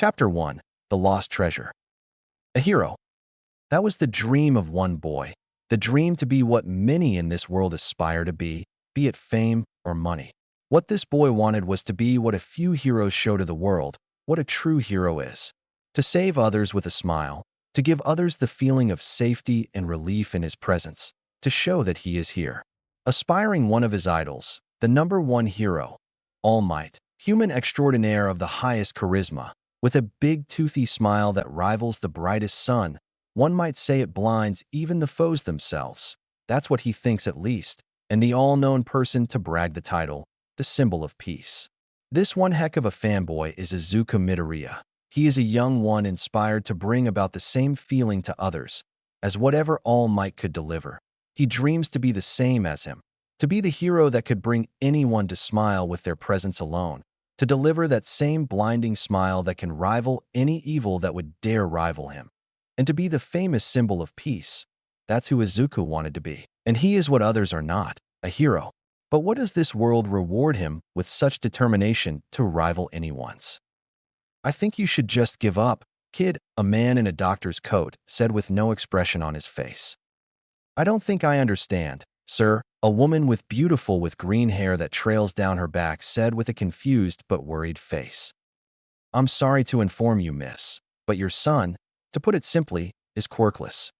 Chapter 1. The Lost Treasure. A hero. That was the dream of one boy, the dream to be what many in this world aspire to be it fame or money. What this boy wanted was to be what a few heroes show to the world, what a true hero is. To save others with a smile, to give others the feeling of safety and relief in his presence, to show that he is here. Aspiring one of his idols, the number one hero, All Might, human extraordinaire of the highest charisma, with a big toothy smile that rivals the brightest sun. One might say it blinds even the foes themselves. That's what he thinks at least, and the all-known person to brag the title, the symbol of peace. This one heck of a fanboy is Izuku Midoriya. He is a young one inspired to bring about the same feeling to others as whatever All Might could deliver. He dreams to be the same as him, to be the hero that could bring anyone to smile with their presence alone, to deliver that same blinding smile that can rival any evil that would dare rival him, and to be the famous symbol of peace. That's who Izuku wanted to be. And he is what others are not, a hero. But what does this world reward him with such determination to rival anyone's? I think you should just give up, kid, a man in a doctor's coat said with no expression on his face. I don't think I understand, sir, a woman with green hair that trails down her back said with a confused but worried face. I'm sorry to inform you, miss, but your son, to put it simply, is quirkless.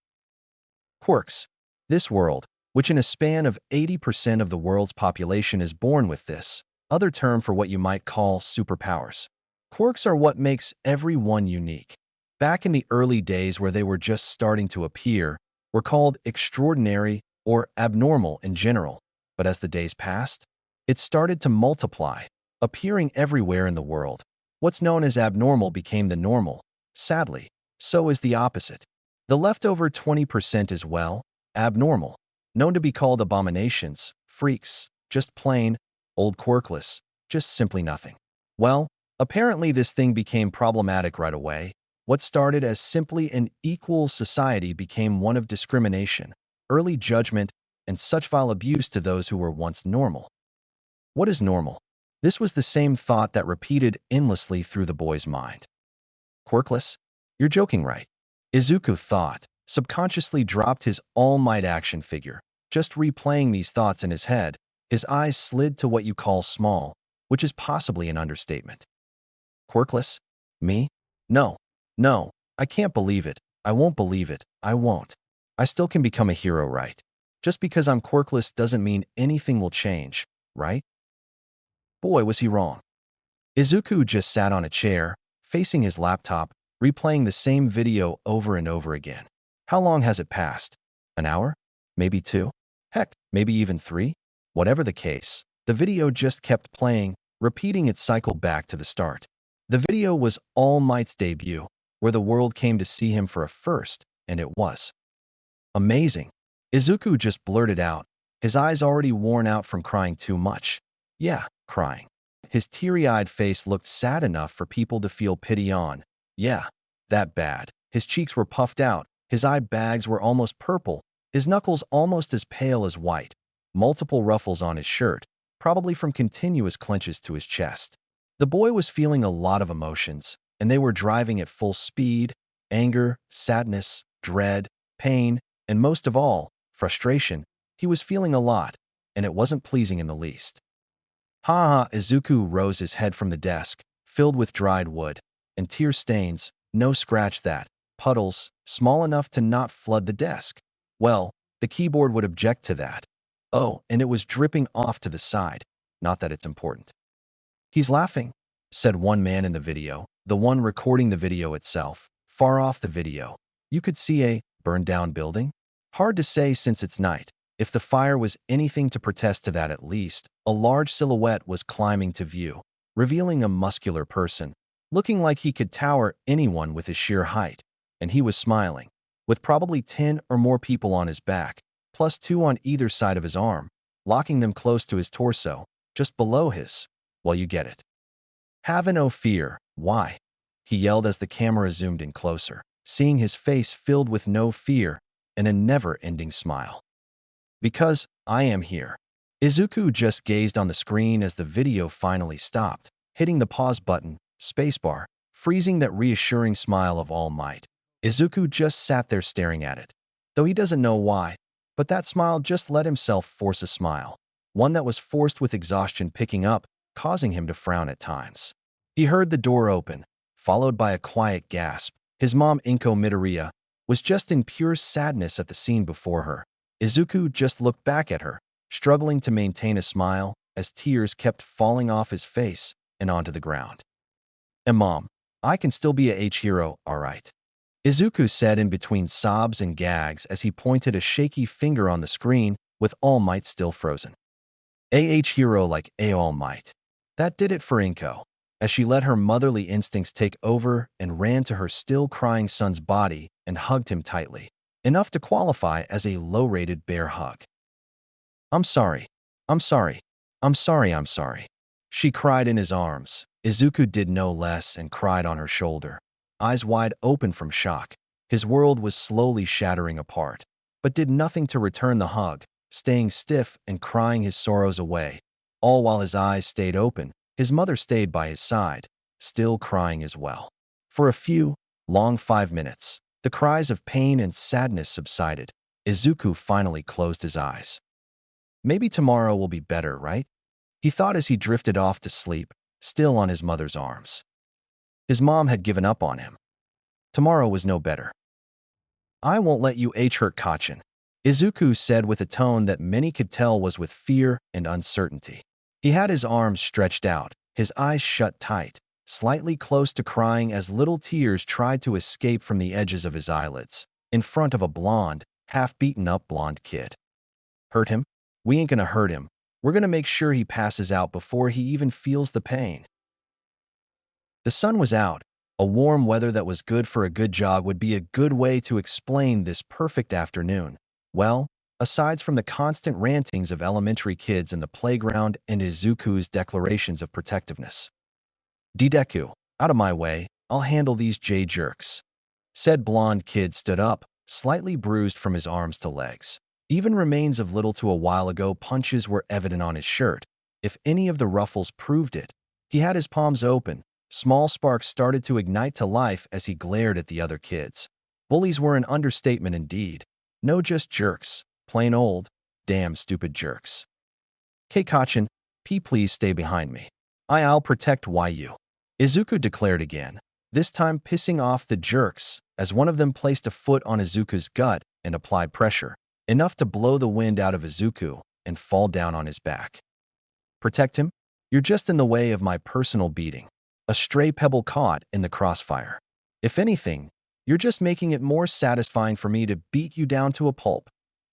Quirks. This world, which in a span of 80% of the world's population is born with this, other term for what you might call superpowers. Quirks are what makes everyone unique. Back in the early days where they were just starting to appear, were called extraordinary or abnormal in general, but as the days passed, it started to multiply, appearing everywhere in the world. What's known as abnormal became the normal. Sadly, so is the opposite. The leftover 20% is, well, abnormal, known to be called abominations, freaks, just plain, old quirkless, just simply nothing. Well, apparently this thing became problematic right away. What started as simply an equal society became one of discrimination, early judgment, and such vile abuse to those who were once normal. What is normal? This was the same thought that repeated endlessly through the boy's mind. Quirkless? You're joking, right? Izuku thought, subconsciously dropped his All Might action figure, just replaying these thoughts in his head. His eyes slid to what you call small, which is possibly an understatement. Quirkless? Me? No, I can't believe it. I won't believe it. I won't. I still can become a hero, right? Just because I'm quirkless doesn't mean anything will change, right? Boy, was he wrong. Izuku just sat on a chair, facing his laptop, replaying the same video over and over again. How long has it passed? An hour? Maybe 2? Heck, maybe even 3? Whatever the case, the video just kept playing, repeating its cycle back to the start. The video was All Might's debut, where the world came to see him for a first, and it was amazing. Izuku just blurted out, his eyes already worn out from crying too much. Yeah, crying. His teary-eyed face looked sad enough for people to feel pity on. Yeah, that bad. His cheeks were puffed out, his eye bags were almost purple, his knuckles almost as pale as white, multiple ruffles on his shirt, probably from continuous clenches to his chest. The boy was feeling a lot of emotions, and they were driving at full speed: anger, sadness, dread, pain, and most of all, frustration. He was feeling a lot, and it wasn't pleasing in the least. Ha ha! Izuku rose his head from the desk, filled with dried wood, and tear stains, no scratch that, puddles, small enough to not flood the desk. Well, the keyboard would object to that. Oh, and it was dripping off to the side. Not that it's important. He's laughing, said one man in the video, the one recording the video itself. Far off the video, you could see a burned-down building? Hard to say since it's night. If the fire was anything to protest to that, at least, a large silhouette was climbing to view, revealing a muscular person, looking like he could tower anyone with his sheer height. And he was smiling, with probably 10 or more people on his back, plus 2 on either side of his arm, locking them close to his torso, just below his. Well, you get it. Have no fear. Why? He yelled as the camera zoomed in closer, seeing his face filled with no fear and a never-ending smile. Because I am here. Izuku just gazed on the screen as the video finally stopped, hitting the pause button, spacebar, freezing that reassuring smile of all might. Izuku just sat there staring at it. Though he doesn't know why, but that smile just let himself force a smile. One that was forced with exhaustion picking up, causing him to frown at times. He heard the door open, followed by a quiet gasp. His mom, Inko Midoriya, was just in pure sadness at the scene before her. Izuku just looked back at her, struggling to maintain a smile as tears kept falling off his face and onto the ground. And Mom, I can still be a H-hero, all right. Izuku said in between sobs and gags as he pointed a shaky finger on the screen with All Might still frozen. Hero like All Might. That did it for Inko, as she let her motherly instincts take over and ran to her still crying son's body and hugged him tightly, enough to qualify as a low-rated bear hug. I'm sorry. I'm sorry. I'm sorry. I'm sorry. She cried in his arms. Izuku did no less and cried on her shoulder, eyes wide open from shock. His world was slowly shattering apart, but did nothing to return the hug, staying stiff and crying his sorrows away. All while his eyes stayed open, his mother stayed by his side, still crying as well. For a few, long 5 minutes, the cries of pain and sadness subsided. Izuku finally closed his eyes. Maybe tomorrow will be better, right? He thought as he drifted off to sleep, still on his mother's arms. His mom had given up on him. Tomorrow was no better. I won't let you hurt Kachin, Izuku said with a tone that many could tell was with fear and uncertainty. He had his arms stretched out, his eyes shut tight, slightly close to crying as little tears tried to escape from the edges of his eyelids, in front of a blonde, half-beaten-up blonde kid. Hurt him? We ain't gonna hurt him. We're gonna make sure he passes out before he even feels the pain. The sun was out. A warm weather that was good for a good jog would be a good way to explain this perfect afternoon. Well, aside from the constant rantings of elementary kids in the playground and Izuku's declarations of protectiveness. Deku, out of my way, I'll handle these jerks. Said blonde kid stood up, slightly bruised from his arms to legs. Even remains of little to a while ago punches were evident on his shirt. If any of the ruffles proved it, he had his palms open. Small sparks started to ignite to life as he glared at the other kids. Bullies were an understatement indeed. No just jerks. Plain old, damn stupid jerks. Kachin, please stay behind me. I'll protect YU. Izuku declared again, this time pissing off the jerks, as one of them placed a foot on Izuku's gut and applied pressure, enough to blow the wind out of Izuku and fall down on his back. Protect him? You're just in the way of my personal beating. A stray pebble caught in the crossfire. If anything, you're just making it more satisfying for me to beat you down to a pulp.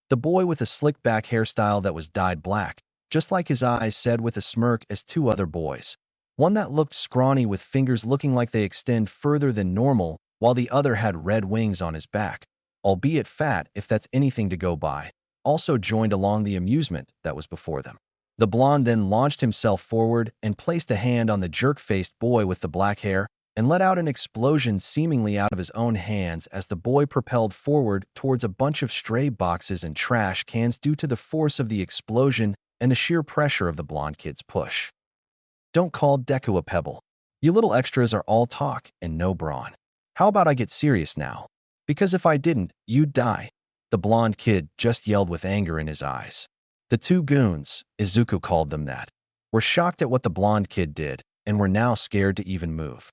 The boy with a slick back hairstyle that was dyed black, just like his eyes, said with a smirk as two other boys. One that looked scrawny with fingers looking like they extend further than normal, while the other had red wings on his back, albeit fat if that's anything to go by, also joined along the amusement that was before them. The blonde then launched himself forward and placed a hand on the jerk-faced boy with the black hair and let out an explosion seemingly out of his own hands as the boy propelled forward towards a bunch of stray boxes and trash cans due to the force of the explosion and the sheer pressure of the blonde kid's push. Don't call Deku a pebble. You little extras are all talk and no brawn. How about I get serious now? Because if I didn't, you'd die. The blonde kid just yelled with anger in his eyes. The two goons, Izuku called them that, were shocked at what the blonde kid did and were now scared to even move.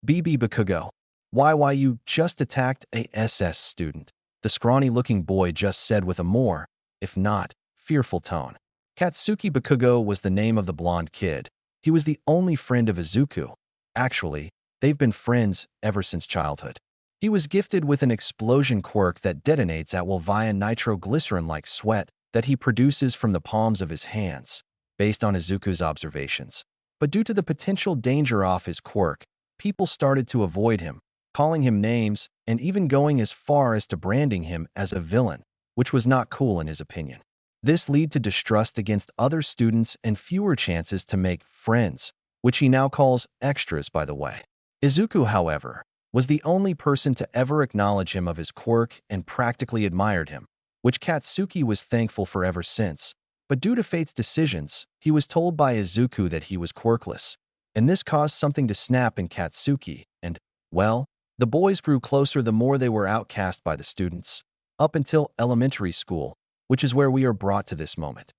Bakugo, why you just attacked a SS student, the scrawny-looking boy just said with a more, if not, fearful tone. Katsuki Bakugo was the name of the blonde kid. He was the only friend of Izuku. Actually, they've been friends ever since childhood. He was gifted with an explosion quirk that detonates at will via nitroglycerin-like sweat that he produces from the palms of his hands, based on Izuku's observations. But due to the potential danger of his quirk, people started to avoid him, calling him names and even going as far as to branding him as a villain, which was not cool in his opinion. This led to distrust against other students and fewer chances to make friends, which he now calls extras, by the way. Izuku, however, was the only person to ever acknowledge him of his quirk and practically admired him, which Katsuki was thankful for ever since. But due to fate's decisions, he was told by Izuku that he was quirkless. and this caused something to snap in Katsuki, and, well, the boys grew closer the more they were outcast by the students, up until elementary school, which is where we are brought to this moment.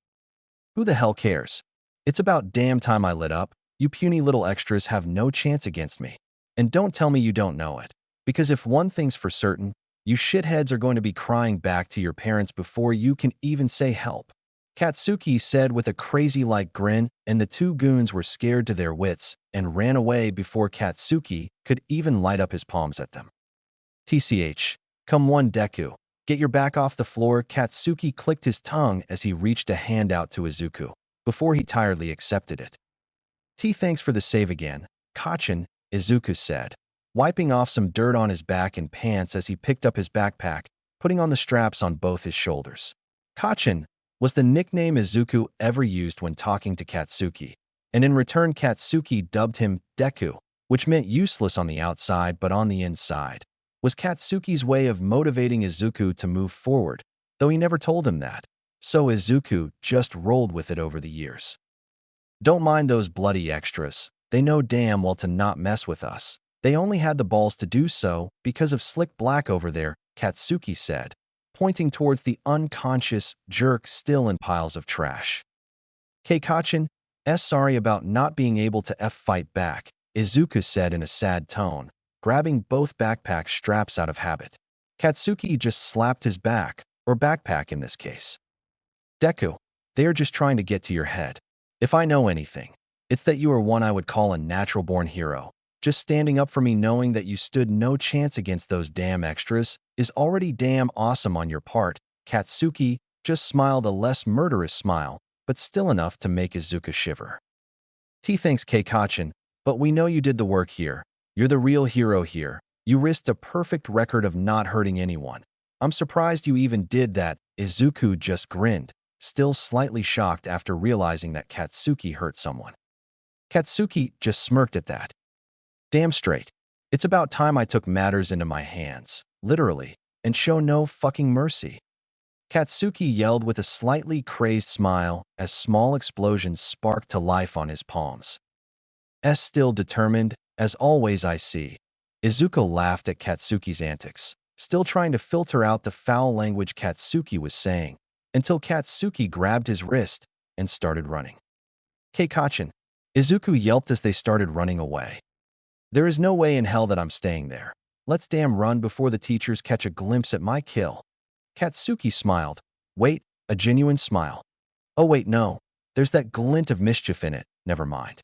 Who the hell cares? It's about damn time I lit up. You puny little extras have no chance against me. And don't tell me you don't know it. Because if one thing's for certain, you shitheads are going to be crying back to your parents before you can even say help. Katsuki said with a crazy-like grin, and the two goons were scared to their wits and ran away before Katsuki could even light up his palms at them. TCH, come one Deku. Get your back off the floor. Katsuki clicked his tongue as he reached a hand out to Izuku, before he tiredly accepted it. Thanks for the save again, Kachin, Izuku said, wiping off some dirt on his back and pants as he picked up his backpack, putting on the straps on both his shoulders. Kachin was the nickname Izuku ever used when talking to Katsuki, and in return Katsuki dubbed him Deku, which meant useless on the outside but on the inside, was Katsuki's way of motivating Izuku to move forward, though he never told him that, so Izuku just rolled with it over the years. Don't mind those bloody extras, they know damn well to not mess with us. They only had the balls to do so because of Slick Black over there, Katsuki said, pointing towards the unconscious jerk still in piles of trash. Kachin, sorry about not being able to fight back, Izuku said in a sad tone, grabbing both backpack straps out of habit. Katsuki just slapped his back, or backpack in this case. Deku, they are just trying to get to your head. If I know anything, it's that you are one I would call a natural-born hero. Just standing up for me knowing that you stood no chance against those damn extras is already damn awesome on your part. Katsuki just smiled a less murderous smile, but still enough to make Izuku shiver. Thanks Kachin, but we know you did the work here. You're the real hero here. You risked a perfect record of not hurting anyone. I'm surprised you even did that. Izuku just grinned, still slightly shocked after realizing that Katsuki hurt someone. Katsuki just smirked at that. Damn straight. It's about time I took matters into my hands, literally, and show no fucking mercy. Katsuki yelled with a slightly crazed smile as small explosions sparked to life on his palms. Still determined, as always I see. Izuku laughed at Katsuki's antics, still trying to filter out the foul language Katsuki was saying, until Katsuki grabbed his wrist and started running. Kachin, Izuku yelped as they started running away. There is no way in hell that I'm staying there. Let's damn run before the teachers catch a glimpse at my kill. Katsuki smiled. Wait, a genuine smile. Oh wait, no. There's that glint of mischief in it. Never mind.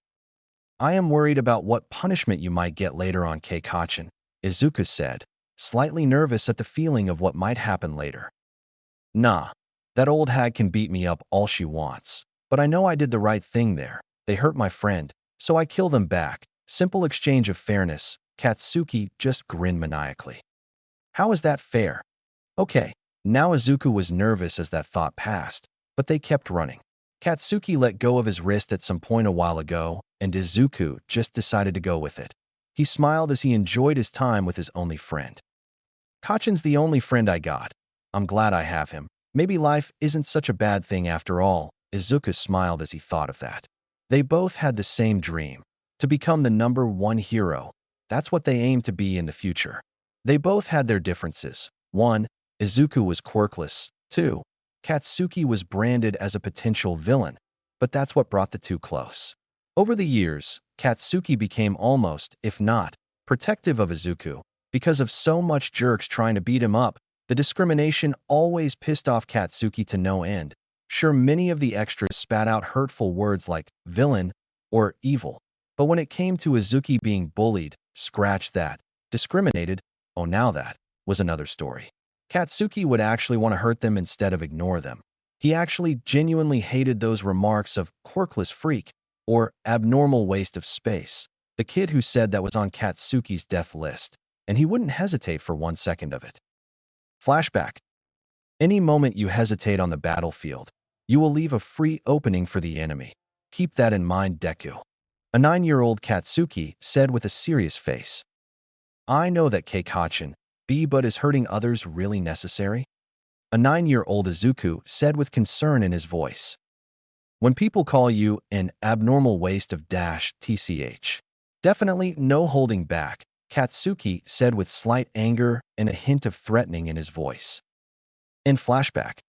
I am worried about what punishment you might get later on, Kachin, Izuku said, slightly nervous at the feeling of what might happen later. Nah, that old hag can beat me up all she wants. But I know I did the right thing there. They hurt my friend, so I kill them back. Simple exchange of fairness. Katsuki just grinned maniacally. How is that fair? Okay, now Izuku was nervous as that thought passed, but they kept running. Katsuki let go of his wrist at some point a while ago, and Izuku just decided to go with it. He smiled as he enjoyed his time with his only friend. Kachin's the only friend I got. I'm glad I have him. Maybe life isn't such a bad thing after all. Izuku smiled as he thought of that. They both had the same dream. To become the #1 hero. That's what they aimed to be in the future. They both had their differences. 1. Izuku was quirkless. 2. Katsuki was branded as a potential villain, but that's what brought the two close. Over the years, Katsuki became almost, if not, protective of Izuku. Because of so much jerks trying to beat him up, the discrimination always pissed off Katsuki to no end. Sure, many of the extras spat out hurtful words like villain or evil. But when it came to Izuku being bullied, scratch that, discriminated, oh now that, was another story. Katsuki would actually want to hurt them instead of ignore them. He actually genuinely hated those remarks of quirkless freak or abnormal waste of space, the kid who said that was on Katsuki's death list, and he wouldn't hesitate for 1 second of it. Flashback. Any moment you hesitate on the battlefield, you will leave a free opening for the enemy. Keep that in mind, Deku. A 9-year-old Katsuki said with a serious face. I know that Kachin, but is hurting others really necessary? A 9-year-old Izuku said with concern in his voice. When people call you an abnormal waste of dash tch. Definitely no holding back, Katsuki said with slight anger and a hint of threatening in his voice. In flashback.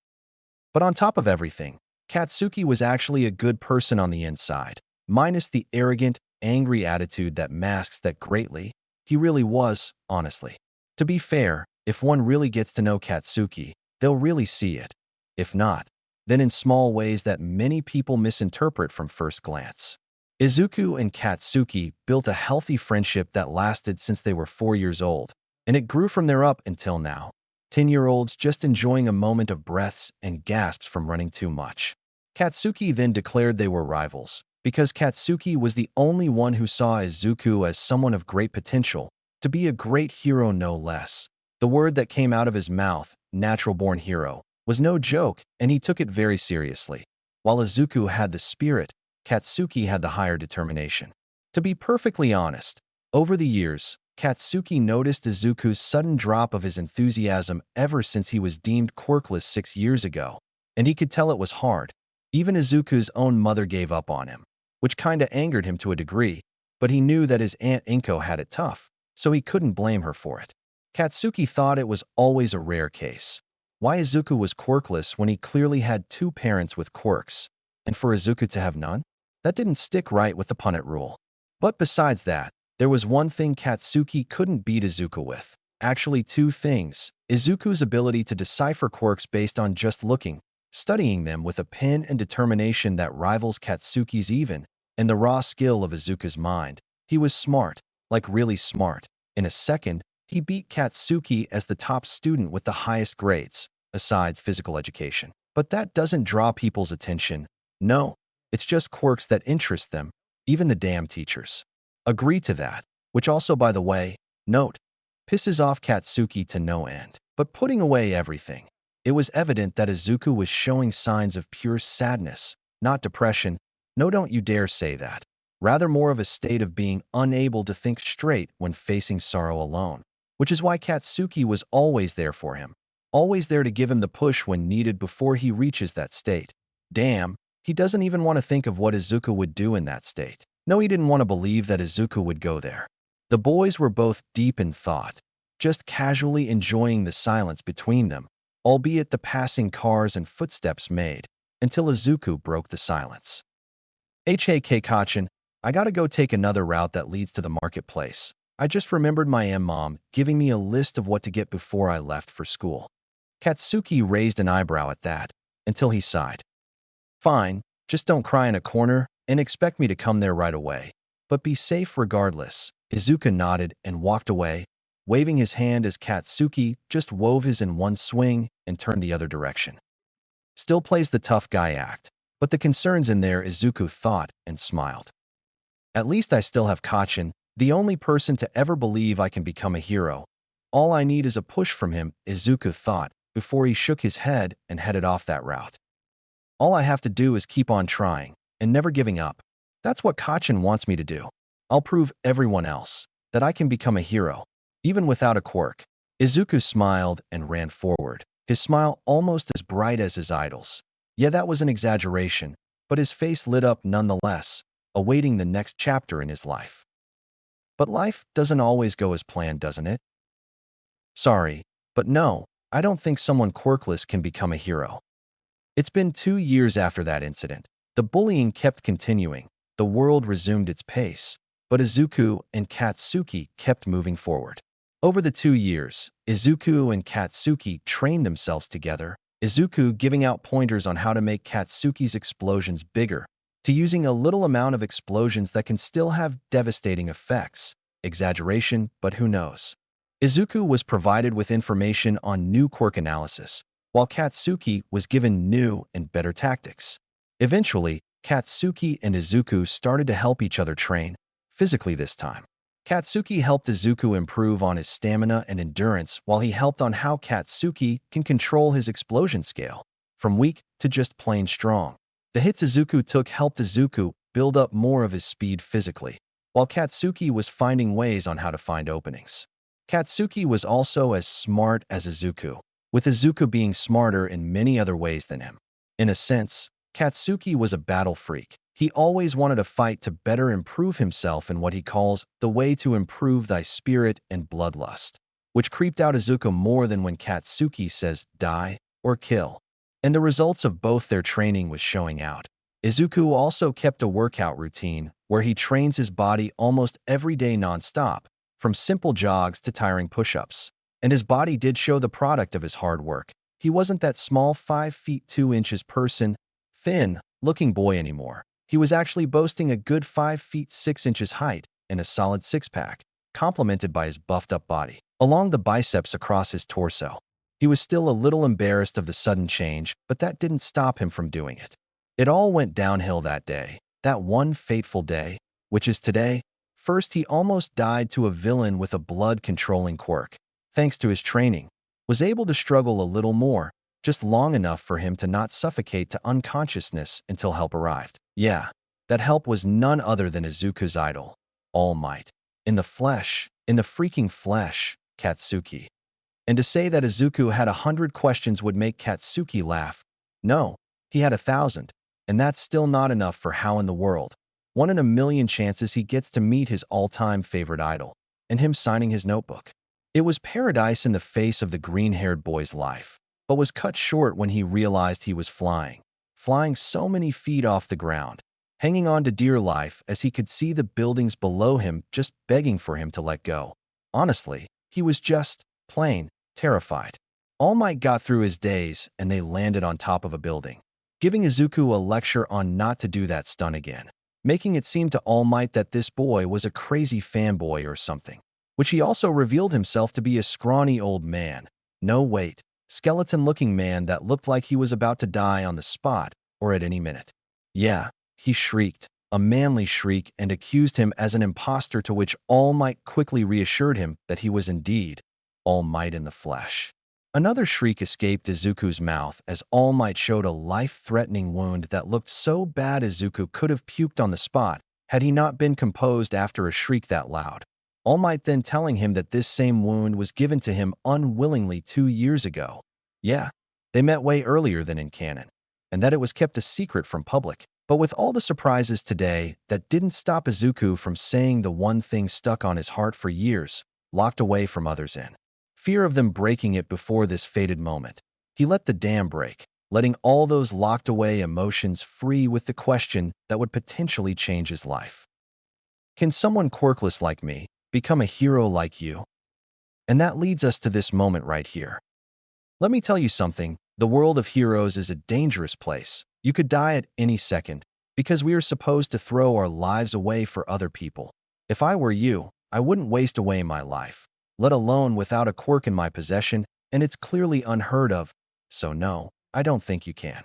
But on top of everything, Katsuki was actually a good person on the inside, minus the arrogant, angry attitude that masks that greatly. He really was, honestly. To be fair, if one really gets to know Katsuki, they'll really see it. If not, then in small ways that many people misinterpret from first glance. Izuku and Katsuki built a healthy friendship that lasted since they were 4 years old, and it grew from there up until now. 10-year-olds just enjoying a moment of breaths and gasps from running too much. Katsuki then declared they were rivals, because Katsuki was the only one who saw Izuku as someone of great potential, to be a great hero no less. The word that came out of his mouth, natural-born hero, was no joke, and he took it very seriously. While Izuku had the spirit, Katsuki had the higher determination. To be perfectly honest, over the years, Katsuki noticed Izuku's sudden drop of his enthusiasm ever since he was deemed quirkless 6 years ago, and he could tell it was hard. Even Izuku's own mother gave up on him, which kinda angered him to a degree, but he knew that his Aunt Inko had it tough, so he couldn't blame her for it. Katsuki thought it was always a rare case. Why Izuku was quirkless when he clearly had 2 parents with quirks, and for Izuku to have none? That didn't stick right with the Punnett rule. But besides that, there was one thing Katsuki couldn't beat Izuku with. Actually 2 things. Izuku's ability to decipher quirks based on just looking, studying them with a pen and determination that rivals Katsuki's even, and the raw skill of Izuku's mind. He was smart, like really smart. In a second, he beat Katsuki as the top student with the highest grades, besides physical education. But that doesn't draw people's attention. No, it's just quirks that interest them, even the damn teachers. Agree to that, which also, by the way, note, pisses off Katsuki to no end. But putting away everything, it was evident that Izuku was showing signs of pure sadness, not depression. No, don't you dare say that. Rather more of a state of being unable to think straight when facing sorrow alone. Which is why Katsuki was always there for him. Always there to give him the push when needed before he reaches that state. Damn, he doesn't even want to think of what Izuku would do in that state. No, he didn't want to believe that Izuku would go there. The boys were both deep in thought, just casually enjoying the silence between them, albeit the passing cars and footsteps made, until Izuku broke the silence. Hey Kachin, I gotta go take another route that leads to the marketplace. I just remembered my mom giving me a list of what to get before I left for school. Katsuki raised an eyebrow at that, until he sighed. Fine, just don't cry in a corner and expect me to come there right away. But be safe regardless. Izuku nodded and walked away, waving his hand as Katsuki just wove his in one swing and turned the other direction. Still plays the tough guy act, but the concern's in there, Izuku thought and smiled. At least I still have Kachin, the only person to ever believe I can become a hero. All I need is a push from him, Izuku thought, before he shook his head and headed off that route. All I have to do is keep on trying, and never giving up. That's what Kachin wants me to do. I'll prove everyone else that I can become a hero, even without a quirk. Izuku smiled and ran forward, his smile almost as bright as his idol's. Yeah, that was an exaggeration, but his face lit up nonetheless, awaiting the next chapter in his life. But life doesn't always go as planned, doesn't it? Sorry, but no, I don't think someone quirkless can become a hero. It's been 2 years after that incident. The bullying kept continuing, the world resumed its pace, but Izuku and Katsuki kept moving forward. Over the 2 years, Izuku and Katsuki trained themselves together, Izuku giving out pointers on how to make Katsuki's explosions bigger, to using a little amount of explosions that can still have devastating effects. Exaggeration, but who knows. Izuku was provided with information on new quirk analysis, while Katsuki was given new and better tactics. Eventually, Katsuki and Izuku started to help each other train, physically this time. Katsuki helped Izuku improve on his stamina and endurance, while he helped on how Katsuki can control his explosion scale, from weak to just plain strong. The hits Izuku took helped Izuku build up more of his speed physically, while Katsuki was finding ways on how to find openings. Katsuki was also as smart as Izuku, with Izuku being smarter in many other ways than him. In a sense, Katsuki was a battle freak. He always wanted to fight to better improve himself in what he calls the way to improve thy spirit and bloodlust, which creeped out Izuku more than when Katsuki says die or kill. And the results of both their training was showing out. Izuku also kept a workout routine where he trains his body almost every day non-stop, from simple jogs to tiring push-ups. And his body did show the product of his hard work. He wasn't that small 5 feet 2 inches person, thin-looking boy anymore. He was actually boasting a good 5 feet 6 inches height and a solid six-pack, complemented by his buffed-up body, along the biceps across his torso. He was still a little embarrassed of the sudden change, but that didn't stop him from doing it. It all went downhill that day, that one fateful day, which is today. First, he almost died to a villain with a blood-controlling quirk. Thanks to his training, was able to struggle a little more, just long enough for him to not suffocate to unconsciousness until help arrived. Yeah, that help was none other than Izuku's idol, All Might. In the flesh, in the freaking flesh, Katsuki. And to say that Izuku had 100 questions would make Katsuki laugh. No, he had 1,000, and that's still not enough for how in the world. 1 in a million chances he gets to meet his all-time favorite idol, and him signing his notebook. It was paradise in the face of the green-haired boy's life, but was cut short when he realized he was flying so many feet off the ground, hanging on to dear life as he could see the buildings below him just begging for him to let go. Honestly, he was just plain terrified. All Might got through his days and they landed on top of a building, giving Izuku a lecture on not to do that stunt again, making it seem to All Might that this boy was a crazy fanboy or something, which he also revealed himself to be a scrawny old man. No, wait, skeleton-looking man that looked like he was about to die on the spot or at any minute. Yeah, he shrieked, a manly shriek, and accused him as an imposter, to which All Might quickly reassured him that he was indeed All Might in the flesh. Another shriek escaped Izuku's mouth as All Might showed a life-threatening wound that looked so bad Izuku could have puked on the spot had he not been composed after a shriek that loud. All Might then telling him that this same wound was given to him unwillingly 2 years ago. Yeah, they met way earlier than in canon, and that it was kept a secret from public. But with all the surprises today, that didn't stop Izuku from saying the one thing stuck on his heart for years, locked away from others in fear of them breaking it before this fated moment. He let the dam break, letting all those locked away emotions free with the question that would potentially change his life. Can someone quirkless like me become a hero like you? And that leads us to this moment right here. Let me tell you something, the world of heroes is a dangerous place. You could die at any second, because we are supposed to throw our lives away for other people. If I were you, I wouldn't waste away my life, let alone without a quirk in my possession, and it's clearly unheard of, so no, I don't think you can.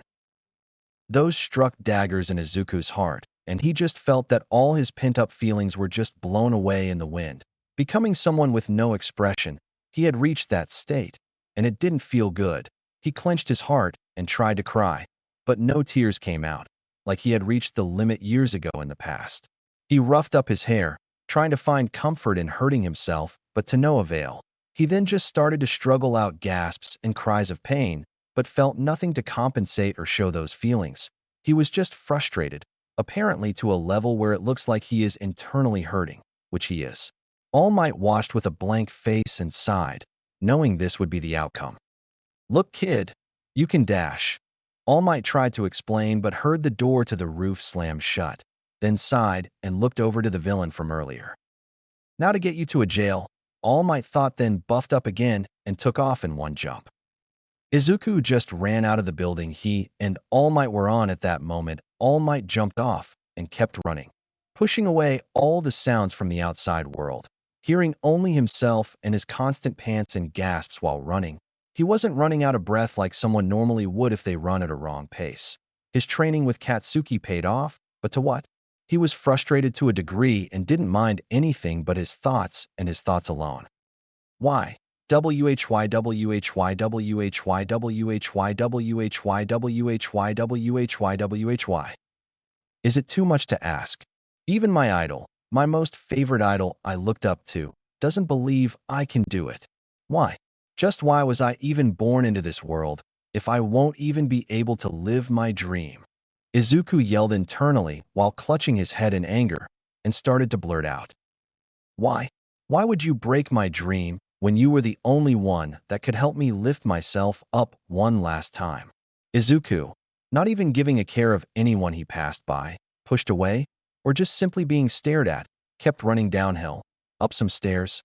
Those struck daggers in Izuku's heart, and he just felt that all his pent-up feelings were just blown away in the wind. Becoming someone with no expression, he had reached that state, and it didn't feel good. He clenched his heart and tried to cry, but no tears came out, like he had reached the limit years ago in the past. He roughed up his hair, trying to find comfort in hurting himself, but to no avail. He then just started to struggle out gasps and cries of pain, but felt nothing to compensate or show those feelings. He was just frustrated, apparently to a level where it looks like he is internally hurting, which he is. All Might watched with a blank face and sighed, knowing this would be the outcome. Look, kid, you can dash. All Might tried to explain but heard the door to the roof slam shut, then sighed and looked over to the villain from earlier. Now to get you to a jail, All Might thought, then buffed up again and took off in one jump. Izuku just ran out of the building he and All Might were on at that moment. All Might jumped off and kept running, pushing away all the sounds from the outside world, hearing only himself and his constant pants and gasps while running. He wasn't running out of breath like someone normally would if they run at a wrong pace. His training with Katsuki paid off, but to what? He was frustrated to a degree and didn't mind anything but his thoughts and his thoughts alone. Why? WHY WHY WHY WHY WHY WHY WHY. Is it too much to ask? Even my idol, my most favorite idol I looked up to, doesn't believe I can do it. Why? Just why was I even born into this world if I won't even be able to live my dream? Izuku yelled internally while clutching his head in anger and started to blurt out. Why? Why would you break my dream when you were the only one that could help me lift myself up one last time? Izuku, not even giving a care of anyone he passed by, pushed away, or just simply being stared at, kept running downhill, up some stairs.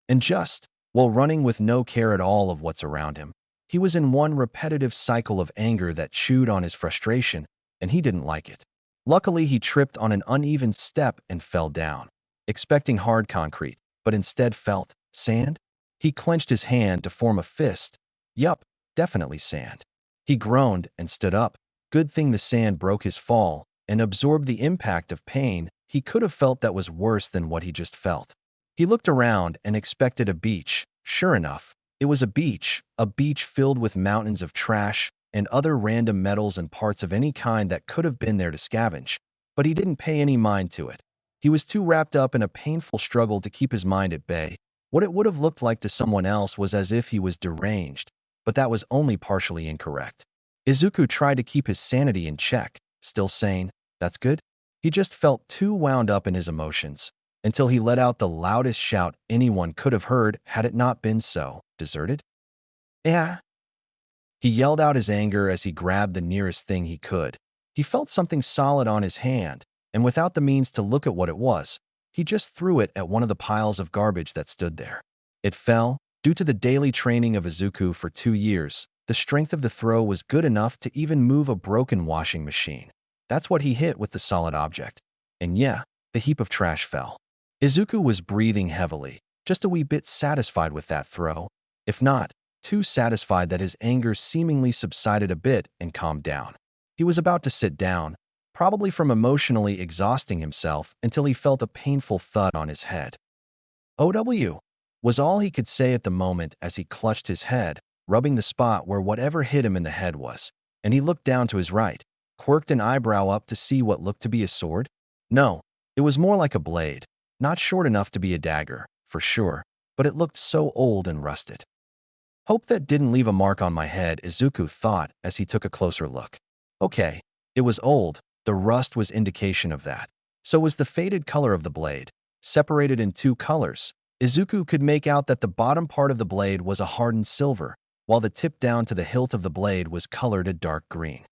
And just, while running with no care at all of what's around him, he was in one repetitive cycle of anger that chewed on his frustration, and he didn't like it. Luckily, he tripped on an uneven step and fell down, expecting hard concrete, but instead felt sand. He clenched his hand to form a fist. Yup, definitely sand. He groaned and stood up. Good thing the sand broke his fall and absorbed the impact of pain he could have felt that was worse than what he just felt. He looked around and expected a beach. Sure enough, it was a beach filled with mountains of trash and other random metals and parts of any kind that could have been there to scavenge, but he didn't pay any mind to it. He was too wrapped up in a painful struggle to keep his mind at bay. What it would have looked like to someone else was as if he was deranged, but that was only partially incorrect. Izuku tried to keep his sanity in check, still sane. That's good. He just felt too wound up in his emotions, until he let out the loudest shout anyone could have heard had it not been so. Deserted? Yeah. He yelled out his anger as he grabbed the nearest thing he could. He felt something solid on his hand, and without the means to look at what it was, he just threw it at one of the piles of garbage that stood there. It fell. Due to the daily training of Izuku for 2 years, the strength of the throw was good enough to even move a broken washing machine. That's what he hit with the solid object. And yeah, the heap of trash fell. Izuku was breathing heavily, just a wee bit satisfied with that throw, if not, too satisfied that his anger seemingly subsided a bit and calmed down. He was about to sit down, probably from emotionally exhausting himself until he felt a painful thud on his head. OW was all he could say at the moment as he clutched his head, rubbing the spot where whatever hit him in the head was, and he looked down to his right, quirked an eyebrow up to see what looked to be a sword. No, it was more like a blade, not short enough to be a dagger, for sure, but it looked so old and rusted. Hope that didn't leave a mark on my head, Izuku thought as he took a closer look. Okay, it was old. The rust was indication of that. So was the faded color of the blade. Separated in 2 colors, Izuku could make out that the bottom part of the blade was a hardened silver, while the tip down to the hilt of the blade was colored a dark green.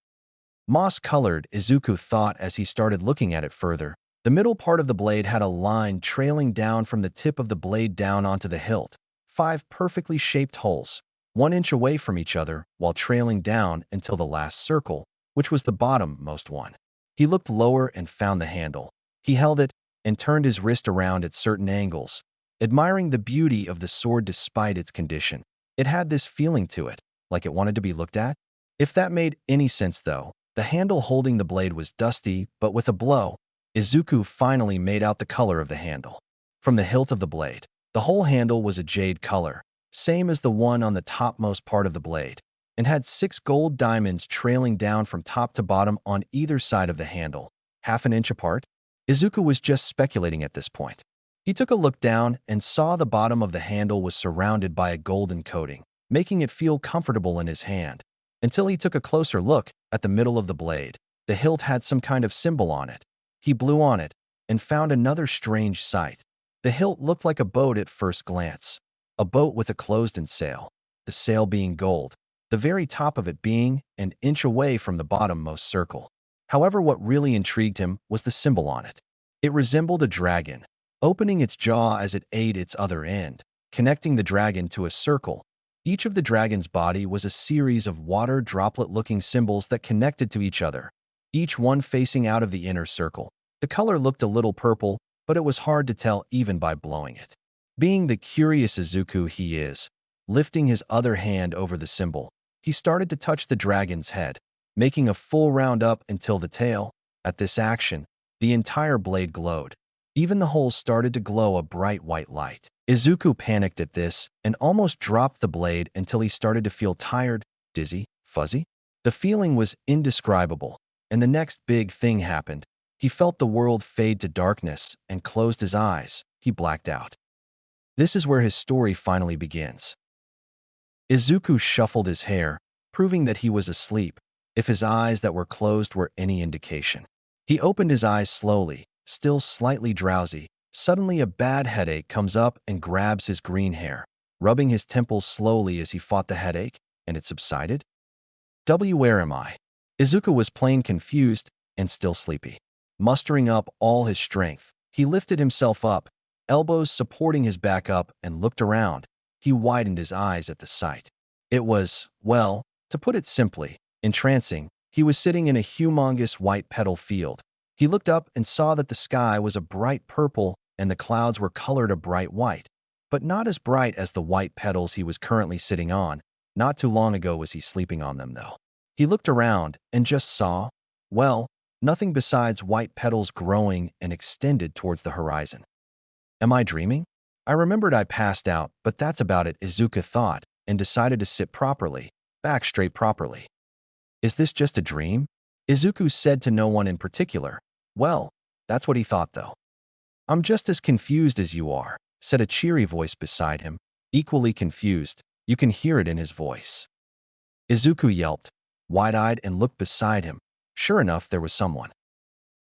Moss-colored, Izuku thought as he started looking at it further. The middle part of the blade had a line trailing down from the tip of the blade down onto the hilt. 5 perfectly shaped holes, 1 inch away from each other, while trailing down until the last circle, which was the bottom-most one. He looked lower and found the handle. He held it and turned his wrist around at certain angles, admiring the beauty of the sword despite its condition. It had this feeling to it, like it wanted to be looked at. If that made any sense, though, the handle holding the blade was dusty, but with a blow, Izuku finally made out the color of the handle. From the hilt of the blade, the whole handle was a jade color, same as the one on the topmost part of the blade, and had 6 gold diamonds trailing down from top to bottom on either side of the handle, half an inch apart. Izuku was just speculating at this point. He took a look down and saw the bottom of the handle was surrounded by a golden coating, making it feel comfortable in his hand, until he took a closer look at the middle of the blade. The hilt had some kind of symbol on it. He blew on it and found another strange sight. The hilt looked like a boat at first glance, a boat with a closed-in sail, the sail being gold, the very top of it being an inch away from the bottom-most circle. However, what really intrigued him was the symbol on it. It resembled a dragon, opening its jaw as it ate its other end, connecting the dragon to a circle. Each of the dragon's body was a series of water droplet-looking symbols that connected to each other, each one facing out of the inner circle. The color looked a little purple, but it was hard to tell even by blowing it. Being the curious Izuku he is, lifting his other hand over the symbol, he started to touch the dragon's head, making a full round up until the tail. At this action, the entire blade glowed. Even the holes started to glow a bright white light. Izuku panicked at this and almost dropped the blade until he started to feel tired, dizzy, fuzzy. The feeling was indescribable, and the next big thing happened. He felt the world fade to darkness and closed his eyes. He blacked out. This is where his story finally begins. Izuku shuffled his hair, proving that he was asleep. if his eyes that were closed were any indication. He opened his eyes slowly, still slightly drowsy. Suddenly a bad headache comes up and grabs his green hair, rubbing his temples slowly as he fought the headache, and it subsided. Where am I? Izuku was plain confused and still sleepy. Mustering up all his strength, he lifted himself up, elbows supporting his back up, and looked around. He widened his eyes at the sight. It was, well, to put it simply, entrancing. He was sitting in a humongous white petal field. He looked up and saw that the sky was a bright purple and the clouds were colored a bright white, but not as bright as the white petals he was currently sitting on. Not too long ago was he sleeping on them, though. He looked around and just saw, well, nothing besides white petals growing and extended towards the horizon. Am I dreaming? I remembered I passed out, but that's about it, Izuku thought, and decided to sit properly, back straight properly. Is this just a dream? Izuku said to no one in particular. Well, that's what he thought, though. I'm just as confused as you are, said a cheery voice beside him. Equally confused, you can hear it in his voice. Izuku yelped, wide-eyed, and looked beside him. Sure enough, there was someone.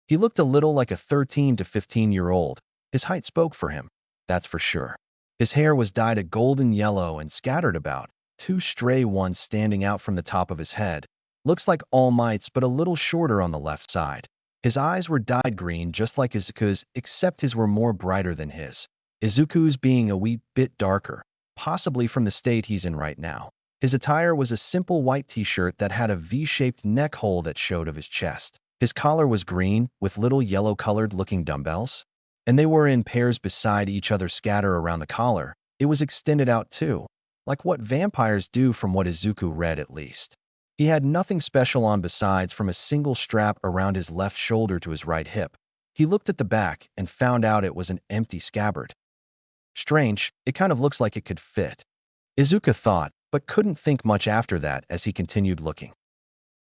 He looked a little like a 13 to 15-year-old. His height spoke for him, that's for sure. His hair was dyed a golden yellow and scattered about, two stray ones standing out from the top of his head. Looks like All Might's, but a little shorter on the left side. His eyes were dyed green just like Izuku's, except his were more brighter than his. Izuku's being a wee bit darker, possibly from the state he's in right now. His attire was a simple white t-shirt that had a V-shaped neck hole that showed of his chest. His collar was green, with little yellow-colored looking dumbbells, and they were in pairs beside each other scatter around the collar. It was extended out too, like what vampires do from what Izuku read at least. He had nothing special on besides from a single strap around his left shoulder to his right hip. He looked at the back and found out it was an empty scabbard. Strange, it kind of looks like it could fit, Izuku thought, but couldn't think much after that as he continued looking.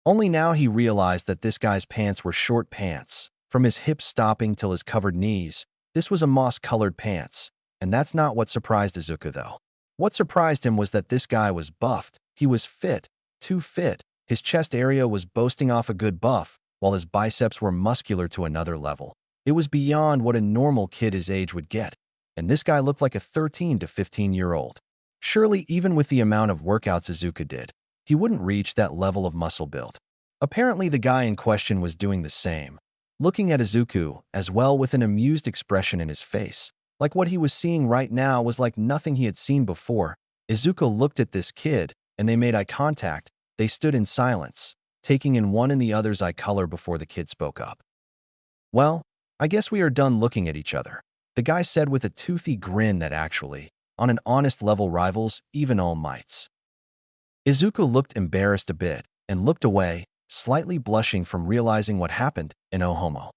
Only now he realized that this guy's pants were short pants, from his hips stopping till his covered knees. This was a moss-colored pants, and that's not what surprised Izuku though. What surprised him was that this guy was buffed. He was fit, too fit. His chest area was boasting off a good buff, while his biceps were muscular to another level. It was beyond what a normal kid his age would get, and this guy looked like a 13 to 15-year-old. Surely, even with the amount of workouts Izuku did, he wouldn't reach that level of muscle build. Apparently, the guy in question was doing the same, looking at Izuku as well with an amused expression in his face. Like what he was seeing right now was like nothing he had seen before. Izuku looked at this kid, and they made eye contact. They stood in silence, taking in one and the other's eye color before the kid spoke up. Well, I guess we are done looking at each other, the guy said with a toothy grin that actually, on an honest level, rivals even All Might's. Izuku looked embarrassed a bit and looked away, slightly blushing from realizing what happened, and oh homo.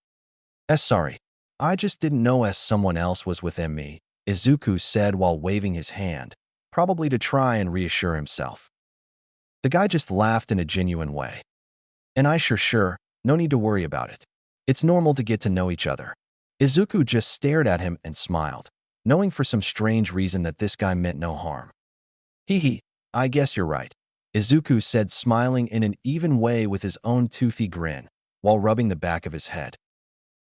Sorry, I just didn't know someone else was within me, Izuku said while waving his hand, probably to try and reassure himself. The guy just laughed in a genuine way. And I sure, no need to worry about it. It's normal to get to know each other. Izuku just stared at him and smiled, knowing for some strange reason that this guy meant no harm. Hee, I guess you're right, Izuku said, smiling in an even way with his own toothy grin, while rubbing the back of his head.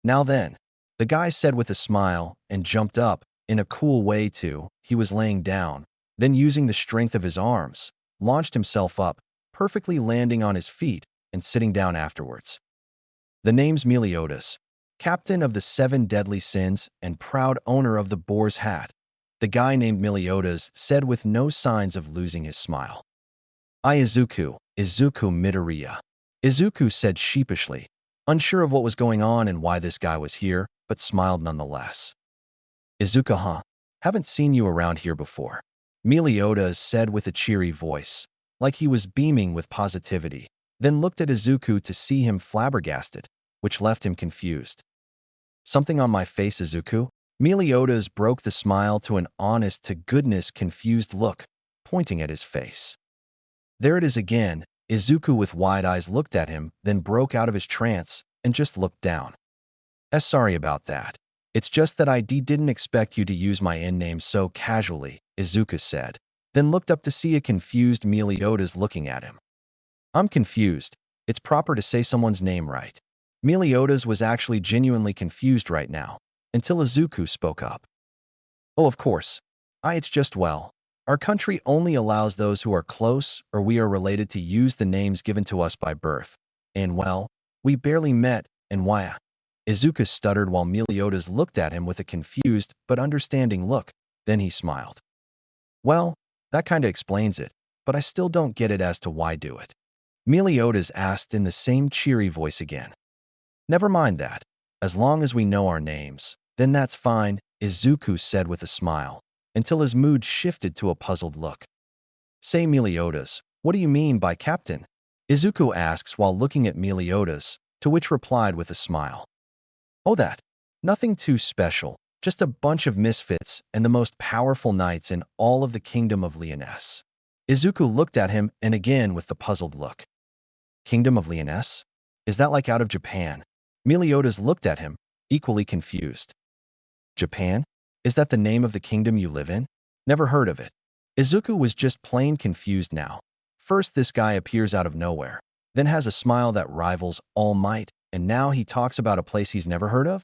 Now then, the guy said with a smile, and jumped up, in a cool way too. He was laying down, then using the strength of his arms, launched himself up, perfectly landing on his feet, and sitting down afterwards. The name's Meliodas, captain of the 7 deadly sins and proud owner of the boar's hat. The guy named Meliodas said with no signs of losing his smile. Izuku Midoriya. Izuku said sheepishly, unsure of what was going on and why this guy was here, but smiled nonetheless. Izuku, huh? Haven't seen you around here before, Meliodas said with a cheery voice, like he was beaming with positivity, then looked at Izuku to see him flabbergasted, which left him confused. Something on my face, Izuku? Meliodas broke the smile to an honest-to-goodness confused look, pointing at his face. There it is again. Izuku with wide eyes looked at him, then broke out of his trance and just looked down. Sorry about that. It's just that I didn't expect you to use my in-name so casually, Izuku said, then looked up to see a confused Meliodas looking at him. I'm confused, It's proper to say someone's name right. Meliodas was actually genuinely confused right now, until Izuku spoke up. Oh, of course. It's just well. Our country only allows those who are close or we are related to use the names given to us by birth. And well, we barely met, and why? Izuku stuttered while Meliodas looked at him with a confused but understanding look. Then he smiled. Well, that kinda explains it, but I still don't get it as to why do it. Meliodas asked in the same cheery voice again. Never mind that. As long as we know our names, then that's fine, Izuku said with a smile, until his mood shifted to a puzzled look. Say Meliodas, what do you mean by captain? Izuku asks while looking at Meliodas, to which replied with a smile. Oh that. Nothing too special, just a bunch of misfits and the most powerful knights in all of the kingdom of Lyonesse. Izuku looked at him and again with the puzzled look. Kingdom of Lyonesse? Is that like out of Japan? Meliodas looked at him, equally confused. Japan? Is that the name of the kingdom you live in? Never heard of it. Izuku was just plain confused now. First this guy appears out of nowhere, then has a smile that rivals All Might, and now he talks about a place he's never heard of?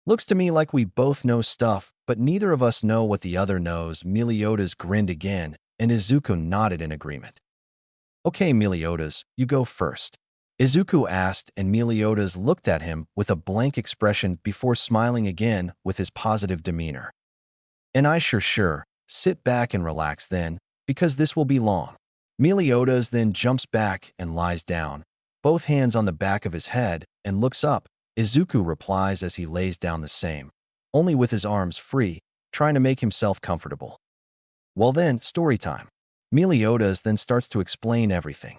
Looks to me like we both know stuff, but neither of us know what the other knows. Meliodas grinned again, and Izuku nodded in agreement. Okay, Meliodas, you go first. Izuku asked, and Meliodas looked at him with a blank expression before smiling again with his positive demeanor. And I sure, sit back and relax then, because this will be long. Meliodas then jumps back and lies down, both hands on the back of his head, and looks up. Izuku replies as he lays down the same, only with his arms free, trying to make himself comfortable. Well then, story time. Meliodas then starts to explain everything.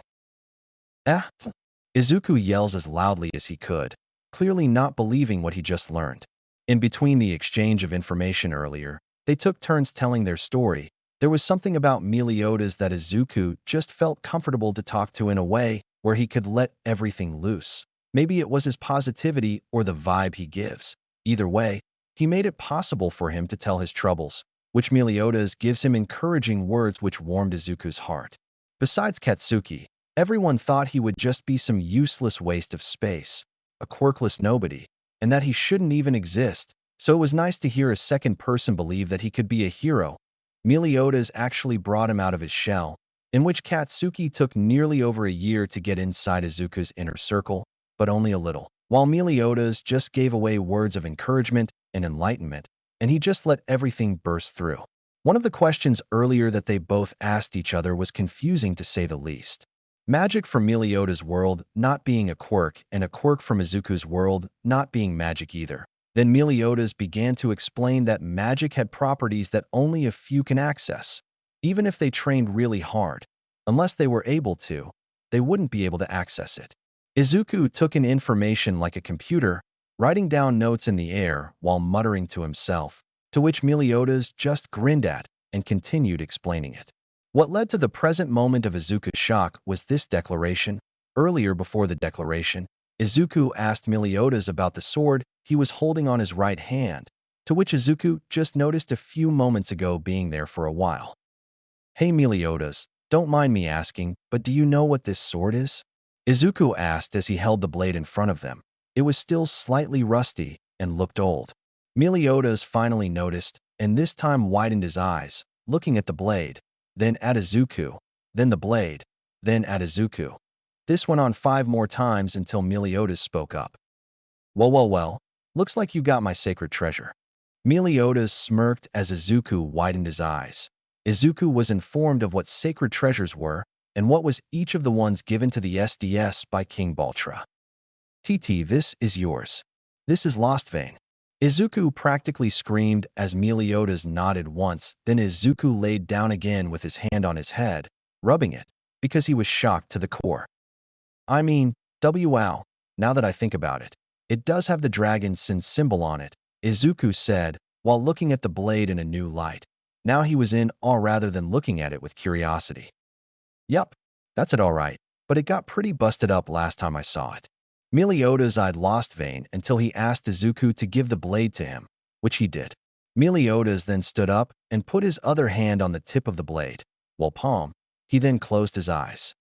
Izuku yells as loudly as he could, clearly not believing what he just learned. In between the exchange of information earlier, they took turns telling their story. There was something about Meliodas that Izuku just felt comfortable to talk to in a way where he could let everything loose. Maybe it was his positivity or the vibe he gives. Either way, he made it possible for him to tell his troubles, which Meliodas gives him encouraging words which warmed Izuku's heart. Besides Katsuki, everyone thought he would just be some useless waste of space, a quirkless nobody, and that he shouldn't even exist, so it was nice to hear a second person believe that he could be a hero. Meliodas actually brought him out of his shell, in which Katsuki took nearly over a year to get inside Izuku's inner circle, but only a little, while Meliodas just gave away words of encouragement and enlightenment, and he just let everything burst through. One of the questions earlier that they both asked each other was confusing to say the least. Magic from Meliodas' world not being a quirk and a quirk from Izuku's world not being magic either. Then Meliodas began to explain that magic had properties that only a few can access. Even if they trained really hard, unless they were able to, they wouldn't be able to access it. Izuku took in information like a computer, writing down notes in the air while muttering to himself, to which Meliodas just grinned at and continued explaining it. What led to the present moment of Izuku's shock was this declaration. Earlier before the declaration, Izuku asked Meliodas about the sword he was holding on his right hand, to which Izuku just noticed a few moments ago being there for a while. Hey Meliodas, don't mind me asking, but do you know what this sword is? Izuku asked as he held the blade in front of them. It was still slightly rusty and looked old. Meliodas finally noticed, and this time widened his eyes, looking at the blade, then at Izuku, then the blade, then at Izuku. This went on 5 more times until Meliodas spoke up. Well, looks like you got my sacred treasure. Meliodas smirked as Izuku widened his eyes. Izuku was informed of what sacred treasures were, and what was each of the ones given to the SDS by King Baltra. TT, this is yours. This is Lost Vein. Izuku practically screamed as Meliodas nodded once, then Izuku laid down again with his hand on his head, rubbing it, because he was shocked to the core. I mean, wow, now that I think about it, it does have the dragon sin symbol on it, Izuku said, while looking at the blade in a new light. Now he was in awe rather than looking at it with curiosity. Yup, that's it all right, but it got pretty busted up last time I saw it. Meliodas eyed Lost Vein until he asked Izuku to give the blade to him, which he did. Meliodas then stood up and put his other hand on the tip of the blade, while palm, he then closed his eyes.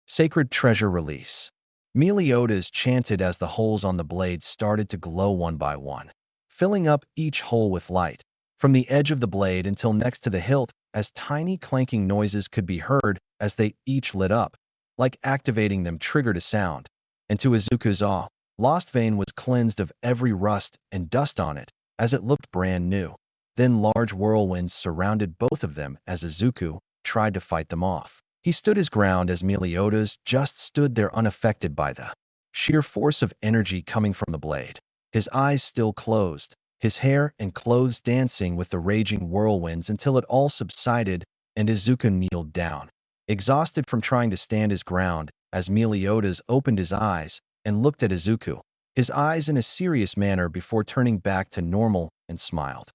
Sacred treasure release. Meliodas chanted as the holes on the blade started to glow one by one, filling up each hole with light. From the edge of the blade until next to the hilt, as tiny clanking noises could be heard as they each lit up, like activating them triggered a sound. And to Izuku's awe, Lost Vein was cleansed of every rust and dust on it, as it looked brand new. Then large whirlwinds surrounded both of them as Izuku tried to fight them off. He stood his ground as Meliodas just stood there unaffected by the sheer force of energy coming from the blade. His eyes still closed, his hair and clothes dancing with the raging whirlwinds until it all subsided and Izuku kneeled down, exhausted from trying to stand his ground, as Meliodas opened his eyes and looked at Izuku, his eyes in a serious manner before turning back to normal, and smiled.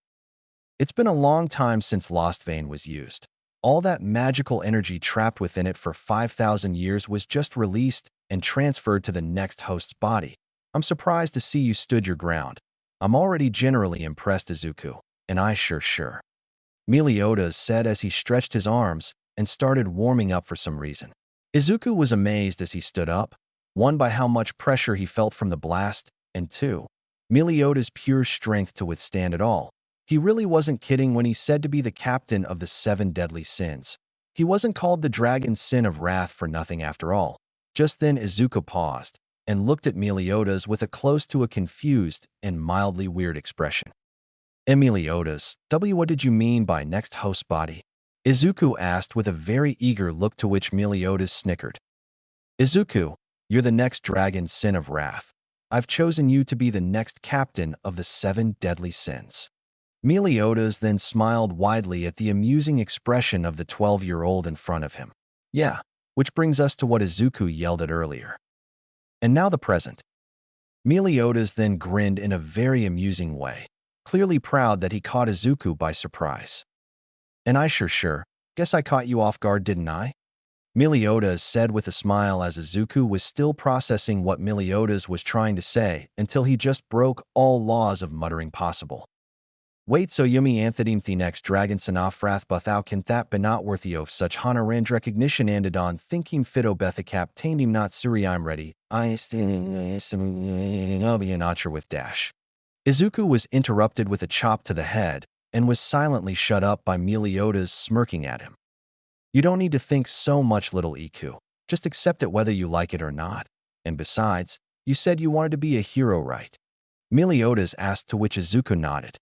It's been a long time since Lost Vein was used. All that magical energy trapped within it for 5,000 years was just released and transferred to the next host's body. I'm surprised to see you stood your ground. I'm already generally impressed, Izuku, and I sure. Meliodas said as he stretched his arms and started warming up for some reason. Izuku was amazed as he stood up, one by how much pressure he felt from the blast, and two, Meliodas' pure strength to withstand it all. He really wasn't kidding when he said to be the captain of the 7 deadly sins. He wasn't called the dragon's sin of wrath for nothing after all. Just then Izuku paused and looked at Meliodas with a close to a confused and mildly weird expression. Meliodas, what did you mean by next host body? Izuku asked with a very eager look, to which Meliodas snickered. Izuku, you're the next dragon's sin of wrath. I've chosen you to be the next captain of the 7 deadly sins. Meliodas then smiled widely at the amusing expression of the 12-year-old in front of him. Yeah, which brings us to what Izuku yelled at earlier. And now the present. Meliodas then grinned in a very amusing way, clearly proud that he caught Izuku by surprise. And I sure, guess I caught you off guard, didn't I? Meliodas said with a smile as Izuku was still processing what Meliodas was trying to say until he just broke all laws of muttering possible. Wait, so yumi anthedine the next dragon sanaf wrath buthau can that be not worthy of such honorand recognition anded on thinking fito bethacap taindim not suriim ready I nature with dash. Izuku was interrupted with a chop to the head and was silently shut up by Meliodas smirking at him. You don't need to think so much, little Iku. Just accept it whether you like it or not. And besides, you said you wanted to be a hero, right? Meliodas asked, to which Izuku nodded.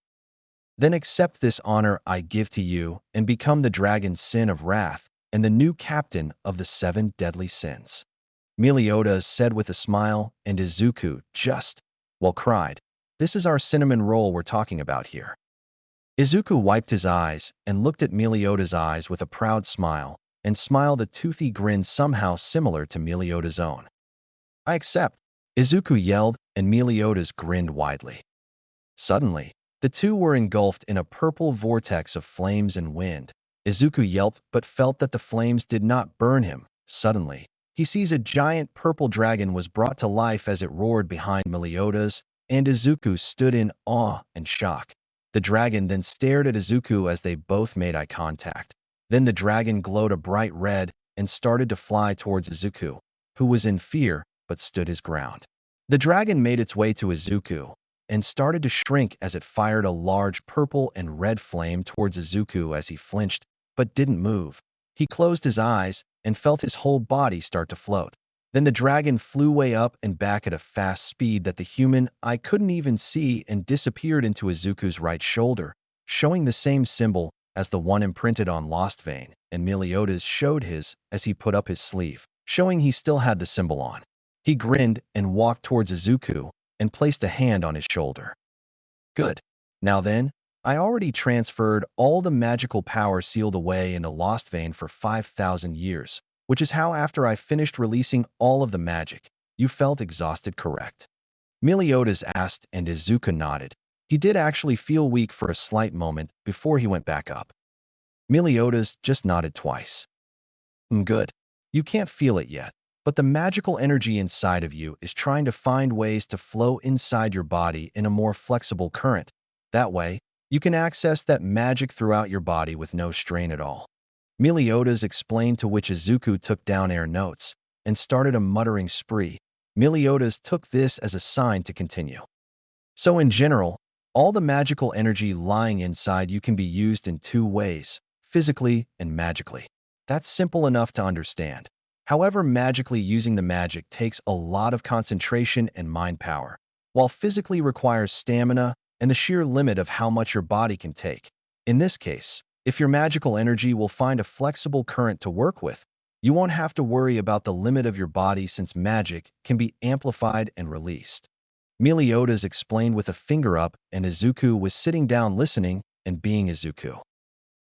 Then accept this honor I give to you and become the dragon's sin of wrath and the new captain of the 7 deadly sins. Meliodas said with a smile, and Izuku cried, This is our cinnamon roll we're talking about here. Izuku wiped his eyes and looked at Meliodas' eyes with a proud smile, and smiled a toothy grin somehow similar to Meliodas' own. I accept, Izuku yelled, and Meliodas grinned widely. Suddenly, the two were engulfed in a purple vortex of flames and wind. Izuku yelped but felt that the flames did not burn him. Suddenly, he sees a giant purple dragon was brought to life as it roared behind Meliodas, and Izuku stood in awe and shock. The dragon then stared at Izuku as they both made eye contact. Then the dragon glowed a bright red and started to fly towards Izuku, who was in fear but stood his ground. The dragon made its way to Izuku and started to shrink as it fired a large purple and red flame towards Izuku as he flinched but didn't move. He closed his eyes and felt his whole body start to float. Then the dragon flew way up and back at a fast speed that the human eye couldn't even see and disappeared into Izuku's right shoulder, showing the same symbol as the one imprinted on Lost Vein, and Meliodas showed his as he put up his sleeve, showing he still had the symbol on. He grinned and walked towards Izuku and placed a hand on his shoulder. Good. Now then, I already transferred all the magical power sealed away into Lost Vein for 5,000 years, which is how after I finished releasing all of the magic, you felt exhausted, correct? Meliodas asked, and Izuku nodded. He did actually feel weak for a slight moment before he went back up. Meliodas just nodded twice. Good. You can't feel it yet, but the magical energy inside of you is trying to find ways to flow inside your body in a more flexible current. That way, you can access that magic throughout your body with no strain at all. Meliodas explained, to which Izuku took down air notes. and started a muttering spree. Meliodas took this as a sign to continue. So in general, all the magical energy lying inside you can be used in two ways, physically and magically. That's simple enough to understand. However, magically using the magic takes a lot of concentration and mind power, while physically requires stamina and the sheer limit of how much your body can take. In this case, if your magical energy will find a flexible current to work with, you won't have to worry about the limit of your body since magic can be amplified and released. Meliodas explained with a finger up, and Izuku was sitting down listening and being Izuku.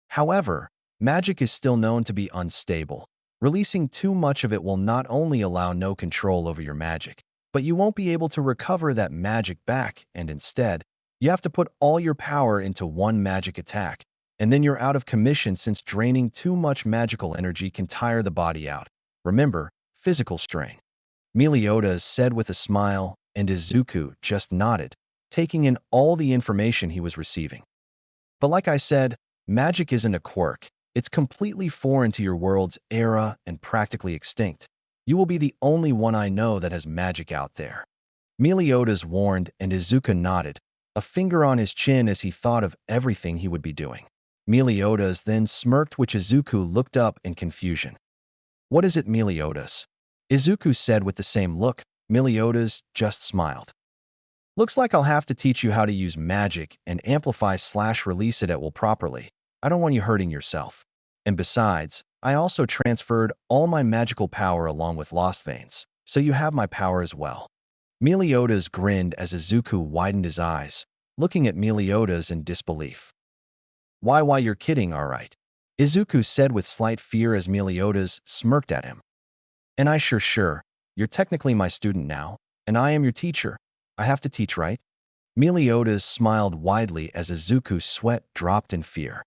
However, magic is still known to be unstable. Releasing too much of it will not only allow no control over your magic, but you won't be able to recover that magic back, and instead, you have to put all your power into one magic attack, and then you're out of commission since draining too much magical energy can tire the body out. Remember, physical strain. Meliodas said with a smile, and Izuku just nodded, taking in all the information he was receiving. But like I said, magic isn't a quirk. It's completely foreign to your world's era and practically extinct. You will be the only one I know that has magic out there. Meliodas warned, and Izuku nodded, a finger on his chin as he thought of everything he would be doing. Meliodas then smirked, which Izuku looked up in confusion. "What is it, Meliodas?" Izuku said with the same look. Meliodas just smiled. "Looks like I'll have to teach you how to use magic and amplify/release it at will properly. I don't want you hurting yourself. And besides, I also transferred all my magical power along with Lost Veins, so you have my power as well." Meliodas grinned as Izuku widened his eyes, looking at Meliodas in disbelief. Why, you're kidding, all right," Izuku said with slight fear as Meliodas smirked at him. "And I sure, you're technically my student now, and I am your teacher. I have to teach, right?" Meliodas smiled widely as Izuku's sweat dropped in fear.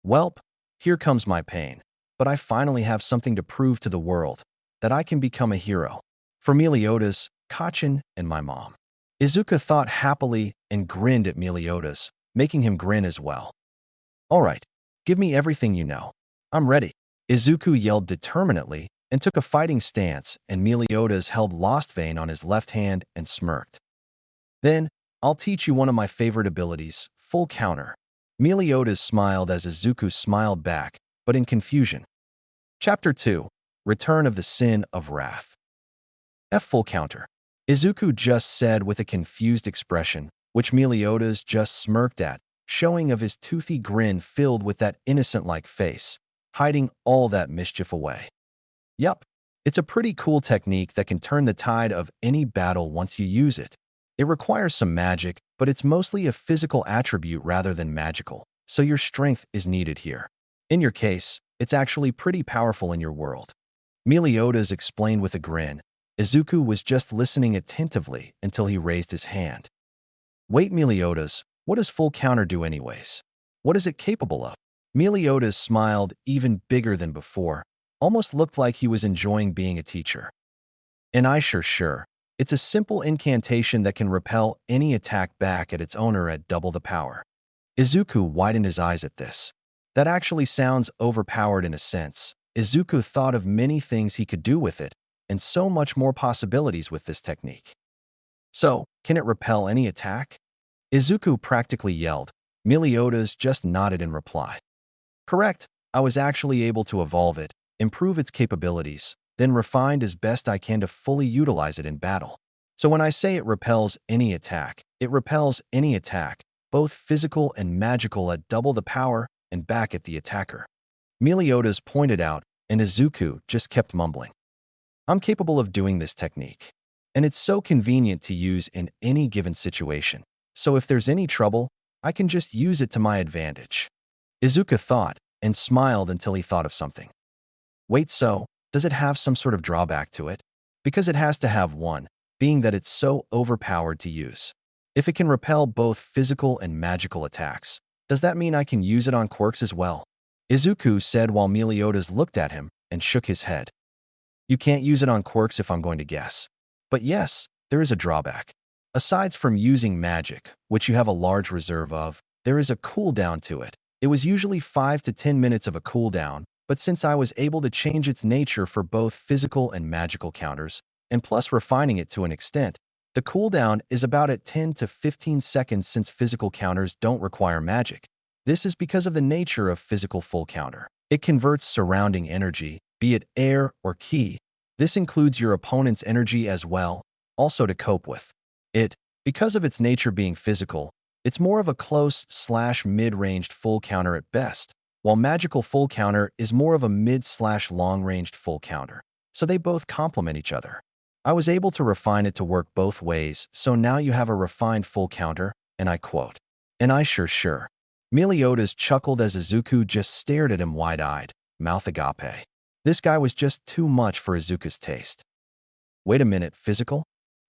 "Welp, here comes my pain, but I finally have something to prove to the world, that I can become a hero. For Meliodas, Kachin, and my mom." Izuku thought happily and grinned at Meliodas, making him grin as well. "All right, give me everything you know. I'm ready," Izuku yelled determinedly and took a fighting stance, and Meliodas held Lost Vein on his left hand and smirked. "Then, I'll teach you one of my favorite abilities, full counter." Meliodas smiled as Izuku smiled back, but in confusion. Chapter 2. Return of the Sin of Wrath. Full counter. Izuku just said with a confused expression, which Meliodas just smirked at, showing of his toothy grin filled with that innocent-like face, hiding all that mischief away. Yup, it's a pretty cool technique that can turn the tide of any battle once you use it. It requires some magic, but it's mostly a physical attribute rather than magical, so your strength is needed here. In your case, it's actually pretty powerful in your world. Meliodas explained with a grin. Izuku was just listening attentively until he raised his hand. "Wait, Meliodas, what does full counter do anyways? What is it capable of?" Meliodas smiled even bigger than before, almost looked like he was enjoying being a teacher. "And I sure. It's a simple incantation that can repel any attack back at its owner at double the power." Izuku widened his eyes at this. That actually sounds overpowered in a sense. Izuku thought of many things he could do with it, and so much more possibilities with this technique. "So, can it repel any attack?" Izuku practically yelled. Meliodas just nodded in reply. "Correct, I was actually able to evolve it, improve its capabilities, then refined as best I can to fully utilize it in battle. So when I say it repels any attack, it repels any attack, both physical and magical at double the power and back at the attacker." Meliodas pointed out, and Izuku just kept mumbling. "I'm capable of doing this technique, and it's so convenient to use in any given situation. So if there's any trouble, I can just use it to my advantage." Izuku thought, and smiled until he thought of something. "Wait, so, does it have some sort of drawback to it?" "Because it has to have one, being that it's so overpowered to use. If it can repel both physical and magical attacks, does that mean I can use it on quirks as well?" Izuku said while Meliodas looked at him and shook his head. "You can't use it on quirks if I'm going to guess. But yes, there is a drawback. Aside from using magic, which you have a large reserve of, there is a cooldown to it. It was usually 5 to 10 minutes of a cooldown, but since I was able to change its nature for both physical and magical counters, and plus refining it to an extent, the cooldown is about at 10 to 15 seconds since physical counters don't require magic. This is because of the nature of physical full counter. It converts surrounding energy, be it air or ki. This includes your opponent's energy as well, also to cope with it. Because of its nature being physical, it's more of a close/mid-ranged full counter at best, while magical full counter is more of a mid/long-ranged full counter. So they both complement each other. I was able to refine it to work both ways, so now you have a refined full counter, and I quote. And I sure. Meliodas chuckled as Izuku just stared at him wide-eyed, mouth agape. This guy was just too much for Izuku's taste. Wait a minute, physical?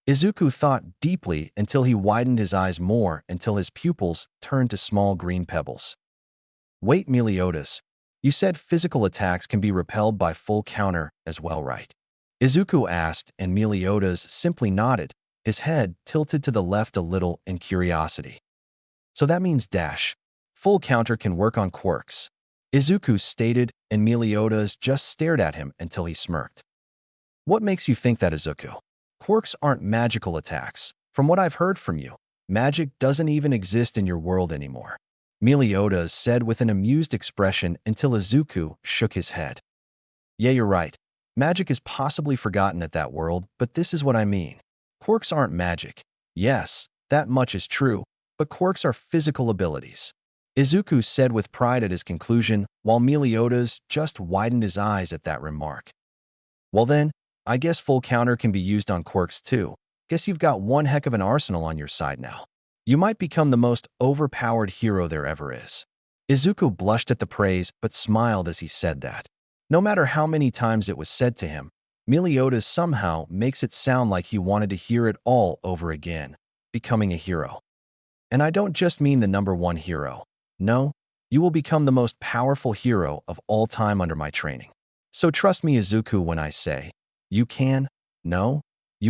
Izuku thought deeply until he widened his eyes more until his pupils turned to small green pebbles. Wait, Meliodas, you said physical attacks can be repelled by full counter as well, right? Izuku asked, and Meliodas simply nodded, his head tilted to the left a little in curiosity. So that means full counter can work on quirks. Izuku stated, and Meliodas just stared at him until he smirked. What makes you think that, Izuku? Quirks aren't magical attacks. From what I've heard from you, magic doesn't even exist in your world anymore. Meliodas said with an amused expression until Izuku shook his head. Yeah, you're right. Magic is possibly forgotten at that world, but this is what I mean. Quirks aren't magic. Yes, that much is true, but quirks are physical abilities. Izuku said with pride at his conclusion, while Meliodas just widened his eyes at that remark. Well then, I guess full counter can be used on quirks too. Guess you've got one heck of an arsenal on your side now. You might become the most overpowered hero there ever is. Izuku blushed at the praise but smiled as he said that. No matter how many times it was said to him, Meliodas somehow makes it sound like he wanted to hear it all over again, becoming a hero. And I don't just mean the #1 hero. No, you will become the most powerful hero of all time under my training. So trust me, Izuku, when I say, you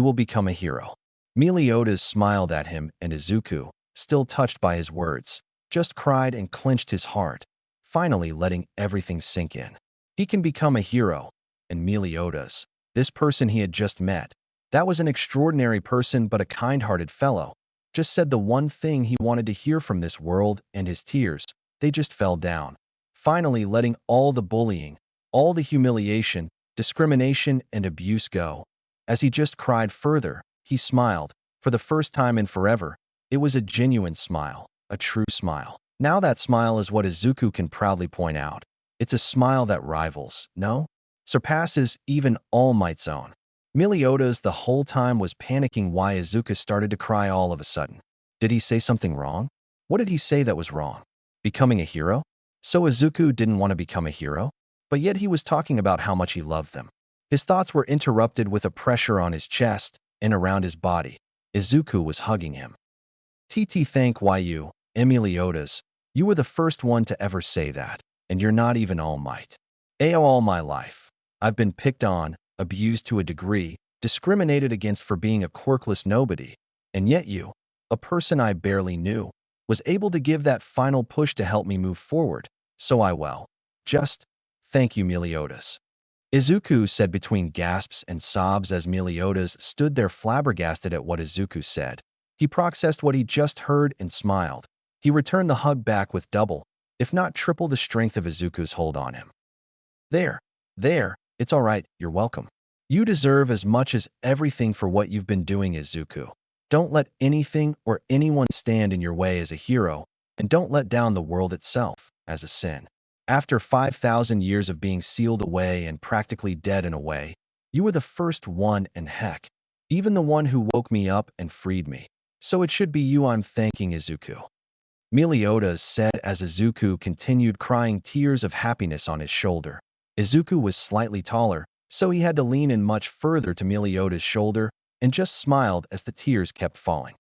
will become a hero. Meliodas smiled at him, and Izuku, still touched by his words, just cried and clenched his heart, finally letting everything sink in. He can become a hero, and Meliodas, this person he had just met, that was an extraordinary person but a kind-hearted fellow, just said the one thing he wanted to hear from this world, and his tears, they just fell down, finally letting all the bullying, all the humiliation, discrimination, and abuse go. As he just cried further, he smiled. For the first time in forever, it was a genuine smile, a true smile. Now that smile is what Izuku can proudly point out. It's a smile that rivals, surpasses even All Might's own. Meliodas the whole time was panicking why Izuku started to cry all of a sudden. Did he say something wrong? What did he say that was wrong? Becoming a hero? So Izuku didn't want to become a hero? But yet he was talking about how much he loved them. His thoughts were interrupted with a pressure on his chest and around his body. Izuku was hugging him. Thank you, Meliodas. You were the first one to ever say that, and you're not even All Might. All my life, I've been picked on, abused to a degree, discriminated against for being a quirkless nobody, and yet you, a person I barely knew, was able to give that final push to help me move forward, so thank you, Meliodas. Izuku said between gasps and sobs as Meliodas stood there flabbergasted at what Izuku said. He processed what he just heard and smiled. He returned the hug back with double, if not triple the strength of Izuku's hold on him. There, it's all right, you're welcome. You deserve as much as everything for what you've been doing, Izuku. Don't let anything or anyone stand in your way as a hero, and don't let down the world itself as a sin. After 5,000 years of being sealed away and practically dead in a way, you were the first one, and heck, even the one who woke me up and freed me. So it should be you I'm thanking, Izuku. Meliodas said as Izuku continued crying tears of happiness on his shoulder. Izuku was slightly taller, so he had to lean in much further to Meliodas' shoulder and just smiled as the tears kept falling.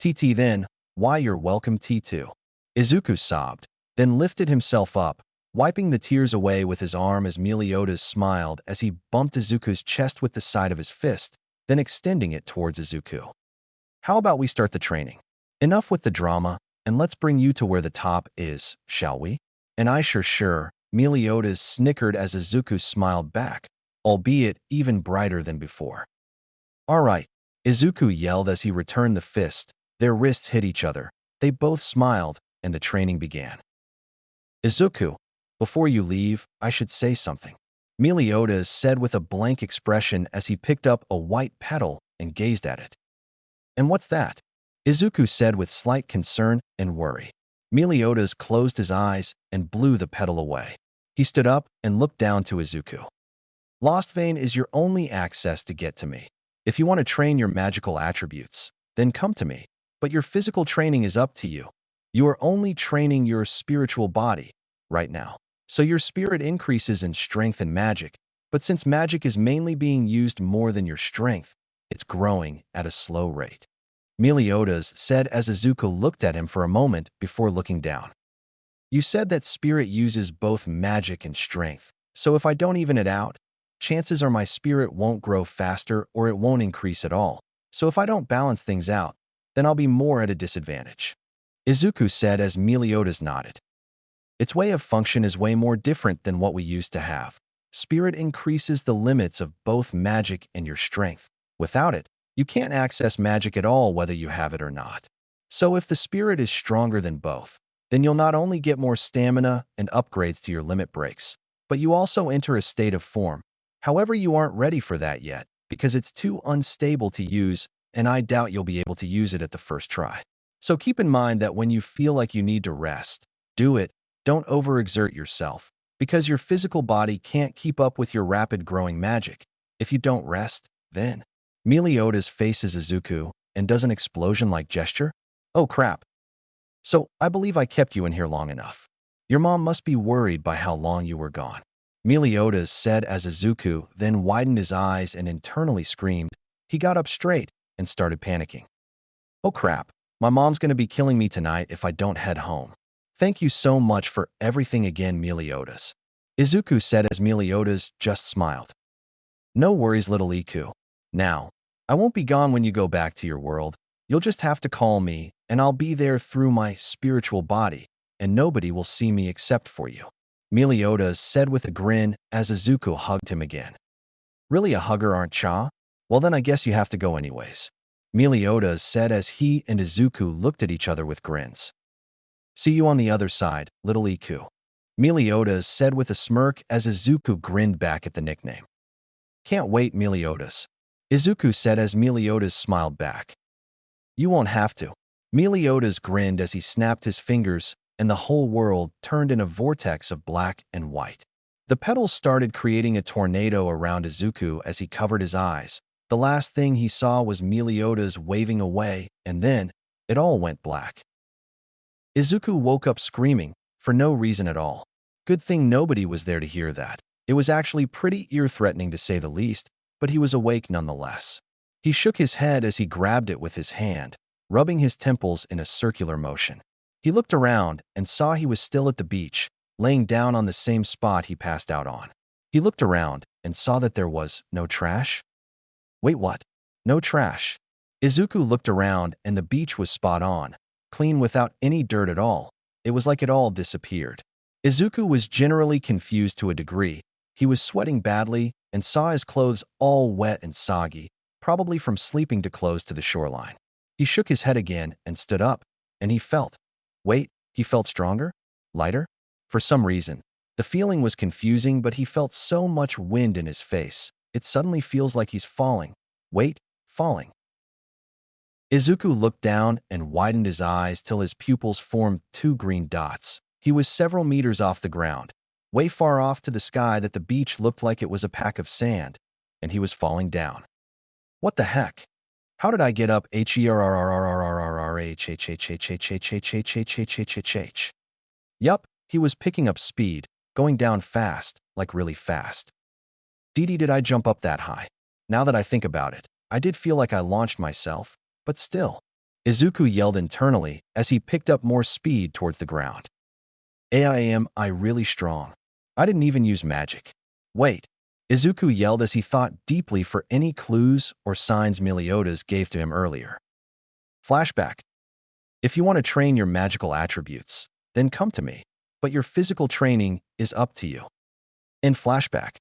Then, why you're welcome, T2. Izuku sobbed, then lifted himself up, wiping the tears away with his arm as Meliodas smiled as he bumped Izuku's chest with the side of his fist, then extending it towards Izuku. How about we start the training? Enough with the drama, and let's bring you to where the top is, shall we? And I sure, Meliodas snickered as Izuku smiled back, albeit even brighter than before. All right, Izuku yelled as he returned the fist. Their wrists hit each other. They both smiled, and the training began. Izuku, before you leave, I should say something. Meliodas said with a blank expression as he picked up a white petal and gazed at it. And what's that? Izuku said with slight concern and worry. Meliodas closed his eyes and blew the petal away. He stood up and looked down to Izuku. Lost Vein is your only access to get to me. If you want to train your magical attributes, then come to me. But your physical training is up to you. You are only training your spiritual body right now. So your spirit increases in strength and magic, but since magic is mainly being used more than your strength, it's growing at a slow rate. Meliodas said as Izuku looked at him for a moment before looking down. You said that spirit uses both magic and strength, so if I don't even it out, chances are my spirit won't grow faster or it won't increase at all. So if I don't balance things out, then I'll be more at a disadvantage. Izuku said as Meliodas nodded. Its way of function is way more different than what we used to have. Spirit increases the limits of both magic and your strength. Without it, you can't access magic at all whether you have it or not. So if the spirit is stronger than both, then you'll not only get more stamina and upgrades to your limit breaks, but you also enter a state of form. However, you aren't ready for that yet because it's too unstable to use, and I doubt you'll be able to use it at the first try. So keep in mind that when you feel like you need to rest, do it. Don't overexert yourself, because your physical body can't keep up with your rapid growing magic. If you don't rest, then Meliodas faces Izuku and does an explosion-like gesture. Oh crap. So, I believe I kept you in here long enough. Your mom must be worried by how long you were gone. Meliodas said as Izuku then widened his eyes and internally screamed. He got up straight and started panicking. Oh crap, my mom's gonna be killing me tonight if I don't head home. Thank you so much for everything again, Meliodas. Izuku said as Meliodas just smiled. No worries, little Iku. Now, I won't be gone when you go back to your world. You'll just have to call me, and I'll be there through my spiritual body, and nobody will see me except for you. Meliodas said with a grin as Izuku hugged him again. Really a hugger, aren't cha? Well then I guess you have to go anyways. Meliodas said as he and Izuku looked at each other with grins. See you on the other side, little Iku. Meliodas said with a smirk as Izuku grinned back at the nickname. Can't wait, Meliodas. Izuku said as Meliodas smiled back. You won't have to. Meliodas grinned as he snapped his fingers, and the whole world turned in a vortex of black and white. The petals started creating a tornado around Izuku as he covered his eyes. The last thing he saw was Meliodas waving away, and then it all went black. Izuku woke up screaming, for no reason at all. Good thing nobody was there to hear that. It was actually pretty ear-threatening to say the least, but he was awake nonetheless. He shook his head as he grabbed it with his hand, rubbing his temples in a circular motion. He looked around and saw he was still at the beach, laying down on the same spot he passed out on. He looked around and saw that there was no trash. Wait, what? No trash. Izuku looked around and the beach was spot on, clean without any dirt at all. It was like it all disappeared. Izuku was generally confused to a degree. He was sweating badly and saw his clothes all wet and soggy, probably from sleeping too close to the shoreline. He shook his head again and stood up, and he felt. Wait, he felt stronger? Lighter? For some reason. The feeling was confusing, but he felt so much wind in his face. It suddenly feels like he's falling. Wait, falling. Izuku looked down and widened his eyes till his pupils formed two green dots. He was several meters off the ground, way far off to the sky that the beach looked like it was a pack of sand, and he was falling down. What the heck? How did I get up? Yup, he was picking up speed, going down fast, like really fast. Did I jump up that high? Now that I think about it, I did feel like I launched myself, but still. Izuku yelled internally as he picked up more speed towards the ground. I really strong. I didn't even use magic. Wait. Izuku yelled as he thought deeply for any clues or signs Meliodas gave to him earlier. Flashback. If you want to train your magical attributes, then come to me. but your physical training is up to you. In flashback.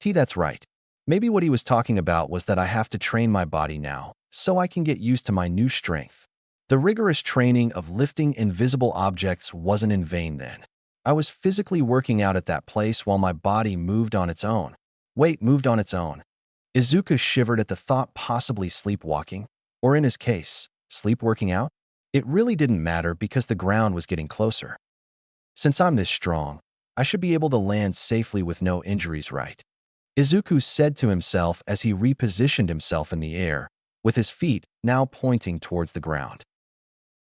That's right. Maybe what he was talking about was that I have to train my body now, so I can get used to my new strength. The rigorous training of lifting invisible objects wasn't in vain then. I was physically working out at that place while my body moved on its own. Wait, moved on its own. Izuku shivered at the thought possibly sleepwalking, or in his case, sleep working out. It really didn't matter because the ground was getting closer. Since I'm this strong, I should be able to land safely with no injuries, right? Izuku said to himself as he repositioned himself in the air, with his feet now pointing towards the ground.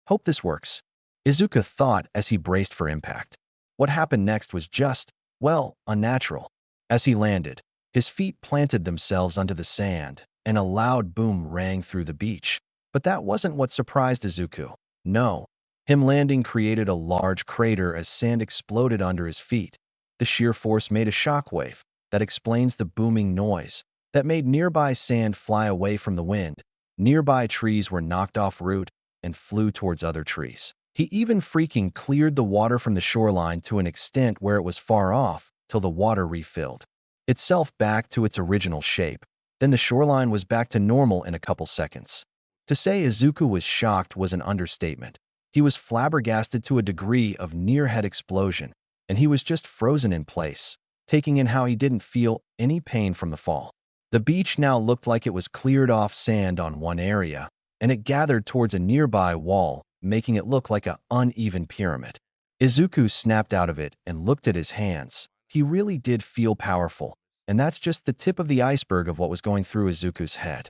Hope this works, Izuku thought as he braced for impact. What happened next was just, well, unnatural. As he landed, his feet planted themselves onto the sand, and a loud boom rang through the beach. But that wasn't what surprised Izuku. No. Him landing created a large crater as sand exploded under his feet. The sheer force made a shockwave. That explains the booming noise that made nearby sand fly away from the wind. Nearby trees were knocked off root and flew towards other trees. He even freaking cleared the water from the shoreline to an extent where it was far off till the water refilled itself back to its original shape. Then the shoreline was back to normal in a couple seconds. To say Izuku was shocked was an understatement. He was flabbergasted to a degree of near-head explosion, and he was just frozen in place, taking in how he didn't feel any pain from the fall. The beach now looked like it was cleared off sand on one area, and it gathered towards a nearby wall, making it look like an uneven pyramid. Izuku snapped out of it and looked at his hands. He really did feel powerful, and that's just the tip of the iceberg of what was going through Izuku's head.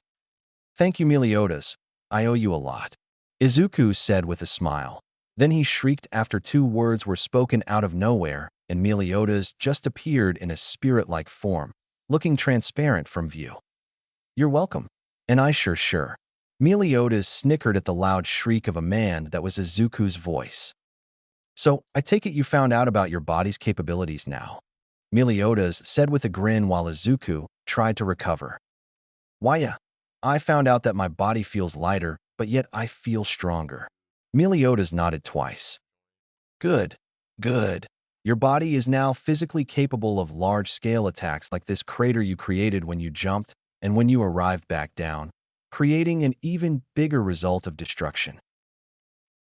Thank you, Meliodas. I owe you a lot, Izuku said with a smile. Then he shrieked after two words were spoken out of nowhere, and Meliodas just appeared in a spirit-like form, looking transparent from view. You're welcome. And I sure. Meliodas snickered at the loud shriek of a man that was Izuku's voice. So, I take it you found out about your body's capabilities now, Meliodas said with a grin while Izuku tried to recover. Why yeah, I found out that my body feels lighter, but yet I feel stronger. Meliodas nodded twice. Good. Your body is now physically capable of large-scale attacks like this crater you created when you jumped and when you arrived back down, creating an even bigger result of destruction.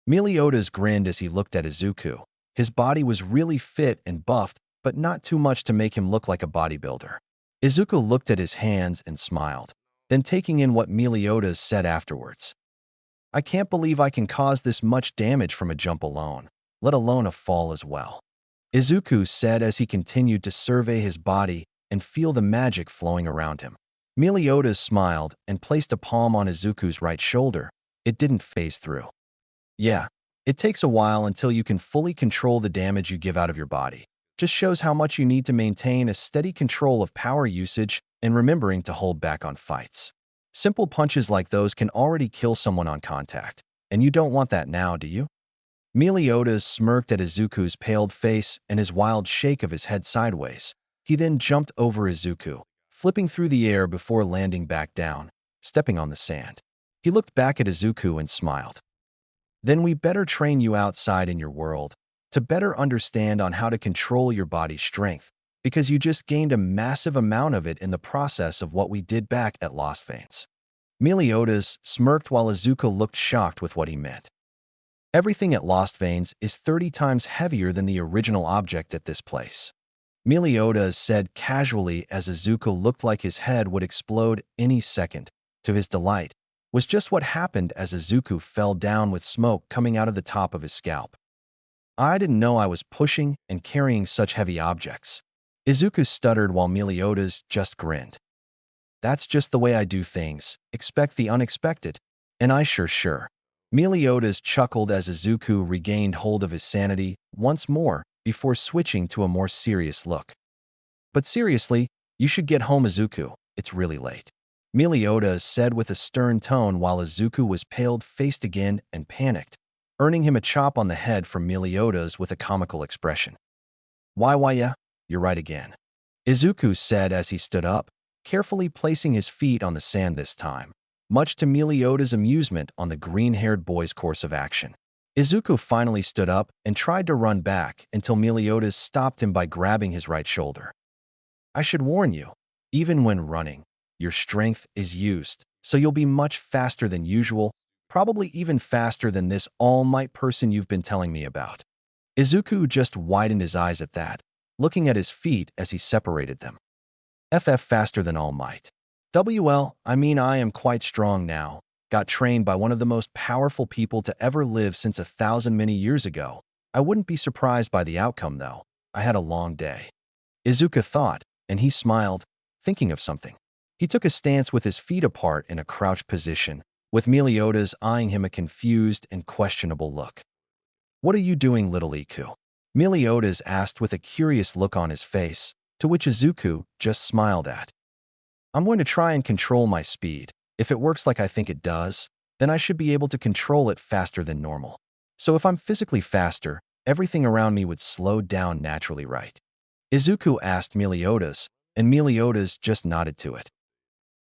Meliodas grinned as he looked at Izuku. His body was really fit and buffed, but not too much to make him look like a bodybuilder. Izuku looked at his hands and smiled, then taking in what Meliodas said afterwards. I can't believe I can cause this much damage from a jump alone, let alone a fall as well, Izuku said as he continued to survey his body and feel the magic flowing around him. Meliodas smiled and placed a palm on Izuku's right shoulder. It didn't phase through. Yeah, it takes a while until you can fully control the damage you give out of your body. Just shows how much you need to maintain a steady control of power usage and remembering to hold back on fights. Simple punches like those can already kill someone on contact, and you don't want that now, do you? Meliodas smirked at Izuku's paled face and his wild shake of his head sideways. He then jumped over Izuku, flipping through the air before landing back down, stepping on the sand. He looked back at Izuku and smiled. Then we better train you outside in your world to better understand on how to control your body's strength, because you just gained a massive amount of it in the process of what we did back at Lost Veins. Meliodas smirked while Izuku looked shocked with what he meant. Everything at Lost Veins is 30 times heavier than the original object at this place, Meliodas said casually as Izuku looked like his head would explode any second. To his delight, was just what happened as Izuku fell down with smoke coming out of the top of his scalp. I didn't know I was pushing and carrying such heavy objects, Izuku stuttered while Meliodas just grinned. That's just the way I do things, expect the unexpected, and I sure. Meliodas chuckled as Izuku regained hold of his sanity once more before switching to a more serious look. But seriously, you should get home, Izuku, it's really late, Meliodas said with a stern tone while Izuku was pale-faced again and panicked, earning him a chop on the head from Meliodas with a comical expression. Why yeah, you're right again, Izuku said as he stood up, carefully placing his feet on the sand this time, much to Meliodas' amusement on the green-haired boy's course of action. Izuku finally stood up and tried to run back until Meliodas stopped him by grabbing his right shoulder. I should warn you, even when running, your strength is used, so you'll be much faster than usual, probably even faster than this All Might person you've been telling me about. Izuku just widened his eyes at that, looking at his feet as he separated them. FF faster than All Might. I mean I am quite strong now, got trained by one of the most powerful people to ever live since 1,000 many years ago. I wouldn't be surprised by the outcome though. I had a long day. Izuku thought, and he smiled, thinking of something. He took a stance with his feet apart in a crouched position, with Meliodas eyeing him a confused and questionable look. What are you doing, little Iku? Meliodas asked with a curious look on his face, to which Izuku just smiled at. I'm going to try and control my speed. If it works like I think it does, then I should be able to control it faster than normal. So if I'm physically faster, everything around me would slow down naturally, right? Izuku asked Meliodas, and Meliodas just nodded to it.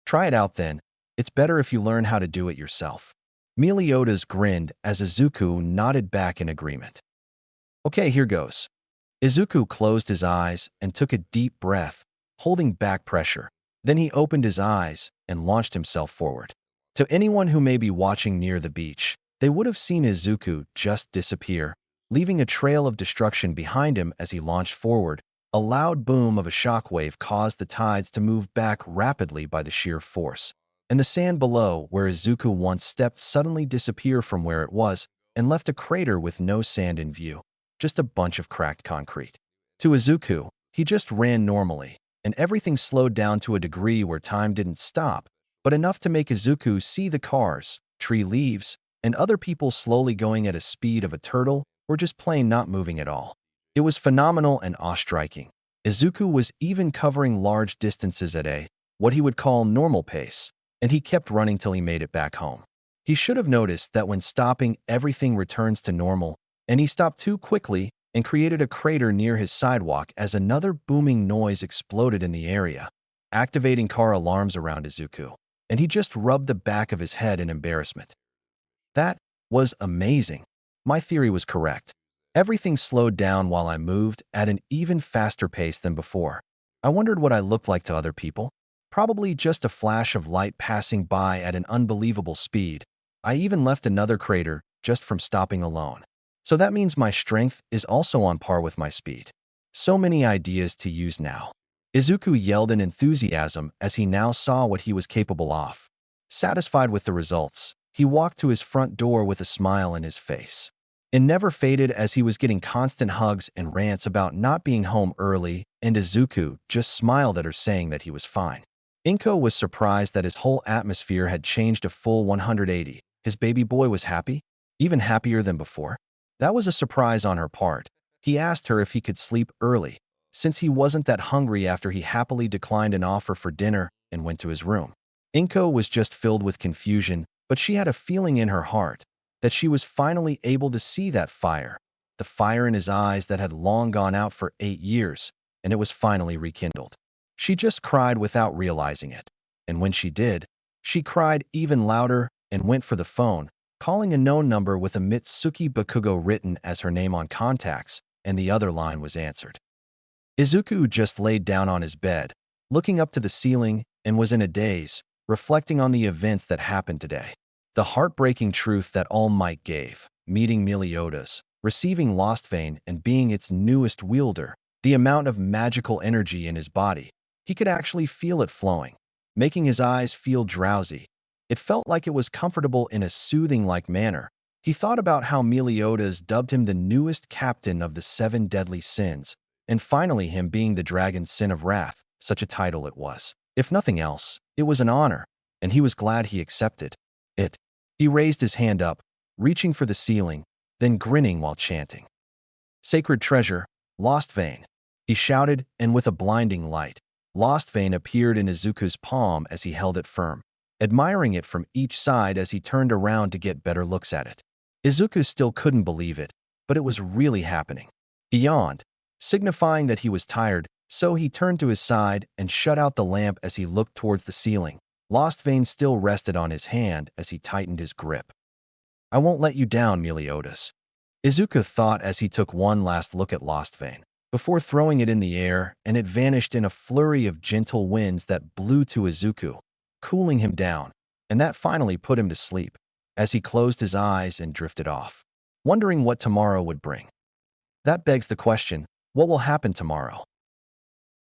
Try it out then. It's better if you learn how to do it yourself. Meliodas grinned as Izuku nodded back in agreement. Okay, here goes. Izuku closed his eyes and took a deep breath, holding back pressure. Then he opened his eyes and launched himself forward. To anyone who may be watching near the beach, they would have seen Izuku just disappear, leaving a trail of destruction behind him as he launched forward. A loud boom of a shockwave caused the tides to move back rapidly by the sheer force, and the sand below where Izuku once stepped suddenly disappeared from where it was and left a crater with no sand in view, just a bunch of cracked concrete. To Izuku, he just ran normally, and everything slowed down to a degree where time didn't stop, but enough to make Izuku see the cars, tree leaves, and other people slowly going at a speed of a turtle or just plain not moving at all. It was phenomenal and awe-striking. Izuku was even covering large distances at what he would call normal pace, and he kept running till he made it back home. He should have noticed that when stopping, everything returns to normal, and he stopped too quickly and created a crater near his sidewalk as another booming noise exploded in the area, activating car alarms around Izuku, and he just rubbed the back of his head in embarrassment. That was amazing. My theory was correct. Everything slowed down while I moved at an even faster pace than before. I wondered what I looked like to other people. Probably just a flash of light passing by at an unbelievable speed. I even left another crater just from stopping alone. So that means my strength is also on par with my speed. So many ideas to use now. Izuku yelled in enthusiasm as he now saw what he was capable of. Satisfied with the results, he walked to his front door with a smile in his face. It never faded as he was getting constant hugs and rants about not being home early, and Izuku just smiled at her saying that he was fine. Inko was surprised that his whole atmosphere had changed a full 180. His baby boy was happy, even happier than before. That was a surprise on her part. He asked her if he could sleep early, since he wasn't that hungry after he happily declined an offer for dinner and went to his room. Inko was just filled with confusion, but she had a feeling in her heart that she was finally able to see that fire, the fire in his eyes that had long gone out for 8 years, and it was finally rekindled. She just cried without realizing it, and when she did, she cried even louder and went for the phone, calling a known number with a Mitsuki Bakugo written as her name on contacts, and the other line was answered. Izuku just laid down on his bed, looking up to the ceiling, and was in a daze, reflecting on the events that happened today. The heartbreaking truth that All Might gave, meeting Meliodas, receiving Lostvein and being its newest wielder, the amount of magical energy in his body. He could actually feel it flowing, making his eyes feel drowsy. It felt like it was comfortable in a soothing-like manner. He thought about how Meliodas dubbed him the newest captain of the 7 deadly sins, and finally him being the dragon's sin of wrath, such a title it was. If nothing else, it was an honor, and he was glad he accepted it. He raised his hand up, reaching for the ceiling, then grinning while chanting. Sacred treasure, Lostvein, he shouted, and with a blinding light, Lostvein appeared in Izuku's palm as he held it firm, admiring it from each side as he turned around to get better looks at it. Izuku still couldn't believe it, but it was really happening. He yawned, signifying that he was tired, so he turned to his side and shut out the lamp as he looked towards the ceiling. Lostvein still rested on his hand as he tightened his grip. I won't let you down, Meliodas. Izuku thought as he took one last look at Lost Vein, before throwing it in the air, and it vanished in a flurry of gentle winds that blew to Izuku, cooling him down, and that finally put him to sleep, as he closed his eyes and drifted off, wondering what tomorrow would bring. That begs the question, what will happen tomorrow?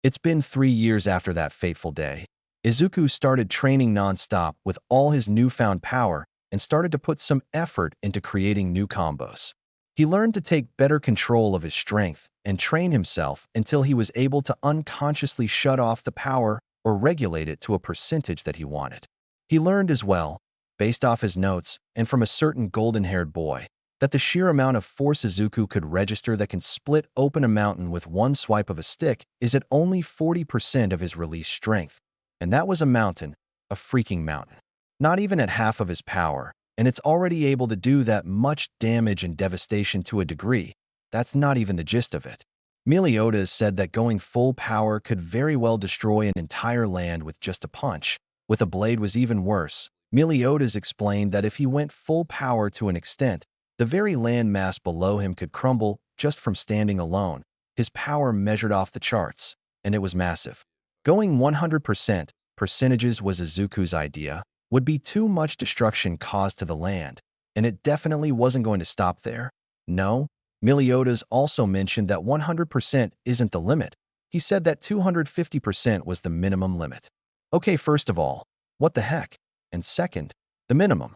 It's been 3 years after that fateful day. Izuku started training non-stop with all his newfound power and started to put some effort into creating new combos. He learned to take better control of his strength and train himself until he was able to unconsciously shut off the power or regulate it to a percentage that he wanted. He learned as well, based off his notes and from a certain golden-haired boy, that the sheer amount of force Izuku could register that can split open a mountain with one swipe of a stick is at only 40% of his released strength. And that was a mountain, a freaking mountain. Not even at half of his power, and it's already able to do that much damage and devastation to a degree. That's not even the gist of it. Meliodas said that going full power could very well destroy an entire land with just a punch. With a blade was even worse. Meliodas explained that if he went full power to an extent, the very land mass below him could crumble just from standing alone. His power measured off the charts, and it was massive. Going 100% percentages was Izuku's idea, would be too much destruction caused to the land, and it definitely wasn't going to stop there. No, Meliodas also mentioned that 100% isn't the limit. He said that 250% was the minimum limit. Okay, first of all, what the heck? And second, the minimum.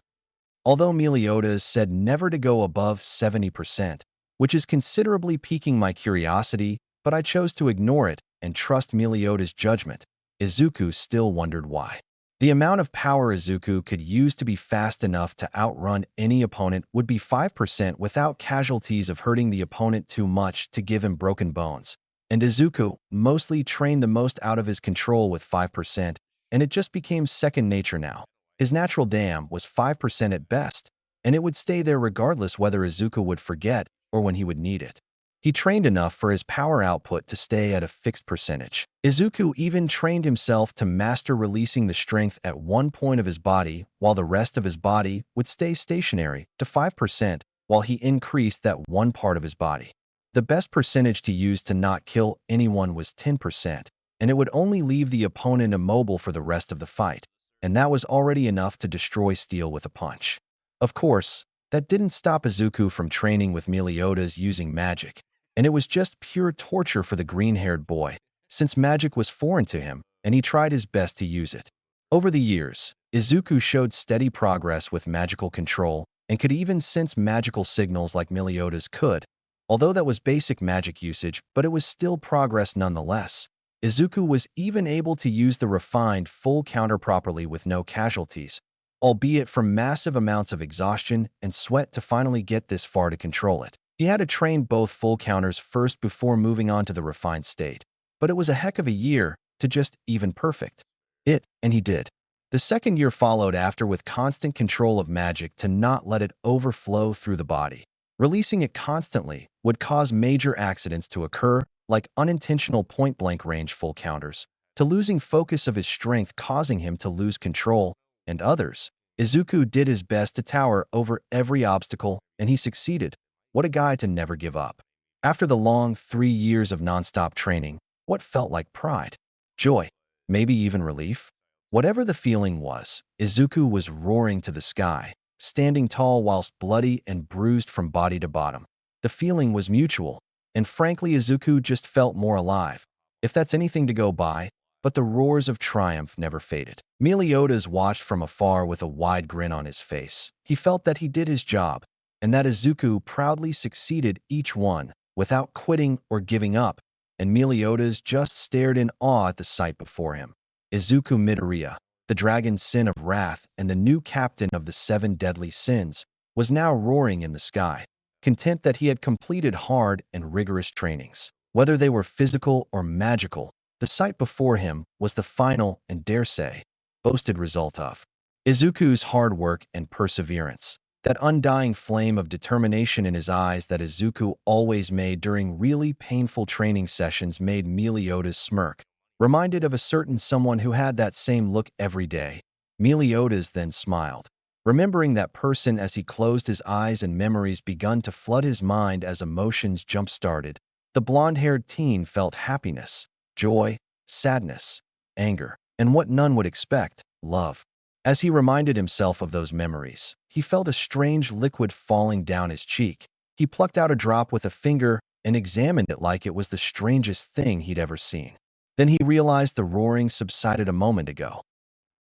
Although Meliodas said never to go above 70%, which is considerably piquing my curiosity, but I chose to ignore it and trust Meliodas' judgment, Izuku still wondered why. The amount of power Izuku could use to be fast enough to outrun any opponent would be 5% without casualties of hurting the opponent too much to give him broken bones. And Izuku mostly trained the most out of his control with 5%, and it just became second nature now. His natural dam was 5% at best, and it would stay there regardless whether Izuku would forget or when he would need it. He trained enough for his power output to stay at a fixed percentage. Izuku even trained himself to master releasing the strength at one point of his body, while the rest of his body would stay stationary to 5% while he increased that one part of his body. The best percentage to use to not kill anyone was 10%, and it would only leave the opponent immobile for the rest of the fight, and that was already enough to destroy steel with a punch. Of course, that didn't stop Izuku from training with Meliodas using magic, and it was just pure torture for the green-haired boy, since magic was foreign to him, and he tried his best to use it. Over the years, Izuku showed steady progress with magical control and could even sense magical signals like Meliodas could, although that was basic magic usage, but it was still progress nonetheless. Izuku was even able to use the refined full counter properly with no casualties, albeit from massive amounts of exhaustion and sweat to finally get this far to control it. He had to train both full counters first before moving on to the refined state, but it was a heck of a year to just even perfect it, and he did. The second year followed after with constant control of magic to not let it overflow through the body. Releasing it constantly would cause major accidents to occur, like unintentional point-blank range full counters, to losing focus of his strength causing him to lose control, and others. Izuku did his best to tower over every obstacle, and he succeeded. What a guy to never give up. After the long 3 years of non-stop training, what felt like pride, joy, maybe even relief? Whatever the feeling was, Izuku was roaring to the sky, standing tall whilst bloody and bruised from body to bottom. The feeling was mutual, and frankly Izuku just felt more alive, if that's anything to go by, but the roars of triumph never faded. Meliodas watched from afar with a wide grin on his face. He felt that he did his job, and that Izuku proudly succeeded each one, without quitting or giving up, and Meliodas just stared in awe at the sight before him. Izuku Midoriya, the dragon sin of wrath and the new captain of the 7 deadly sins, was now roaring in the sky, content that he had completed hard and rigorous trainings. Whether they were physical or magical, the sight before him was the final and, dare say, boasted result of Izuku's hard work and perseverance. That undying flame of determination in his eyes that Izuku always made during really painful training sessions made Meliodas smirk, reminded of a certain someone who had that same look every day. Meliodas then smiled. remembering that person as he closed his eyes and memories begun to flood his mind as emotions jump-started. The blonde-haired teen felt happiness, joy, sadness, anger, and what none would expect, love. As he reminded himself of those memories, he felt a strange liquid falling down his cheek. He plucked out a drop with a finger and examined it like it was the strangest thing he'd ever seen. Then he realized the roaring subsided a moment ago.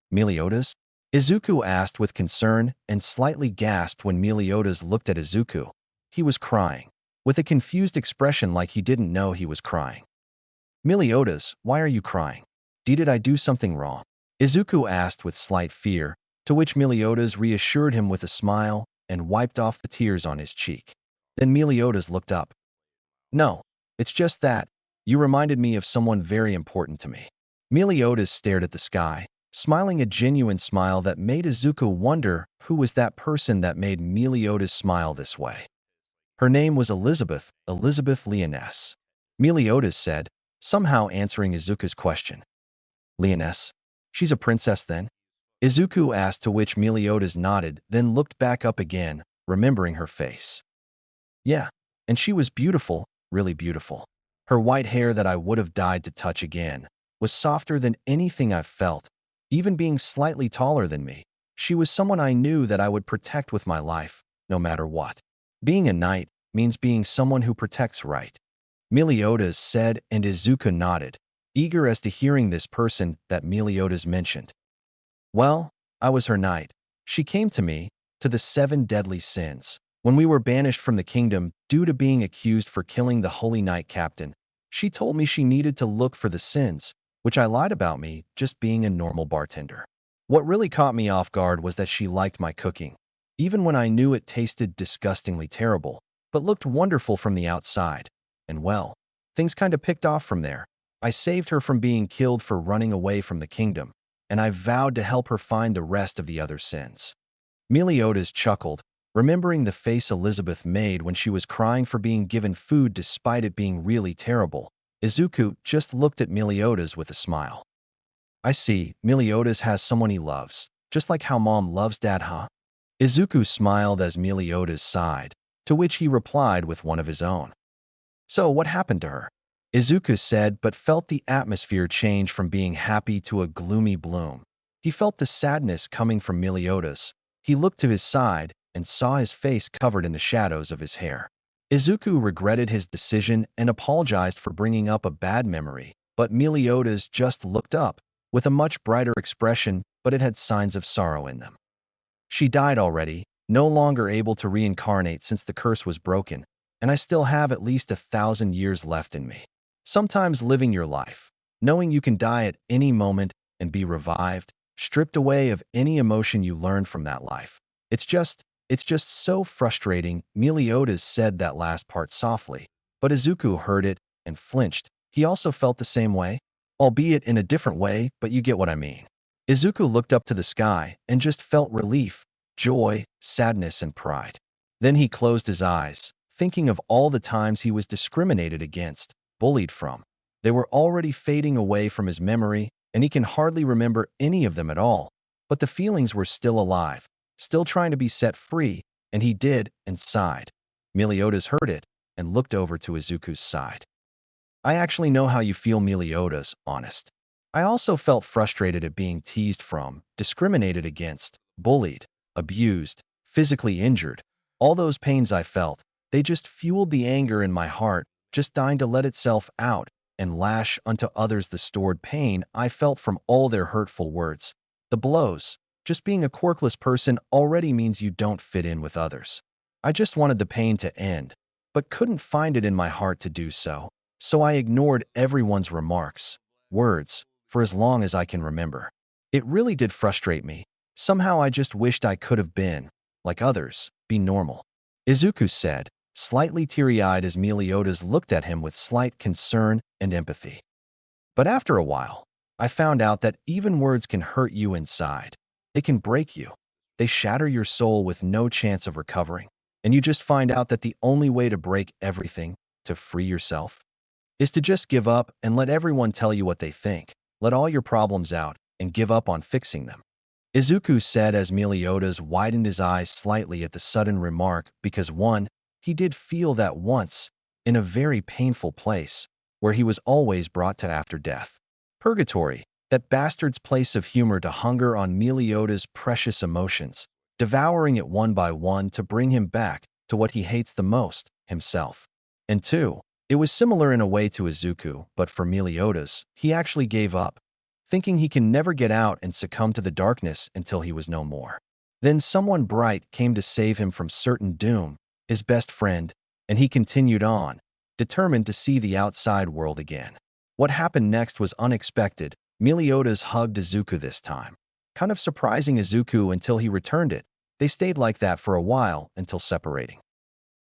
Meliodas? Izuku asked with concern and slightly gasped when Meliodas looked at Izuku. He was crying, with a confused expression like he didn't know he was crying. Meliodas, why are you crying? Did I do something wrong? Izuku asked with slight fear, to which Meliodas reassured him with a smile and wiped off the tears on his cheek. Then Meliodas looked up. No, it's just that. You reminded me of someone very important to me. Meliodas stared at the sky, smiling a genuine smile that made Izuku wonder who was that person that made Meliodas smile this way. Her name was Elizabeth Leoness. Meliodas said, somehow answering Izuku's question. Leoness? She's a princess then? Izuku asked, to which Meliodas nodded, then looked back up again, remembering her face. Yeah, and she was beautiful, really beautiful. Her white hair that I would have died to touch again was softer than anything I've felt, even being slightly taller than me. She was someone I knew that I would protect with my life, no matter what. Being a knight means being someone who protects right. Meliodas said, and Izuku nodded, eager as to hearing this person that Meliodas mentioned. Well, I was her knight. She came to me, to the 7 deadly sins. When we were banished from the kingdom due to being accused for killing the Holy Knight captain, she told me she needed to look for the sins, which I lied about me just being a normal bartender. What really caught me off guard was that she liked my cooking, even when I knew it tasted disgustingly terrible, but looked wonderful from the outside. And well, things kinda picked off from there. I saved her from being killed for running away from the kingdom, and I vowed to help her find the rest of the other sins. Meliodas chuckled, remembering the face Elizabeth made when she was crying for being given food despite it being really terrible. Izuku just looked at Meliodas with a smile. I see, Meliodas has someone he loves, just like how mom loves dad, huh? Izuku smiled as Meliodas sighed, to which he replied with one of his own. So what happened to her? Izuku said, but felt the atmosphere change from being happy to a gloomy bloom. He felt the sadness coming from Meliodas. He looked to his side and saw his face covered in the shadows of his hair. Izuku regretted his decision and apologized for bringing up a bad memory, but Meliodas just looked up, with a much brighter expression, but it had signs of sorrow in them. She died already, no longer able to reincarnate since the curse was broken, and I still have at least 1,000 years left in me. Sometimes living your life, knowing you can die at any moment and be revived, stripped away of any emotion you learned from that life. It's just so frustrating. Meliodas said that last part softly, but Izuku heard it and flinched. He also felt the same way, albeit in a different way, but you get what I mean. Izuku looked up to the sky and just felt relief, joy, sadness, and pride. Then he closed his eyes, thinking of all the times he was discriminated against, bullied from. They were already fading away from his memory, and he can hardly remember any of them at all, but the feelings were still alive, still trying to be set free, and he did, and sighed. Meliodas heard it and looked over to Izuku's side. I actually know how you feel, Meliodas, honest. I also felt frustrated at being teased from, discriminated against, bullied, abused, physically injured. All those pains I felt, they just fueled the anger in my heart, just dying to let itself out and lash unto others the stored pain I felt from all their hurtful words. The blows. Just being a quirkless person already means you don't fit in with others. I just wanted the pain to end, but couldn't find it in my heart to do so. So I ignored everyone's remarks, words, for as long as I can remember. It really did frustrate me. Somehow I just wished I could have been, like others, be normal. Izuku said, slightly teary-eyed as Meliodas looked at him with slight concern and empathy. But after a while, I found out that even words can hurt you inside. They can break you. They shatter your soul with no chance of recovering. And you just find out that the only way to break everything, to free yourself, is to just give up and let everyone tell you what they think. Let all your problems out and give up on fixing them. Izuku said as Meliodas widened his eyes slightly at the sudden remark because one, he did feel that once, in a very painful place, where he was always brought to after death. Purgatory, that bastard's place of humor to hunger on Meliodas' precious emotions, devouring it one by one to bring him back to what he hates the most, himself. And two, it was similar in a way to Izuku, but for Meliodas, he actually gave up, thinking he can never get out and succumb to the darkness until he was no more. Then someone bright came to save him from certain doom, his best friend, and he continued on, determined to see the outside world again. What happened next was unexpected. Meliodas hugged Izuku this time, kind of surprising Izuku until he returned it. They stayed like that for a while until separating.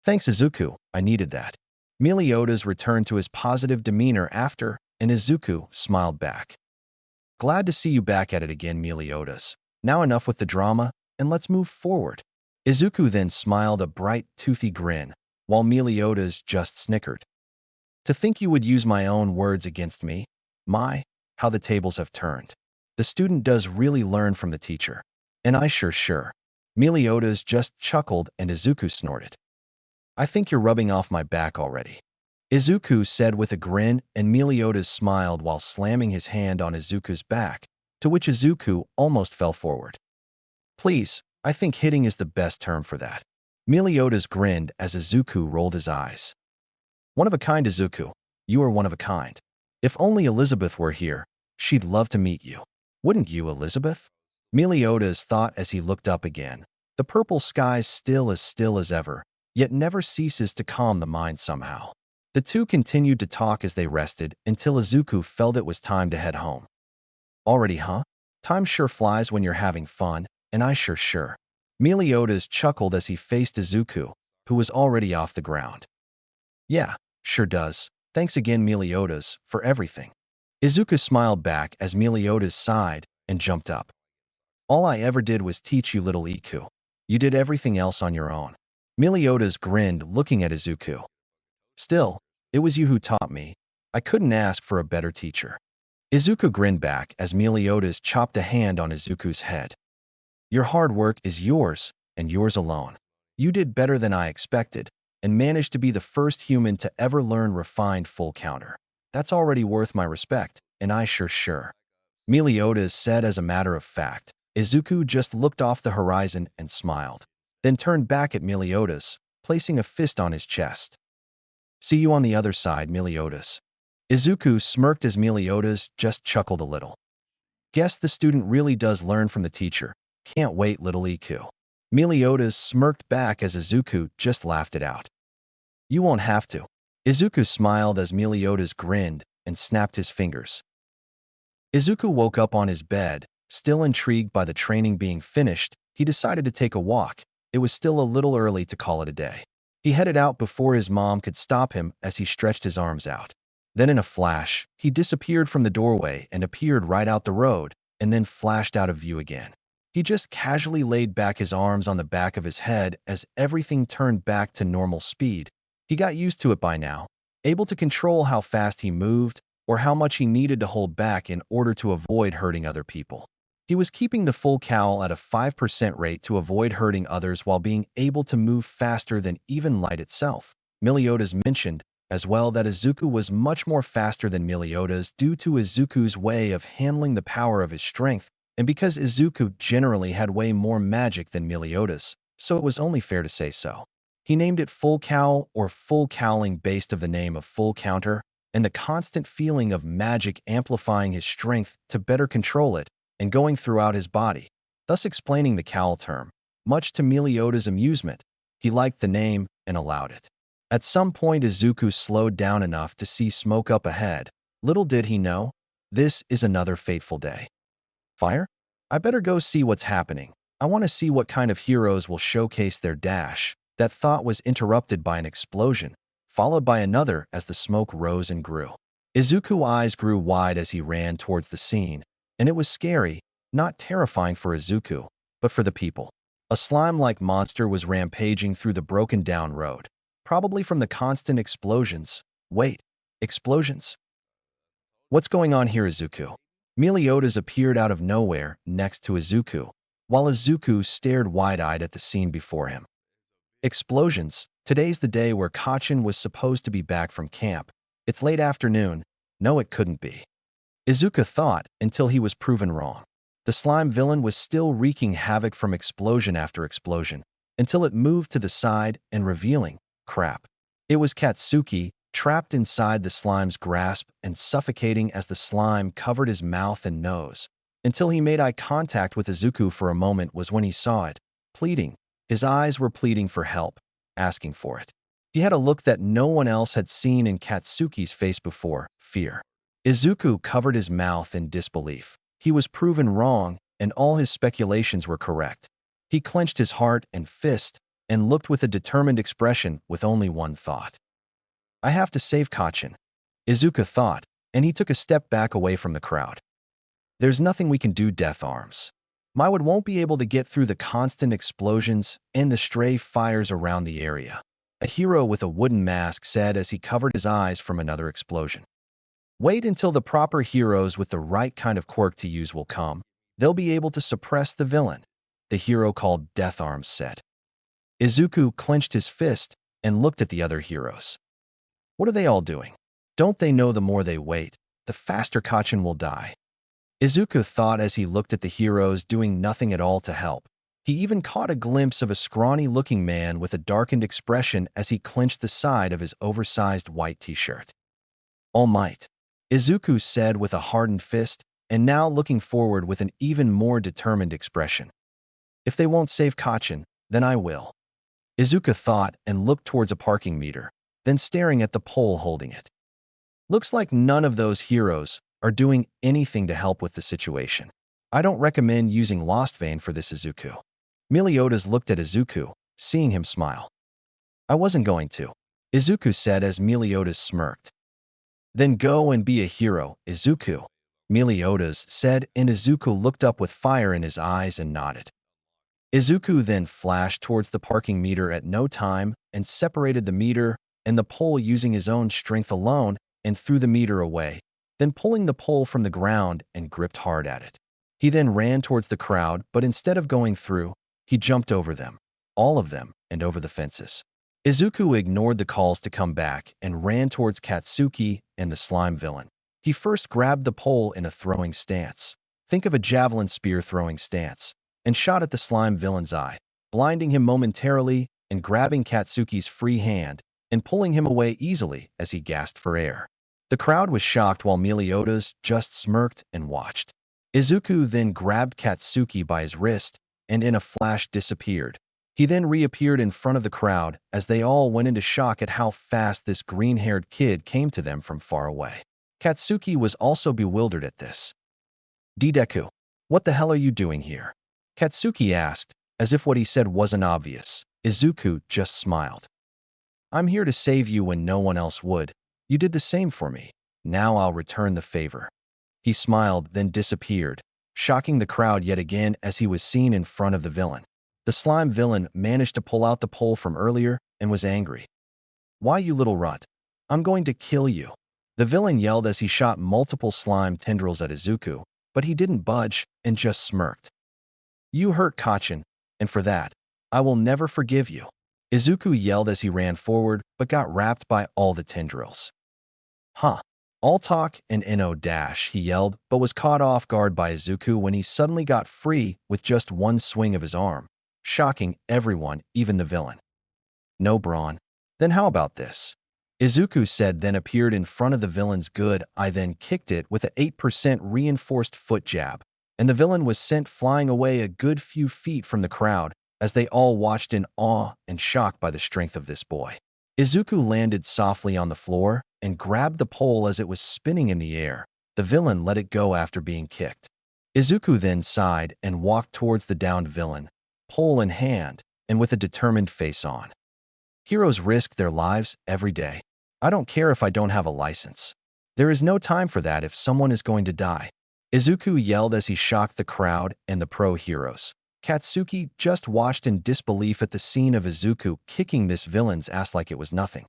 Thanks, Izuku, I needed that. Meliodas returned to his positive demeanor after, and Izuku smiled back. Glad to see you back at it again, Meliodas. Now enough with the drama, and let's move forward. Izuku then smiled a bright, toothy grin, while Meliodas just snickered. To think you would use my own words against me. My, how the tables have turned. The student does really learn from the teacher. And I sure. Meliodas just chuckled and Izuku snorted. I think you're rubbing off my back already. Izuku said with a grin, and Meliodas smiled while slamming his hand on Izuku's back, to which Izuku almost fell forward. Please, I think hitting is the best term for that. Meliodas grinned as Izuku rolled his eyes. One of a kind, Izuku. You are one of a kind. If only Elizabeth were here, she'd love to meet you. Wouldn't you, Elizabeth? Meliodas thought as he looked up again. The purple sky still as ever, yet never ceases to calm the mind somehow. The two continued to talk as they rested until Izuku felt it was time to head home. Already, huh? Time sure flies when you're having fun, and I sure. Meliodas chuckled as he faced Izuku, who was already off the ground. Yeah, sure does. Thanks again, Meliodas, for everything. Izuku smiled back as Meliodas sighed and jumped up. All I ever did was teach you, little Iku. You did everything else on your own. Meliodas grinned, looking at Izuku. Still, it was you who taught me. I couldn't ask for a better teacher. Izuku grinned back as Meliodas chopped a hand on Izuku's head. Your hard work is yours, and yours alone. You did better than I expected, and managed to be the first human to ever learn refined full counter. That's already worth my respect, and I sure. Meliodas said as a matter of fact. Izuku just looked off the horizon and smiled, then turned back at Meliodas, placing a fist on his chest. See you on the other side, Meliodas. Izuku smirked as Meliodas just chuckled a little. Guess the student really does learn from the teacher. Can't wait, little Iku. Meliodas smirked back as Izuku just laughed it out. You won't have to. Izuku smiled as Meliodas grinned and snapped his fingers. Izuku woke up on his bed, still intrigued by the training being finished. He decided to take a walk. It was still a little early to call it a day. He headed out before his mom could stop him as he stretched his arms out. Then in a flash, he disappeared from the doorway and appeared right out the road, and then flashed out of view again. He just casually laid back his arms on the back of his head as everything turned back to normal speed. He got used to it by now, able to control how fast he moved or how much he needed to hold back in order to avoid hurting other people. He was keeping the full cowl at a 5% rate to avoid hurting others while being able to move faster than even light itself. Meliodas mentioned as well that Izuku was much more faster than Meliodas due to Izuku's way of handling the power of his strength, and because Izuku generally had way more magic than Meliodas, so it was only fair to say so. He named it Full Cowl or Full Cowling based of the name of Full Counter and the constant feeling of magic amplifying his strength to better control it and going throughout his body, thus explaining the cowl term. Much to Meliodas' amusement, he liked the name and allowed it. At some point, Izuku slowed down enough to see smoke up ahead. Little did he know, this is another fateful day. Fire? I better go see what's happening. I want to see what kind of heroes will showcase their dash. That thought was interrupted by an explosion, followed by another as the smoke rose and grew. Izuku's eyes grew wide as he ran towards the scene, and it was scary, not terrifying for Izuku, but for the people. A slime-like monster was rampaging through the broken-down road, probably from the constant explosions. Wait, explosions? What's going on here, Izuku? Meliodas appeared out of nowhere next to Izuku, while Izuku stared wide-eyed at the scene before him. Explosions. Today's the day where Kachin was supposed to be back from camp. It's late afternoon. No, it couldn't be. Izuku thought until he was proven wrong. The slime villain was still wreaking havoc from explosion after explosion, until it moved to the side and revealing, crap. It was Katsuki, trapped inside the slime's grasp and suffocating as the slime covered his mouth and nose. Until he made eye contact with Izuku for a moment was when he saw it, pleading. His eyes were pleading for help, asking for it. He had a look that no one else had seen in Katsuki's face before, fear. Izuku covered his mouth in disbelief. He was proven wrong, and all his speculations were correct. He clenched his heart and fist and looked with a determined expression with only one thought. I have to save Kachin, Izuku thought, and he took a step back away from the crowd. There's nothing we can do, Death Arms. Maiwood won't be able to get through the constant explosions and the stray fires around the area, a hero with a wooden mask said as he covered his eyes from another explosion. Wait until the proper heroes with the right kind of quirk to use will come. They'll be able to suppress the villain, the hero called Death Arms said. Izuku clenched his fist and looked at the other heroes. What are they all doing? Don't they know the more they wait, the faster Kachin will die? Izuku thought as he looked at the heroes doing nothing at all to help. He even caught a glimpse of a scrawny-looking man with a darkened expression as he clenched the side of his oversized white t-shirt. All might, Izuku said with a hardened fist, and now looking forward with an even more determined expression. If they won't save Kachin, then I will. Izuku thought and looked towards a parking meter, then staring at the pole holding it. Looks like none of those heroes are doing anything to help with the situation. I don't recommend using Lost Vein for this, Izuku. Meliodas looked at Izuku, seeing him smile. I wasn't going to, Izuku said as Meliodas smirked. Then go and be a hero, Izuku, Meliodas said, and Izuku looked up with fire in his eyes and nodded. Izuku then flashed towards the parking meter at no time and separated the meter and the pole using his own strength alone and threw the meter away, then pulling the pole from the ground and gripped hard at it. He then ran towards the crowd, but instead of going through, he jumped over them, all of them, and over the fences. Izuku ignored the calls to come back and ran towards Katsuki and the slime villain. He first grabbed the pole in a throwing stance. Think of a javelin spear throwing stance, and shot at the slime villain's eye, blinding him momentarily and grabbing Katsuki's free hand and pulling him away easily as he gasped for air. The crowd was shocked while Meliodas just smirked and watched. Izuku then grabbed Katsuki by his wrist and in a flash disappeared. He then reappeared in front of the crowd as they all went into shock at how fast this green-haired kid came to them from far away. Katsuki was also bewildered at this. Deku, what the hell are you doing here? Katsuki asked, as if what he said wasn't obvious. Izuku just smiled. I'm here to save you when no one else would. You did the same for me. Now I'll return the favor. He smiled, then disappeared, shocking the crowd yet again as he was seen in front of the villain. The slime villain managed to pull out the pole from earlier and was angry. Why, you little runt? I'm going to kill you. The villain yelled as he shot multiple slime tendrils at Izuku, but he didn't budge and just smirked. You hurt Kachin, and for that, I will never forgive you. Izuku yelled as he ran forward, but got wrapped by all the tendrils. Huh. All talk and no dash, he yelled, but was caught off guard by Izuku when he suddenly got free with just one swing of his arm, shocking everyone, even the villain. No brawn. Then how about this? Izuku said, then appeared in front of the villain's good eye, then kicked it with a 8% reinforced foot jab, and the villain was sent flying away a good few feet from the crowd as they all watched in awe and shock by the strength of this boy. Izuku landed softly on the floor and grabbed the pole as it was spinning in the air. The villain let it go after being kicked. Izuku then sighed and walked towards the downed villain, pole in hand, and with a determined face on. Heroes risk their lives every day. I don't care if I don't have a license. There is no time for that if someone is going to die. Izuku yelled as he shocked the crowd and the pro heroes. Katsuki just watched in disbelief at the scene of Izuku kicking this villain's ass like it was nothing.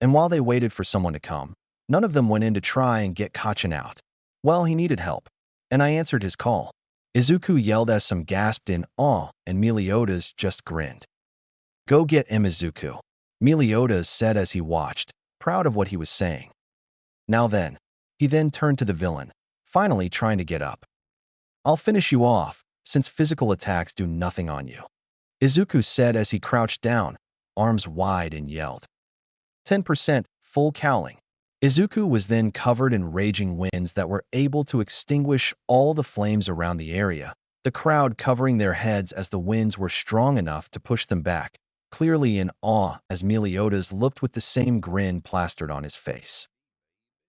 And while they waited for someone to come, none of them went in to try and get Kachin out. Well, he needed help. and I answered his call. Izuku yelled as some gasped in awe, and Meliodas just grinned. Go get him, Izuku, Meliodas said as he watched, proud of what he was saying. Now then, he then turned to the villain, finally trying to get up. I'll finish you off, since physical attacks do nothing on you, Izuku said as he crouched down, arms wide, and yelled. 10% full cowling. Izuku was then covered in raging winds that were able to extinguish all the flames around the area, the crowd covering their heads as the winds were strong enough to push them back, clearly in awe as Meliodas looked with the same grin plastered on his face.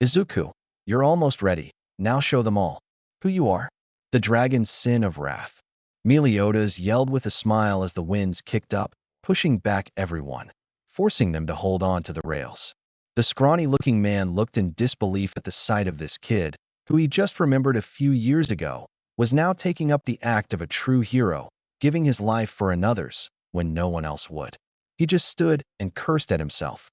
Izuku, you're almost ready. Now show them all who you are. The dragon's sin of wrath. Meliodas yelled with a smile as the winds kicked up, pushing back everyone, forcing them to hold on to the rails. The scrawny-looking man looked in disbelief at the sight of this kid, who he just remembered a few years ago, was now taking up the act of a true hero, giving his life for another's when no one else would. He just stood and cursed at himself.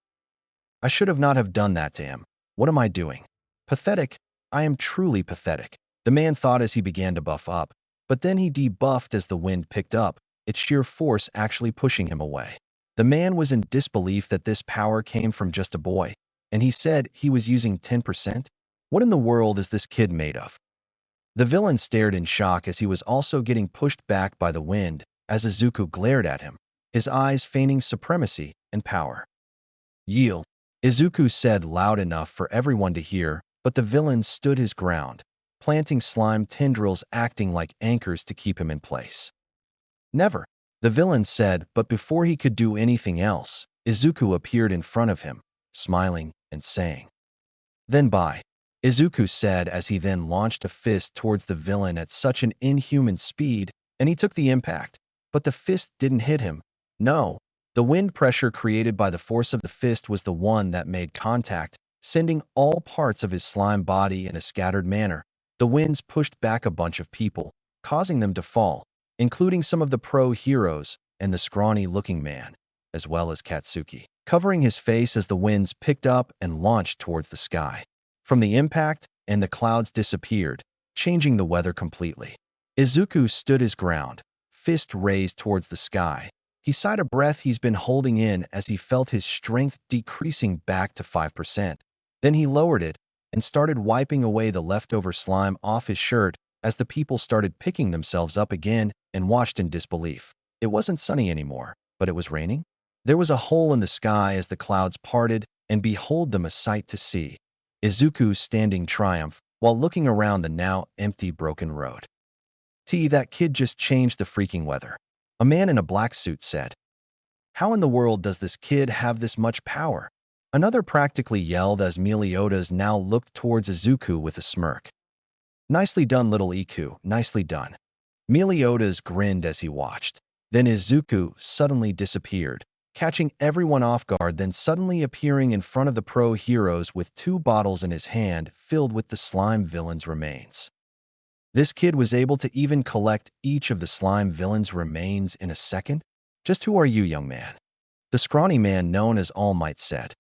I should have not have done that to him. What am I doing? Pathetic. I am truly pathetic, the man thought as he began to buff up, but then he debuffed as the wind picked up, its sheer force actually pushing him away. The man was in disbelief that this power came from just a boy, and he said he was using 10%? What in the world is this kid made of? The villain stared in shock as he was also getting pushed back by the wind as Izuku glared at him, his eyes feigning supremacy and power. Yield, Izuku said loud enough for everyone to hear, but the villain stood his ground, planting slime tendrils acting like anchors to keep him in place. Never, the villain said, but before he could do anything else, Izuku appeared in front of him, smiling and saying, "Then bye," Izuku said as he then launched a fist towards the villain at such an inhuman speed, and he took the impact, but the fist didn't hit him. No, the wind pressure created by the force of the fist was the one that made contact, sending all parts of his slime body in a scattered manner. The winds pushed back a bunch of people, causing them to fall, including some of the pro-heroes and the scrawny-looking man, as well as Katsuki, covering his face as the winds picked up and launched towards the sky. From the impact, and the clouds disappeared, changing the weather completely. Izuku stood his ground, fist raised towards the sky. He sighed a breath he's been holding in as he felt his strength decreasing back to 5%. Then he lowered it and started wiping away the leftover slime off his shirt as the people started picking themselves up again and watched in disbelief. It wasn't sunny anymore, but it was raining. There was a hole in the sky as the clouds parted, and behold them a sight to see. Izuku standing triumph while looking around the now empty broken road. That kid just changed the freaking weather, a man in a black suit said. How in the world does this kid have this much power? Another practically yelled as Meliodas now looked towards Izuku with a smirk. Nicely done, little Iku, nicely done. Meliodas grinned as he watched. Then Izuku suddenly disappeared, catching everyone off guard, then suddenly appearing in front of the pro-heroes with 2 bottles in his hand filled with the slime villain's remains. This kid was able to even collect each of the slime villain's remains in a second? Just who are you, young man? The scrawny man known as All Might said.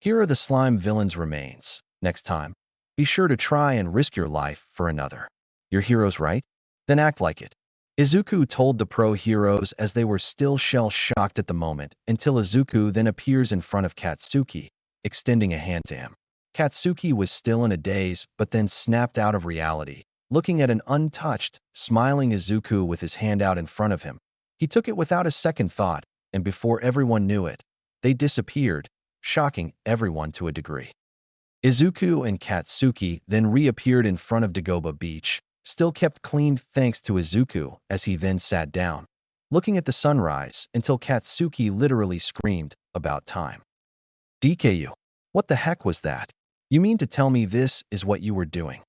Here are the slime villain's remains. Next time, be sure to try and risk your life for another. Your hero's right? Then act like it. Izuku told the pro-heroes as they were still shell-shocked at the moment, until Izuku then appears in front of Katsuki, extending a hand to him. Katsuki was still in a daze, but then snapped out of reality, looking at an untouched, smiling Izuku with his hand out in front of him. He took it without a second thought, and before everyone knew it, they disappeared, shocking everyone to a degree. Izuku and Katsuki then reappeared in front of Dagoba Beach, still kept clean thanks to Izuku as he then sat down, looking at the sunrise until Katsuki literally screamed, "About time." DKU, what the heck was that? You mean to tell me this is what you were doing?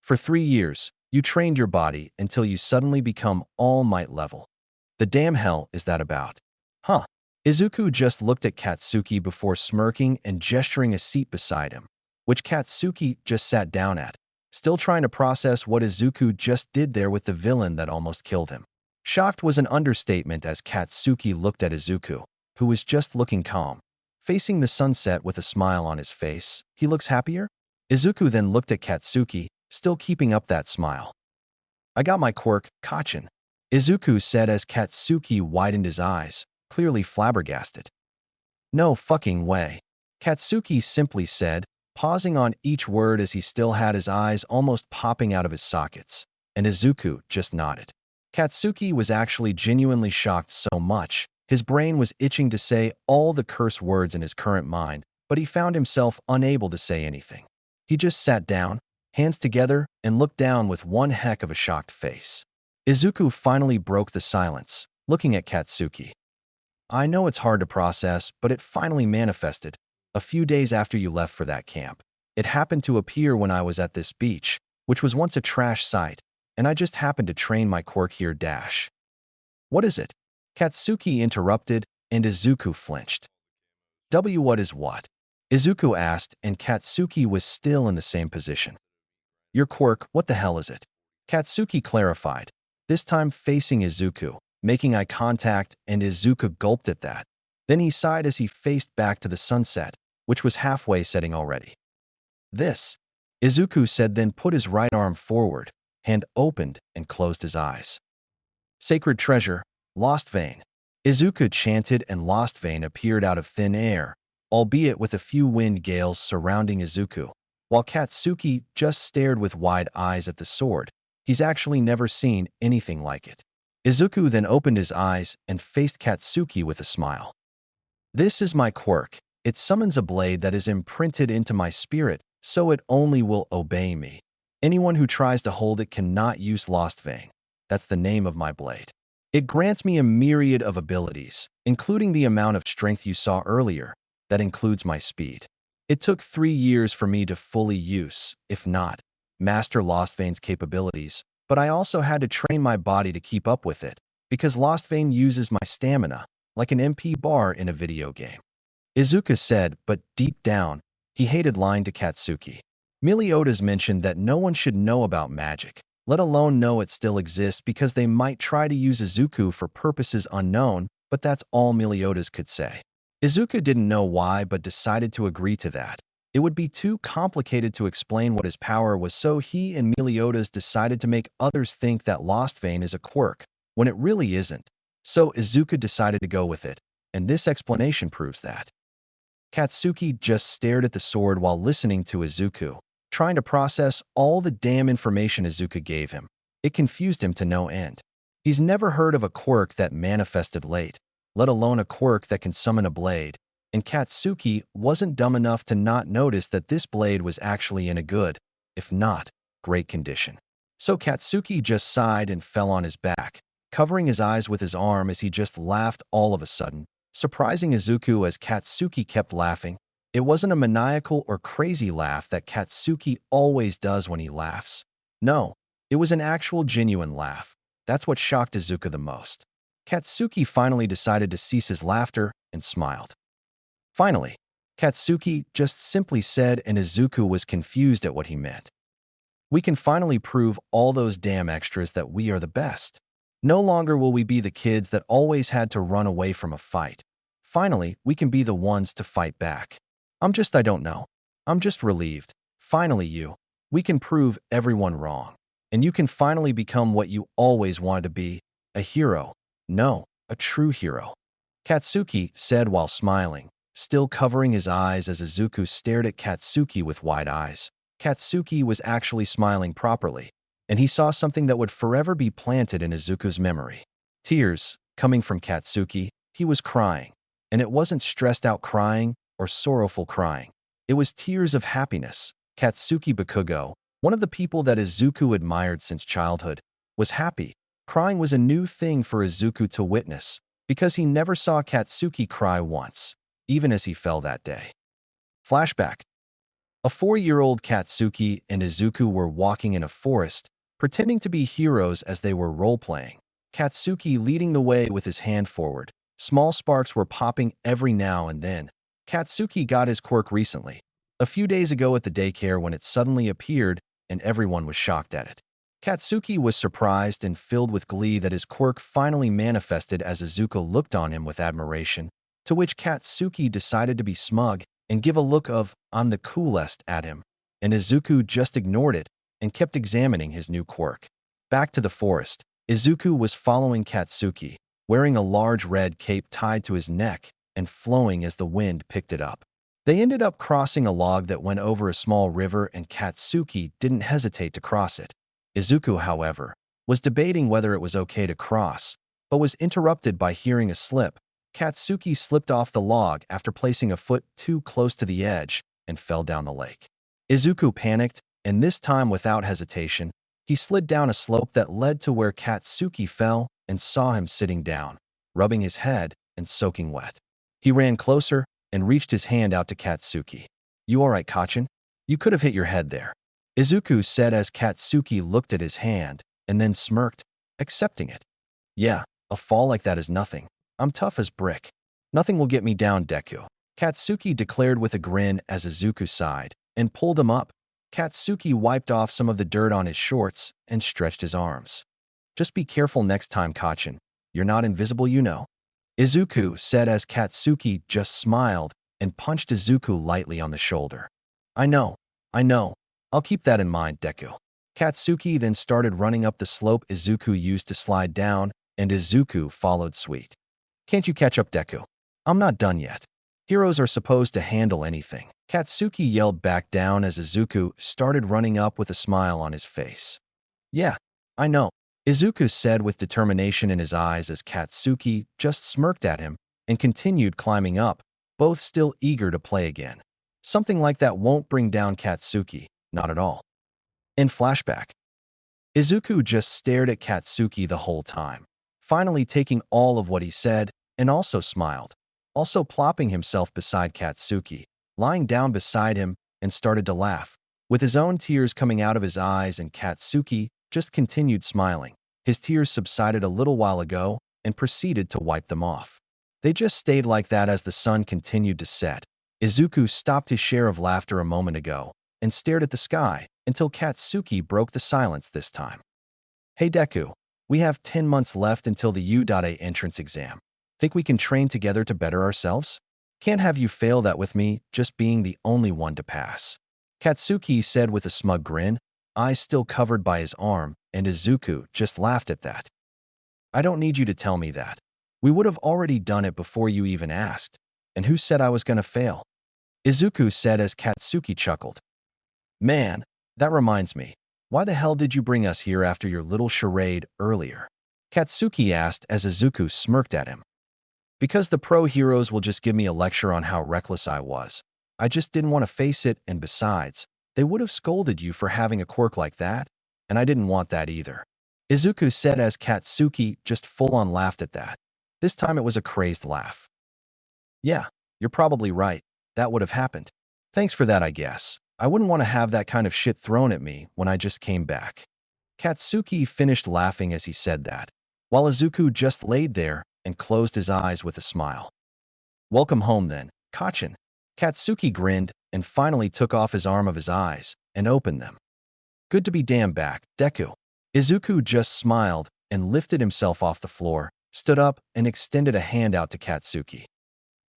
For 3 years, you trained your body until you suddenly become All Might level. The damn hell is that about? Huh? Izuku just looked at Katsuki before smirking and gesturing a seat beside him, which Katsuki just sat down at, still trying to process what Izuku just did there with the villain that almost killed him. Shocked was an understatement as Katsuki looked at Izuku, who was just looking calm, facing the sunset with a smile on his face. He looks happier? Izuku then looked at Katsuki, still keeping up that smile. I got my quirk, Kachin, Izuku said as Katsuki widened his eyes, clearly flabbergasted. No fucking way. Katsuki simply said, pausing on each word as he still had his eyes almost popping out of his sockets, and Izuku just nodded. Katsuki was actually genuinely shocked so much, his brain was itching to say all the curse words in his current mind, but he found himself unable to say anything. He just sat down, hands together, and looked down with one heck of a shocked face. Izuku finally broke the silence, looking at Katsuki. I know it's hard to process, but it finally manifested, a few days after you left for that camp. It happened to appear when I was at this beach, which was once a trash site, and I just happened to train my quirk here dash. What is it? Katsuki interrupted, and Izuku flinched. What is what? Izuku asked, and Katsuki was still in the same position. Your quirk, what the hell is it? Katsuki clarified, this time facing Izuku, making eye contact, and Izuku gulped at that. Then he sighed as he faced back to the sunset, which was halfway setting already. This, Izuku said, then put his right arm forward, hand opened, and closed his eyes. Sacred treasure, lost vein. Izuku chanted, and lost vein appeared out of thin air, albeit with a few wind gales surrounding Izuku, while Katsuki just stared with wide eyes at the sword. He's actually never seen anything like it. Izuku then opened his eyes and faced Katsuki with a smile. This is my quirk. It summons a blade that is imprinted into my spirit, so it only will obey me. Anyone who tries to hold it cannot use Lost Vein. That's the name of my blade. It grants me a myriad of abilities, including the amount of strength you saw earlier. That includes my speed. It took 3 years for me to fully use, if not, master Lost Vein's capabilities, but I also had to train my body to keep up with it, because Lost Vein uses my stamina, like an MP bar in a video game. Izuku said, but deep down, he hated lying to Katsuki. Meliodas mentioned that no one should know about magic, let alone know it still exists, because they might try to use Izuku for purposes unknown, but that's all Meliodas could say. Izuku didn't know why, but decided to agree to that. It would be too complicated to explain what his power was, so he and Meliodas decided to make others think that Lost Vein is a quirk, when it really isn't. So Izuku decided to go with it, and this explanation proves that. Katsuki just stared at the sword while listening to Izuku, trying to process all the damn information Izuku gave him. It confused him to no end. He's never heard of a quirk that manifested late, let alone a quirk that can summon a blade, and Katsuki wasn't dumb enough to not notice that this blade was actually in a good, if not, great condition. So Katsuki just sighed and fell on his back, covering his eyes with his arm as he just laughed all of a sudden, surprising Izuku as Katsuki kept laughing. It wasn't a maniacal or crazy laugh that Katsuki always does when he laughs. No, it was an actual genuine laugh. That's what shocked Izuku the most. Katsuki finally decided to cease his laughter and smiled. Finally, Katsuki just simply said, and Izuku was confused at what he meant. We can finally prove all those damn extras that we are the best. No longer will we be the kids that always had to run away from a fight. Finally, we can be the ones to fight back. I don't know. I'm just relieved. Finally, we can prove everyone wrong. And you can finally become what you always wanted to be, a hero. No, a true hero. Katsuki said while smiling, still covering his eyes as Izuku stared at Katsuki with wide eyes. Katsuki was actually smiling properly, and he saw something that would forever be planted in Izuku's memory. Tears, coming from Katsuki. He was crying, and it wasn't stressed out crying or sorrowful crying. It was tears of happiness. Katsuki Bakugo, one of the people that Izuku admired since childhood, was happy. Crying was a new thing for Izuku to witness, because he never saw Katsuki cry once, even as he fell that day. Flashback. A 4-year-old Katsuki and Izuku were walking in a forest, pretending to be heroes as they were role-playing. Katsuki leading the way with his hand forward. Small sparks were popping every now and then. Katsuki got his quirk recently, a few days ago at the daycare, when it suddenly appeared, and everyone was shocked at it. Katsuki was surprised and filled with glee that his quirk finally manifested as Izuku looked on him with admiration, to which Katsuki decided to be smug and give a look of, "I'm the coolest" at him, and Izuku just ignored it and kept examining his new quirk. Back to the forest, Izuku was following Katsuki, wearing a large red cape tied to his neck and flowing as the wind picked it up. They ended up crossing a log that went over a small river, and Katsuki didn't hesitate to cross it. Izuku, however, was debating whether it was okay to cross, but was interrupted by hearing a slip. Katsuki slipped off the log after placing a foot too close to the edge and fell down the lake. Izuku panicked, and this time without hesitation, he slid down a slope that led to where Katsuki fell and saw him sitting down, rubbing his head and soaking wet. He ran closer and reached his hand out to Katsuki. "You all right, Kachin? You could have hit your head there," Izuku said as Katsuki looked at his hand and then smirked, accepting it. "Yeah, a fall like that is nothing. I'm tough as brick. Nothing will get me down, Deku," Katsuki declared with a grin as Izuku sighed and pulled him up. Katsuki wiped off some of the dirt on his shorts and stretched his arms. "Just be careful next time, Kachin. You're not invisible, you know," Izuku said as Katsuki just smiled and punched Izuku lightly on the shoulder. I know. I'll keep that in mind, Deku." Katsuki then started running up the slope Izuku used to slide down, and Izuku followed suit. "Can't you catch up, Deku? I'm not done yet. Heroes are supposed to handle anything," Katsuki yelled back down as Izuku started running up with a smile on his face. "Yeah, I know," Izuku said with determination in his eyes as Katsuki just smirked at him and continued climbing up, both still eager to play again. Something like that won't bring down Katsuki, not at all. In flashback, Izuku just stared at Katsuki the whole time, finally taking all of what he said, and also smiled, also plopping himself beside Katsuki, lying down beside him, and started to laugh, with his own tears coming out of his eyes, and Katsuki just continued smiling. His tears subsided a little while ago and proceeded to wipe them off. They just stayed like that as the sun continued to set. Izuku stopped his share of laughter a moment ago and stared at the sky until Katsuki broke the silence this time. "Hey Deku, we have 10 months left until the U.A entrance exam. Think we can train together to better ourselves? Can't have you fail that with me just being the only one to pass," Katsuki said with a smug grin, eyes still covered by his arm, and Izuku just laughed at that. "I don't need you to tell me that. We would have already done it before you even asked. And who said I was gonna fail?" Izuku said as Katsuki chuckled. "Man, that reminds me. Why the hell did you bring us here after your little charade earlier?" Katsuki asked as Izuku smirked at him. "Because the pro heroes will just give me a lecture on how reckless I was. I just didn't want to face it, and besides, they would have scolded you for having a quirk like that, and I didn't want that either," Izuku said as Katsuki just full-on laughed at that. This time it was a crazed laugh. "Yeah, you're probably right. That would have happened. Thanks for that, I guess. I wouldn't want to have that kind of shit thrown at me when I just came back." Katsuki finished laughing as he said that, while Izuku just laid there and closed his eyes with a smile. "Welcome home then, Kachin." Katsuki grinned and finally took off his arm of his eyes and opened them. "Good to be damn back, Deku." Izuku just smiled and lifted himself off the floor, stood up, and extended a hand out to Katsuki.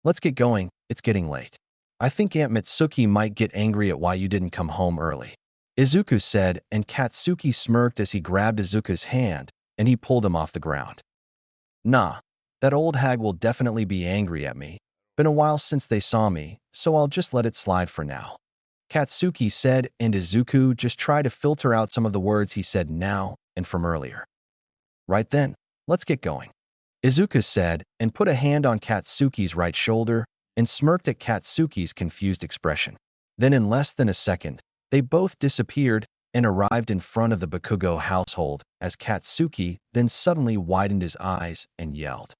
"Let's get going, it's getting late. I think Aunt Mitsuki might get angry at why you didn't come home early," Izuku said, and Katsuki smirked as he grabbed Izuku's hand and he pulled him off the ground. "Nah, that old hag will definitely be angry at me. Been a while since they saw me, so I'll just let it slide for now," Katsuki said, and Izuku just tried to filter out some of the words he said now and from earlier. "Right then, let's get going," Izuku said, and put a hand on Katsuki's right shoulder and smirked at Katsuki's confused expression. Then in less than a second, they both disappeared and arrived in front of the Bakugo household as Katsuki then suddenly widened his eyes and yelled,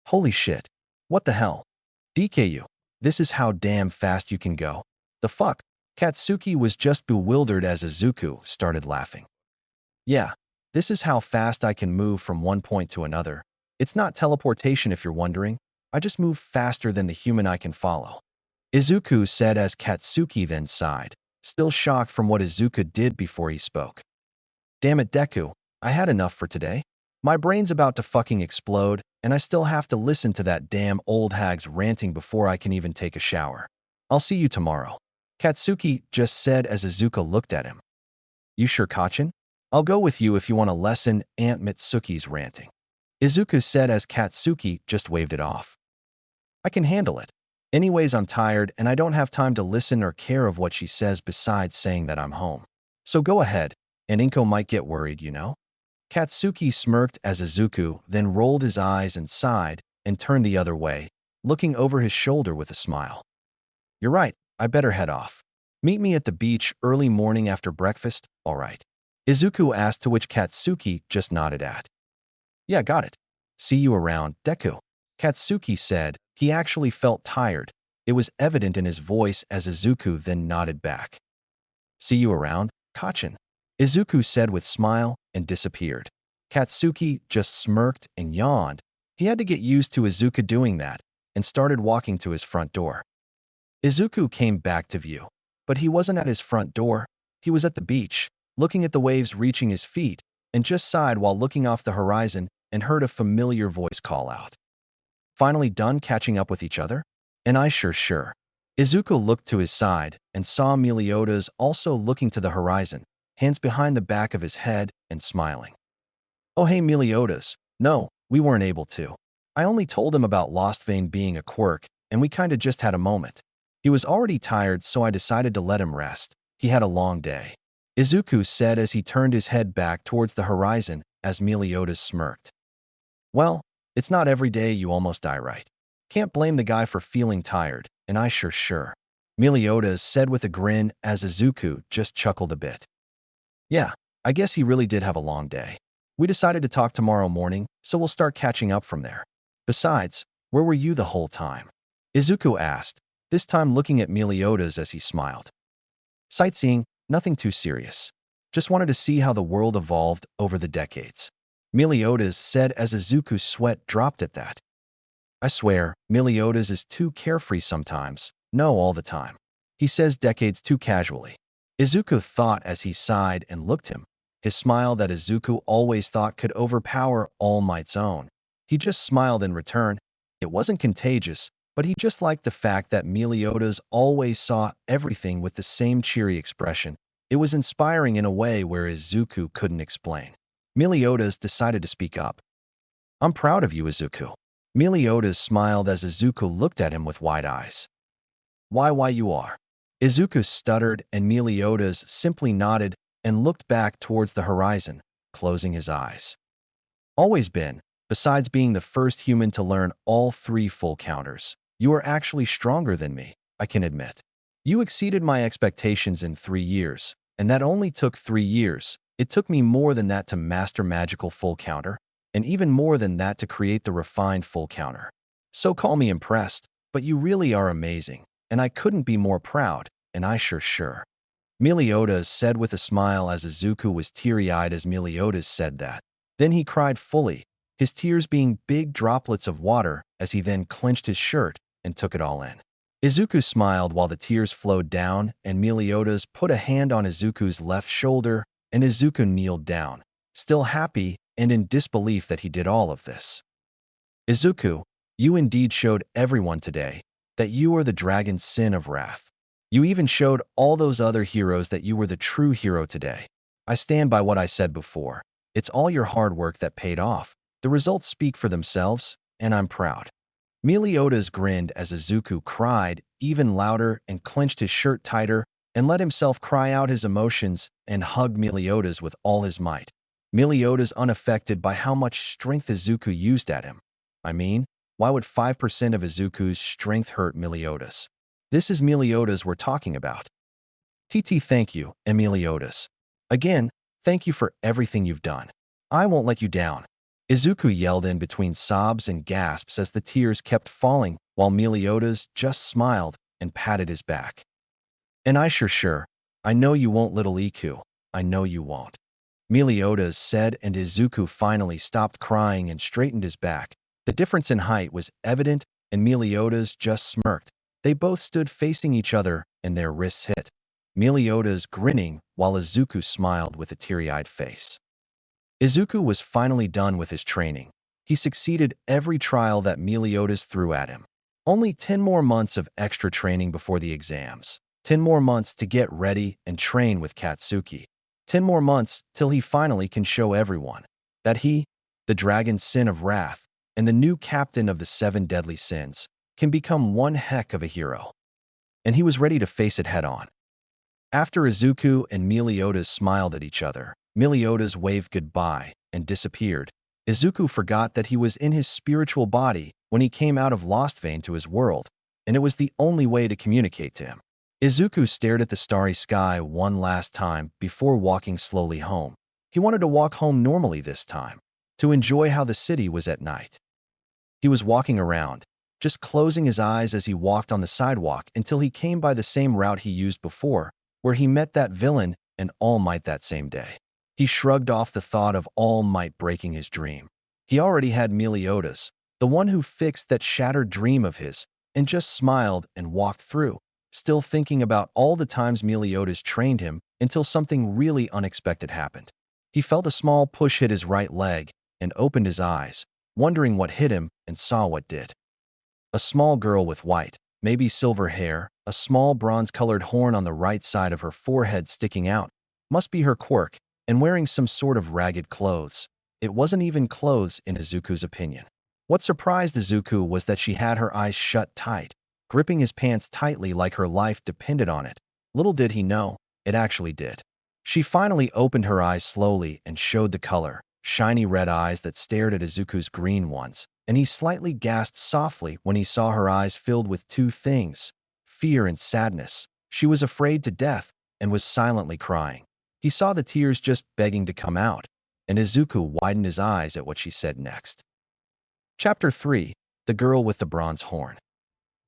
"Holy shit, what the hell? DKU, this is how damn fast you can go. The fuck?" Katsuki was just bewildered as Izuku started laughing. "Yeah, this is how fast I can move from one point to another. It's not teleportation if you're wondering. I just move faster than the human I can follow," Izuku said as Katsuki then sighed, still shocked from what Izuku did before he spoke. "Damn it, Deku, I had enough for today. My brain's about to fucking explode, and I still have to listen to that damn old hag's ranting before I can even take a shower. I'll see you tomorrow," Katsuki just said as Izuku looked at him. You sure, Kachin? I'll go with you if you want to lessen Aunt Mitsuki's ranting. Izuku said as Katsuki just waved it off. I can handle it. Anyways, I'm tired and I don't have time to listen or care of what she says besides saying that I'm home. So go ahead, and Inko might get worried, you know? Katsuki smirked as Izuku then rolled his eyes and sighed and turned the other way, looking over his shoulder with a smile. You're right, I better head off. Meet me at the beach early morning after breakfast, all right? Izuku asked, to which Katsuki just nodded at. Yeah, got it. See you around, Deku. Katsuki said. He actually felt tired. It was evident in his voice as Izuku then nodded back. See you around, Kachin. Izuku said with smile and disappeared. Katsuki just smirked and yawned. He had to get used to Izuku doing that and started walking to his front door. Izuku came back to view, but he wasn't at his front door. He was at the beach, looking at the waves reaching his feet, and just sighed while looking off the horizon and heard a familiar voice call out. Finally done catching up with each other? And I sure. Izuku looked to his side and saw Meliodas also looking to the horizon, hands behind the back of his head and smiling. Oh hey Meliodas, no, we weren't able to. I only told him about Lost Vein being a quirk, and we kinda just had a moment. He was already tired, so I decided to let him rest. He had a long day. Izuku said as he turned his head back towards the horizon as Meliodas smirked. Well, it's not every day you almost die, right? Can't blame the guy for feeling tired, and I sure. Meliodas said with a grin as Izuku just chuckled a bit. Yeah, I guess he really did have a long day. We decided to talk tomorrow morning, so we'll start catching up from there. Besides, where were you the whole time? Izuku asked, this time looking at Meliodas as he smiled. Sightseeing, nothing too serious. Just wanted to see how the world evolved over the decades. Meliodas said as Izuku's sweat dropped at that. I swear, Meliodas is too carefree sometimes, no all the time. He says decades too casually. Izuku thought as he sighed and looked him. His smile that Izuku always thought could overpower All Might's own. He just smiled in return. It wasn't contagious, but he just liked the fact that Meliodas always saw everything with the same cheery expression. It was inspiring in a way where Izuku couldn't explain. Meliodas decided to speak up. I'm proud of you, Izuku. Meliodas smiled as Izuku looked at him with wide eyes. Why you are? Izuku stuttered and Meliodas simply nodded and looked back towards the horizon, closing his eyes. Always been, besides being the first human to learn all 3 full counters. You are actually stronger than me, I can admit. You exceeded my expectations in 3 years, and that only took 3 years. It took me more than that to master magical full counter, and even more than that to create the refined full counter. So call me impressed, but you really are amazing, and I couldn't be more proud, and I sure. Meliodas said with a smile as Izuku was teary-eyed as Meliodas said that. Then he cried fully, his tears being big droplets of water as he then clenched his shirt and took it all in. Izuku smiled while the tears flowed down, and Meliodas put a hand on Izuku's left shoulder, and Izuku kneeled down, still happy and in disbelief that he did all of this. Izuku, you indeed showed everyone today that you are the dragon's sin of wrath. You even showed all those other heroes that you were the true hero today. I stand by what I said before. It's all your hard work that paid off. The results speak for themselves, and I'm proud. Meliodas grinned as Izuku cried even louder and clenched his shirt tighter and let himself cry out his emotions and hugged Meliodas with all his might. Meliodas unaffected by how much strength Izuku used at him. I mean, why would 5% of Izuku's strength hurt Meliodas? This is Meliodas we're talking about. Thank you, Meliodas. Again, thank you for everything you've done. I won't let you down. Izuku yelled in between sobs and gasps as the tears kept falling while Meliodas just smiled and patted his back. And I sure. I know you won't, little Iku. I know you won't. Meliodas said, and Izuku finally stopped crying and straightened his back. The difference in height was evident, and Meliodas just smirked. They both stood facing each other, and their wrists hit. Meliodas grinning while Izuku smiled with a teary-eyed face. Izuku was finally done with his training. He succeeded every trial that Meliodas threw at him. Only 10 more months of extra training before the exams. 10 more months to get ready and train with Katsuki. 10 more months till he finally can show everyone that he, the dragon's sin of wrath, and the new captain of the 7 deadly sins, can become one heck of a hero. And he was ready to face it head on. After Izuku and Meliodas smiled at each other, Meliodas waved goodbye and disappeared. Izuku forgot that he was in his spiritual body when he came out of Lost Vein to his world, and it was the only way to communicate to him. Izuku stared at the starry sky one last time before walking slowly home. He wanted to walk home normally this time, to enjoy how the city was at night. He was walking around, just closing his eyes as he walked on the sidewalk until he came by the same route he used before, where he met that villain and All Might that same day. He shrugged off the thought of All Might breaking his dream. He already had Meliodas, the one who fixed that shattered dream of his, and just smiled and walked through, still thinking about all the times Meliodas trained him until something really unexpected happened. He felt a small push hit his right leg and opened his eyes, wondering what hit him, and saw what did. A small girl with white, maybe silver hair, a small bronze-colored horn on the right side of her forehead sticking out, must be her quirk, and wearing some sort of ragged clothes. It wasn't even clothes in Izuku's opinion. What surprised Izuku was that she had her eyes shut tight, gripping his pants tightly like her life depended on it. Little did he know, it actually did. She finally opened her eyes slowly and showed the color, shiny red eyes that stared at Izuku's green ones, and he slightly gasped softly when he saw her eyes filled with two things: fear and sadness. She was afraid to death and was silently crying. He saw the tears just begging to come out, and Izuku widened his eyes at what she said next. Chapter 3: The Girl with the Bronze Horn.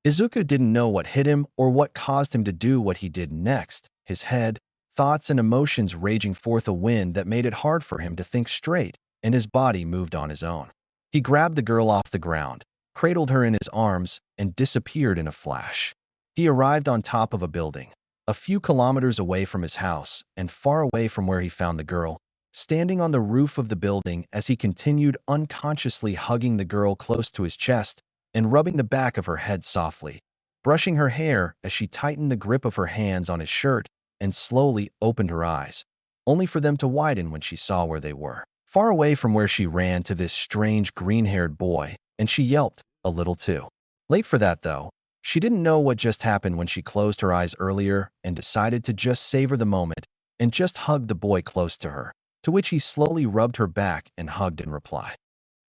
Izuku didn't know what hit him or what caused him to do what he did next. His head, thoughts and emotions raging forth a wind that made it hard for him to think straight, and his body moved on his own. He grabbed the girl off the ground, cradled her in his arms, and disappeared in a flash. He arrived on top of a building, a few kilometers away from his house and far away from where he found the girl, standing on the roof of the building as he continued unconsciously hugging the girl close to his chest and rubbing the back of her head softly, brushing her hair as she tightened the grip of her hands on his shirt and slowly opened her eyes, only for them to widen when she saw where they were. Far away from where she ran to this strange green-haired boy, and she yelped a little too. Late for that, though. She didn't know what just happened when she closed her eyes earlier and decided to just savor the moment and just hug the boy close to her, to which he slowly rubbed her back and hugged in reply.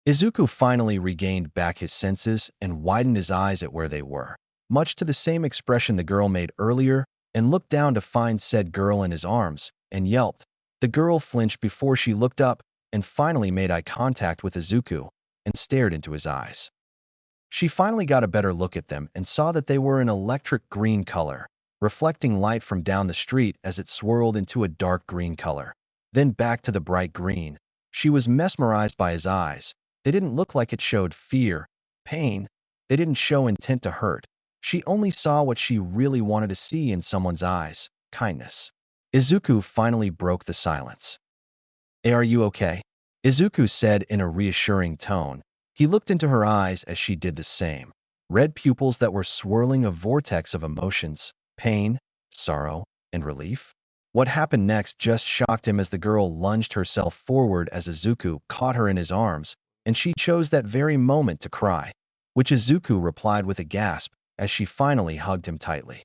Izuku finally regained back his senses and widened his eyes at where they were, much to the same expression the girl made earlier, and looked down to find said girl in his arms, and yelped. The girl flinched before she looked up and finally made eye contact with Izuku and stared into his eyes. She finally got a better look at them and saw that they were an electric green color, reflecting light from down the street as it swirled into a dark green color, then back to the bright green. She was mesmerized by his eyes. They didn't look like it showed fear, pain. They didn't show intent to hurt. She only saw what she really wanted to see in someone's eyes: kindness. Izuku finally broke the silence. "Hey, are you okay?" Izuku said in a reassuring tone. He looked into her eyes as she did the same. Red pupils that were swirling a vortex of emotions: pain, sorrow, and relief. What happened next just shocked him as the girl lunged herself forward as Izuku caught her in his arms, and she chose that very moment to cry, which Izuku replied with a gasp as she finally hugged him tightly.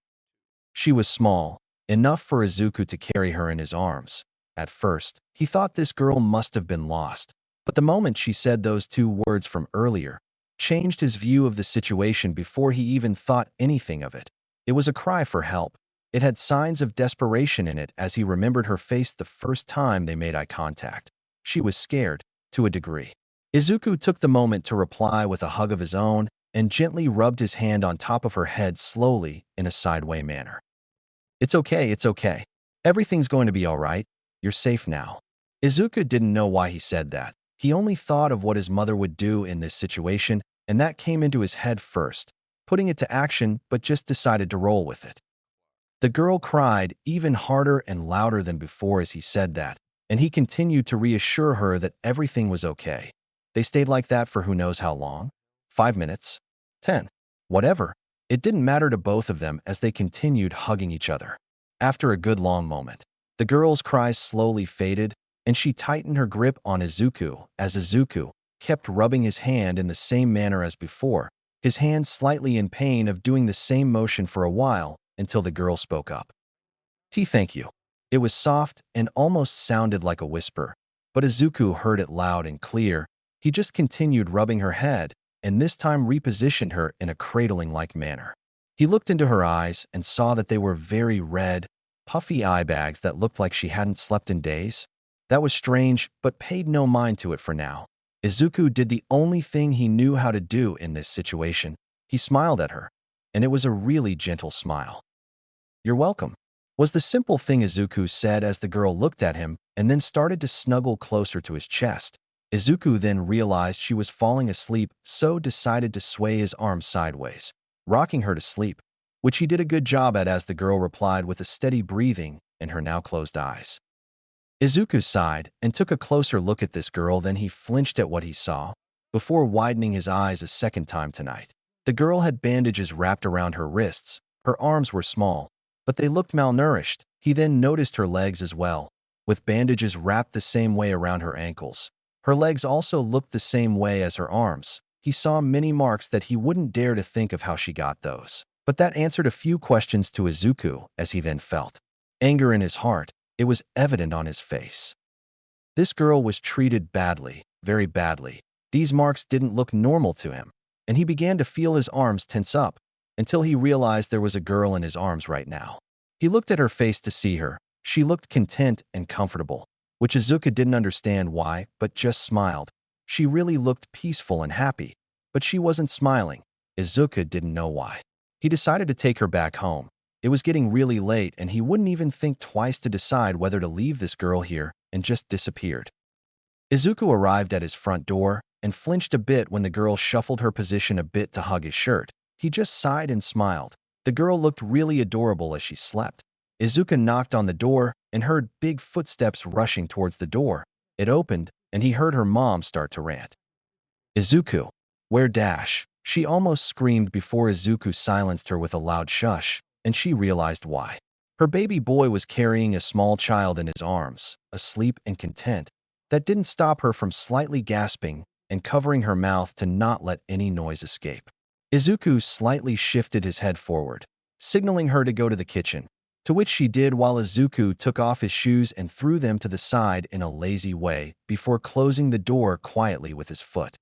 She was small, enough for Izuku to carry her in his arms. At first, he thought this girl must have been lost, but the moment she said those two words from earlier changed his view of the situation before he even thought anything of it. It was a cry for help. It had signs of desperation in it as he remembered her face the first time they made eye contact. She was scared, to a degree. Izuku took the moment to reply with a hug of his own and gently rubbed his hand on top of her head slowly in a sideway manner. It's okay. Everything's going to be all right. You're safe now." Izuku didn't know why he said that. He only thought of what his mother would do in this situation, and that came into his head first, putting it to action, but just decided to roll with it. The girl cried even harder and louder than before as he said that, and he continued to reassure her that everything was okay. They stayed like that for who knows how long? 5 minutes? 10? Whatever. It didn't matter to both of them as they continued hugging each other. After a good long moment, The girl's cries slowly faded, and she tightened her grip on Izuku as Izuku kept rubbing his hand in the same manner as before, his hand slightly in pain of doing the same motion for a while until the girl spoke up. Thank you. It was soft and almost sounded like a whisper, but Izuku heard it loud and clear. He just continued rubbing her head, and this time repositioned her in a cradling-like manner. He looked into her eyes and saw that they were very red, puffy eye bags that looked like she hadn't slept in days. That was strange, but paid no mind to it for now. Izuku did the only thing he knew how to do in this situation. He smiled at her, and it was a really gentle smile. "You're welcome," was the simple thing Izuku said as the girl looked at him and then started to snuggle closer to his chest. Izuku then realized she was falling asleep, so decided to sway his arms sideways, rocking her to sleep, which he did a good job at as the girl replied with a steady breathing in her now closed eyes. Izuku sighed and took a closer look at this girl, then he flinched at what he saw, before widening his eyes a second time tonight. The girl had bandages wrapped around her wrists. Her arms were small, but they looked malnourished. He then noticed her legs as well, with bandages wrapped the same way around her ankles. Her legs also looked the same way as her arms. He saw many marks that he wouldn't dare to think of how she got those. But that answered a few questions to Izuku as he then felt anger in his heart. It was evident on his face. This girl was treated badly, very badly. These marks didn't look normal to him, and he began to feel his arms tense up until he realized there was a girl in his arms right now. He looked at her face to see her. She looked content and comfortable, which Izuku didn't understand why, but just smiled. She really looked peaceful and happy, but she wasn't smiling. Izuku didn't know why. He decided to take her back home. It was getting really late, and he wouldn't even think twice to decide whether to leave this girl here, and just disappeared. Izuku arrived at his front door and flinched a bit when the girl shuffled her position a bit to hug his shirt. He just sighed and smiled. The girl looked really adorable as she slept. Izuku knocked on the door and heard big footsteps rushing towards the door. It opened, and he heard her mom start to rant. "Izuku, where dash?" She almost screamed before Izuku silenced her with a loud shush, and she realized why. Her baby boy was carrying a small child in his arms, asleep and content. That didn't stop her from slightly gasping and covering her mouth to not let any noise escape. Izuku slightly shifted his head forward, signaling her to go to the kitchen, to which she did while Izuku took off his shoes and threw them to the side in a lazy way before closing the door quietly with his foot.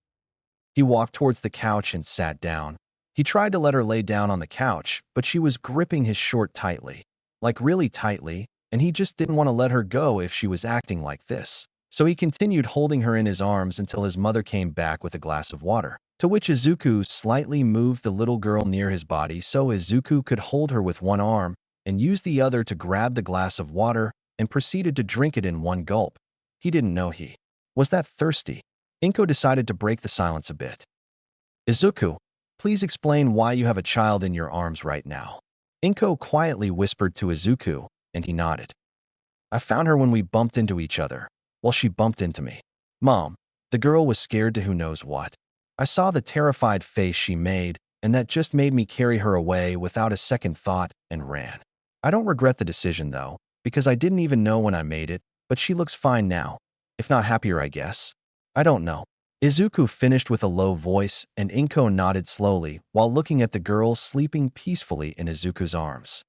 He walked towards the couch and sat down. He tried to let her lay down on the couch, but she was gripping his short tightly, like really tightly, and he just didn't want to let her go if she was acting like this. So he continued holding her in his arms until his mother came back with a glass of water, to which Izuku slightly moved the little girl near his body so Izuku could hold her with one arm and use the other to grab the glass of water and proceeded to drink it in one gulp. He didn't know he was that thirsty. Inko decided to break the silence a bit. "Izuku, please explain why you have a child in your arms right now." Inko quietly whispered to Izuku, and he nodded. "I found her when we bumped into each other. Well, she bumped into me." "Mom." The girl was scared to who knows what. I saw the terrified face she made, and that just made me carry her away without a second thought and ran. I don't regret the decision, though, because I didn't even know when I made it, but she looks fine now. If not happier, I guess. I don't know. Izuku finished with a low voice, and Inko nodded slowly while looking at the girl sleeping peacefully in Izuku's arms.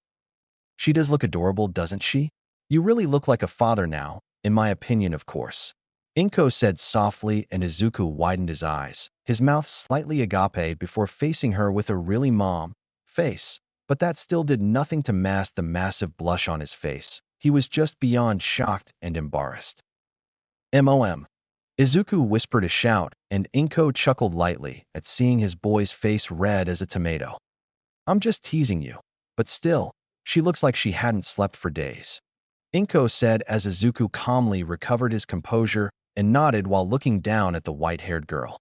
"She does look adorable, doesn't she? You really look like a father now, in my opinion, of course." Inko said softly, and Izuku widened his eyes, his mouth slightly agape before facing her with a really mom face. But that still did nothing to mask the massive blush on his face. He was just beyond shocked and embarrassed. "Mom." Izuku whispered a shout, and Inko chuckled lightly at seeing his boy's face red as a tomato. "I'm just teasing you. But still, she looks like she hadn't slept for days." Inko said as Izuku calmly recovered his composure and nodded while looking down at the white-haired girl.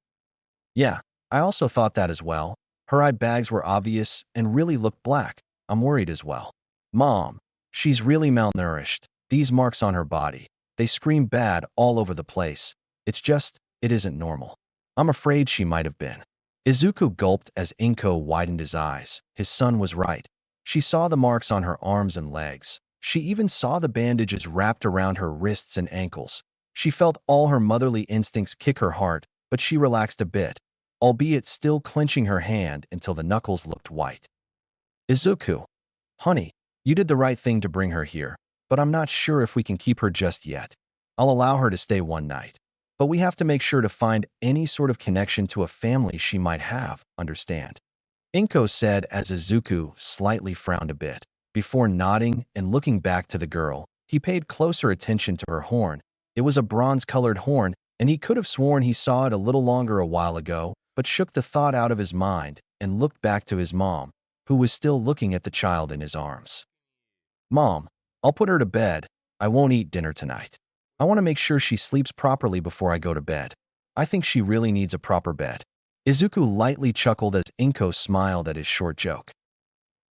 "Yeah, I also thought that as well. Her eye bags were obvious and really looked black. I'm worried as well." "Mom, she's really malnourished. These marks on her body, they scream bad all over the place. It isn't normal. I'm afraid she might have been." Izuku gulped as Inko widened his eyes. His son was right. She saw the marks on her arms and legs. She even saw the bandages wrapped around her wrists and ankles. She felt all her motherly instincts kick her heart, but she relaxed a bit, albeit still clenching her hand until the knuckles looked white. Izuku, honey, you did the right thing to bring her here, but I'm not sure if we can keep her just yet. I'll allow her to stay one night, but we have to make sure to find any sort of connection to a family she might have, understand? Inko said as Izuku slightly frowned a bit. Before nodding and looking back to the girl, he paid closer attention to her horn. It was a bronze-colored horn, and he could have sworn he saw it a little longer a while ago, but shook the thought out of his mind and looked back to his mom, who was still looking at the child in his arms. Mom, I'll put her to bed. I won't eat dinner tonight. I want to make sure she sleeps properly before I go to bed. I think she really needs a proper bed. Izuku lightly chuckled as Inko smiled at his short joke.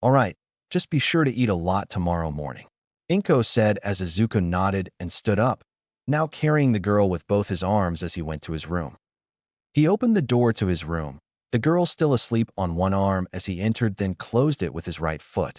All right, just be sure to eat a lot tomorrow morning, Inko said as Izuku nodded and stood up, now carrying the girl with both his arms as he went to his room. He opened the door to his room, the girl still asleep on one arm as he entered, then closed it with his right foot.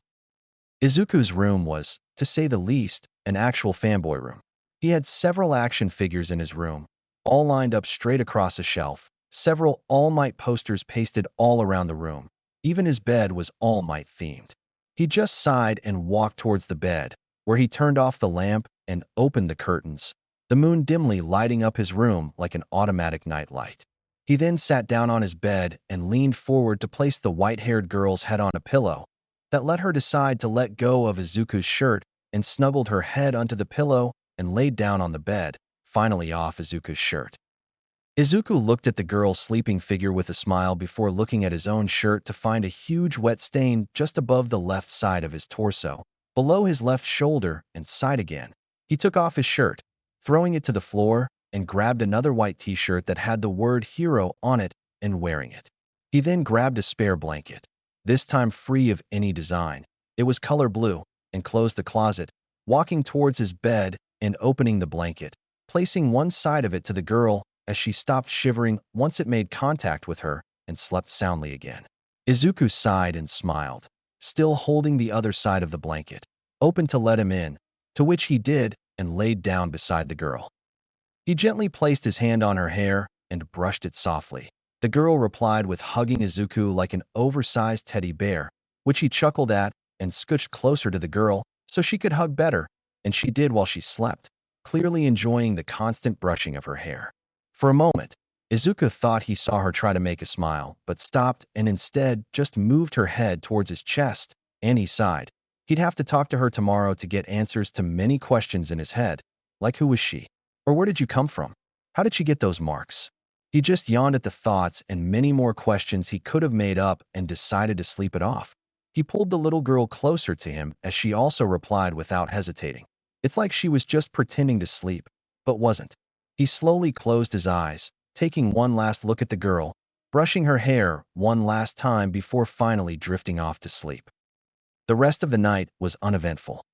Izuku's room was, to say the least, an actual fanboy room. He had several action figures in his room, all lined up straight across a shelf, several All Might posters pasted all around the room. Even his bed was All Might themed. He just sighed and walked towards the bed, where he turned off the lamp and opened the curtains, the moon dimly lighting up his room like an automatic nightlight. He then sat down on his bed and leaned forward to place the white-haired girl's head on a pillow. That let her decide to let go of Izuku's shirt and snuggled her head onto the pillow and laid down on the bed, finally off Izuku's shirt. Izuku looked at the girl's sleeping figure with a smile before looking at his own shirt to find a huge wet stain just above the left side of his torso, below his left shoulder and side again. He took off his shirt, throwing it to the floor, and grabbed another white t-shirt that had the word hero on it and wearing it. He then grabbed a spare blanket, this time free of any design. It was color blue, and closed the closet, walking towards his bed and opening the blanket, placing one side of it to the girl as she stopped shivering once it made contact with her and slept soundly again. Izuku sighed and smiled, still holding the other side of the blanket, open to let him in, to which he did and laid down beside the girl. He gently placed his hand on her hair and brushed it softly. The girl replied with hugging Izuku like an oversized teddy bear, which he chuckled at and scooched closer to the girl so she could hug better, and she did while she slept, clearly enjoying the constant brushing of her hair. For a moment, Izuku thought he saw her try to make a smile, but stopped and instead just moved her head towards his chest, and he sighed. He'd have to talk to her tomorrow to get answers to many questions in his head, like who was she? Or where did you come from? How did she get those marks? He just yawned at the thoughts and many more questions he could have made up and decided to sleep it off. He pulled the little girl closer to him as she also replied without hesitating. It's like she was just pretending to sleep, but wasn't. He slowly closed his eyes, taking one last look at the girl, brushing her hair one last time before finally drifting off to sleep. The rest of the night was uneventful.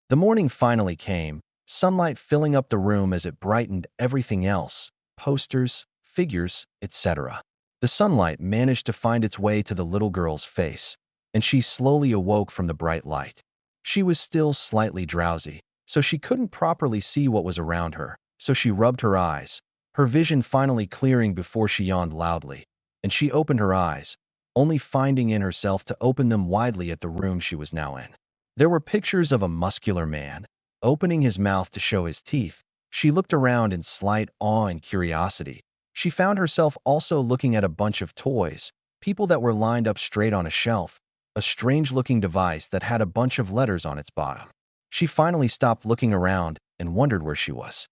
The morning finally came, sunlight filling up the room as it brightened everything else, posters, figures, etc. The sunlight managed to find its way to the little girl's face, and she slowly awoke from the bright light. She was still slightly drowsy, so she couldn't properly see what was around her, so she rubbed her eyes, her vision finally clearing before she yawned loudly, and she opened her eyes, only finding in herself to open them widely at the room she was now in. There were pictures of a muscular man, opening his mouth to show his teeth. She looked around in slight awe and curiosity. She found herself also looking at a bunch of toys, people that were lined up straight on a shelf, a strange-looking device that had a bunch of letters on its bottom. She finally stopped looking around and wondered where she was.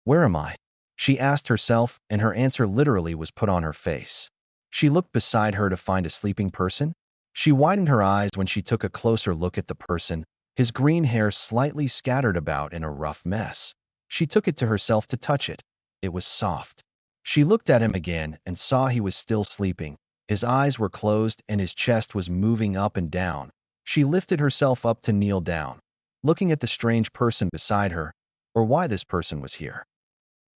Where am I? She asked herself, and her answer literally was put on her face. She looked beside her to find a sleeping person. She widened her eyes when she took a closer look at the person, his green hair slightly scattered about in a rough mess. She took it to herself to touch it. It was soft. She looked at him again and saw he was still sleeping. His eyes were closed and his chest was moving up and down. She lifted herself up to kneel down, looking at the strange person beside her, or why this person was here.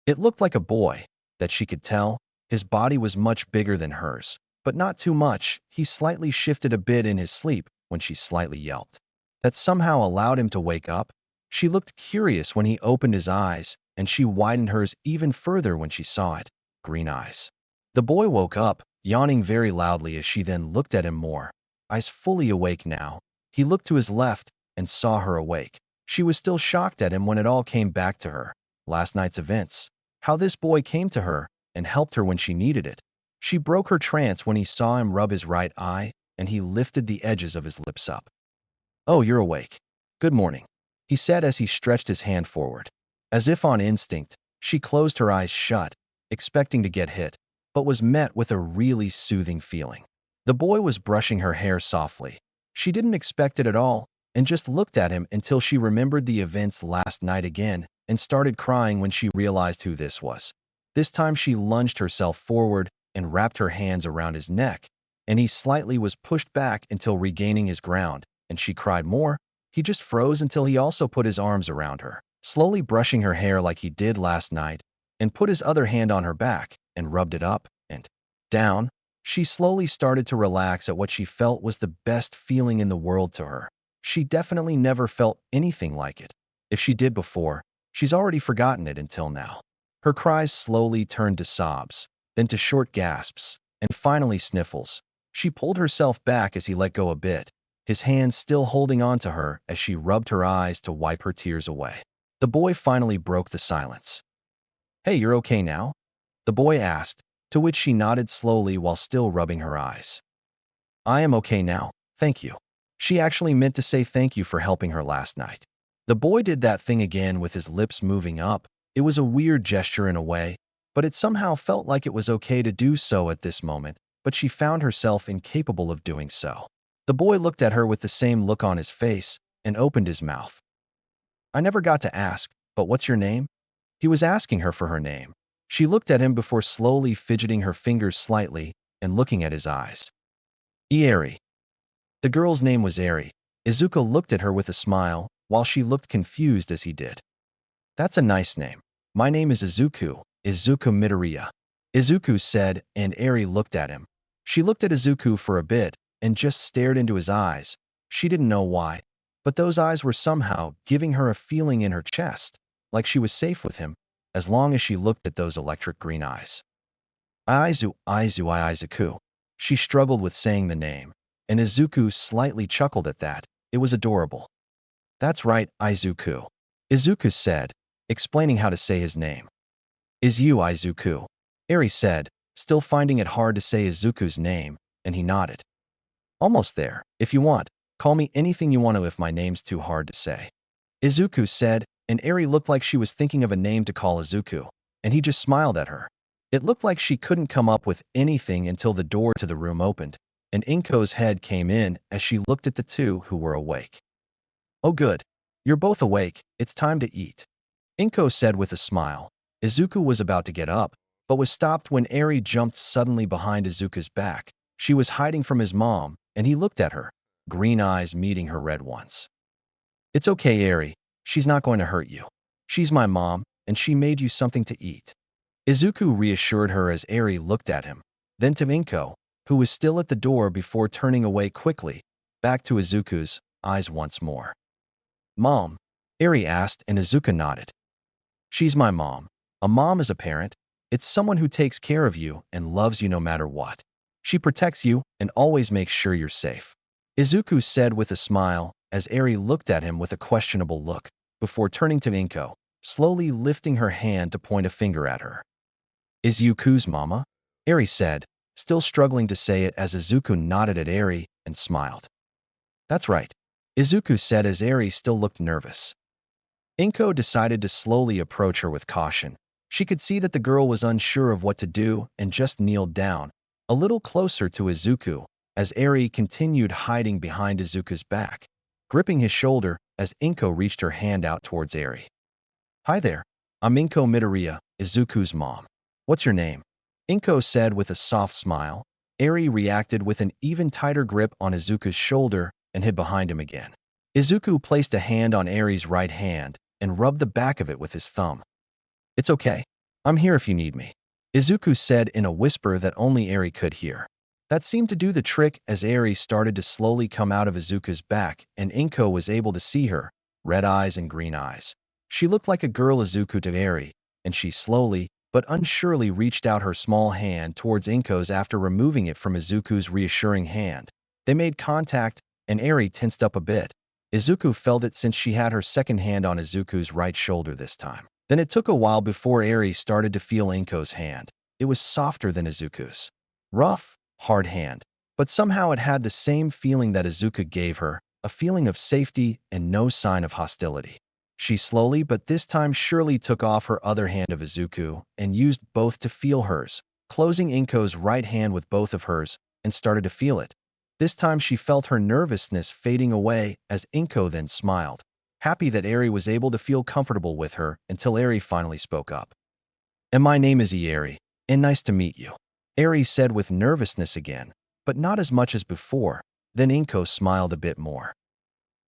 It looked like a boy, that she could tell. His body was much bigger than hers, but not too much. He slightly shifted a bit in his sleep when she slightly yelped. that somehow allowed him to wake up? She looked curious when he opened his eyes, and she widened hers even further when she saw it. Green eyes. The boy woke up, yawning very loudly as she then looked at him more. Eyes fully awake now. He looked to his left and saw her awake. She was still shocked at him when it all came back to her. Last night's events. How this boy came to her and helped her when she needed it. She broke her trance when he saw him rub his right eye, and he lifted the edges of his lips up. "Oh, you're awake. Good morning," he said as he stretched his hand forward. As if on instinct, she closed her eyes shut, expecting to get hit, but was met with a really soothing feeling. The boy was brushing her hair softly. She didn't expect it at all, and just looked at him until she remembered the events last night again and started crying when she realized who this was. This time she lunged herself forward and wrapped her hands around his neck, and he slightly was pushed back until regaining his ground, and she cried more. He just froze until he also put his arms around her, slowly brushing her hair like he did last night, and put his other hand on her back and rubbed it up and down. She slowly started to relax at what she felt was the best feeling in the world to her. She definitely never felt anything like it. If she did before, she's already forgotten it until now. Her cries slowly turned to sobs, then to short gasps, and finally sniffles. She pulled herself back as he let go a bit, his hands still holding on to her as she rubbed her eyes to wipe her tears away. The boy finally broke the silence. "Hey, you're okay now?" the boy asked, to which she nodded slowly while still rubbing her eyes. "I am okay now, thank you." She actually meant to say thank you for helping her last night. The boy did that thing again with his lips moving up. It was a weird gesture in a way, but it somehow felt like it was okay to do so at this moment, but she found herself incapable of doing so. The boy looked at her with the same look on his face and opened his mouth. "I never got to ask, but what's your name?" He was asking her for her name. She looked at him before slowly fidgeting her fingers slightly and looking at his eyes. "Ieri." The girl's name was Eri. Izuku looked at her with a smile, while she looked confused as he did. "That's a nice name. My name is Izuku Midoriya," Izuku said, and Eri looked at him. She looked at Izuku for a bit and just stared into his eyes. She didn't know why, but those eyes were somehow giving her a feeling in her chest, like she was safe with him, as long as she looked at those electric green eyes. Izuku. She struggled with saying the name, and Izuku slightly chuckled at that. It was adorable. "That's right, Izuku," Izuku said, explaining how to say his name. "Is you Izuku?" Eri said, still finding it hard to say Izuku's name, and he nodded. "Almost there. If you want, call me anything you want to if my name's too hard to say," Izuku said, and Eri looked like she was thinking of a name to call Izuku, and he just smiled at her. It looked like she couldn't come up with anything until the door to the room opened, and Inko's head came in as she looked at the two who were awake. "Oh good. You're both awake. It's time to eat," Inko said with a smile. Izuku was about to get up, but was stopped when Eri jumped suddenly behind Izuku's back. She was hiding from his mom, and he looked at her, green eyes meeting her red ones. "It's okay, Eri. She's not going to hurt you. She's my mom, and she made you something to eat," Izuku reassured her as Eri looked at him, then to Inko, who was still at the door before turning away quickly, back to Izuku's eyes once more. "Mom?" Eri asked, and Izuku nodded. "She's my mom. A mom is a parent. It's someone who takes care of you and loves you no matter what. She protects you and always makes sure you're safe," Izuku said with a smile as Eri looked at him with a questionable look, before turning to Inko, slowly lifting her hand to point a finger at her. "Is Yuku's mama?" Eri said, still struggling to say it as Izuku nodded at Eri and smiled. "That's right," Izuku said as Eri still looked nervous. Inko decided to slowly approach her with caution. She could see that the girl was unsure of what to do and just kneeled down, a little closer to Izuku, as Eri continued hiding behind Izuku's back, gripping his shoulder as Inko reached her hand out towards Eri. "Hi there. I'm Inko Midoriya, Izuku's mom. What's your name?" Inko said with a soft smile. Eri reacted with an even tighter grip on Izuku's shoulder and hid behind him again. Izuku placed a hand on Eri's right hand and rubbed the back of it with his thumb. "It's okay. I'm here if you need me," Izuku said in a whisper that only Eri could hear. That seemed to do the trick as Eri started to slowly come out of Izuku's back and Inko was able to see her, red eyes and green eyes. She looked like a girl Izuku to Eri, and she slowly, but unsurely reached out her small hand towards Inko's after removing it from Izuku's reassuring hand. They made contact, and Eri tensed up a bit. Izuku felt it since she had her second hand on Izuku's right shoulder this time. Then it took a while before Eri started to feel Inko's hand. It was softer than Izuku's. Rough, hard hand. But somehow it had the same feeling that Izuku gave her, a feeling of safety and no sign of hostility. She slowly but this time surely took off her other hand of Izuku and used both to feel hers, closing Inko's right hand with both of hers, and started to feel it. This time she felt her nervousness fading away as Inko then smiled, happy that Eri was able to feel comfortable with her until Eri finally spoke up. "And my name is Eri, and nice to meet you," Eri said with nervousness again, but not as much as before. Then Inko smiled a bit more.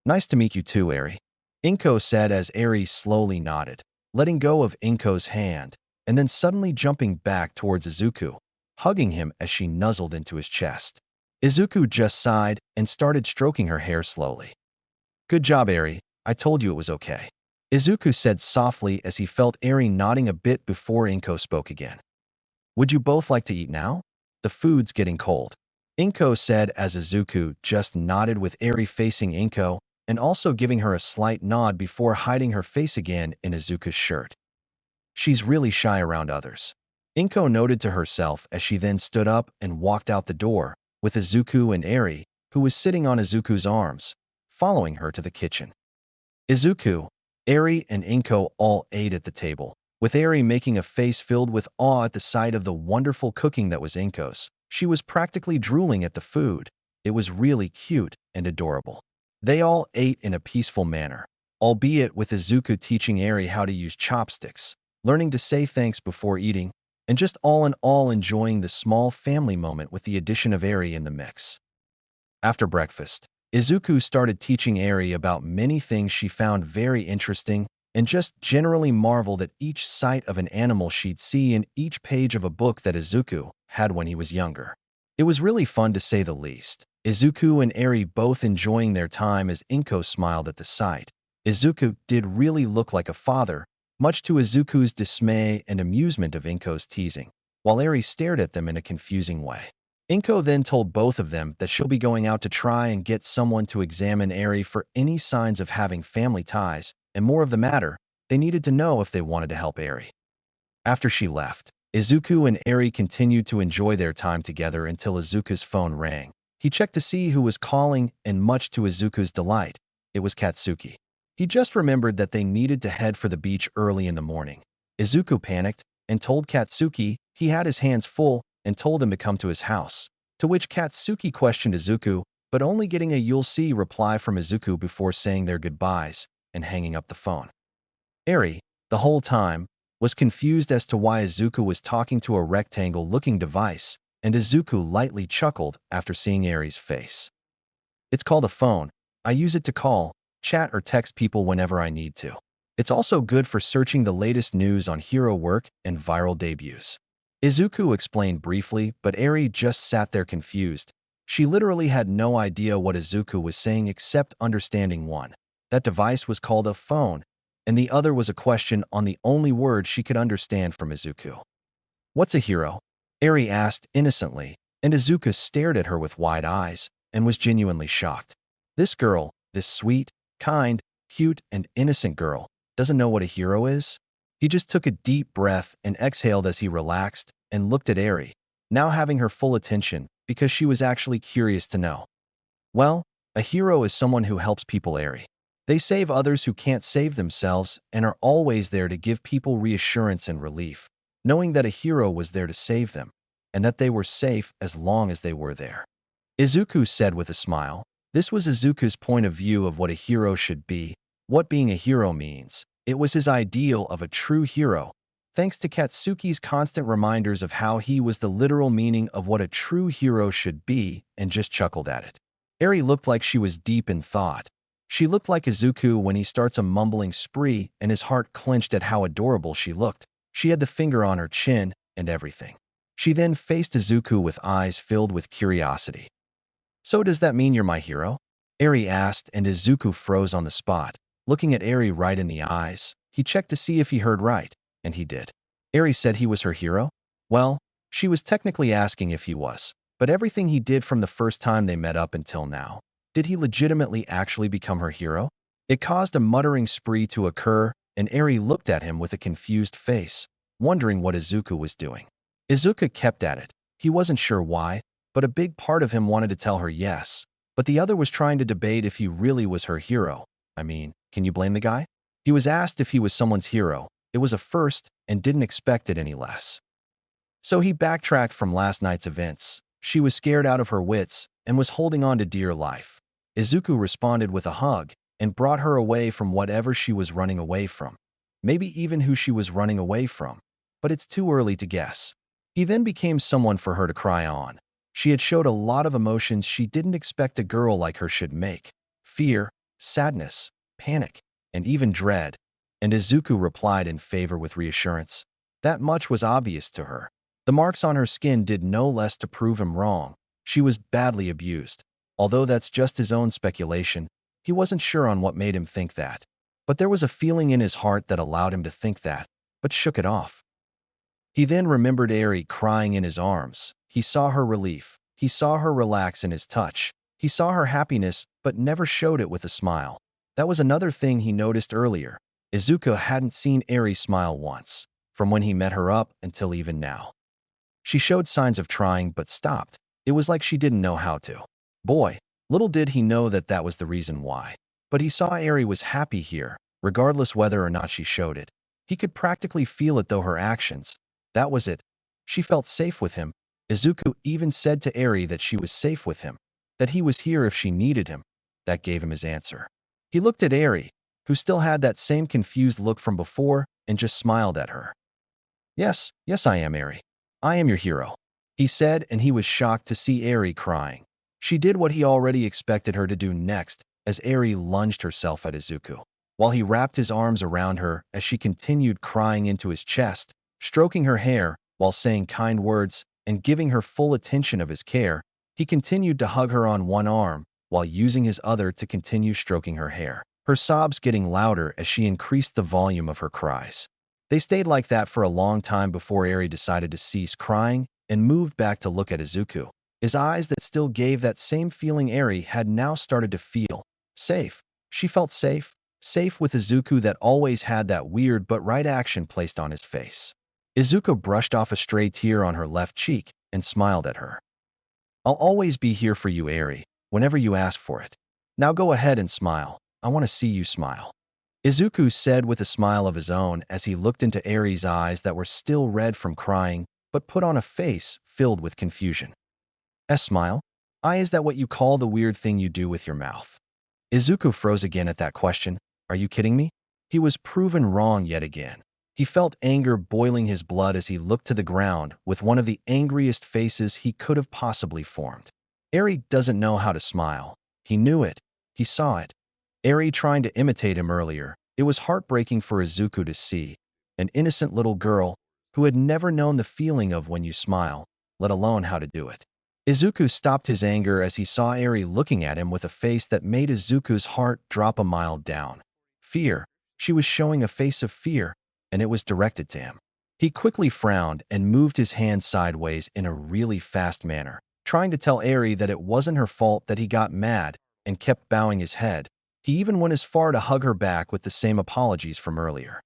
"Nice to meet you too, Eri," Inko said as Eri slowly nodded, letting go of Inko's hand, and then suddenly jumping back towards Izuku, hugging him as she nuzzled into his chest. Izuku just sighed and started stroking her hair slowly. "Good job, Eri. I told you it was okay," Izuku said softly as he felt Eri nodding a bit before Inko spoke again. "Would you both like to eat now? The food's getting cold," Inko said as Izuku just nodded with Eri facing Inko and also giving her a slight nod before hiding her face again in Izuku's shirt. "She's really shy around others," Inko noted to herself as she then stood up and walked out the door, with Izuku and Eri, who was sitting on Izuku's arms, following her to the kitchen. Izuku, Eri, and Inko all ate at the table, with Eri making a face filled with awe at the sight of the wonderful cooking that was Inko's. She was practically drooling at the food. It was really cute and adorable. They all ate in a peaceful manner, albeit with Izuku teaching Eri how to use chopsticks, learning to say thanks before eating, and just all in all enjoying the small family moment with the addition of Eri in the mix. After breakfast, Izuku started teaching Eri about many things she found very interesting and just generally marveled at each sight of an animal she'd see in each page of a book that Izuku had when he was younger. It was really fun to say the least. Izuku and Eri both enjoying their time as Inko smiled at the sight. Izuku did really look like a father, much to Izuku's dismay and amusement of Inko's teasing, while Eri stared at them in a confusing way. Inko then told both of them that she'll be going out to try and get someone to examine Eri for any signs of having family ties, and more of the matter, they needed to know if they wanted to help Eri. After she left, Izuku and Eri continued to enjoy their time together until Izuku's phone rang. He checked to see who was calling, and much to Izuku's delight, it was Katsuki. He just remembered that they needed to head for the beach early in the morning. Izuku panicked and told Katsuki he had his hands full and told him to come to his house, to which Katsuki questioned Izuku, but only getting a "you'll see" reply from Izuku before saying their goodbyes and hanging up the phone. Eri, the whole time, was confused as to why Izuku was talking to a rectangle-looking device, and Izuku lightly chuckled after seeing Eri's face. "It's called a phone. I use it to call, chat, or text people whenever I need to. It's also good for searching the latest news on hero work and viral debuts," Izuku explained briefly, but Eri just sat there confused. She literally had no idea what Izuku was saying except understanding one. That device was called a phone, and the other was a question on the only word she could understand from Izuku. "What's a hero?" Eri asked innocently, and Izuku stared at her with wide eyes and was genuinely shocked. This girl, this sweet, kind, cute, and innocent girl, doesn't know what a hero is? He just took a deep breath and exhaled as he relaxed and looked at Eri, now having her full attention because she was actually curious to know. "Well, a hero is someone who helps people, Eri. They save others who can't save themselves and are always there to give people reassurance and relief, knowing that a hero was there to save them, and that they were safe as long as they were there," Izuku said with a smile. This was Izuku's point of view of what a hero should be, what being a hero means. It was his ideal of a true hero, thanks to Katsuki's constant reminders of how he was the literal meaning of what a true hero should be, and just chuckled at it. Eri looked like she was deep in thought. She looked like Izuku when he starts a mumbling spree, and his heart clenched at how adorable she looked. She had the finger on her chin and everything. She then faced Izuku with eyes filled with curiosity. "So does that mean you're my hero?" Eri asked, and Izuku froze on the spot. Looking at Eri right in the eyes, he checked to see if he heard right, and he did. Eri said he was her hero? Well, she was technically asking if he was, but everything he did from the first time they met up until now, did he legitimately actually become her hero? It caused a muttering spree to occur, and Eri looked at him with a confused face, wondering what Izuku was doing. Izuku kept at it. He wasn't sure why, but a big part of him wanted to tell her yes, but the other was trying to debate if he really was her hero. I mean, can you blame the guy? He was asked if he was someone's hero. It was a first and didn't expect it any less. So he backtracked from last night's events. She was scared out of her wits and was holding on to dear life. Izuku responded with a hug and brought her away from whatever she was running away from. Maybe even who she was running away from. But it's too early to guess. He then became someone for her to cry on. She had showed a lot of emotions she didn't expect a girl like her should make. Fear, sadness, panic, and even dread. And Izuku replied in favor with reassurance. That much was obvious to her. The marks on her skin did no less to prove him wrong. She was badly abused. Although that's just his own speculation, he wasn't sure on what made him think that. But there was a feeling in his heart that allowed him to think that, but shook it off. He then remembered Eri crying in his arms. He saw her relief. He saw her relax in his touch. He saw her happiness, but never showed it with a smile. That was another thing he noticed earlier. Izuku hadn't seen Eri smile once, from when he met her up until even now. She showed signs of trying but stopped. It was like she didn't know how to. Boy, little did he know that that was the reason why. But he saw Eri was happy here, regardless whether or not she showed it. He could practically feel it through her actions. That was it. She felt safe with him. Izuku even said to Eri that she was safe with him, that he was here if she needed him. That gave him his answer. He looked at Eri, who still had that same confused look from before, and just smiled at her. Yes, I am Eri. I am your hero, he said, and he was shocked to see Eri crying. She did what he already expected her to do next, as Eri lunged herself at Izuku, while he wrapped his arms around her as she continued crying into his chest, stroking her hair while saying kind words and giving her full attention of his care. He continued to hug her on one arm while using his other to continue stroking her hair, her sobs getting louder as she increased the volume of her cries. They stayed like that for a long time before Eri decided to cease crying and moved back to look at Izuku. His eyes that still gave that same feeling Eri had now started to feel safe. She felt safe with Izuku that always had that weird but right action placed on his face. Izuku brushed off a stray tear on her left cheek and smiled at her. I'll always be here for you, Eri, whenever you ask for it. Now go ahead and smile. I want to see you smile. Izuku said with a smile of his own as he looked into Eri's eyes that were still red from crying, but put on a face filled with confusion. Smile? Is that what you call the weird thing you do with your mouth? Izuku froze again at that question. Are you kidding me? He was proven wrong yet again. He felt anger boiling his blood as he looked to the ground with one of the angriest faces he could have possibly formed. Eri doesn't know how to smile. He knew it. He saw it. Eri trying to imitate him earlier. It was heartbreaking for Izuku to see. An innocent little girl who had never known the feeling of when you smile, let alone how to do it. Izuku stopped his anger as he saw Eri looking at him with a face that made Izuku's heart drop a mile down. Fear. She was showing a face of fear, and it was directed to him. He quickly frowned and moved his hand sideways in a really fast manner, trying to tell Eri that it wasn't her fault that he got mad and kept bowing his head. He even went as far to hug her back with the same apologies from earlier.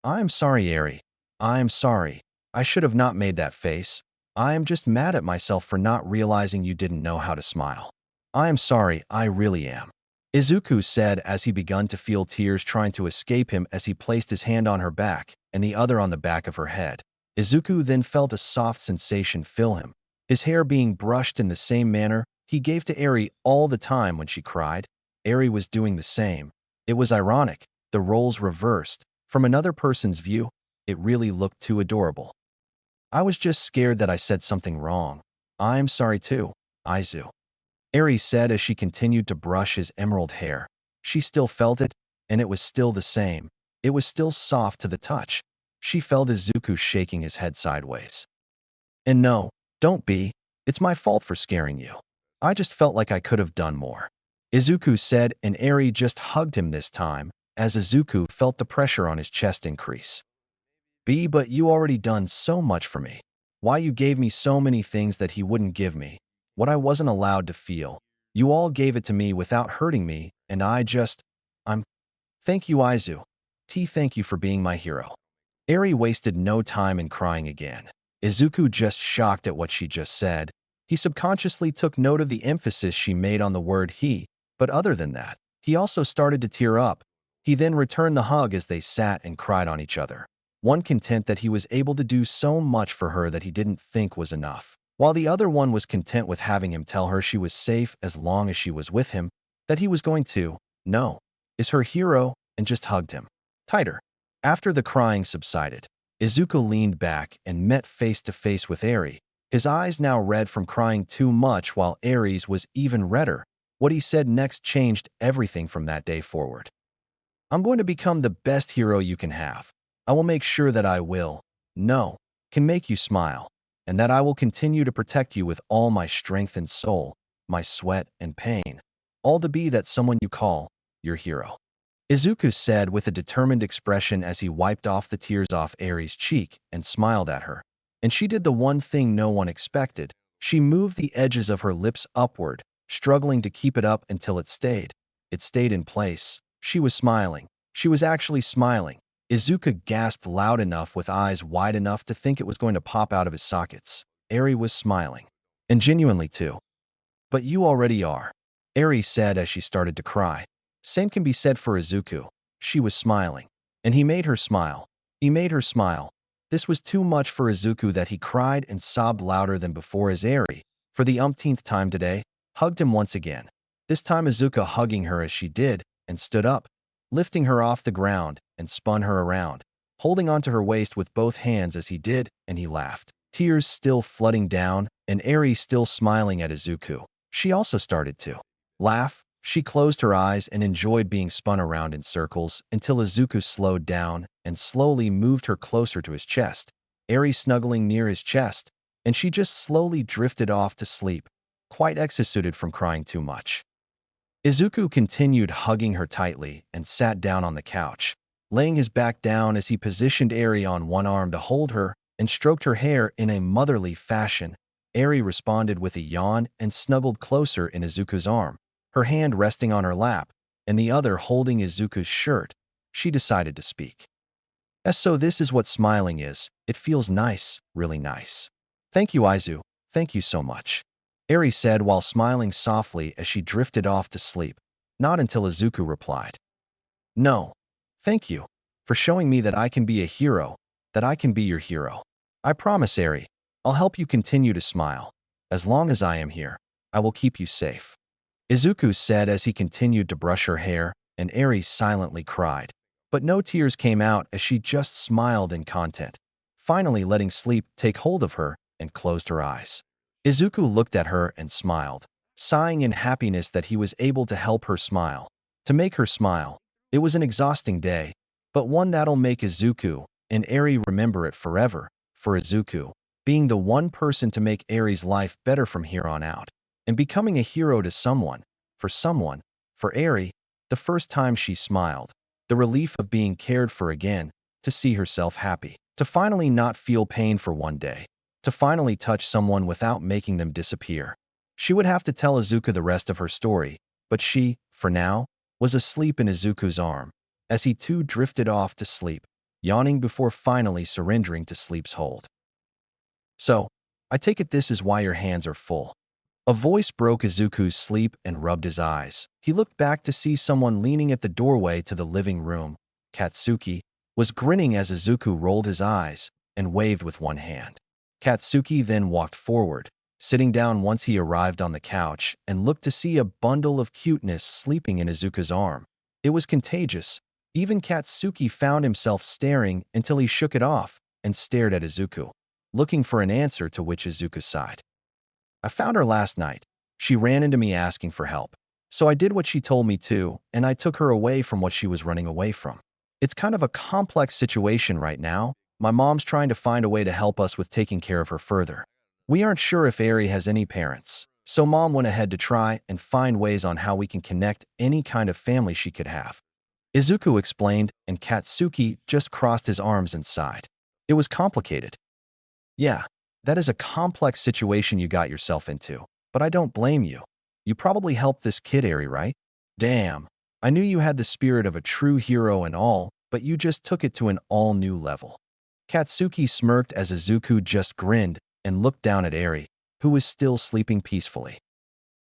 I'm sorry, Eri. I'm sorry. I should have not made that face. I am just mad at myself for not realizing you didn't know how to smile. I am sorry, I really am. Izuku said as he began to feel tears trying to escape him as he placed his hand on her back and the other on the back of her head. Izuku then felt a soft sensation fill him, his hair being brushed in the same manner he gave to Eri all the time when she cried. Eri was doing the same. It was ironic, the roles reversed. From another person's view, it really looked too adorable. I was just scared that I said something wrong. I'm sorry too, Izu. Eri said as she continued to brush his emerald hair. She still felt it, and it was still the same. It was still soft to the touch. She felt Izuku shaking his head sideways. And no, don't be. It's my fault for scaring you. I just felt like I could have done more. Izuku said, and Eri just hugged him this time, as Izuku felt the pressure on his chest increase. But you already done so much for me. Why you gave me so many things that he wouldn't give me, what I wasn't allowed to feel. You all gave it to me without hurting me, and I'm. Thank you, Izu. Thank you for being my hero. Eri wasted no time in crying again. Izuku just shocked at what she just said. He subconsciously took note of the emphasis she made on the word he, but other than that, he also started to tear up. He then returned the hug as they sat and cried on each other. One content that he was able to do so much for her that he didn't think was enough, while the other one was content with having him tell her she was safe as long as she was with him, that he was going to, no, is her hero, and just hugged him tighter. After the crying subsided, Izuku leaned back and met face to face with Eri, his eyes now red from crying too much while Eri's was even redder. What he said next changed everything from that day forward. I'm going to become the best hero you can have. I will make sure that I will, no, can make you smile, and that I will continue to protect you with all my strength and soul, my sweat and pain, all to be that someone you call your hero. Izuku said with a determined expression as he wiped off the tears off Eri's cheek and smiled at her. And she did the one thing no one expected. She moved the edges of her lips upward, struggling to keep it up until it stayed. It stayed in place. She was smiling. She was actually smiling. Izuku gasped loud enough with eyes wide enough to think it was going to pop out of his sockets. Eri was smiling. And genuinely too. But you already are, Eri said as she started to cry. Same can be said for Izuku. She was smiling. And he made her smile. He made her smile. This was too much for Izuku that he cried and sobbed louder than before as Eri, for the umpteenth time today, hugged him once again. This time Izuku hugging her as she did, and stood up, lifting her off the ground, and spun her around, holding onto her waist with both hands as he did, and he laughed. Tears still flooding down, and Eri still smiling at Izuku. She also started to laugh. She closed her eyes and enjoyed being spun around in circles until Izuku slowed down and slowly moved her closer to his chest, Eri snuggling near his chest, and she just slowly drifted off to sleep, quite exhausted from crying too much. Izuku continued hugging her tightly and sat down on the couch, laying his back down as he positioned Eri on one arm to hold her and stroked her hair in a motherly fashion. Eri responded with a yawn and snuggled closer in Izuku's arm, her hand resting on her lap, and the other holding Izuku's shirt. She decided to speak. So this is what smiling is. It feels nice, really nice. Thank you, Izu. Thank you so much, Eri said while smiling softly as she drifted off to sleep. Not until Izuku replied. No. Thank you for showing me that I can be a hero, that I can be your hero. I promise, Eri. I'll help you continue to smile. As long as I am here, I will keep you safe, Izuku said as he continued to brush her hair, and Eri silently cried. But no tears came out as she just smiled in content, finally letting sleep take hold of her and closed her eyes. Izuku looked at her and smiled, sighing in happiness that he was able to help her smile, to make her smile. It was an exhausting day, but one that'll make Izuku and Eri remember it forever, for Izuku being the one person to make Eri's life better from here on out, and becoming a hero to someone, for Eri, the first time she smiled, the relief of being cared for again, to see herself happy, to finally not feel pain for one day, to finally touch someone without making them disappear. She would have to tell Izuku the rest of her story, but she, for now, was asleep in Izuku's arm, as he too drifted off to sleep, yawning before finally surrendering to sleep's hold. So, I take it this is why your hands are full. A voice broke Izuku's sleep and rubbed his eyes. He looked back to see someone leaning at the doorway to the living room. Katsuki was grinning as Izuku rolled his eyes and waved with one hand. Katsuki then walked forward, sitting down once he arrived on the couch and looked to see a bundle of cuteness sleeping in Izuku's arm. It was contagious. Even Katsuki found himself staring until he shook it off and stared at Izuku, looking for an answer, to which Izuku sighed. I found her last night. She ran into me asking for help. So I did what she told me to, and I took her away from what she was running away from. It's kind of a complex situation right now, My mom's trying to find a way to help us with taking care of her further. We aren't sure if Eri has any parents, so Mom went ahead to try and find ways on how we can connect any kind of family she could have. Izuku explained, and Katsuki just crossed his arms and sighed. It was complicated. Yeah, that is a complex situation you got yourself into, but I don't blame you. You probably helped this kid, Eri, right? Damn, I knew you had the spirit of a true hero and all, but you just took it to an all-new level. Katsuki smirked as Izuku just grinned and looked down at Eri, who was still sleeping peacefully.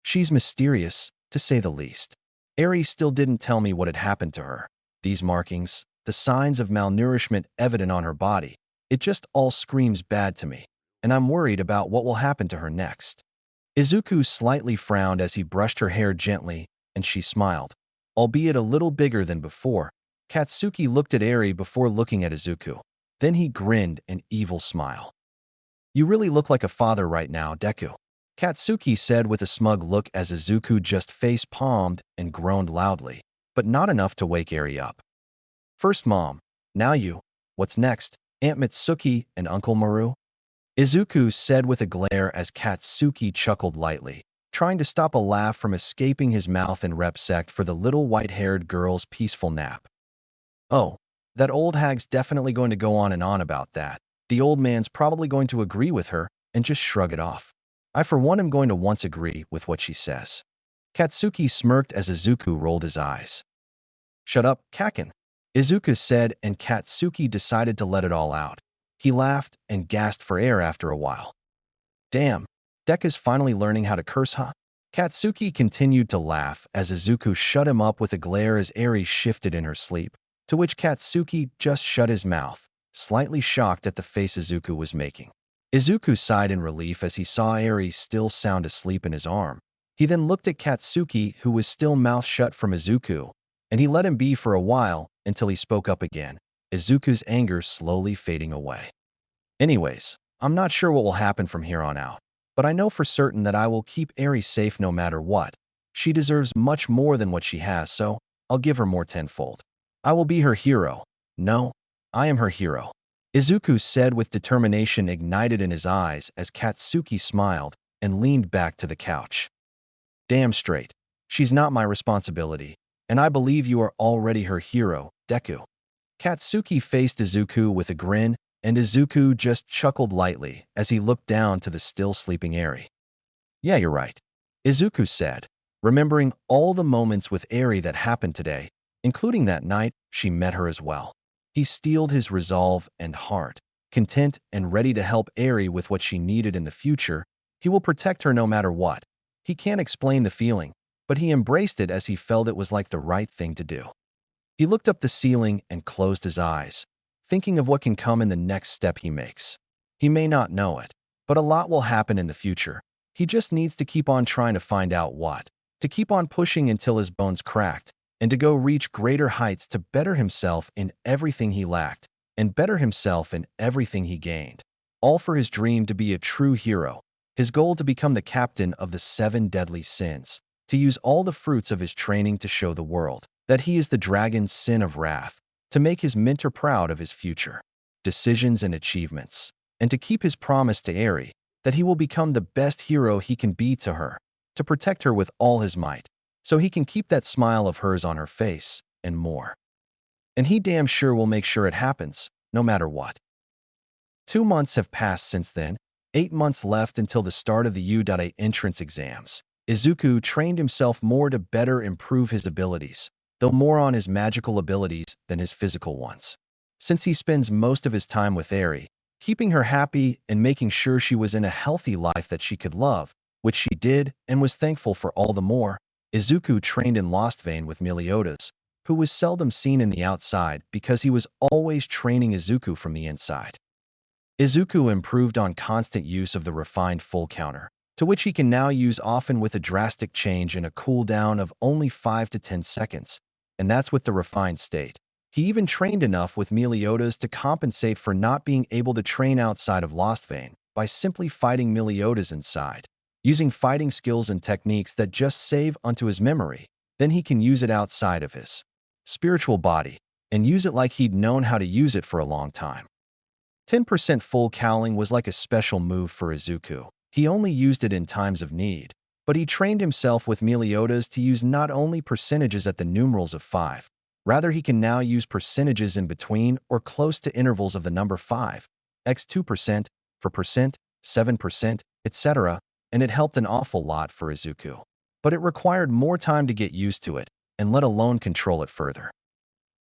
She's mysterious, to say the least. Eri still didn't tell me what had happened to her. These markings, the signs of malnourishment evident on her body, it just all screams bad to me, and I'm worried about what will happen to her next. Izuku slightly frowned as he brushed her hair gently, and she smiled. Albeit a little bigger than before, Katsuki looked at Eri before looking at Izuku. Then he grinned an evil smile. You really look like a father right now, Deku. Katsuki said with a smug look as Izuku just face-palmed and groaned loudly, but not enough to wake Eri up. First Mom, now you. What's next, Aunt Mitsuki and Uncle Maru? Izuku said with a glare as Katsuki chuckled lightly, trying to stop a laugh from escaping his mouth in respect for the little white-haired girl's peaceful nap. Oh, that old hag's definitely going to go on and on about that. The old man's probably going to agree with her and just shrug it off. I for one am going to once agree with what she says. Katsuki smirked as Izuku rolled his eyes. Shut up, Kaken, Izuku said, and Katsuki decided to let it all out. He laughed and gasped for air after a while. Damn, Deku's finally learning how to curse, huh? Katsuki continued to laugh as Izuku shut him up with a glare as Eri shifted in her sleep, to which Katsuki just shut his mouth, slightly shocked at the face Izuku was making. Izuku sighed in relief as he saw Eri still sound asleep in his arm. He then looked at Katsuki, who was still mouth shut from Izuku, and he let him be for a while until he spoke up again, Izuku's anger slowly fading away. Anyways, I'm not sure what will happen from here on out, but I know for certain that I will keep Eri safe no matter what. She deserves much more than what she has, so I'll give her more tenfold. I will be her hero. No, I am her hero, Izuku said with determination ignited in his eyes as Katsuki smiled and leaned back to the couch. Damn straight. She's not my responsibility, and I believe you are already her hero, Deku. Katsuki faced Izuku with a grin, and Izuku just chuckled lightly as he looked down to the still sleeping Eri. Yeah, you're right, Izuku said, remembering all the moments with Eri that happened today, including that night she met her as well. He steeled his resolve and heart, content and ready to help Eri with what she needed in the future. He will protect her no matter what. He can't explain the feeling, but he embraced it as he felt it was like the right thing to do. He looked up the ceiling and closed his eyes, thinking of what can come in the next step he makes. He may not know it, but a lot will happen in the future. He just needs to keep on trying to find out what, to keep on pushing until his bones cracked, and to go reach greater heights to better himself in everything he lacked, and better himself in everything he gained. All for his dream to be a true hero, his goal to become the captain of the 7 deadly sins, to use all the fruits of his training to show the world that he is the dragon's sin of wrath, to make his mentor proud of his future decisions and achievements, and to keep his promise to Eri that he will become the best hero he can be to her, to protect her with all his might, so he can keep that smile of hers on her face, and more. And he damn sure will make sure it happens, no matter what. 2 months have passed since then, 8 months left until the start of the U.A entrance exams. Izuku trained himself more to better improve his abilities, though more on his magical abilities than his physical ones. Since he spends most of his time with Eri, keeping her happy and making sure she was in a healthy life that she could love, which she did and was thankful for all the more, Izuku trained in Lost Vein with Meliodas, who was seldom seen in the outside because he was always training Izuku from the inside. Izuku improved on constant use of the refined full counter, to which he can now use often with a drastic change in a cooldown of only 5 to 10 seconds, and that's with the refined state. He even trained enough with Meliodas to compensate for not being able to train outside of Lost Vein by simply fighting Meliodas inside, using fighting skills and techniques that just save onto his memory. Then he can use it outside of his spiritual body and use it like he'd known how to use it for a long time. 10% full cowling was like a special move for Izuku. He only used it in times of need, but he trained himself with Meliodas to use not only percentages at the numerals of 5, rather he can now use percentages in between or close to intervals of the number 5, x 2%, for percent, 7%, etc., and it helped an awful lot for Izuku. But it required more time to get used to it, and let alone control it further.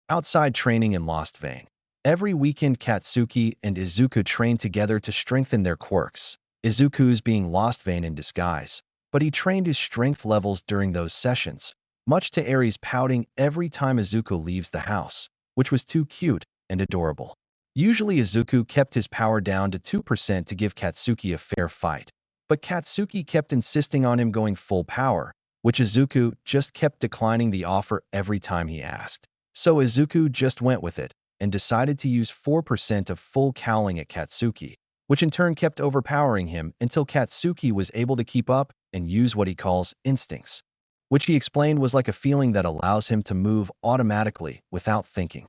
Outside training in Lost Vein. Every weekend Katsuki and Izuku trained together to strengthen their quirks, Izuku's being Lost Vein in disguise, but he trained his strength levels during those sessions, much to Eri's pouting every time Izuku leaves the house, which was too cute and adorable. Usually Izuku kept his power down to 2% to give Katsuki a fair fight, but Katsuki kept insisting on him going full power, which Izuku just kept declining the offer every time he asked. So Izuku just went with it and decided to use 4% of full cowling at Katsuki, which in turn kept overpowering him until Katsuki was able to keep up and use what he calls instincts, which he explained was like a feeling that allows him to move automatically without thinking.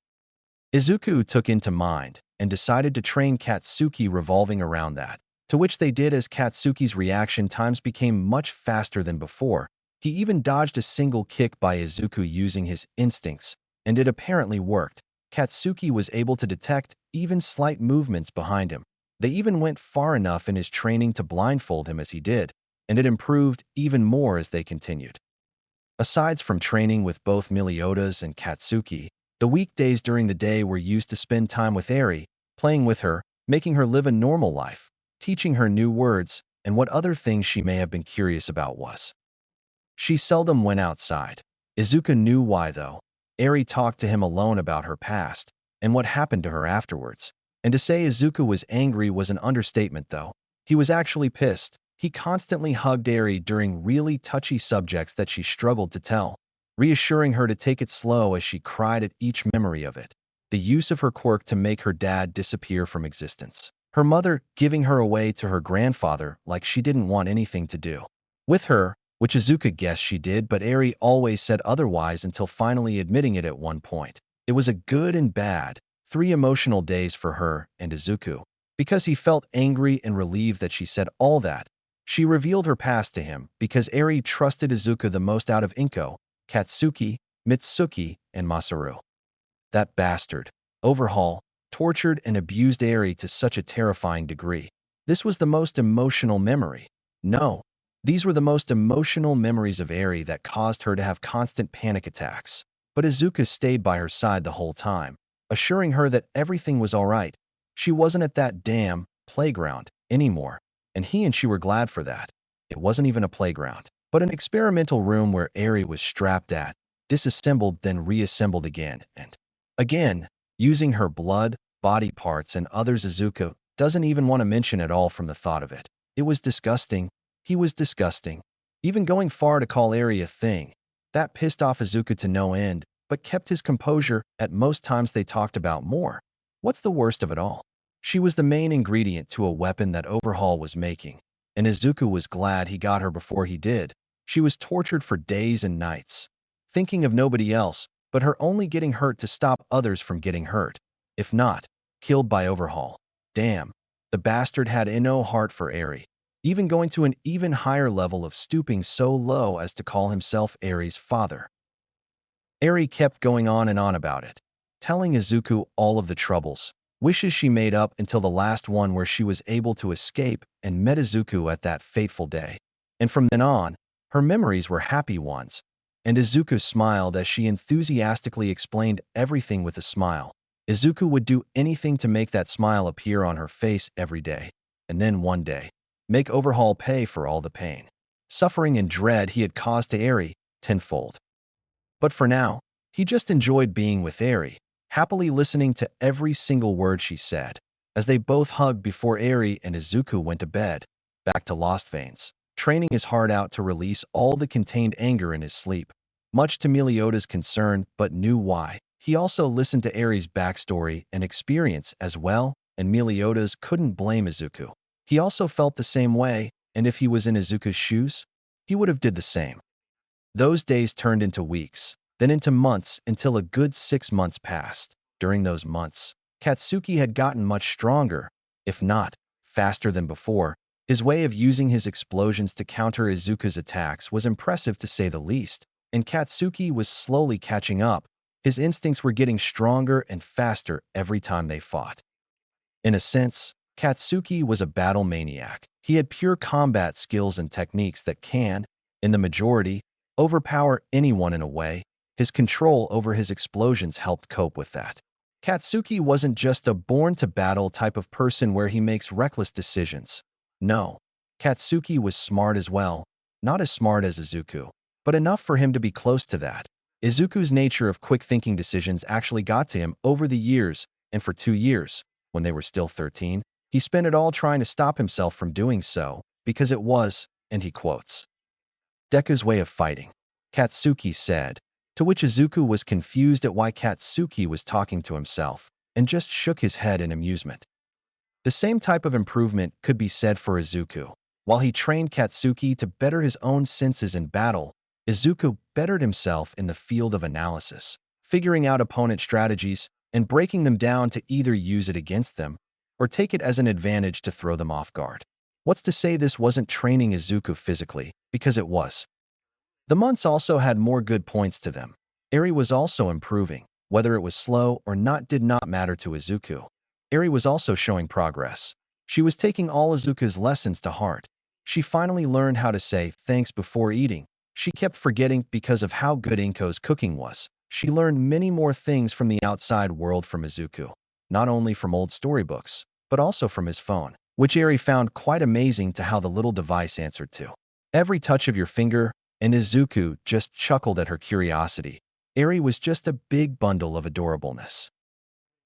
Izuku took into mind and decided to train Katsuki revolving around that, to which they did as Katsuki's reaction times became much faster than before. He even dodged a single kick by Izuku using his instincts, and it apparently worked. Katsuki was able to detect even slight movements behind him. They even went far enough in his training to blindfold him as he did, and it improved even more as they continued. Aside from training with both Meliodas and Katsuki, the weekdays during the day were used to spend time with Eri, playing with her, making her live a normal life, teaching her new words, and what other things she may have been curious about was. She seldom went outside. Izuku knew why though. Eri talked to him alone about her past and what happened to her afterwards. And to say Izuku was angry was an understatement though. He was actually pissed. He constantly hugged Eri during really touchy subjects that she struggled to tell, reassuring her to take it slow as she cried at each memory of it. The use of her quirk to make her dad disappear from existence. Her mother giving her away to her grandfather like she didn't want anything to do with her, which Izuku guessed she did, but Eri always said otherwise until finally admitting it at one point. It was a good and bad, 3 emotional days for her and Izuku, because he felt angry and relieved that she said all that. She revealed her past to him because Eri trusted Izuku the most out of Inko, Katsuki, Mitsuki, and Masaru. That bastard, Overhaul, tortured and abused Eri to such a terrifying degree. This was the most emotional memory. No. These were the most emotional memories of Eri that caused her to have constant panic attacks. But Izuku stayed by her side the whole time, assuring her that everything was all right. She wasn't at that damn playground anymore, and he and she were glad for that. It wasn't even a playground, but an experimental room where Eri was strapped at, disassembled then reassembled again and again, using her blood, body parts, and others. Izuku doesn't even want to mention at all from the thought of it. It was disgusting. He was disgusting, even going far to call Eri a thing. That pissed off Izuku to no end, but kept his composure. At most times they talked about more. What's the worst of it all? She was the main ingredient to a weapon that Overhaul was making, and Izuku was glad he got her before he did. She was tortured for days and nights, thinking of nobody else, but her only getting hurt to stop others from getting hurt, if not, killed by Overhaul. Damn, the bastard had no heart for Eri, even going to an even higher level of stooping so low as to call himself Eri's father. Eri kept going on and on about it, telling Izuku all of the troubles, wishes she made up until the last one where she was able to escape and met Izuku at that fateful day. And from then on, her memories were happy ones, and Izuku smiled as she enthusiastically explained everything with a smile. Izuku would do anything to make that smile appear on her face every day, and then one day, make Overhaul pay for all the pain, suffering, and dread he had caused to Eri tenfold. But for now, he just enjoyed being with Eri, happily listening to every single word she said, as they both hugged before Eri and Izuku went to bed, back to Lost Veins, training his heart out to release all the contained anger in his sleep, much to Meliodas' concern, but knew why. He also listened to Eri's backstory and experience as well, and Meliodas couldn't blame Izuku. He also felt the same way, and if he was in Izuku's shoes, he would have did the same. Those days turned into weeks, then into months until a good 6 months passed. During those months, Katsuki had gotten much stronger, if not faster than before. His way of using his explosions to counter Izuku's attacks was impressive to say the least, and Katsuki was slowly catching up. His instincts were getting stronger and faster every time they fought. In a sense, Katsuki was a battle maniac. He had pure combat skills and techniques that can, in the majority, overpower anyone in a way. His control over his explosions helped cope with that. Katsuki wasn't just a born-to-battle type of person where he makes reckless decisions. No, Katsuki was smart as well, not as smart as Izuku, but enough for him to be close to that. Izuku's nature of quick-thinking decisions actually got to him over the years, and for 2 years, when they were still 13, he spent it all trying to stop himself from doing so, because it was, and he quotes, Deku's way of fighting. Katsuki said, to which Izuku was confused at why Katsuki was talking to himself, and just shook his head in amusement. The same type of improvement could be said for Izuku. While he trained Katsuki to better his own senses in battle, Izuku bettered himself in the field of analysis, figuring out opponent strategies and breaking them down to either use it against them or take it as an advantage to throw them off guard. What's to say this wasn't training Izuku physically, because it was. The months also had more good points to them. Eri was also improving. Whether it was slow or not did not matter to Izuku. Eri was also showing progress. She was taking all Izuku's lessons to heart. She finally learned how to say thanks before eating. She kept forgetting because of how good Inko's cooking was. She learned many more things from the outside world from Izuku, not only from old storybooks, but also from his phone, which Eri found quite amazing to how the little device answered to every touch of your finger, and Izuku just chuckled at her curiosity. Eri was just a big bundle of adorableness.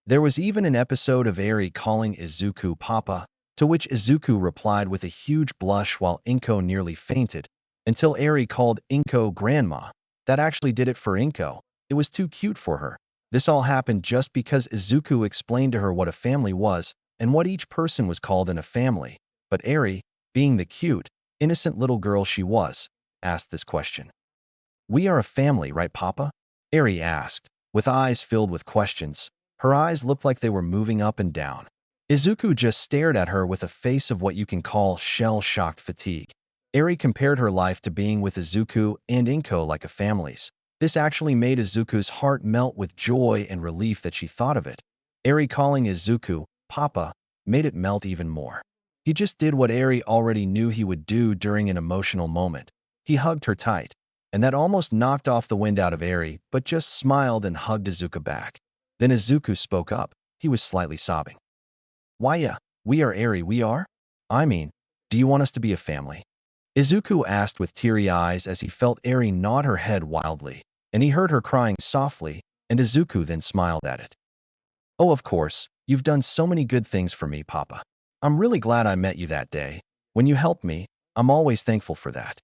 There was even an episode of Eri calling Izuku Papa, to which Izuku replied with a huge blush while Inko nearly fainted, until Eri called Inko Grandma. That actually did it for Inko. It was too cute for her. This all happened just because Izuku explained to her what a family was and what each person was called in a family. But Eri, being the cute, innocent little girl she was, asked this question. We are a family, right, Papa? Eri asked, with eyes filled with questions. Her eyes looked like they were moving up and down. Izuku just stared at her with a face of what you can call shell-shocked fatigue. Eri compared her life to being with Izuku and Inko like a family's. This actually made Izuku's heart melt with joy and relief that she thought of it. Eri calling Izuku Papa made it melt even more. He just did what Eri already knew he would do during an emotional moment. He hugged her tight, and that almost knocked off the wind out of Eri, but just smiled and hugged Izuku back. Then Izuku spoke up. He was slightly sobbing. Why yeah, we are Eri, we are? I mean, do you want us to be a family? Izuku asked with teary eyes as he felt Eri nod her head wildly, and he heard her crying softly, and Izuku then smiled at it. Oh, of course, you've done so many good things for me, Papa. I'm really glad I met you that day. When you helped me, I'm always thankful for that.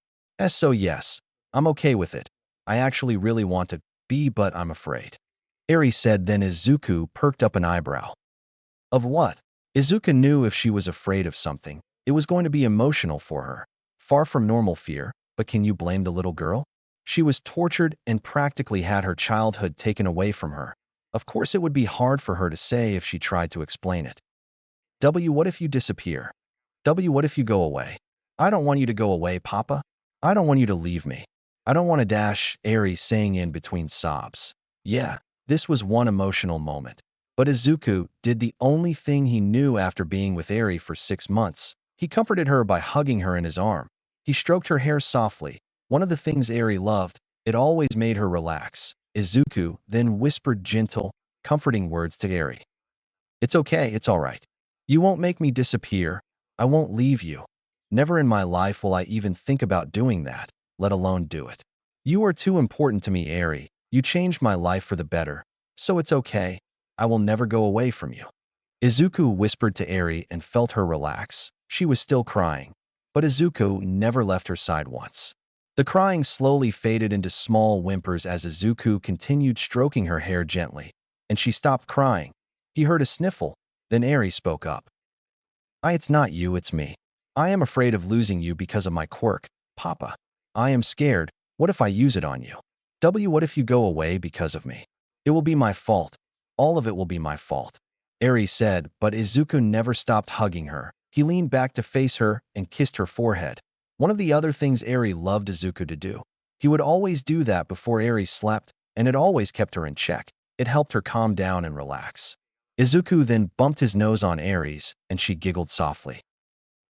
So yes, I'm okay with it. I actually really want to be, but I'm afraid. Eri said, then Izuku perked up an eyebrow. Of what? Izuku knew if she was afraid of something, it was going to be emotional for her. Far from normal fear, but can you blame the little girl? She was tortured and practically had her childhood taken away from her. Of course it would be hard for her to say if she tried to explain it. What if you disappear? What if you go away? I don't want you to go away, Papa. I don't want you to leave me. I don't want to dash, Eri saying in between sobs. Yeah, this was one emotional moment. But Izuku did the only thing he knew after being with Eri for 6 months. He comforted her by hugging her in his arm. He stroked her hair softly. One of the things Eri loved, it always made her relax. Izuku then whispered gentle, comforting words to Eri. It's okay, it's all right. You won't make me disappear. I won't leave you. Never in my life will I even think about doing that, let alone do it. You are too important to me, Eri. You changed my life for the better. So it's okay. I will never go away from you. Izuku whispered to Eri and felt her relax. She was still crying, but Izuku never left her side once. The crying slowly faded into small whimpers as Izuku continued stroking her hair gently, and she stopped crying. He heard a sniffle, then Eri spoke up. It's not you, it's me. I am afraid of losing you because of my quirk, Papa. I am scared. What if I use it on you? What if you go away because of me? It will be my fault. All of it will be my fault. Eri said, but Izuku never stopped hugging her. He leaned back to face her and kissed her forehead. One of the other things Eri loved Izuku to do. He would always do that before Eri slept, and it always kept her in check. It helped her calm down and relax. Izuku then bumped his nose on Eri's, and she giggled softly.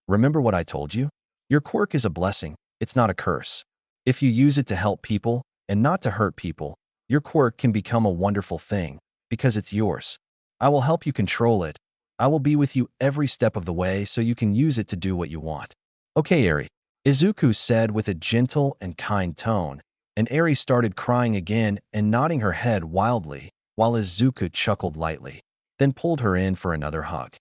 Remember what I told you? Your quirk is a blessing, it's not a curse. If you use it to help people and not to hurt people, your quirk can become a wonderful thing because it's yours. I will help you control it. I will be with you every step of the way so you can use it to do what you want. Okay, Eri, Izuku said with a gentle and kind tone, and Eri started crying again and nodding her head wildly, while Izuku chuckled lightly, then pulled her in for another hug.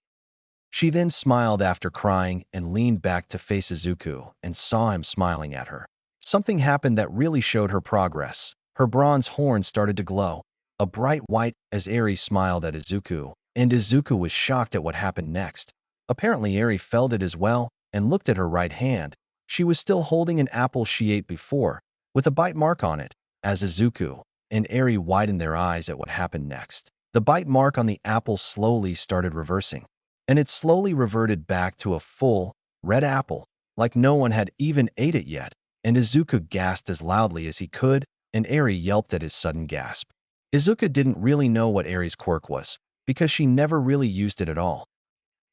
She then smiled after crying and leaned back to face Izuku and saw him smiling at her. Something happened that really showed her progress. Her bronze horn started to glow, a bright white, as Eri smiled at Izuku, and Izuku was shocked at what happened next. Apparently Eri felt it as well and looked at her right hand. She was still holding an apple she ate before, with a bite mark on it, as Izuku and Eri widened their eyes at what happened next. The bite mark on the apple slowly started reversing, and it slowly reverted back to a full, red apple, like no one had even ate it yet, and Izuku gasped as loudly as he could, and Eri yelped at his sudden gasp. Izuku didn't really know what Eri's quirk was, because she never really used it at all.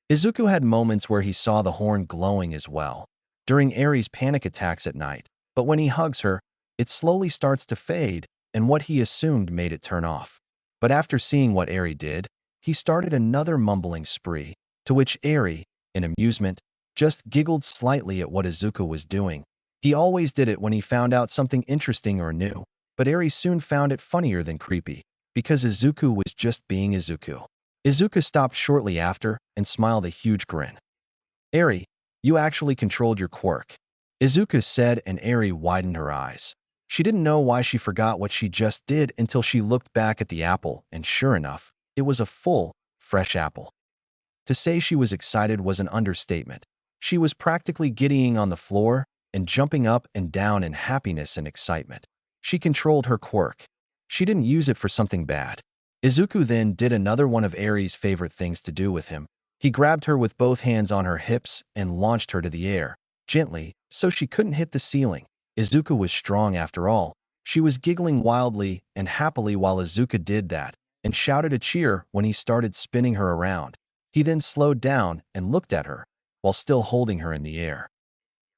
Izuku had moments where he saw the horn glowing as well, during Eri's panic attacks at night, but when he hugs her, it slowly starts to fade, and what he assumed made it turn off. But after seeing what Eri did, he started another mumbling spree, to which Eri, in amusement, just giggled slightly at what Izuku was doing. He always did it when he found out something interesting or new, but Eri soon found it funnier than creepy, because Izuku was just being Izuku. Izuku stopped shortly after and smiled a huge grin. Eri, you actually controlled your quirk, Izuku said, and Eri widened her eyes. She didn't know why she forgot what she just did until she looked back at the apple, and sure enough, it was a full, fresh apple. To say she was excited was an understatement. She was practically giddying on the floor and jumping up and down in happiness and excitement. She controlled her quirk. She didn't use it for something bad. Izuku then did another one of Eri's favorite things to do with him. He grabbed her with both hands on her hips and launched her to the air, gently, so she couldn't hit the ceiling. Izuku was strong after all. She was giggling wildly and happily while Izuku did that, and shouted a cheer when he started spinning her around. He then slowed down and looked at her, while still holding her in the air.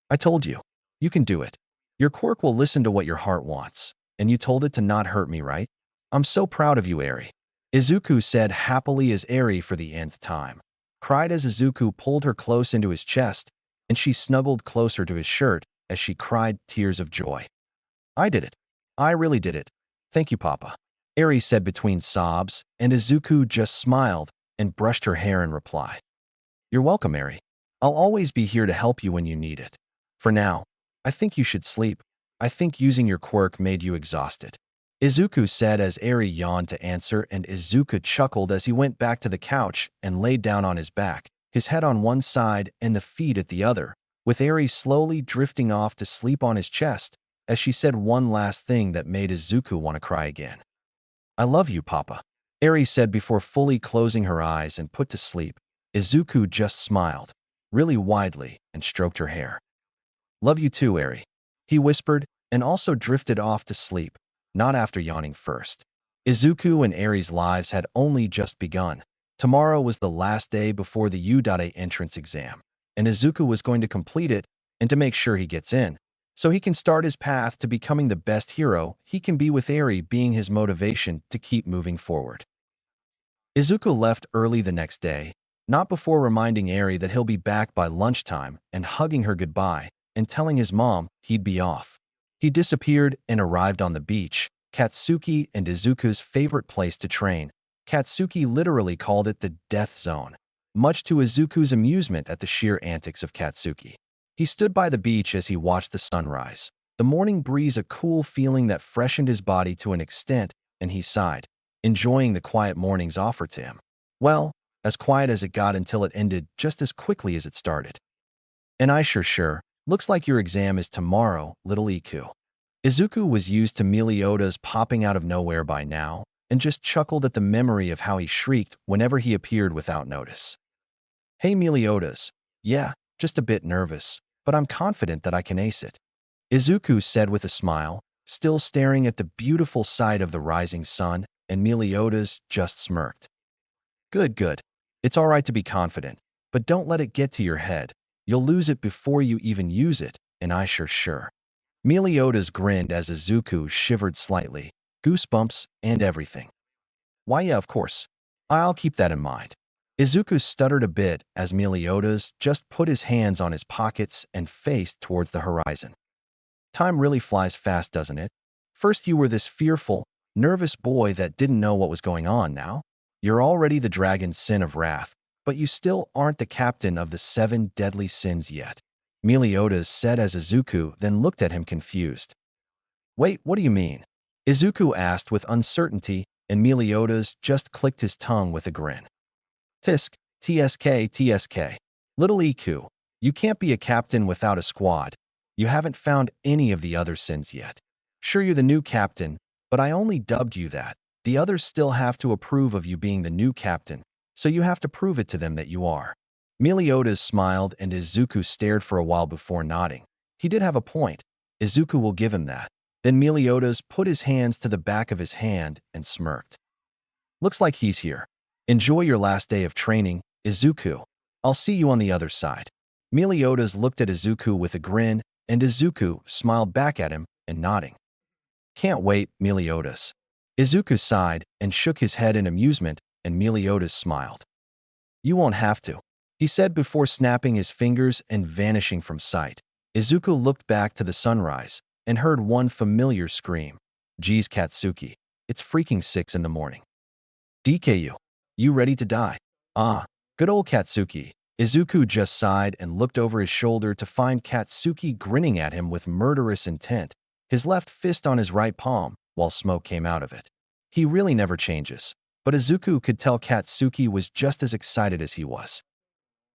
I told you. You can do it. Your quirk will listen to what your heart wants, and you told it to not hurt me, right? I'm so proud of you, Eri. Izuku said happily as Eri, for the nth time, cried as Izuku pulled her close into his chest, and she snuggled closer to his shirt as she cried tears of joy. I did it. I really did it. Thank you, Papa, Eri said between sobs, and Izuku just smiled and brushed her hair in reply. You're welcome, Eri. I'll always be here to help you when you need it. For now, I think you should sleep. I think using your quirk made you exhausted, Izuku said as Eri yawned to answer, and Izuku chuckled as he went back to the couch and laid down on his back, his head on one side and the feet at the other, with Eri slowly drifting off to sleep on his chest, as she said one last thing that made Izuku want to cry again. I love you, Papa, Eri said before fully closing her eyes and put to sleep. Izuku just smiled, really widely, and stroked her hair. Love you too, Eri, he whispered, and also drifted off to sleep, not after yawning first. Izuku and Eri's lives had only just begun. Tomorrow was the last day before the U.A entrance exam, and Izuku was going to complete it and to make sure he gets in, so he can start his path to becoming the best hero he can be, with Eri being his motivation to keep moving forward. Izuku left early the next day, not before reminding Eri that he'll be back by lunchtime and hugging her goodbye and telling his mom he'd be off. He disappeared and arrived on the beach, Katsuki and Izuku's favorite place to train. Katsuki literally called it the death zone, much to Izuku's amusement at the sheer antics of Katsuki. He stood by the beach as he watched the sunrise, the morning breeze a cool feeling that freshened his body to an extent, and he sighed, enjoying the quiet morning's offer to him. Well, as quiet as it got until it ended just as quickly as it started. And I sure, looks like your exam is tomorrow, little Iku. Izuku was used to Meliodas popping out of nowhere by now, and just chuckled at the memory of how he shrieked whenever he appeared without notice. Hey Meliodas, yeah, just a bit nervous, but I'm confident that I can ace it, Izuku said with a smile, still staring at the beautiful sight of the rising sun, and Meliodas just smirked. Good, good. It's all right to be confident, but don't let it get to your head. You'll lose it before you even use it, and I sure. Meliodas grinned as Izuku shivered slightly, goosebumps and everything. Why, yeah, of course. I'll keep that in mind. Izuku stuttered a bit as Meliodas just put his hands on his pockets and faced towards the horizon. Time really flies fast, doesn't it? First you were this fearful, nervous boy that didn't know what was going on. Now you're already the dragon's sin of wrath, but you still aren't the captain of the 7 deadly sins yet, Meliodas said as Izuku then looked at him confused. Wait, what do you mean? Izuku asked with uncertainty, and Meliodas just clicked his tongue with a grin. Tisk, TSK. Little Iku, you can't be a captain without a squad. You haven't found any of the other sins yet. Sure, you're the new captain, but I only dubbed you that. The others still have to approve of you being the new captain, so you have to prove it to them that you are. Meliodas smiled and Izuku stared for a while before nodding. He did have a point. Izuku will give him that. Then Meliodas put his hands to the back of his hand and smirked. Looks like he's here. Enjoy your last day of training, Izuku. I'll see you on the other side. Meliodas looked at Izuku with a grin, and Izuku smiled back at him and nodding. Can't wait, Meliodas. Izuku sighed and shook his head in amusement, and Meliodas smiled. You won't have to, he said before snapping his fingers and vanishing from sight. Izuku looked back to the sunrise and heard one familiar scream. Geez, Katsuki, it's freaking 6 in the morning. DKU, you ready to die? Ah, good old Katsuki. Izuku just sighed and looked over his shoulder to find Katsuki grinning at him with murderous intent, his left fist on his right palm, while smoke came out of it. He really never changes, but Izuku could tell Katsuki was just as excited as he was.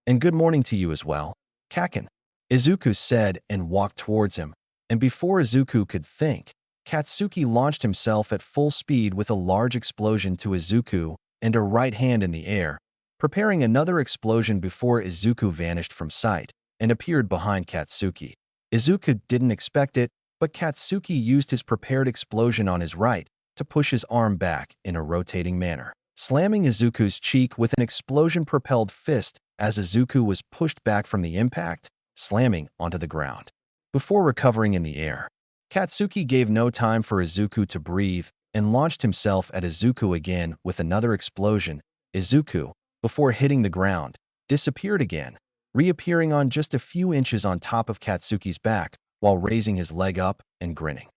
And good morning to you as well, Kakin, Izuku said and walked towards him, and before Izuku could think, Katsuki launched himself at full speed with a large explosion to Izuku and a right hand in the air, preparing another explosion before Izuku vanished from sight and appeared behind Katsuki. Izuku didn't expect it, but Katsuki used his prepared explosion on his right to push his arm back in a rotating manner, slamming Izuku's cheek with an explosion-propelled fist as Izuku was pushed back from the impact, slamming onto the ground. Before recovering in the air, Katsuki gave no time for Izuku to breathe and launched himself at Izuku again with another explosion. Izuku, before hitting the ground, disappeared again, reappearing on just a few inches on top of Katsuki's back while raising his leg up and grinning.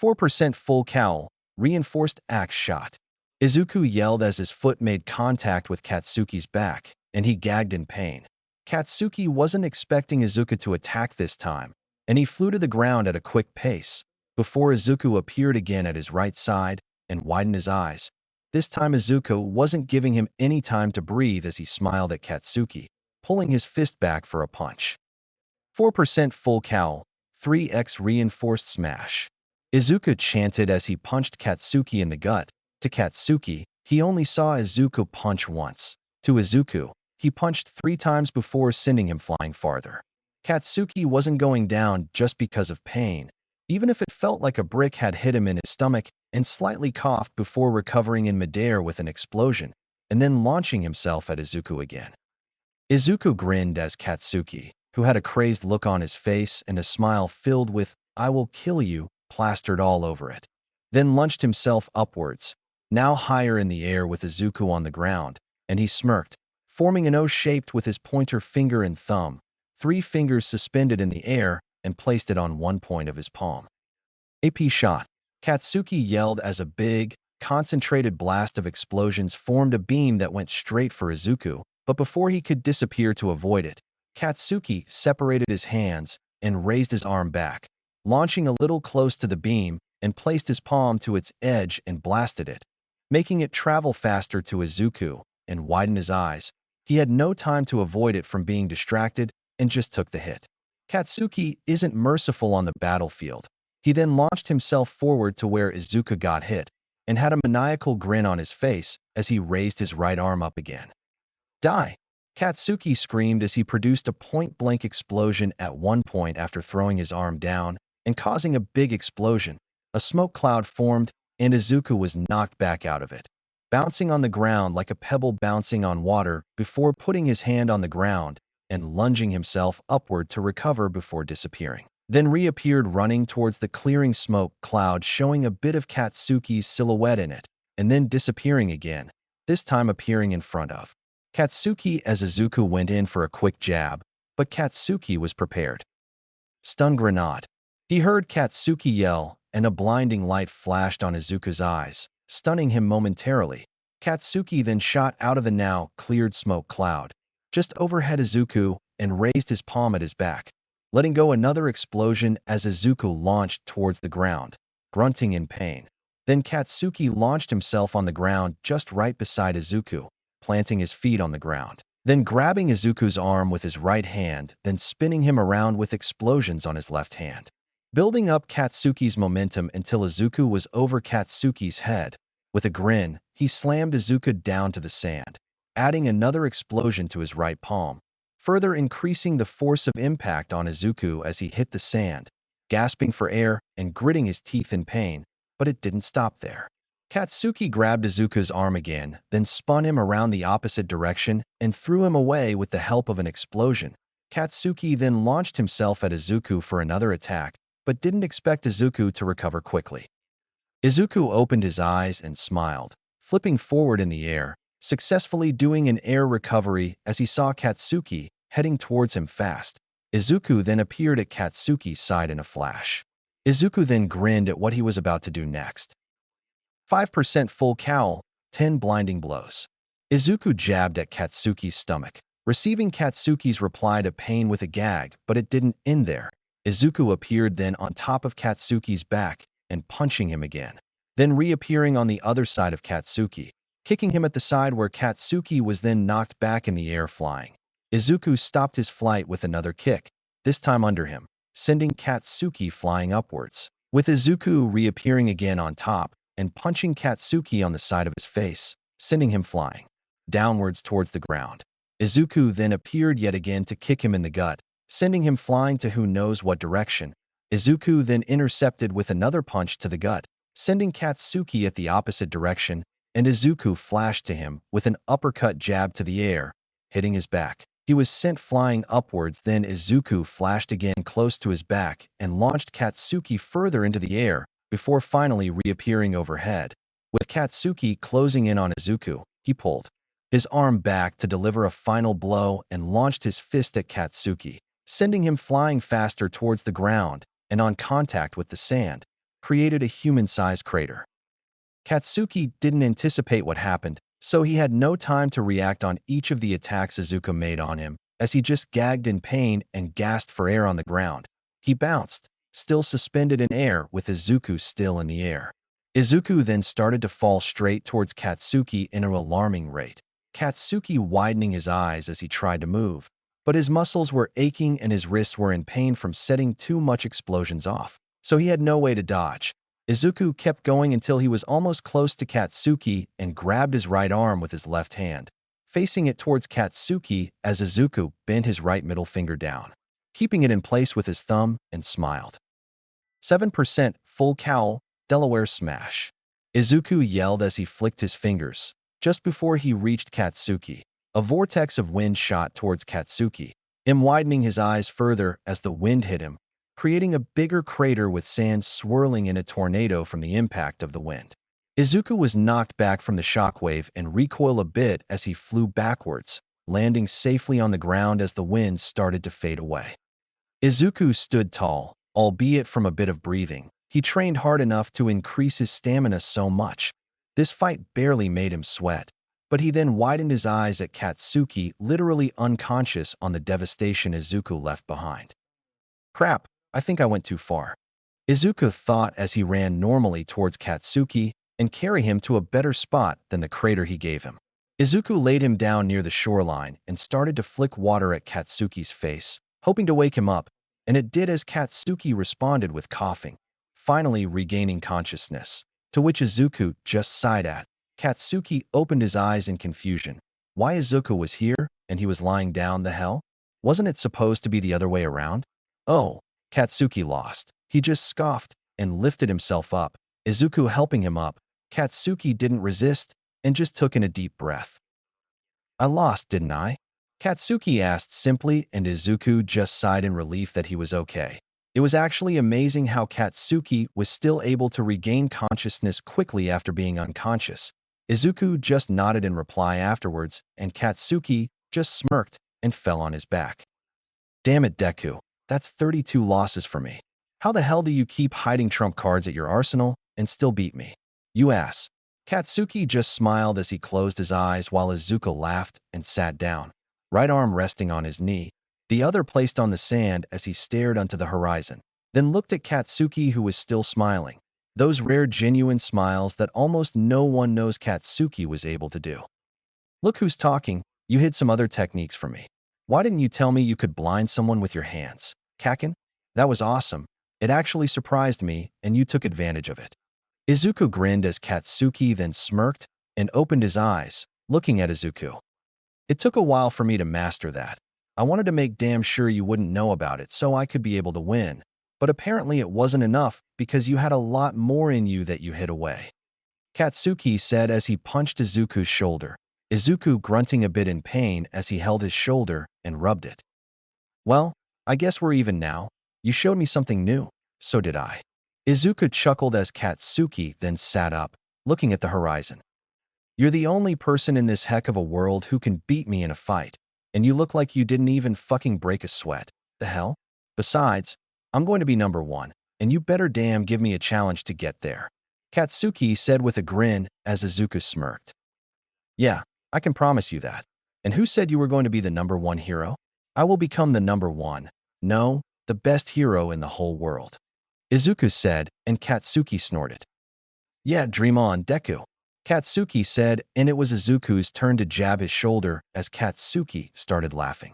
4% full cowl, reinforced axe shot. Izuku yelled as his foot made contact with Katsuki's back, and he gagged in pain. Katsuki wasn't expecting Izuku to attack this time, and he flew to the ground at a quick pace, before Izuku appeared again at his right side and widened his eyes. This time Izuku wasn't giving him any time to breathe as he smiled at Katsuki, pulling his fist back for a punch. 4% full cowl, 3x reinforced smash. Izuku chanted as he punched Katsuki in the gut. To Katsuki, he only saw Izuku punch once. To Izuku, he punched 3 times before sending him flying farther. Katsuki wasn't going down just because of pain, even if it felt like a brick had hit him in his stomach, and slightly coughed before recovering in midair with an explosion, and then launching himself at Izuku again. Izuku grinned as Katsuki, who had a crazed look on his face and a smile filled with "I will kill you" plastered all over it, then launched himself upwards, now higher in the air with Izuku on the ground, and he smirked, forming an O shaped with his pointer finger and thumb, 3 fingers suspended in the air, and placed it on one point of his palm. AP shot. Katsuki yelled as a big, concentrated blast of explosions formed a beam that went straight for Izuku, but before he could disappear to avoid it, Katsuki separated his hands and raised his arm back, launching a little close to the beam, and placed his palm to its edge and blasted it, making it travel faster to Izuku, and widen his eyes. He had no time to avoid it from being distracted and just took the hit. Katsuki isn't merciful on the battlefield. He then launched himself forward to where Izuku got hit, and had a maniacal grin on his face as he raised his right arm up again. Die! Katsuki screamed as he produced a point-blank explosion at one point after throwing his arm down and causing a big explosion. A smoke cloud formed, and Izuku was knocked back out of it, bouncing on the ground like a pebble bouncing on water before putting his hand on the ground and lunging himself upward to recover before disappearing. Then reappeared running towards the clearing smoke cloud, showing a bit of Katsuki's silhouette in it, and then disappearing again, this time appearing in front of Katsuki as Izuku went in for a quick jab, but Katsuki was prepared. Stun grenade. He heard Katsuki yell, and a blinding light flashed on Izuku's eyes, stunning him momentarily. Katsuki then shot out of the now cleared smoke cloud, just overhead Izuku, and raised his palm at his back, letting go another explosion as Izuku launched towards the ground, grunting in pain. Then Katsuki launched himself on the ground just right beside Izuku, planting his feet on the ground, then grabbing Izuku's arm with his right hand, then spinning him around with explosions on his left hand, building up Katsuki's momentum until Izuku was over Katsuki's head. With a grin, he slammed Izuku down to the sand, adding another explosion to his right palm, further increasing the force of impact on Izuku as he hit the sand, gasping for air and gritting his teeth in pain, but it didn't stop there. Katsuki grabbed Izuku's arm again, then spun him around the opposite direction and threw him away with the help of an explosion. Katsuki then launched himself at Izuku for another attack, but didn't expect Izuku to recover quickly. Izuku opened his eyes and smiled, flipping forward in the air, successfully doing an air recovery as he saw Katsuki heading towards him fast. Izuku then appeared at Katsuki's side in a flash. Izuku then grinned at what he was about to do next. 5% full cowl, 10 blinding blows. Izuku jabbed at Katsuki's stomach, receiving Katsuki's reply to pain with a gag, but it didn't end there. Izuku appeared then on top of Katsuki's back and punching him again, then reappearing on the other side of Katsuki, kicking him at the side where Katsuki was then knocked back in the air flying. Izuku stopped his flight with another kick, this time under him, sending Katsuki flying upwards, with Izuku reappearing again on top and punching Katsuki on the side of his face, sending him flying downwards towards the ground. Izuku then appeared yet again to kick him in the gut, sending him flying to who knows what direction. Izuku then intercepted with another punch to the gut, sending Katsuki at the opposite direction, and Izuku flashed to him with an uppercut jab to the air, hitting his back. He was sent flying upwards, then Izuku flashed again close to his back and launched Katsuki further into the air, before finally reappearing overhead. With Katsuki closing in on Izuku, he pulled his arm back to deliver a final blow and launched his fist at Katsuki, sending him flying faster towards the ground and on contact with the sand, created a human-sized crater. Katsuki didn't anticipate what happened, so he had no time to react on each of the attacks Izuku made on him, as he just gagged in pain and gasped for air on the ground. He bounced, still suspended in air with Izuku still in the air. Izuku then started to fall straight towards Katsuki in an alarming rate, Katsuki widening his eyes as he tried to move, but his muscles were aching and his wrists were in pain from setting too much explosions off, so he had no way to dodge. Izuku kept going until he was almost close to Katsuki and grabbed his right arm with his left hand, facing it towards Katsuki as Izuku bent his right middle finger down, keeping it in place with his thumb, and smiled. 7% full cowl, Delaware smash. Izuku yelled as he flicked his fingers. Just before he reached Katsuki, a vortex of wind shot towards Katsuki, him widening his eyes further as the wind hit him, creating a bigger crater with sand swirling in a tornado from the impact of the wind. Izuku was knocked back from the shockwave and recoiled a bit as he flew backwards, landing safely on the ground as the wind started to fade away. Izuku stood tall, albeit from a bit of breathing. He trained hard enough to increase his stamina so much. This fight barely made him sweat, but he then widened his eyes at Katsuki, literally unconscious on the devastation Izuku left behind. Crap, I think I went too far. Izuku thought as he ran normally towards Katsuki and carry him to a better spot than the crater he gave him. Izuku laid him down near the shoreline and started to flick water at Katsuki's face, hoping to wake him up, and it did as Katsuki responded with coughing, finally regaining consciousness. To which Izuku just sighed at. Katsuki opened his eyes in confusion. Why Izuku was here, and he was lying down the hell? Wasn't it supposed to be the other way around? Oh, Katsuki lost. He just scoffed and lifted himself up. Izuku helping him up. Katsuki didn't resist and just took in a deep breath. I lost, didn't I? Katsuki asked simply, and Izuku just sighed in relief that he was okay. It was actually amazing how Katsuki was still able to regain consciousness quickly after being unconscious. Izuku just nodded in reply afterwards, and Katsuki just smirked and fell on his back. Damn it, Deku. That's 32 losses for me. How the hell do you keep hiding trump cards at your arsenal and still beat me? You ass. Katsuki just smiled as he closed his eyes while Izuku laughed and sat down, right arm resting on his knee, the other placed on the sand as he stared onto the horizon, then looked at Katsuki, who was still smiling. Those rare genuine smiles that almost no one knows Katsuki was able to do. Look who's talking. You hid some other techniques for me. Why didn't you tell me you could blind someone with your hands? Kaken? That was awesome. It actually surprised me, and you took advantage of it. Izuku grinned as Katsuki then smirked and opened his eyes, looking at Izuku. It took a while for me to master that. I wanted to make damn sure you wouldn't know about it so I could be able to win. But apparently it wasn't enough because you had a lot more in you that you hid away. Katsuki said as he punched Izuku's shoulder, Izuku grunting a bit in pain as he held his shoulder and rubbed it. Well, I guess we're even now. You showed me something new. So did I. Izuku chuckled as Katsuki then sat up, looking at the horizon. You're the only person in this heck of a world who can beat me in a fight, and you look like you didn't even fucking break a sweat. The hell? Besides, I'm going to be number one, and you better damn give me a challenge to get there. Katsuki said with a grin as Izuku smirked. Yeah, I can promise you that. And who said you were going to be the number one hero? I will become the number one. No, the best hero in the whole world. Izuku said, and Katsuki snorted. Yeah, dream on, Deku. Katsuki said, and it was Izuku's turn to jab his shoulder as Katsuki started laughing.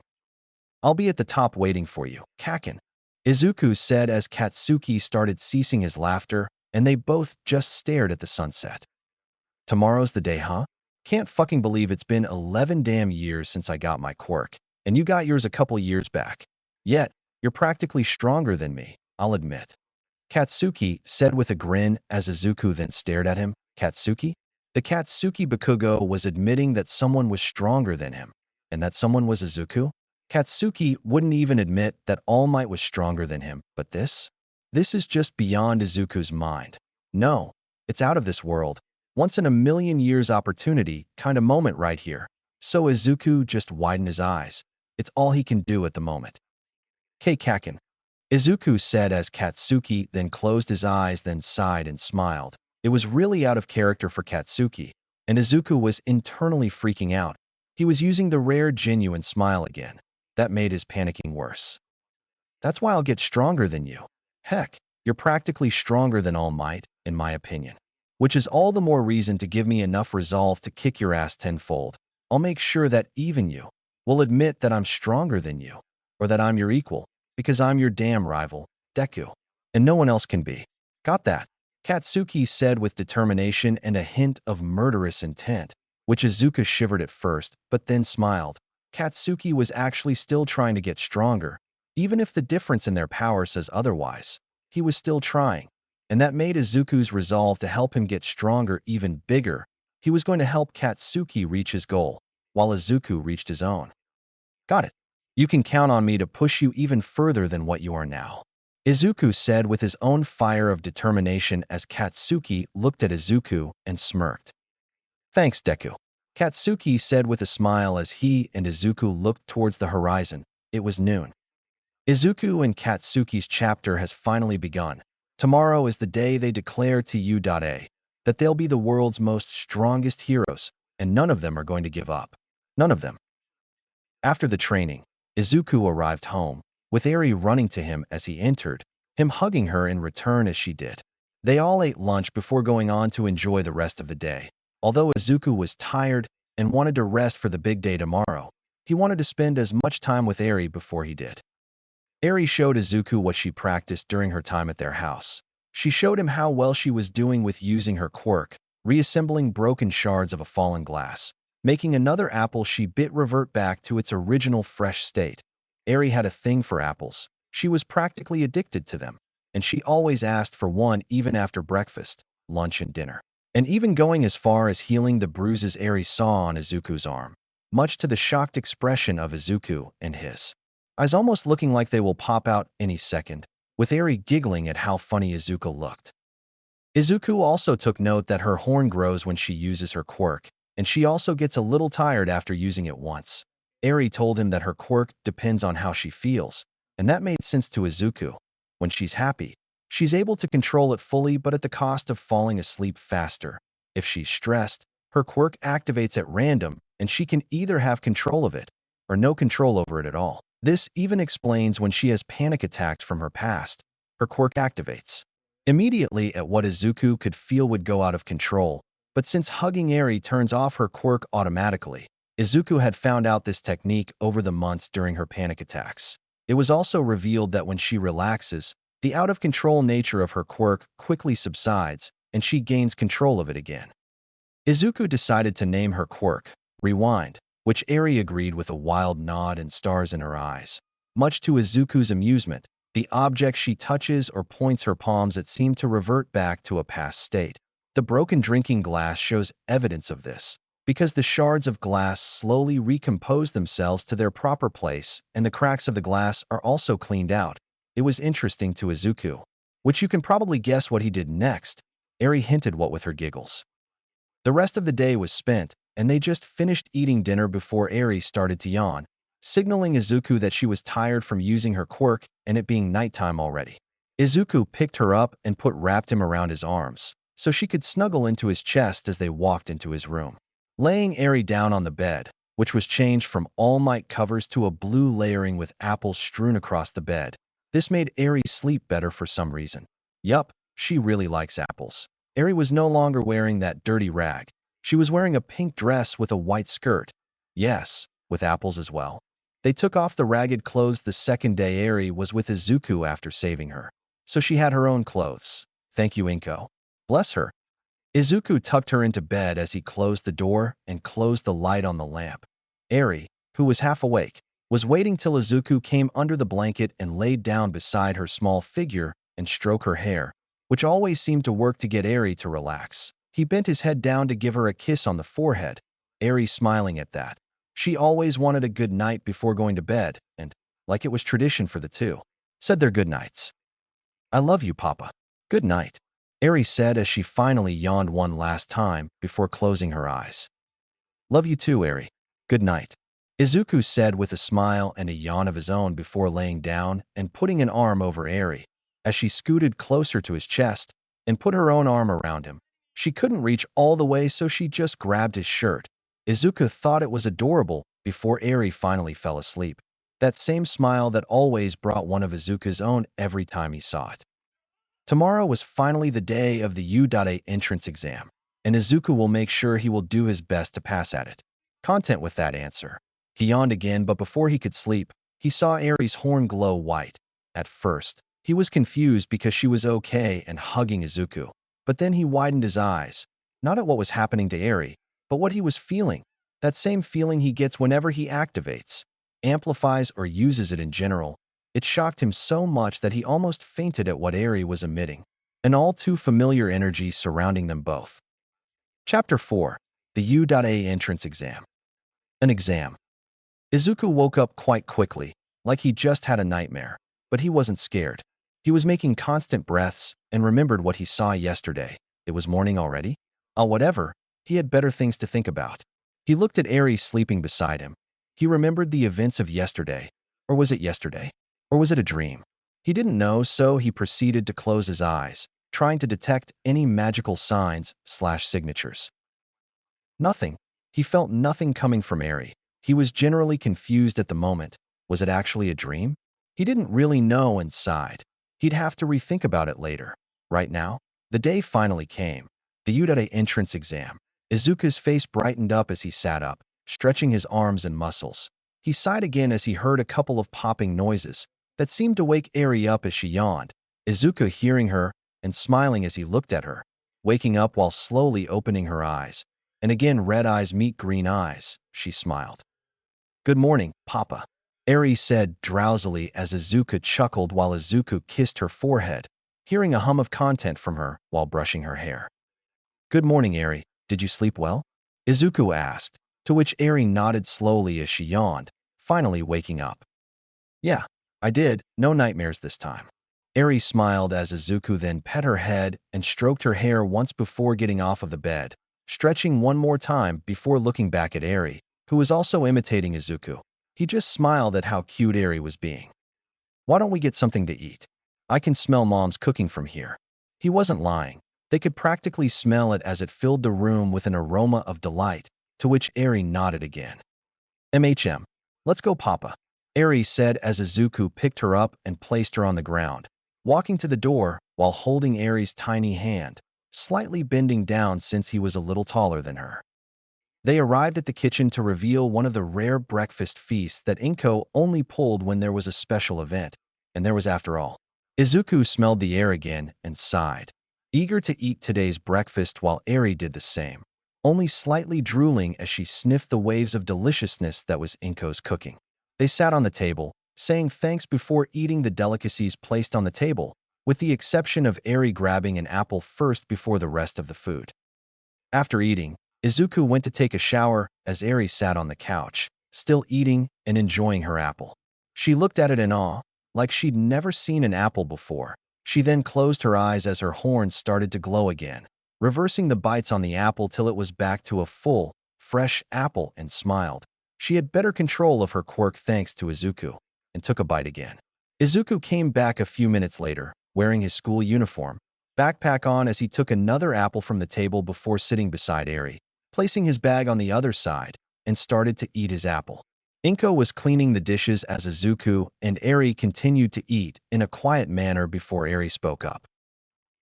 I'll be at the top waiting for you, Kaken. Izuku said as Katsuki started ceasing his laughter, and they both just stared at the sunset. Tomorrow's the day, huh? Can't fucking believe it's been 11 damn years since I got my quirk, and you got yours a couple years back. Yet, you're practically stronger than me, I'll admit. Katsuki said with a grin as Izuku then stared at him. Katsuki? The Katsuki Bakugo was admitting that someone was stronger than him, and that someone was Izuku? Katsuki wouldn't even admit that All Might was stronger than him, but this? This is just beyond Izuku's mind. No, it's out of this world. Once in a million years opportunity kind of moment right here. So Izuku just widened his eyes. It's all he can do at the moment. Kaken. Izuku said as Katsuki then closed his eyes, then sighed and smiled. It was really out of character for Katsuki, and Izuku was internally freaking out. He was using the rare genuine smile again. That made his panicking worse. That's why I'll get stronger than you. Heck, you're practically stronger than All Might, in my opinion. Which is all the more reason to give me enough resolve to kick your ass tenfold. I'll make sure that even you will admit that I'm stronger than you, or that I'm your equal, because I'm your damn rival, Deku. And no one else can be. Got that? Katsuki said with determination and a hint of murderous intent, which Izuku shivered at first, but then smiled. Katsuki was actually still trying to get stronger, even if the difference in their power says otherwise. He was still trying, and that made Izuku's resolve to help him get stronger even bigger. He was going to help Katsuki reach his goal, while Izuku reached his own. Got it. You can count on me to push you even further than what you are now. Izuku said with his own fire of determination as Katsuki looked at Izuku and smirked. Thanks, Deku. Katsuki said with a smile as he and Izuku looked towards the horizon. It was noon. Izuku and Katsuki's chapter has finally begun. Tomorrow is the day they declare to U.A. that they'll be the world's most strongest heroes, and none of them are going to give up. None of them. After the training, Izuku arrived home, with Eri running to him as he entered, him hugging her in return as she did. They all ate lunch before going on to enjoy the rest of the day. Although Izuku was tired and wanted to rest for the big day tomorrow, he wanted to spend as much time with Eri before he did. Eri showed Izuku what she practiced during her time at their house. She showed him how well she was doing with using her quirk, reassembling broken shards of a fallen glass, making another apple she bit revert back to its original fresh state. Eri had a thing for apples. She was practically addicted to them, and she always asked for one even after breakfast, lunch, and dinner. And even going as far as healing the bruises Eri saw on Izuku's arm, much to the shocked expression of Izuku and his eyes almost looking like they will pop out any second, with Eri giggling at how funny Izuku looked. Izuku also took note that her horn grows when she uses her quirk, and she also gets a little tired after using it once. Eri told him that her quirk depends on how she feels, and that made sense to Izuku. When she's happy, she's able to control it fully but at the cost of falling asleep faster. If she's stressed, her quirk activates at random and she can either have control of it or no control over it at all. This even explains when she has panic attacks from her past, her quirk activates immediately at what Izuku could feel would go out of control, but since hugging Eri turns off her quirk automatically, Izuku had found out this technique over the months during her panic attacks. It was also revealed that when she relaxes, the out-of-control nature of her quirk quickly subsides, and she gains control of it again. Izuku decided to name her quirk Rewind, which Eri agreed with a wild nod and stars in her eyes. Much to Izuku's amusement, the object she touches or points her palms at seem to revert back to a past state. The broken drinking glass shows evidence of this, because the shards of glass slowly recompose themselves to their proper place and the cracks of the glass are also cleaned out. It was interesting to Izuku, which you can probably guess what he did next. Eri hinted what with her giggles. The rest of the day was spent, and they just finished eating dinner before Eri started to yawn, signaling Izuku that she was tired from using her quirk and it being nighttime already. Izuku picked her up and wrapped him around his arms, so she could snuggle into his chest as they walked into his room. Laying Eri down on the bed, which was changed from All Might covers to a blue layering with apples strewn across the bed, this made Eri sleep better for some reason. Yup, she really likes apples. Eri was no longer wearing that dirty rag. She was wearing a pink dress with a white skirt. Yes, with apples as well. They took off the ragged clothes the second day Eri was with Izuku after saving her, so she had her own clothes. Thank you, Inko. Bless her. Izuku tucked her into bed as he closed the door and closed the light on the lamp. Eri, who was half awake, was waiting till Izuku came under the blanket and laid down beside her small figure and stroked her hair, which always seemed to work to get Eri to relax. He bent his head down to give her a kiss on the forehead, Eri smiling at that. She always wanted a good night before going to bed, and, like it was tradition for the two, said their good nights. I love you, Papa. Good night, Eri said as she finally yawned one last time before closing her eyes. Love you too, Eri. Good night, Izuku said with a smile and a yawn of his own before laying down and putting an arm over Eri, as she scooted closer to his chest and put her own arm around him. She couldn't reach all the way, so she just grabbed his shirt. Izuku thought it was adorable before Eri finally fell asleep. That same smile that always brought one of Izuku's own every time he saw it. Tomorrow was finally the day of the U.A entrance exam, and Izuku will make sure he will do his best to pass at it. Content with that answer, he yawned again, but before he could sleep, he saw Eri's horn glow white. At first, he was confused because she was okay and hugging Izuku, but then he widened his eyes, not at what was happening to Eri, but what he was feeling, that same feeling he gets whenever he activates, amplifies, or uses it in general. It shocked him so much that he almost fainted at what Eri was emitting, an all too familiar energy surrounding them both. Chapter 4. The U.A entrance exam. An exam. Izuku woke up quite quickly, like he just had a nightmare, but he wasn't scared. He was making constant breaths and remembered what he saw yesterday. It was morning already? Whatever, he had better things to think about. He looked at Eri sleeping beside him. He remembered the events of yesterday. Or was it yesterday? Or was it a dream? He didn't know, so he proceeded to close his eyes, trying to detect any magical signs/signatures. Nothing. He felt nothing coming from Eri. He was generally confused at the moment. Was it actually a dream? He didn't really know and sighed. He'd have to rethink about it later. Right now, the day finally came. The U.A entrance exam. Izuku's face brightened up as he sat up, stretching his arms and muscles. He sighed again as he heard a couple of popping noises that seemed to wake Eri up as she yawned. Izuku, hearing her, and smiling as he looked at her, waking up while slowly opening her eyes. And again, red eyes meet green eyes. She smiled. "Good morning, Papa," Eri said drowsily as Izuku chuckled while Izuku kissed her forehead, hearing a hum of content from her while brushing her hair. "Good morning, Eri. Did you sleep well?" Izuku asked, to which Eri nodded slowly as she yawned, finally waking up. "Yeah, I did. No nightmares this time." Eri smiled as Izuku then pet her head and stroked her hair once before getting off of the bed, stretching one more time before looking back at Eri, who was also imitating Izuku. He just smiled at how cute Eri was being. "Why don't we get something to eat? I can smell Mom's cooking from here." He wasn't lying. They could practically smell it as it filled the room with an aroma of delight, to which Eri nodded again. Let's go, Papa," Eri said as Izuku picked her up and placed her on the ground, walking to the door while holding Eri's tiny hand, slightly bending down since he was a little taller than her. They arrived at the kitchen to reveal one of the rare breakfast feasts that Inko only pulled when there was a special event, and there was after all. Izuku smelled the air again and sighed, eager to eat today's breakfast while Eri did the same, only slightly drooling as she sniffed the waves of deliciousness that was Inko's cooking. They sat on the table, saying thanks before eating the delicacies placed on the table, with the exception of Eri grabbing an apple first before the rest of the food. After eating, Izuku went to take a shower as Eri sat on the couch, still eating and enjoying her apple. She looked at it in awe, like she'd never seen an apple before. She then closed her eyes as her horns started to glow again, reversing the bites on the apple till it was back to a full, fresh apple, and smiled. She had better control of her quirk thanks to Izuku, and took a bite again. Izuku came back a few minutes later, wearing his school uniform, backpack on as he took another apple from the table before sitting beside Eri, placing his bag on the other side, and started to eat his apple. Inko was cleaning the dishes as Izuku and Eri continued to eat in a quiet manner before Eri spoke up.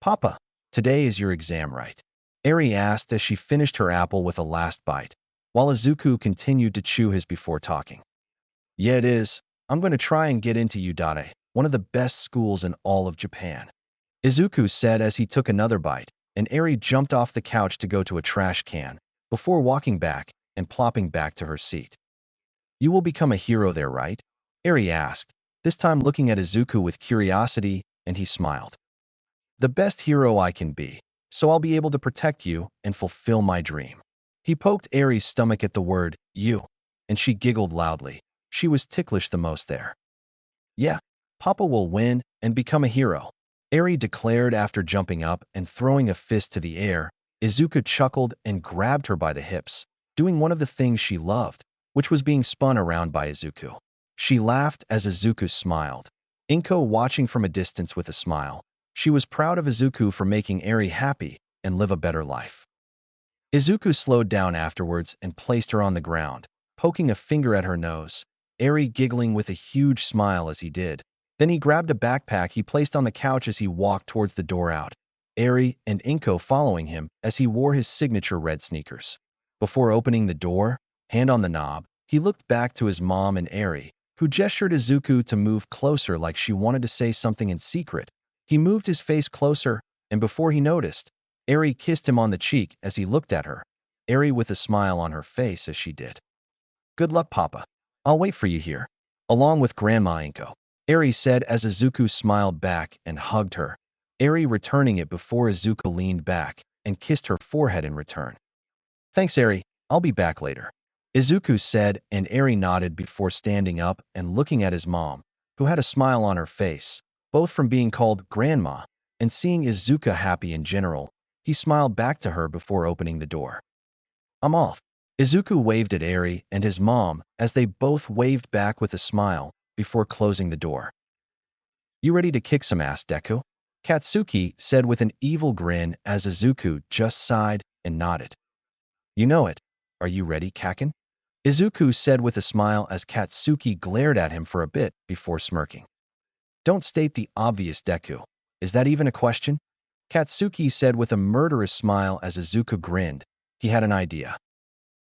"Papa, today is your exam, right?" Eri asked as she finished her apple with a last bite, while Izuku continued to chew his before talking. "Yeah, it is. I'm going to try and get into Udate, one of the best schools in all of Japan," Izuku said as he took another bite, and Eri jumped off the couch to go to a trash can, before walking back and plopping back to her seat. "You will become a hero there, right?" Eri asked, this time looking at Izuku with curiosity, and he smiled. "The best hero I can be, so I'll be able to protect you and fulfill my dream." He poked Eri's stomach at the word, "you," and she giggled loudly. She was ticklish the most there. "Yeah, Papa will win and become a hero," Eri declared after jumping up and throwing a fist to the air. Izuku chuckled and grabbed her by the hips, doing one of the things she loved, which was being spun around by Izuku. She laughed as Izuku smiled, Inko watching from a distance with a smile. She was proud of Izuku for making Eri happy and live a better life. Izuku slowed down afterwards and placed her on the ground, poking a finger at her nose, Eri giggling with a huge smile as he did. Then he grabbed a backpack he placed on the couch as he walked towards the door out, Eri and Inko following him as he wore his signature red sneakers. Before opening the door, hand on the knob, he looked back to his mom and Eri, who gestured Izuku to move closer like she wanted to say something in secret. He moved his face closer, and before he noticed, Eri kissed him on the cheek as he looked at her, Eri with a smile on her face as she did. "Good luck, Papa. I'll wait for you here, along with Grandma Inko," Eri said as Izuku smiled back and hugged her, Eri returning it before Izuku leaned back and kissed her forehead in return. "Thanks, Eri. I'll be back later," Izuku said, and Eri nodded before standing up and looking at his mom, who had a smile on her face, both from being called Grandma and seeing Izuku happy in general. He smiled back to her before opening the door. "I'm off." Izuku waved at Eri and his mom as they both waved back with a smile before closing the door. "You ready to kick some ass, Deku?" Katsuki said with an evil grin as Izuku just sighed and nodded. "You know it. Are you ready, Kaken?" Izuku said with a smile as Katsuki glared at him for a bit before smirking. "Don't state the obvious, Deku. Is that even a question?" Katsuki said with a murderous smile as Izuku grinned. He had an idea.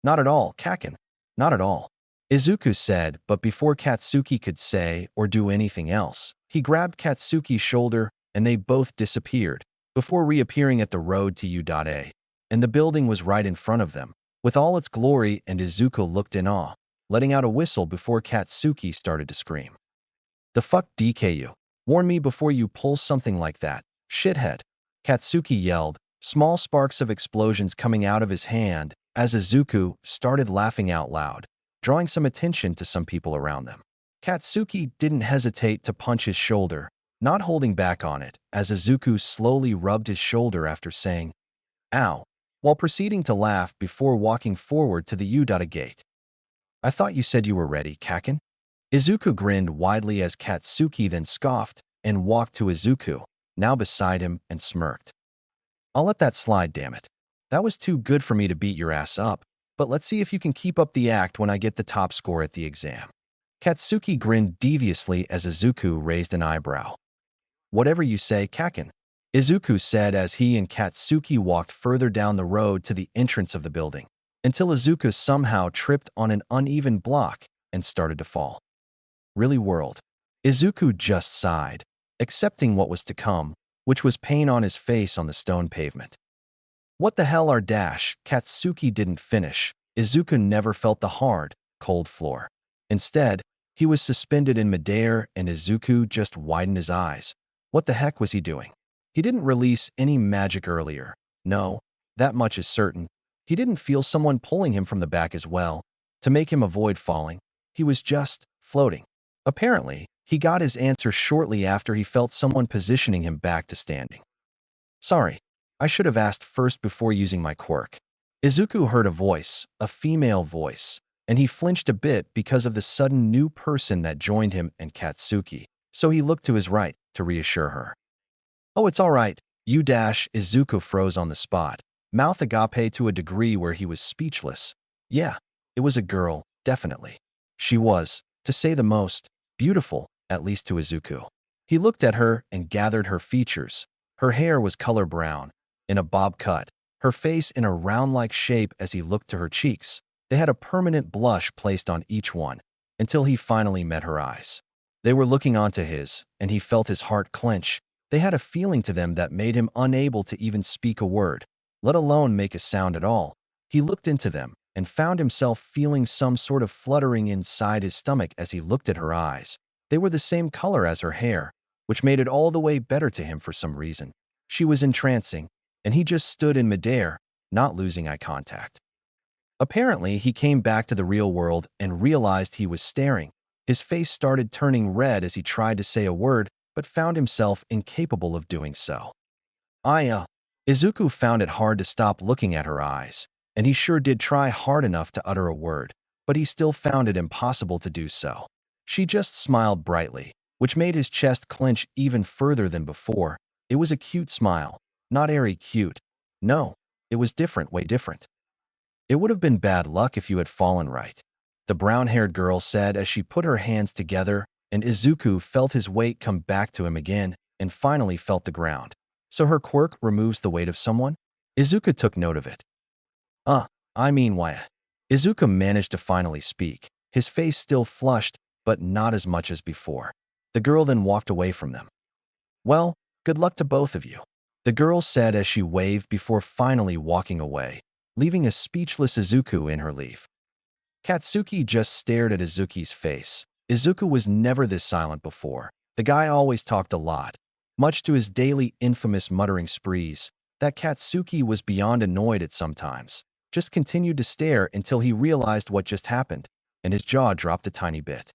"Not at all, Kaken. Not at all," Izuku said, but before Katsuki could say or do anything else, he grabbed Katsuki's shoulder and they both disappeared, before reappearing at the road to U.A, and the building was right in front of them, with all its glory, and Izuku looked in awe, letting out a whistle before Katsuki started to scream. "The fuck, DKU? Warn me before you pull something like that, shithead," Katsuki yelled, small sparks of explosions coming out of his hand as Izuku started laughing out loud, drawing some attention to some people around them. Katsuki didn't hesitate to punch his shoulder, not holding back on it, as Izuku slowly rubbed his shoulder after saying, "Ow," while proceeding to laugh before walking forward to the U.A gate. "I thought you said you were ready, Kaken?" Izuku grinned widely as Katsuki then scoffed and walked to Izuku, now beside him, and smirked. "I'll let that slide, damn it. That was too good for me to beat your ass up, but let's see if you can keep up the act when I get the top score at the exam." Katsuki grinned deviously as Izuku raised an eyebrow. "Whatever you say, Kaken," Izuku said as he and Katsuki walked further down the road to the entrance of the building, until Izuku somehow tripped on an uneven block and started to fall. "Really, world?" Izuku just sighed, accepting what was to come, which was pain on his face on the stone pavement. "What the hell are dash?" Katsuki didn't finish. Izuku never felt the hard, cold floor. Instead, he was suspended in midair, and Izuku just widened his eyes. What the heck was he doing? He didn't release any magic earlier. No, that much is certain. He didn't feel someone pulling him from the back as well, to make him avoid falling. He was just floating. Apparently, he got his answer shortly after he felt someone positioning him back to standing. "Sorry, I should have asked first before using my quirk." Izuku heard a voice, a female voice, and he flinched a bit because of the sudden new person that joined him and Katsuki, so he looked to his right to reassure her. "Oh, it's all right, you dash." Izuku froze on the spot, mouth agape to a degree where he was speechless. Yeah, it was a girl, definitely. She was, to say the most, beautiful, at least to Izuku. He looked at her and gathered her features. Her hair was color brown, in a bob cut, her face in a round-like shape as he looked to her cheeks. They had a permanent blush placed on each one, until he finally met her eyes. They were looking onto his, and he felt his heart clench. They had a feeling to them that made him unable to even speak a word, let alone make a sound at all. He looked into them and found himself feeling some sort of fluttering inside his stomach as he looked at her eyes. They were the same color as her hair, which made it all the way better to him for some reason. She was entrancing, and he just stood in midair, not losing eye contact. Apparently, he came back to the real world and realized he was staring. His face started turning red as he tried to say a word, but found himself incapable of doing so. Izuku found it hard to stop looking at her eyes, and he sure did try hard enough to utter a word, but he still found it impossible to do so. She just smiled brightly, which made his chest clench even further than before. It was a cute smile, not airy cute. No, it was different, way different. "It would have been bad luck if you had fallen right," the brown-haired girl said as she put her hands together, and Izuku felt his weight come back to him again and finally felt the ground. "So her quirk removes the weight of someone?" Izuku took note of it. Why?" Izuku managed to finally speak, his face still flushed, but not as much as before. The girl then walked away from them. "Well, good luck to both of you," the girl said as she waved before finally walking away, leaving a speechless Izuku in her leave. Katsuki just stared at Izuku's face. Izuku was never this silent before. The guy always talked a lot, much to his daily infamous muttering sprees. That Katsuki was beyond annoyed at sometimes, just continued to stare until he realized what just happened, and his jaw dropped a tiny bit.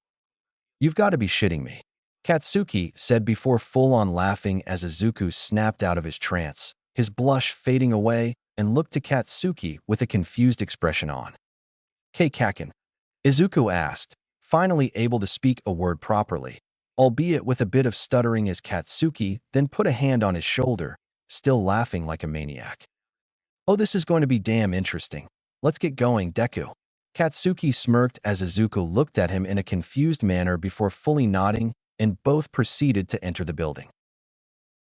"You've got to be shitting me," Katsuki said before full-on laughing as Izuku snapped out of his trance, his blush fading away, and looked to Katsuki with a confused expression on. "K Kaken?" Izuku asked, finally able to speak a word properly, albeit with a bit of stuttering as Katsuki then put a hand on his shoulder, still laughing like a maniac. "Oh, this is going to be damn interesting. Let's get going, Deku." Katsuki smirked as Izuku looked at him in a confused manner before fully nodding, and both proceeded to enter the building.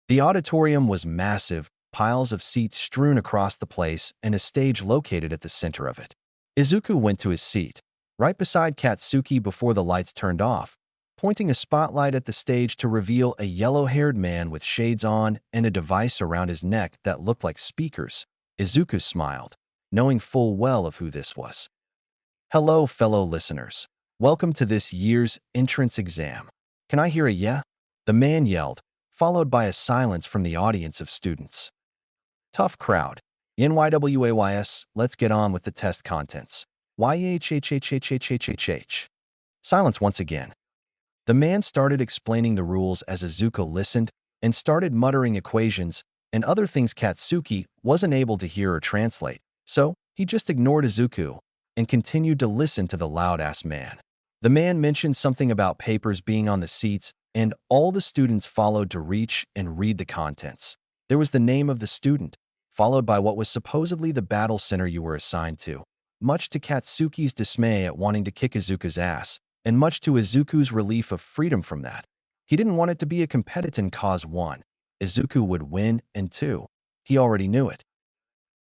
The auditorium was massive, piles of seats strewn across the place, and a stage located at the center of it. Izuku went to his seat, right beside Katsuki before the lights turned off, pointing a spotlight at the stage to reveal a yellow-haired man with shades on and a device around his neck that looked like speakers. Izuku smiled, knowing full well of who this was. Hello, fellow listeners. Welcome to this year's entrance exam. Can I hear a yeah? The man yelled, followed by a silence from the audience of students. Tough crowd. NYWAYS, let's get on with the test contents. YHHHHHHHH. Silence once again. The man started explaining the rules as Izuku listened and started muttering equations and other things Katsuki wasn't able to hear or translate, so he just ignored Izuku and continued to listen to the loud-ass man. The man mentioned something about papers being on the seats, and all the students followed to reach and read the contents. There was the name of the student, followed by what was supposedly the battle center you were assigned to. Much to Katsuki's dismay at wanting to kick Izuku's ass, and much to Izuku's relief of freedom from that. He didn't want it to be a competitive cause. 1. Izuku would win, and 2. He already knew it.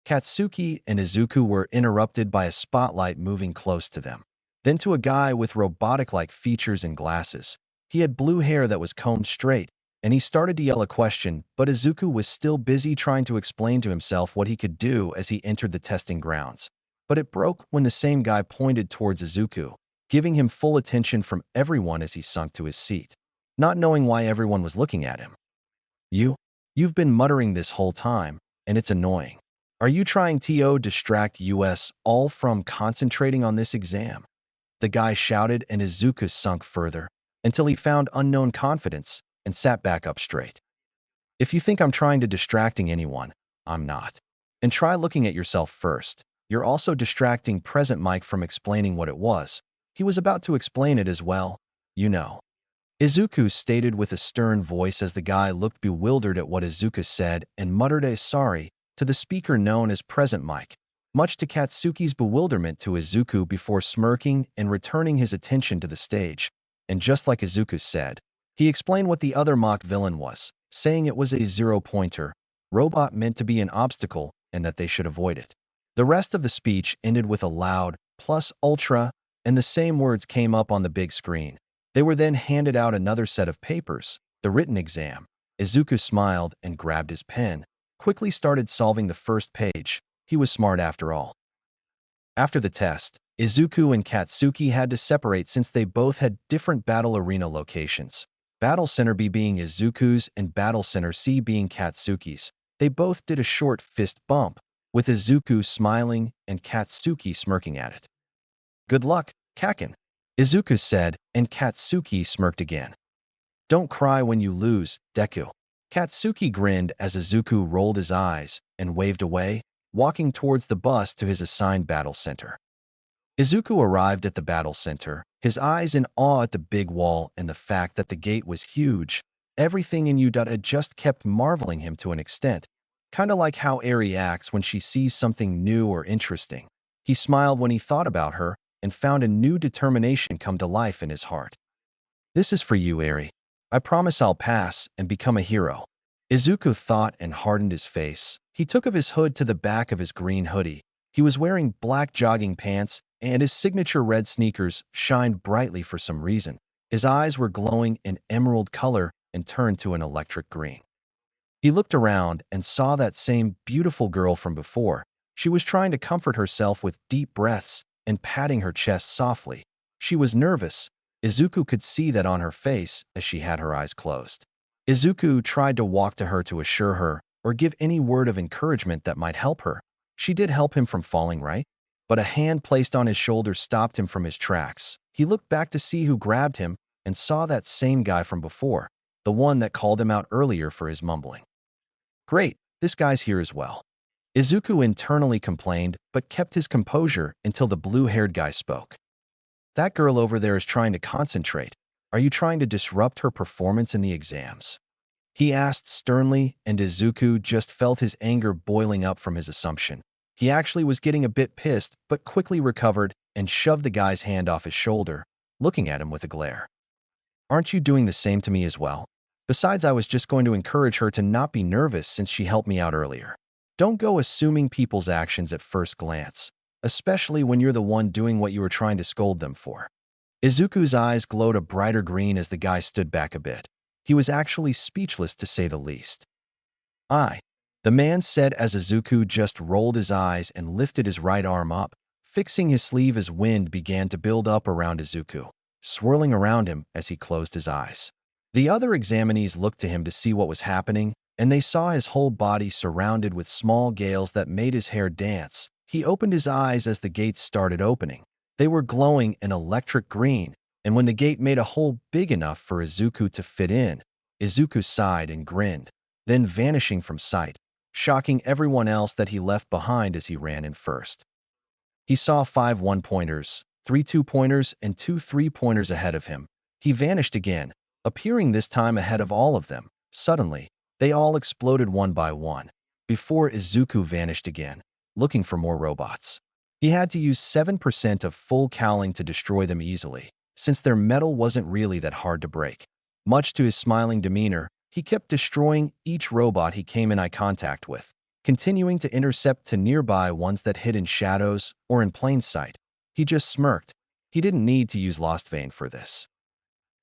Katsuki and Izuku were interrupted by a spotlight moving close to them. Then to a guy with robotic-like features and glasses. He had blue hair that was combed straight, and he started to yell a question, but Izuku was still busy trying to explain to himself what he could do as he entered the testing grounds. But it broke when the same guy pointed towards Izuku, giving him full attention from everyone as he sunk to his seat, not knowing why everyone was looking at him. You've been muttering this whole time, and it's annoying. Are you trying to distract us all from concentrating on this exam? The guy shouted, and Izuku sunk further until he found unknown confidence and sat back up straight. If you think I'm trying to distracting anyone, I'm not. And try looking at yourself first. You're also distracting present Mike from explaining what it was. He was about to explain it as well, you know. Izuku stated with a stern voice as the guy looked bewildered at what Izuku said and muttered a sorry to the speaker known as Present Mike, much to Katsuki's bewilderment to Izuku before smirking and returning his attention to the stage. And just like Izuku said, he explained what the other mock villain was, saying it was a zero-pointer robot meant to be an obstacle and that they should avoid it. The rest of the speech ended with a loud plus ultra, and the same words came up on the big screen. They were then handed out another set of papers, the written exam. Izuku smiled and grabbed his pen, quickly started solving the first page. He was smart after all. After the test, Izuku and Katsuki had to separate since they both had different battle arena locations. Battle Center B being Izuku's and Battle Center C being Katsuki's. They both did a short fist bump, with Izuku smiling and Katsuki smirking at it. Good luck, Kaken, Izuku said, and Katsuki smirked again. Don't cry when you lose, Deku. Katsuki grinned as Izuku rolled his eyes and waved away, walking towards the bus to his assigned battle center. Izuku arrived at the battle center, his eyes in awe at the big wall and the fact that the gate was huge. Everything in Udata just kept marveling him to an extent, kinda like how Eri acts when she sees something new or interesting. He smiled when he thought about her and found a new determination come to life in his heart. This is for you, Eri. I promise I'll pass and become a hero. Izuku thought and hardened his face. He took off his hood to the back of his green hoodie. He was wearing black jogging pants, and his signature red sneakers shined brightly for some reason. His eyes were glowing an emerald color and turned to an electric green. He looked around and saw that same beautiful girl from before. She was trying to comfort herself with deep breaths and patting her chest softly. She was nervous. Izuku could see that on her face as she had her eyes closed. Izuku tried to walk to her to assure her or give any word of encouragement that might help her. She did help him from falling, right? But a hand placed on his shoulder stopped him from his tracks. He looked back to see who grabbed him and saw that same guy from before, the one that called him out earlier for his mumbling. Great, this guy's here as well. Izuku internally complained, but kept his composure until the blue-haired guy spoke. That girl over there is trying to concentrate. Are you trying to disrupt her performance in the exams? He asked sternly, and Izuku just felt his anger boiling up from his assumption. He actually was getting a bit pissed, but quickly recovered and shoved the guy's hand off his shoulder, looking at him with a glare. Aren't you doing the same to me as well? Besides, I was just going to encourage her to not be nervous since she helped me out earlier. Don't go assuming people's actions at first glance, especially when you're the one doing what you were trying to scold them for. Izuku's eyes glowed a brighter green as the guy stood back a bit. He was actually speechless to say the least. "I," the man said as Izuku just rolled his eyes and lifted his right arm up, fixing his sleeve as wind began to build up around Izuku, swirling around him as he closed his eyes. The other examinees looked to him to see what was happening, and they saw his whole body surrounded with small gales that made his hair dance. He opened his eyes as the gates started opening. They were glowing an electric green, and when the gate made a hole big enough for Izuku to fit in, Izuku sighed and grinned, then vanishing from sight, shocking everyone else that he left behind as he ran in first. He saw 5 one-pointers, 3 two-pointers, and 2 three-pointers ahead of him. He vanished again, appearing this time ahead of all of them. Suddenly, they all exploded one by one, before Izuku vanished again, looking for more robots. He had to use 7% of full cowling to destroy them easily, since their metal wasn't really that hard to break. Much to his smiling demeanor, he kept destroying each robot he came in eye contact with, continuing to intercept to nearby ones that hid in shadows or in plain sight. He just smirked. He didn't need to use Lost Vein for this.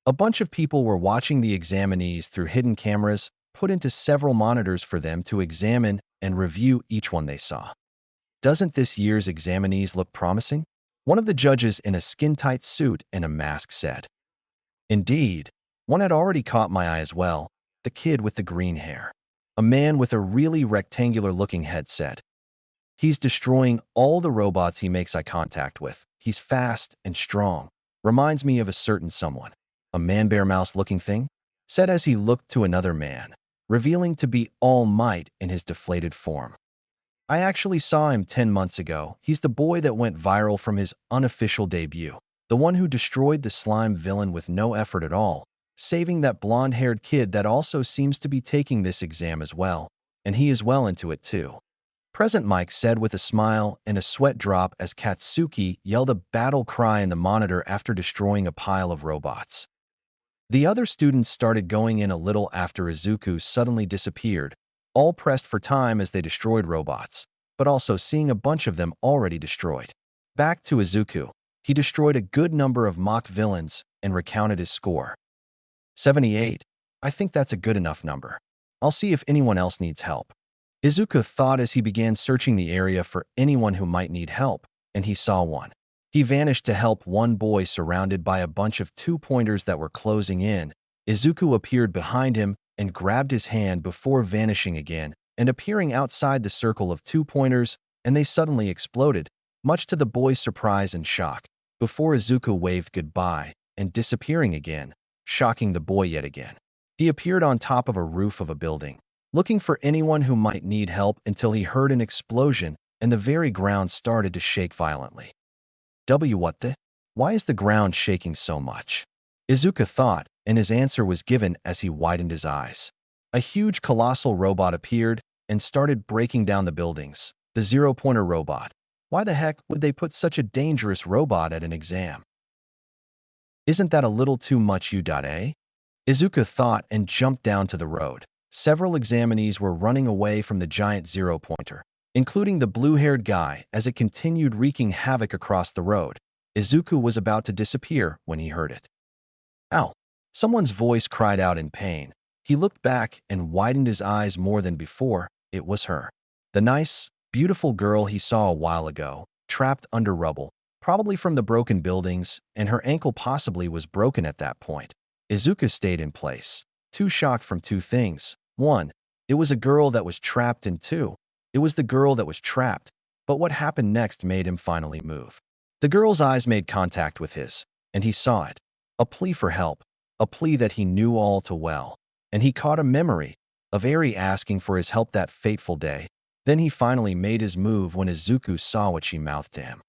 A bunch of people were watching the examinees through hidden cameras put into several monitors for them to examine and review each one they saw. "Doesn't this year's examinees look promising?" one of the judges in a skin-tight suit and a mask said. Indeed, one had already caught my eye as well, the kid with the green hair. A man with a really rectangular-looking head said. "He's destroying all the robots he makes eye contact with. He's fast and strong. Reminds me of a certain someone." A man-bear mouse-looking thing said as he looked to another man, revealing to be All Might in his deflated form. "I actually saw him 10 months ago. He's the boy that went viral from his unofficial debut, the one who destroyed the slime villain with no effort at all, saving that blonde-haired kid that also seems to be taking this exam as well, and he is well into it too." Present Mike said with a smile and a sweat drop as Katsuki yelled a battle cry in the monitor after destroying a pile of robots. The other students started going in a little after Izuku suddenly disappeared, all pressed for time as they destroyed robots, but also seeing a bunch of them already destroyed. Back to Izuku. He destroyed a good number of mock villains and recounted his score. 78. I think that's a good enough number. I'll see if anyone else needs help. Izuku thought as he began searching the area for anyone who might need help, and he saw one. He vanished to help one boy surrounded by a bunch of two-pointers that were closing in. Izuku appeared behind him and grabbed his hand before vanishing again and appearing outside the circle of two-pointers, and they suddenly exploded, much to the boy's surprise and shock, before Izuku waved goodbye and disappearing again, shocking the boy yet again. He appeared on top of a roof of a building, looking for anyone who might need help until he heard an explosion and the very ground started to shake violently. What the? Why is the ground shaking so much? Izuku thought, and his answer was given as he widened his eyes. A huge colossal robot appeared and started breaking down the buildings. The zero-pointer robot. Why the heck would they put such a dangerous robot at an exam? Isn't that a little too much, eh? Izuku thought and jumped down to the road. Several examinees were running away from the giant zero-pointer, including the blue-haired guy as it continued wreaking havoc across the road. Izuku was about to disappear when he heard it. Ow! Someone's voice cried out in pain. He looked back and widened his eyes more than before. It was her. The nice, beautiful girl he saw a while ago, trapped under rubble, probably from the broken buildings, and her ankle possibly was broken at that point. Izuku stayed in place, too shocked from two things. One, it was a girl that was trapped, and two, it was the girl that was trapped, but what happened next made him finally move. The girl's eyes made contact with his, and he saw it. A plea for help, a plea that he knew all too well, and he caught a memory of Eri asking for his help that fateful day. Then he finally made his move when Izuku saw what she mouthed to him.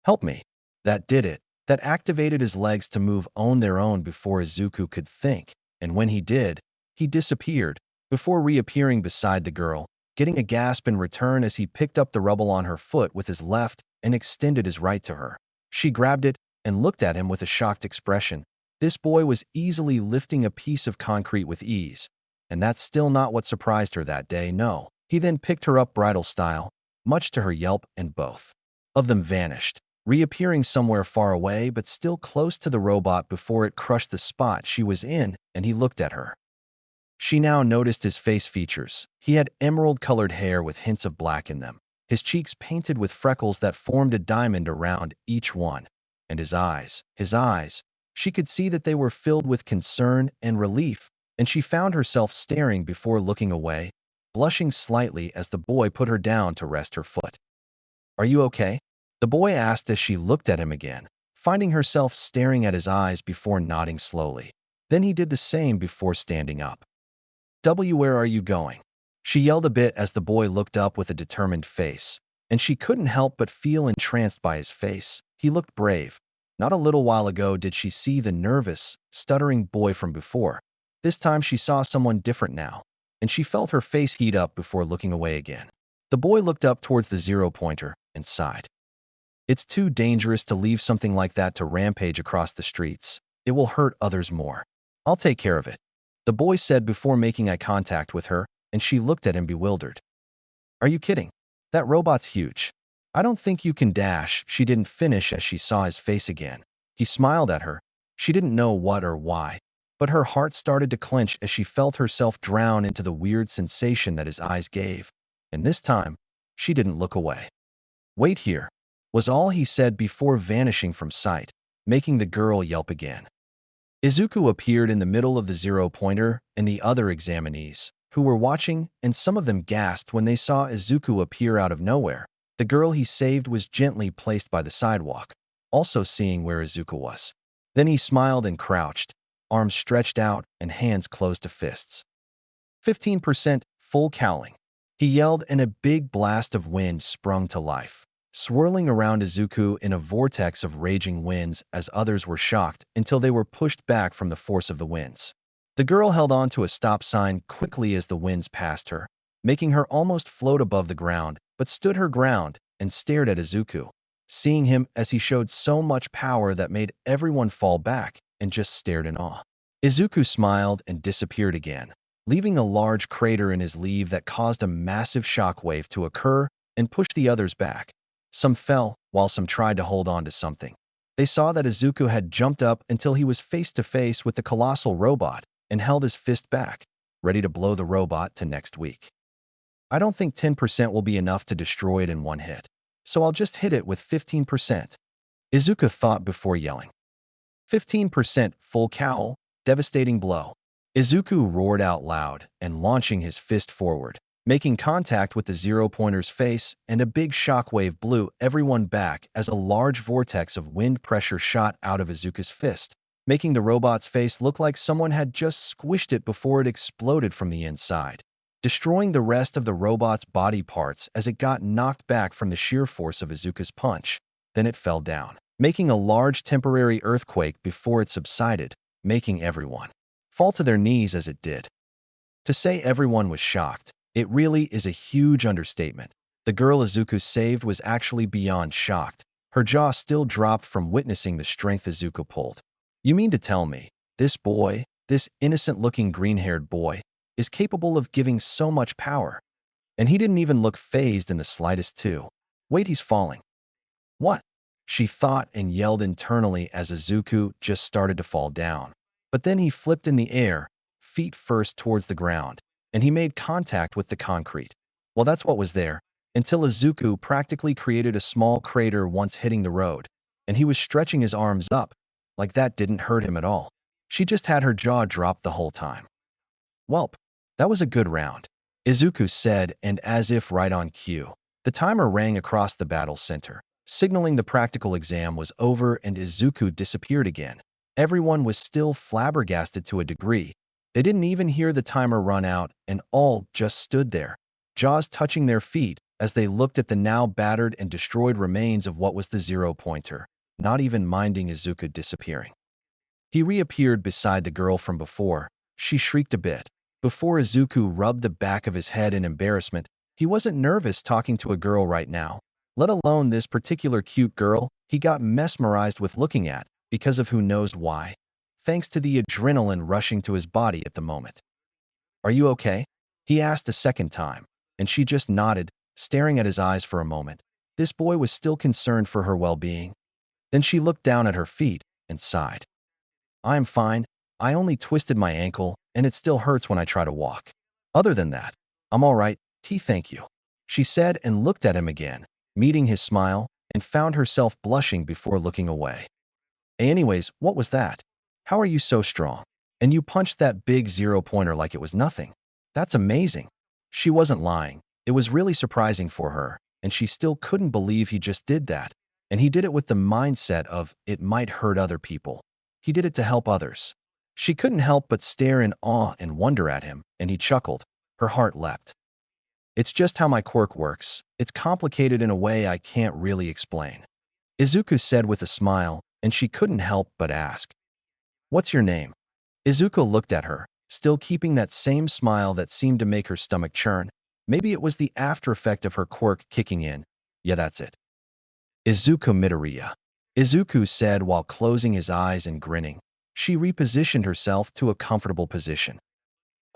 "Help me." That did it. That activated his legs to move on their own before Izuku could think, and when he did, he disappeared, before reappearing beside the girl, getting a gasp in return as he picked up the rubble on her foot with his left and extended his right to her. She grabbed it and looked at him with a shocked expression. This boy was easily lifting a piece of concrete with ease, and that's still not what surprised her that day, no. He then picked her up bridal style, much to her yelp, and both of them vanished. reappearing somewhere far away but still close to the robot before it crushed the spot she was in, and he looked at her. She now noticed his face features. He had emerald-colored hair with hints of black in them, his cheeks painted with freckles that formed a diamond around each one, and his eyes, she could see that they were filled with concern and relief, and she found herself staring before looking away, blushing slightly as the boy put her down to rest her foot. "Are you okay?" the boy asked as she looked at him again, finding herself staring at his eyes before nodding slowly. Then he did the same before standing up. Where are you going?" she yelled a bit as the boy looked up with a determined face, and she couldn't help but feel entranced by his face. He looked brave. Not a little while ago did she see the nervous, stuttering boy from before. This time she saw someone different now, and she felt her face heat up before looking away again. The boy looked up towards the zero-pointer and sighed. "It's too dangerous to leave something like that to rampage across the streets. It will hurt others more. I'll take care of it," the boy said before making eye contact with her, and she looked at him bewildered. "Are you kidding? That robot's huge. I don't think you can dash." She didn't finish as she saw his face again. He smiled at her. She didn't know what or why, but her heart started to clench as she felt herself drown into the weird sensation that his eyes gave. And this time, she didn't look away. "Wait here," was all he said before vanishing from sight, making the girl yelp again. Izuku appeared in the middle of the zero-pointer and the other examinees, who were watching, and some of them gasped when they saw Izuku appear out of nowhere. The girl he saved was gently placed by the sidewalk, also seeing where Izuku was. Then he smiled and crouched, arms stretched out and hands closed to fists. 15% full cowling, he yelled, and a big blast of wind sprung to life, swirling around Izuku in a vortex of raging winds as others were shocked until they were pushed back from the force of the winds. The girl held on to a stop sign quickly as the winds passed her, making her almost float above the ground, but stood her ground and stared at Izuku, seeing him as he showed so much power that made everyone fall back and just stared in awe. Izuku smiled and disappeared again, leaving a large crater in his sleeve that caused a massive shockwave to occur and pushed the others back. Some fell, while some tried to hold on to something. They saw that Izuku had jumped up until he was face to face with the colossal robot and held his fist back, ready to blow the robot to next week. "I don't think 10% will be enough to destroy it in one hit, so I'll just hit it with 15%, Izuku thought before yelling. 15% full cowl, devastating blow. Izuku roared out loud and launching his fist forward, making contact with the zero-pointer's face, and a big shockwave blew everyone back as a large vortex of wind pressure shot out of Izuku's fist, making the robot's face look like someone had just squished it before it exploded from the inside, destroying the rest of the robot's body parts as it got knocked back from the sheer force of Izuku's punch. Then it fell down, making a large temporary earthquake before it subsided, making everyone fall to their knees as it did. To say everyone was shocked, it really is a huge understatement. The girl Izuku saved was actually beyond shocked. Her jaw still dropped from witnessing the strength Izuku pulled. "You mean to tell me, this boy, this innocent-looking green-haired boy, is capable of giving so much power? And he didn't even look fazed in the slightest too. Wait, he's falling." "What?" she thought and yelled internally as Izuku just started to fall down. But then he flipped in the air, feet first towards the ground, and he made contact with the concrete. Well, that's what was there, until Izuku practically created a small crater once hitting the road, and he was stretching his arms up, like that didn't hurt him at all. She just had her jaw dropped the whole time. "Welp, that was a good round," Izuku said, and as if right on cue, the timer rang across the battle center, signaling the practical exam was over, and Izuku disappeared again. Everyone was still flabbergasted to a degree. They didn't even hear the timer run out, and all just stood there, jaws touching their feet as they looked at the now battered and destroyed remains of what was the zero-pointer, not even minding Izuku disappearing. He reappeared beside the girl from before. She shrieked a bit, before Izuku rubbed the back of his head in embarrassment. He wasn't nervous talking to a girl right now, let alone this particular cute girl he got mesmerized with looking at, because of who knows why, thanks to the adrenaline rushing to his body at the moment. "Are you okay?" he asked a second time, and she just nodded, staring at his eyes for a moment. This boy was still concerned for her well-being. Then she looked down at her feet and sighed. I am fine. I only twisted my ankle, and it still hurts when I try to walk. Other than that, I'm all right. Thank you, she said and looked at him again, meeting his smile, and found herself blushing before looking away. Anyways, what was that? How are you so strong? And you punched that big zero-pointer like it was nothing. That's amazing. She wasn't lying. It was really surprising for her, and she still couldn't believe he just did that. And he did it with the mindset of, it might hurt other people. He did it to help others. She couldn't help but stare in awe and wonder at him, and he chuckled. Her heart leapt. It's just how my quirk works. It's complicated in a way I can't really explain, Izuku said with a smile, and she couldn't help but ask, what's your name? Izuku looked at her, still keeping that same smile that seemed to make her stomach churn. Maybe it was the after effect of her quirk kicking in. Yeah, that's it. Izuku Midoriya, Izuku said while closing his eyes and grinning. She repositioned herself to a comfortable position.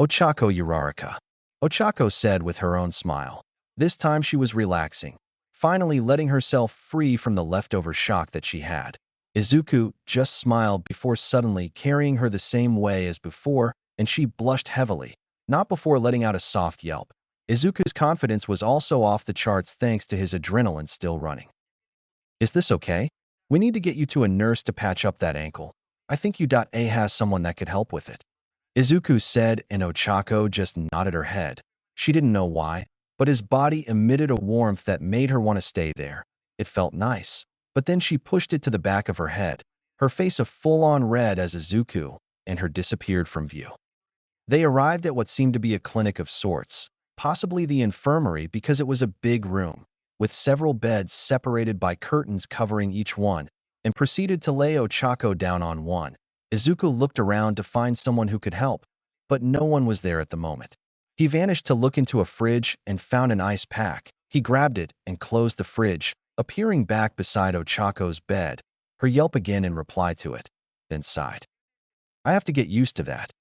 Ochako Uraraka, Ochako said with her own smile. This time she was relaxing, finally letting herself free from the leftover shock that she had. Izuku just smiled before suddenly carrying her the same way as before, and she blushed heavily, not before letting out a soft yelp. Izuku's confidence was also off the charts thanks to his adrenaline still running. Is this okay? We need to get you to a nurse to patch up that ankle. I think U.A has someone that could help with it, Izuku said, and Ochako just nodded her head. She didn't know why, but his body emitted a warmth that made her want to stay there. It felt nice. But then she pushed it to the back of her head, her face a full-on red as Izuku and her disappeared from view. They arrived at what seemed to be a clinic of sorts, possibly the infirmary because it was a big room, with several beds separated by curtains covering each one, and proceeded to lay Ochako down on one. Izuku looked around to find someone who could help, but no one was there at the moment. He vanished to look into a fridge and found an ice pack. He grabbed it and closed the fridge, appearing back beside Ochako's bed, her yelp again in reply to it, then sighed. I have to get used to that,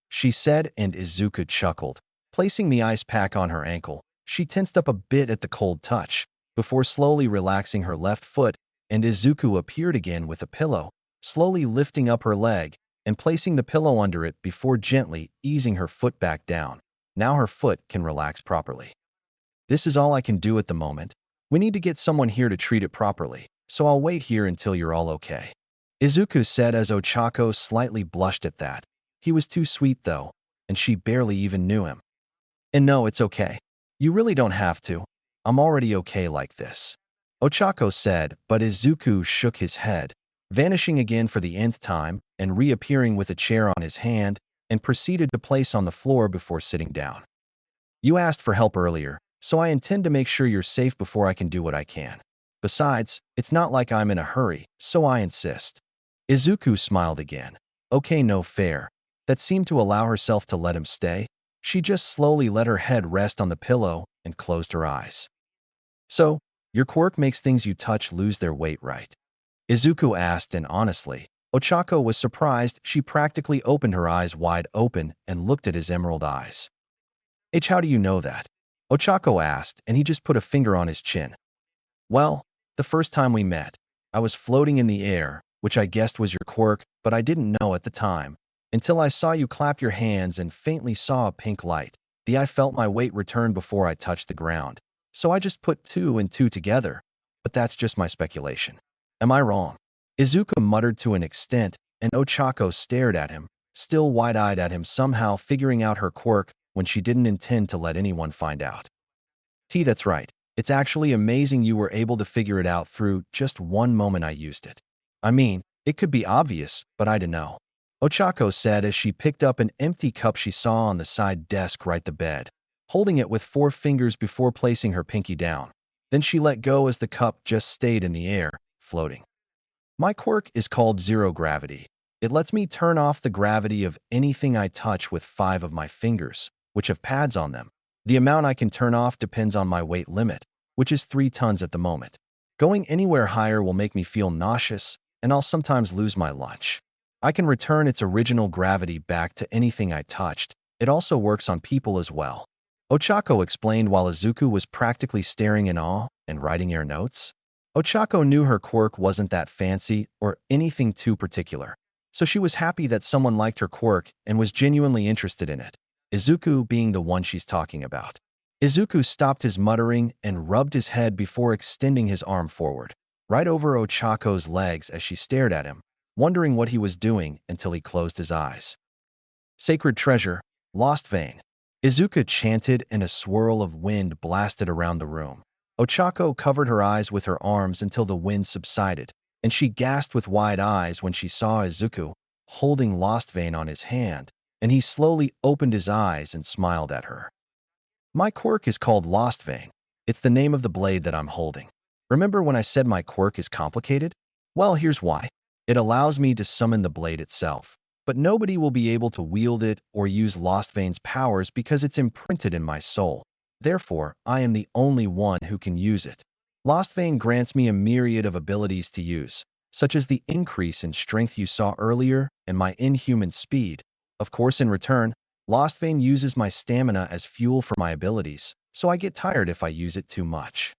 she said, and Izuku chuckled. Placing the ice pack on her ankle, she tensed up a bit at the cold touch, before slowly relaxing her left foot, and Izuku appeared again with a pillow, slowly lifting up her leg and placing the pillow under it before gently easing her foot back down. Now her foot can relax properly. This is all I can do at the moment. We need to get someone here to treat it properly, so I'll wait here until you're all okay, Izuku said as Ochako slightly blushed at that. He was too sweet though, and she barely even knew him. And no, it's okay. You really don't have to. I'm already okay like this, Ochako said, but Izuku shook his head, vanishing again for the nth time and reappearing with a chair on his hand and proceeded to place on the floor before sitting down. You asked for help earlier, so I intend to make sure you're safe before I can do what I can. Besides, it's not like I'm in a hurry, so I insist. Izuku smiled again. Okay, no fair. That seemed to allow herself to let him stay. She just slowly let her head rest on the pillow and closed her eyes. So, your quirk makes things you touch lose their weight, right? Izuku asked, and honestly, Ochako was surprised. She practically opened her eyes wide open and looked at his emerald eyes. How do you know that? Ochako asked, and he just put a finger on his chin. Well, the first time we met, I was floating in the air, which I guessed was your quirk, but I didn't know at the time, until I saw you clap your hands and faintly saw a pink light. I felt my weight return before I touched the ground, so I just put two and two together, but that's just my speculation. Am I wrong? Izuku muttered to an extent, and Ochako stared at him, still wide-eyed at him, somehow figuring out her quirk when she didn't intend to let anyone find out. That's right. It's actually amazing you were able to figure it out through just one moment I used it. I mean, it could be obvious, but I don't know, Ochako said as she picked up an empty cup she saw on the side desk right the bed, holding it with 4 fingers before placing her pinky down. Then she let go as the cup just stayed in the air, floating. My quirk is called zero gravity. It lets me turn off the gravity of anything I touch with 5 of my fingers, which have pads on them. The amount I can turn off depends on my weight limit, which is 3 tons at the moment. Going anywhere higher will make me feel nauseous, and I'll sometimes lose my lunch. I can return its original gravity back to anything I touched. It also works on people as well, Ochako explained while Izuku was practically staring in awe. And writing your notes? Ochako knew her quirk wasn't that fancy or anything too particular, so she was happy that someone liked her quirk and was genuinely interested in it, Izuku being the one she's talking about. Izuku stopped his muttering and rubbed his head before extending his arm forward, right over Ochako's legs as she stared at him, wondering what he was doing until he closed his eyes. Sacred treasure, lost vein. Izuku chanted and a swirl of wind blasted around the room. Ochako covered her eyes with her arms until the wind subsided, and she gasped with wide eyes when she saw Izuku holding Lost Vein on his hand, and he slowly opened his eyes and smiled at her. My quirk is called Lost Vein. It's the name of the blade that I'm holding. Remember when I said my quirk is complicated? Well, here's why. It allows me to summon the blade itself, but nobody will be able to wield it or use Lost Vein's powers because it's imprinted in my soul. Therefore, I am the only one who can use it. Lost Vein grants me a myriad of abilities to use, such as the increase in strength you saw earlier and my inhuman speed. Of course, in return, Lost Vein uses my stamina as fuel for my abilities, so I get tired if I use it too much.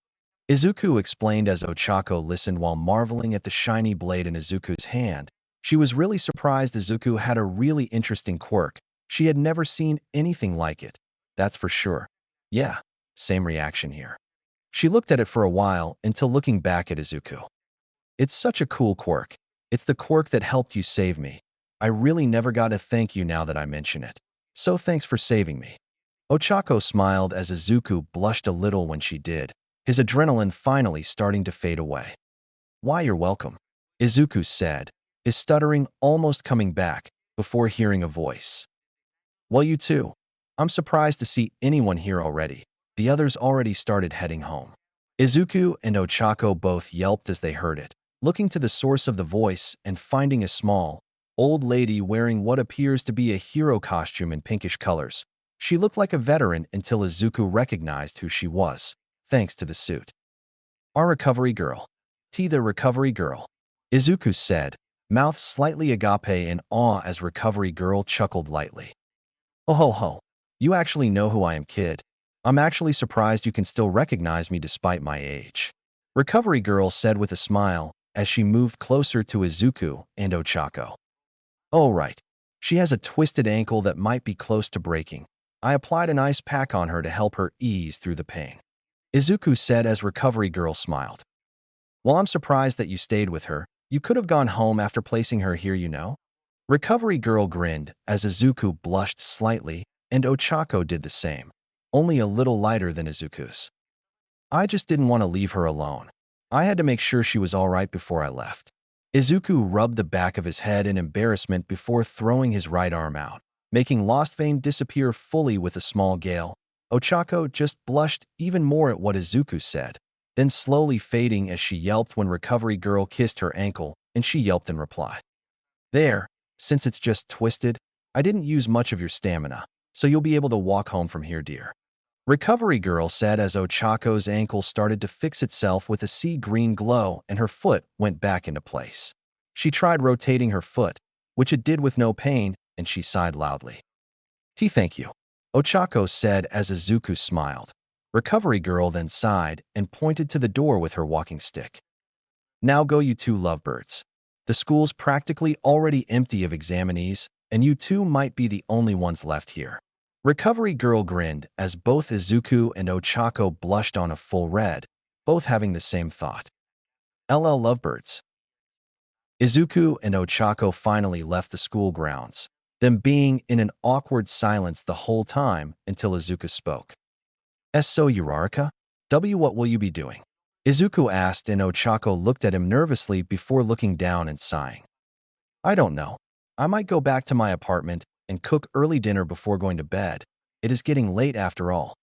Izuku explained as Ochako listened while marveling at the shiny blade in Izuku's hand. She was really surprised Izuku had a really interesting quirk. She had never seen anything like it. That's for sure. Yeah, same reaction here. She looked at it for a while until looking back at Izuku. It's such a cool quirk. It's the quirk that helped you save me. I really never got to thank you now that I mention it. So thanks for saving me. Ochako smiled as Izuku blushed a little when she did, his adrenaline finally starting to fade away. Why, you're welcome, Izuku said, his stuttering almost coming back before hearing a voice. Well, you too. I'm surprised to see anyone here already. The others already started heading home. Izuku and Ochako both yelped as they heard it, looking to the source of the voice and finding a small, old lady wearing what appears to be a hero costume in pinkish colors. She looked like a veteran until Izuku recognized who she was, thanks to the suit. Our recovery girl. The recovery girl, Izuku said, mouth slightly agape in awe as recovery girl chuckled lightly. Oh ho ho, you actually know who I am, kid. I'm actually surprised you can still recognize me despite my age. Recovery girl said with a smile as she moved closer to Izuku and Ochako. Oh right, she has a twisted ankle that might be close to breaking. I applied an ice pack on her to help her ease through the pain, Izuku said as recovery girl smiled. Well, I'm surprised that you stayed with her. You could have gone home after placing her here, you know? Recovery girl grinned as Izuku blushed slightly and Ochako did the same, only a little lighter than Izuku's. I just didn't want to leave her alone. I had to make sure she was all right before I left. Izuku rubbed the back of his head in embarrassment before throwing his right arm out, making Lost Vein disappear fully with a small gale. Ochako just blushed even more at what Izuku said, then slowly fading as she yelped when Recovery Girl kissed her ankle, and she yelped in reply. There, since it's just twisted, I didn't use much of your stamina, so you'll be able to walk home from here, dear. Recovery Girl said as Ochako's ankle started to fix itself with a sea green glow and her foot went back into place. She tried rotating her foot, which it did with no pain, and she sighed loudly. Thank you, Ochako said as Izuku smiled. Recovery Girl then sighed and pointed to the door with her walking stick. Now go, you two lovebirds. The school's practically already empty of examinees, and you two might be the only ones left here. Recovery Girl grinned as both Izuku and Ochako blushed on a full red, both having the same thought. LL lovebirds. Izuku and Ochako finally left the school grounds, them being in an awkward silence the whole time until Izuku spoke. So Uraraka? What will you be doing? Izuku asked and Ochako looked at him nervously before looking down and sighing. I don't know. I might go back to my apartment and cook early dinner before going to bed. It is getting late after all,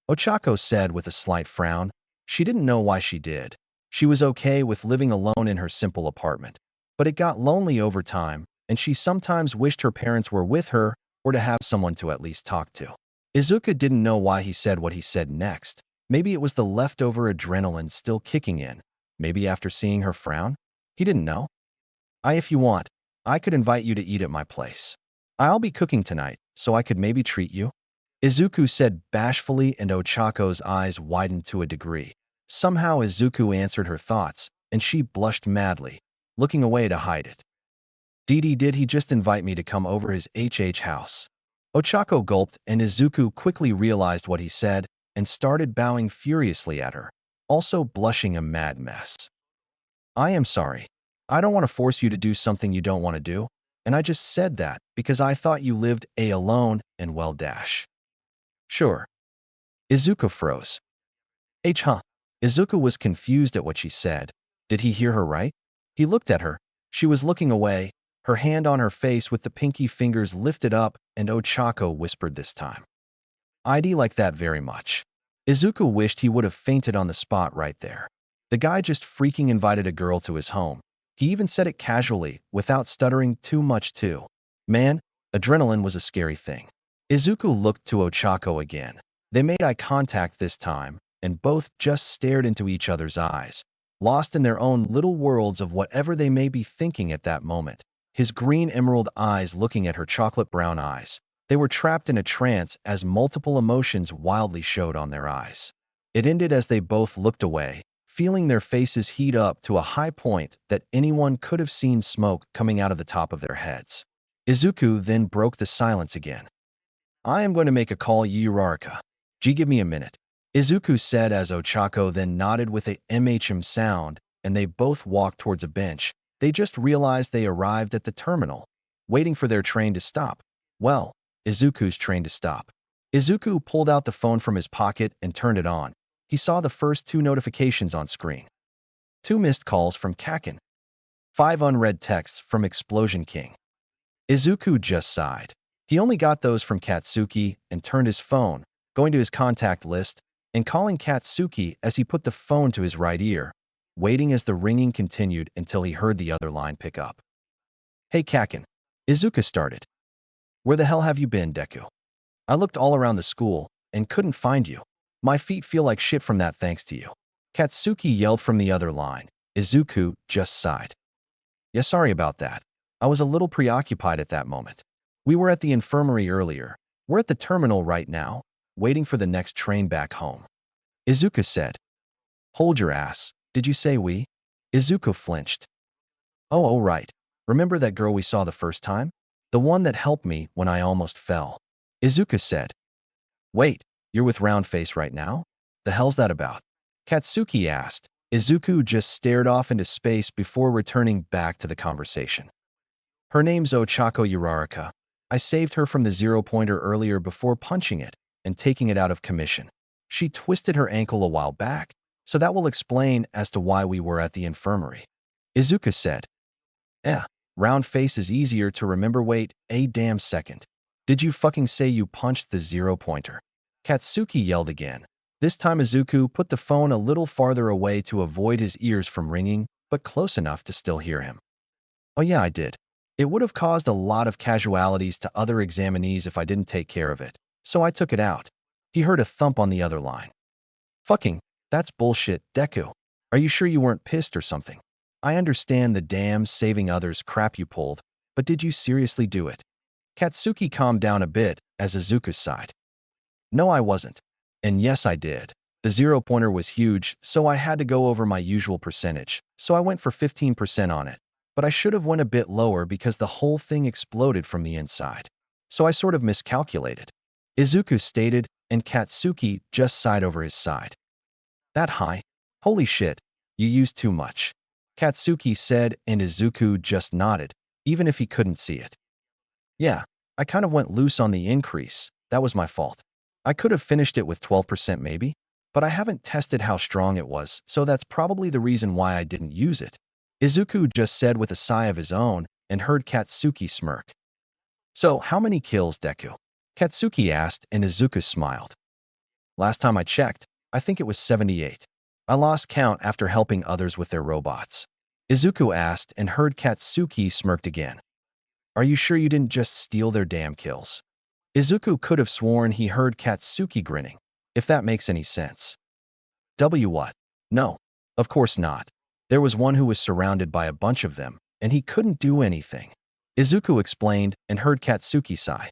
Ochako said with a slight frown. She didn't know why she did. She was okay with living alone in her simple apartment, but it got lonely over time, and she sometimes wished her parents were with her or to have someone to at least talk to. Izuku didn't know why he said what he said next. Maybe it was the leftover adrenaline still kicking in. Maybe after seeing her frown? He didn't know. If you want, I could invite you to eat at my place. I'll be cooking tonight, so I could maybe treat you, Izuku said bashfully, and Ochako's eyes widened to a degree. Somehow Izuku answered her thoughts, and she blushed madly, looking away to hide it. Did he just invite me to come over his house? Ochako gulped, and Izuku quickly realized what he said and started bowing furiously at her, also blushing a mad mess. I am sorry. I don't want to force you to do something you don't want to do, and I just said that because I thought you lived alone and well dash. Sure. Izuku froze. Huh? Izuku was confused at what she said. Did he hear her right? He looked at her. She was looking away, her hand on her face with the pinky fingers lifted up, and Ochako whispered this time. I'd like that very much. Izuku wished he would have fainted on the spot right there. The guy just freaking invited a girl to his home. He even said it casually, without stuttering too much too. Man, adrenaline was a scary thing. Izuku looked to Ochako again. They made eye contact this time, and both just stared into each other's eyes, lost in their own little worlds of whatever they may be thinking at that moment. His green emerald eyes looking at her chocolate brown eyes. They were trapped in a trance as multiple emotions wildly showed on their eyes. It ended as they both looked away, feeling their faces heat up to a high point that anyone could have seen smoke coming out of the top of their heads. Izuku then broke the silence again. I am going to make a call, Uraraka. Give me a minute. Izuku said as Ochako then nodded with a sound, and they both walked towards a bench. They just realized they arrived at the terminal, waiting for their train to stop. Well, Izuku's train to stop. Izuku pulled out the phone from his pocket and turned it on. He saw the first 2 notifications on screen. 2 missed calls from Kaken. 5 unread texts from Explosion King. Izuku just sighed. He only got those from Katsuki and turned his phone, going to his contact list, and calling Katsuki as he put the phone to his right ear, waiting as the ringing continued until he heard the other line pick up. Hey Kaken. Izuku started. Where the hell have you been, Deku? I looked all around the school and couldn't find you. My feet feel like shit from that thanks to you. Katsuki yelled from the other line. Izuku just sighed. Yeah, sorry about that. I was a little preoccupied at that moment. We were at the infirmary earlier. We're at the terminal right now, waiting for the next train back home. Izuku said. Hold your ass. Did you say we? Izuku flinched. Oh, right. Remember that girl we saw the first time? The one that helped me when I almost fell. Izuku said. Wait, you're with Roundface right now? The hell's that about? Katsuki asked. Izuku just stared off into space before returning back to the conversation. Her name's Ochako Uraraka. I saved her from the 0-pointer earlier before punching it and taking it out of commission. She twisted her ankle a while back, so that will explain as to why we were at the infirmary. Izuku said. Roundface is easier to remember. Wait a damn second. Did you fucking say you punched the 0-pointer? Katsuki yelled again. This time Izuku put the phone a little farther away to avoid his ears from ringing, but close enough to still hear him. Oh yeah, I did. It would have caused a lot of casualties to other examinees if I didn't take care of it, so I took it out. He heard a thump on the other line. Fucking, that's bullshit, Deku. Are you sure you weren't pissed or something? I understand the damn saving others crap you pulled, but did you seriously do it? Katsuki calmed down a bit as Izuku sighed. No, I wasn't. And yes, I did. The 0-pointer was huge, so I had to go over my usual percentage, so I went for 15% on it. But I should have went a bit lower because the whole thing exploded from the inside. So I sort of miscalculated. Izuku stated, and Katsuki just sighed over his side. That high? Holy shit, you used too much. Katsuki said, and Izuku just nodded, even if he couldn't see it. Yeah, I kind of went loose on the increase. That was my fault. I could have finished it with 12% maybe, but I haven't tested how strong it was, so that's probably the reason why I didn't use it. Izuku just said with a sigh of his own and heard Katsuki smirk. So, how many kills, Deku? Katsuki asked, and Izuku smiled. Last time I checked, I think it was 78. I lost count after helping others with their robots. Izuku asked and heard Katsuki smirked again. Are you sure you didn't just steal their damn kills? Izuku could have sworn he heard Katsuki grinning, if that makes any sense. What? No, of course not. There was one who was surrounded by a bunch of them, and he couldn't do anything. Izuku explained and heard Katsuki sigh.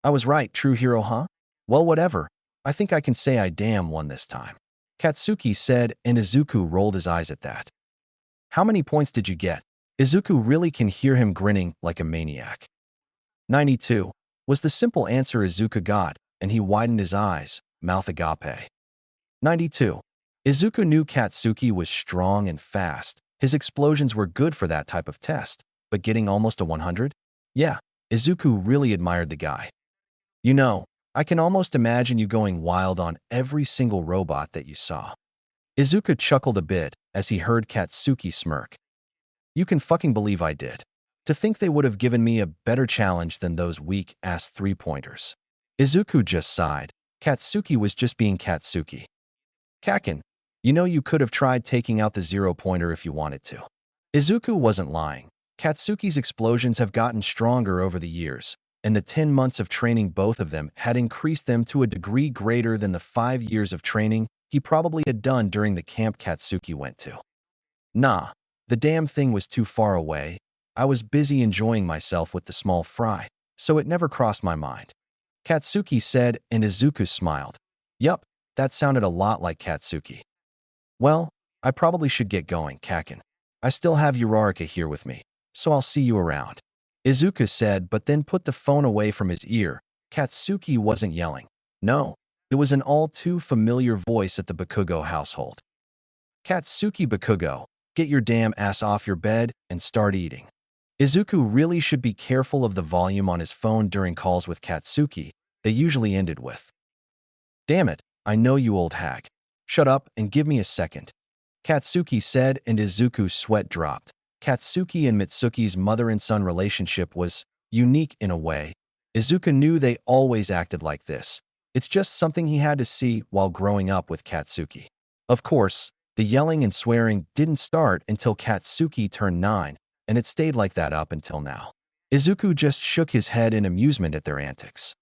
I was right, true hero, huh? Well, whatever. I think I can say I damn won this time. Katsuki said, and Izuku rolled his eyes at that. How many points did you get? Izuku really can hear him grinning like a maniac. 92 was the simple answer Izuku got, and he widened his eyes, mouth agape. 92. Izuku knew Katsuki was strong and fast. His explosions were good for that type of test, but getting almost a 100? Yeah, Izuku really admired the guy. You know, I can almost imagine you going wild on every single robot that you saw. Izuku chuckled a bit as he heard Katsuki smirk. You can fucking believe I did. To think they would have given me a better challenge than those weak-ass three-pointers. Izuku just sighed. Katsuki was just being Katsuki. Kaken, you know you could have tried taking out the zero-pointer if you wanted to. Izuku wasn't lying. Katsuki's explosions have gotten stronger over the years, and the 10 months of training both of them had increased them to a degree greater than the 5 years of training he probably had done during the camp Katsuki went to. Nah, the damn thing was too far away. I was busy enjoying myself with the small fry, so it never crossed my mind. Katsuki said, and Izuku smiled. Yup, that sounded a lot like Katsuki. Well, I probably should get going, Kaken. I still have Uraraka here with me, so I'll see you around. Izuku said, but then put the phone away from his ear. Katsuki wasn't yelling. No, it was an all-too-familiar voice at the Bakugo household. Katsuki Bakugo, get your damn ass off your bed and start eating. Izuku really should be careful of the volume on his phone during calls with Katsuki. They usually ended with, "Damn it, I know you old hag. Shut up and give me a second." Katsuki said, and Izuku's sweat dropped. Katsuki and Mitsuki's mother and son relationship was unique in a way. Izuku knew they always acted like this. It's just something he had to see while growing up with Katsuki. Of course, the yelling and swearing didn't start until Katsuki turned 9, and it stayed like that up until now. Izuku just shook his head in amusement at their antics.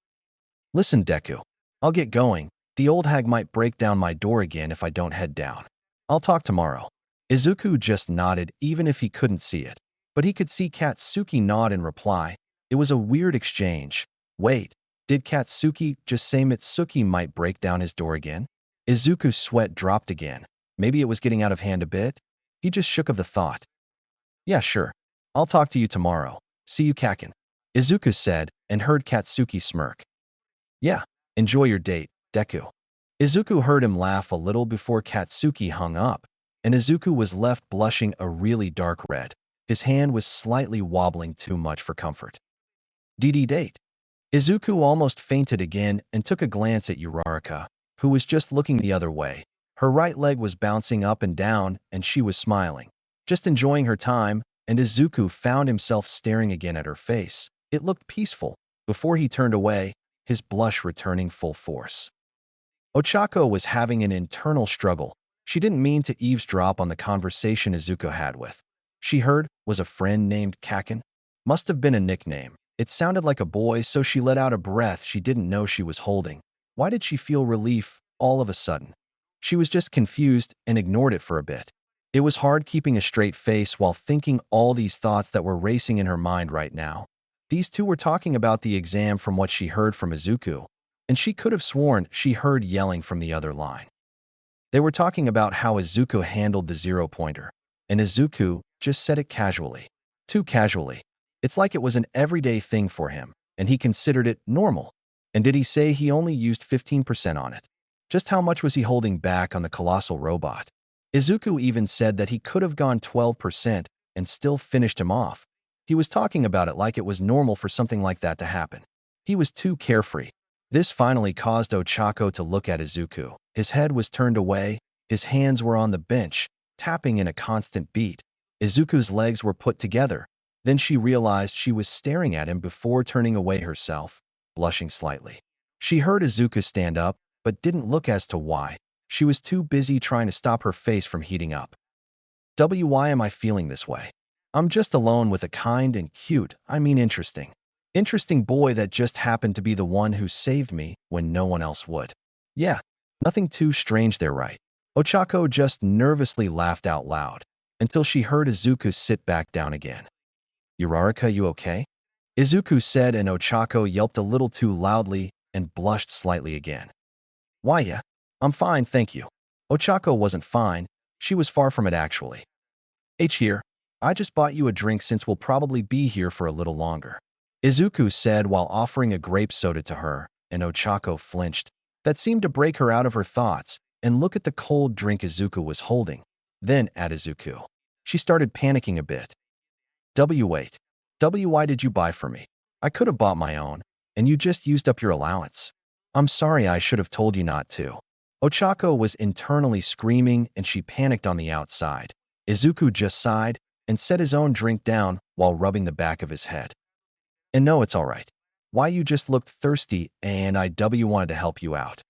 Listen, Deku, I'll get going. The old hag might break down my door again if I don't head down. I'll talk tomorrow. Izuku just nodded even if he couldn't see it. But he could see Katsuki nod in reply. It was a weird exchange. Wait, did Katsuki just say Mitsuki might break down his door again? Izuku's sweat dropped again. Maybe it was getting out of hand a bit? He just shook of the thought. Yeah, sure. I'll talk to you tomorrow. See you, Kaken. Izuku said, and heard Katsuki smirk. Yeah, enjoy your date, Deku. Izuku heard him laugh a little before Katsuki hung up, and Izuku was left blushing a really dark red. His hand was slightly wobbling too much for comfort. Date. Izuku almost fainted again and took a glance at Uraraka, who was just looking the other way. Her right leg was bouncing up and down, and she was smiling, just enjoying her time, and Izuku found himself staring again at her face. It looked peaceful. Before he turned away, his blush returning full force. Ochako was having an internal struggle. She didn't mean to eavesdrop on the conversation Izuku had with. She heard was a friend named Kaken. Must have been a nickname. It sounded like a boy, so she let out a breath she didn't know she was holding. Why did she feel relief all of a sudden? She was just confused and ignored it for a bit. It was hard keeping a straight face while thinking all these thoughts that were racing in her mind right now. These two were talking about the exam from what she heard from Izuku, and she could have sworn she heard yelling from the other line. They were talking about how Izuku handled the zero-pointer, and Izuku just said it casually. Too casually. It's like it was an everyday thing for him, and he considered it normal. And did he say he only used 15% on it? Just how much was he holding back on the colossal robot? Izuku even said that he could have gone 12% and still finished him off. He was talking about it like it was normal for something like that to happen. He was too carefree. This finally caused Ochako to look at Izuku. His head was turned away, his hands were on the bench, tapping in a constant beat. Izuku's legs were put together. Then she realized she was staring at him before turning away herself, blushing slightly. She heard Izuku stand up, but didn't look as to why. She was too busy trying to stop her face from heating up. Why am I feeling this way? I'm just alone with a kind and cute, interesting boy that just happened to be the one who saved me when no one else would. Yeah, nothing too strange there, right? Ochako just nervously laughed out loud until she heard Izuku sit back down again. Uraraka, you okay? Izuku said, and Ochako yelped a little too loudly and blushed slightly again. Why, yeah, I'm fine, thank you. Ochako wasn't fine. She was far from it actually. Here. I just bought you a drink since we'll probably be here for a little longer. Izuku said while offering a grape soda to her, and Ochako flinched. That seemed to break her out of her thoughts and look at the cold drink Izuku was holding. Then at Izuku. She started panicking a bit. Wait. Why did you buy for me? I could have bought my own, and you just used up your allowance. I'm sorry, I should have told you not to. Ochako was internally screaming and she panicked on the outside. Izuku just sighed and set his own drink down while rubbing the back of his head. And no, it's all right. Why, you just looked thirsty and I wanted to help you out.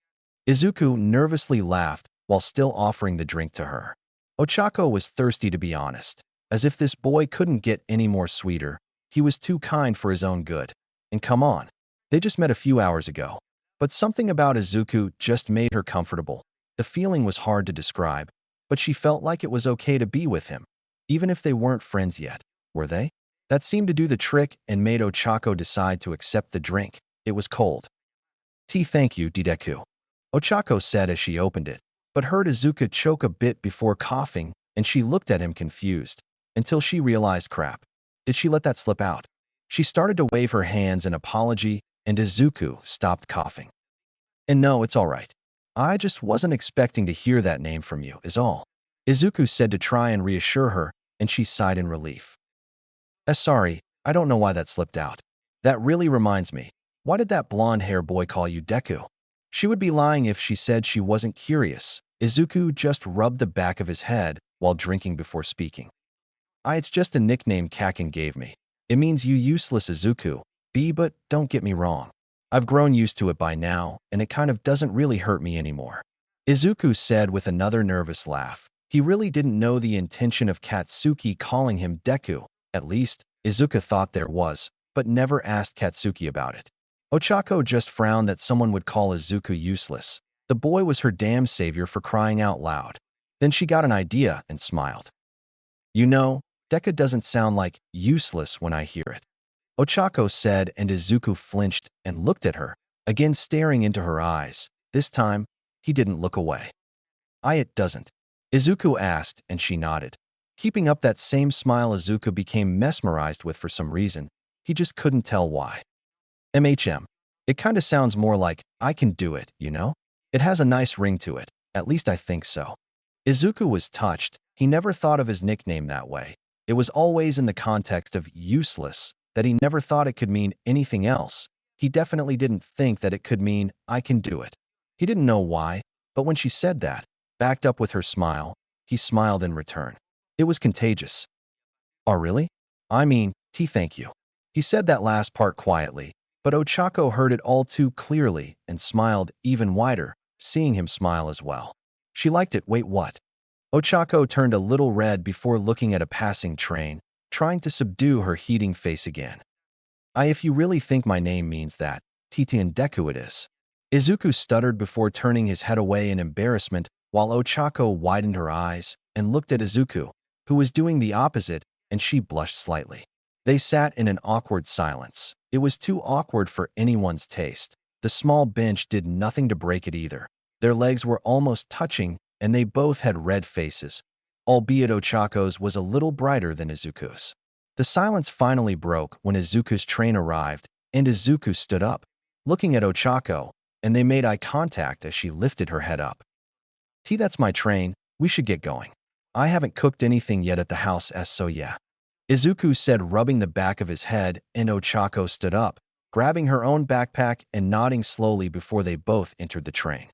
Izuku nervously laughed while still offering the drink to her. Ochako was thirsty, to be honest. As if this boy couldn't get any more sweeter. He was too kind for his own good. And come on, they just met a few hours ago. But something about Izuku just made her comfortable. The feeling was hard to describe, but she felt like it was okay to be with him. Even if they weren't friends yet, were they? That seemed to do the trick and made Ochako decide to accept the drink. It was cold. Tea, thank you, Deku. Ochako said as she opened it, but heard Izuku choke a bit before coughing, and she looked at him confused, until she realized, crap. Did she let that slip out? She started to wave her hands in apology, and Izuku stopped coughing. And no, it's all right. I just wasn't expecting to hear that name from you, is all. Izuku said to try and reassure her, and she sighed in relief. Sorry, I don't know why that slipped out. That really reminds me. Why did that blonde-hair boy call you Deku? She would be lying if she said she wasn't curious. Izuku just rubbed the back of his head while drinking before speaking. It's just a nickname Kaken gave me. It means you useless Izuku. But don't get me wrong. I've grown used to it by now, and it kind of doesn't really hurt me anymore. Izuku said with another nervous laugh. He really didn't know the intention of Katsuki calling him Deku. At least, Izuku thought there was, but never asked Katsuki about it. Ochako just frowned that someone would call Izuku useless. The boy was her damn savior, for crying out loud. Then she got an idea and smiled. You know, Deku doesn't sound like useless when I hear it. Ochako said, and Izuku flinched and looked at her, again staring into her eyes. This time, he didn't look away. It doesn't. Izuku asked, and she nodded. Keeping up that same smile Izuku became mesmerized with for some reason. He just couldn't tell why. It kinda sounds more like, I can do it, you know? It has a nice ring to it. At least I think so. Izuku was touched. He never thought of his nickname that way. It was always in the context of useless, that he never thought it could mean anything else. He definitely didn't think that it could mean, I can do it. He didn't know why, but when she said that, backed up with her smile, he smiled in return. It was contagious. Oh, really? Thank you. He said that last part quietly, but Ochako heard it all too clearly and smiled even wider, seeing him smile as well. She liked it. Wait, what? Ochako turned a little red before looking at a passing train, trying to subdue her heating face again. If you really think my name means that, Titi and Deku it is. Izuku stuttered before turning his head away in embarrassment while Ochako widened her eyes and looked at Izuku, who was doing the opposite, and she blushed slightly. They sat in an awkward silence. It was too awkward for anyone's taste. The small bench did nothing to break it either. Their legs were almost touching, and they both had red faces, albeit Ochako's was a little brighter than Izuku's. The silence finally broke when Izuku's train arrived, and Izuku stood up, looking at Ochako, and they made eye contact as she lifted her head up. That's my train. We should get going. I haven't cooked anything yet at the house, so yeah. Izuku said, rubbing the back of his head, and Ochako stood up, grabbing her own backpack and nodding slowly before they both entered the train.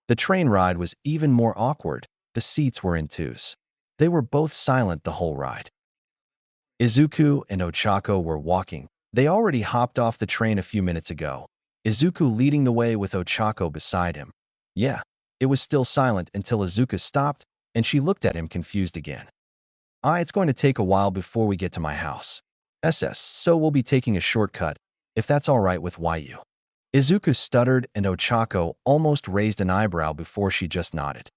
The train ride was even more awkward. The seats were in twos. They were both silent the whole ride. Izuku and Ochako were walking. They already hopped off the train a few minutes ago. Izuku leading the way with Ochako beside him. Yeah, it was still silent until Izuku stopped, and she looked at him confused again. It's going to take a while before we get to my house. So we'll be taking a shortcut, if that's all right with you. Izuku stuttered, and Ochako almost raised an eyebrow before she just nodded.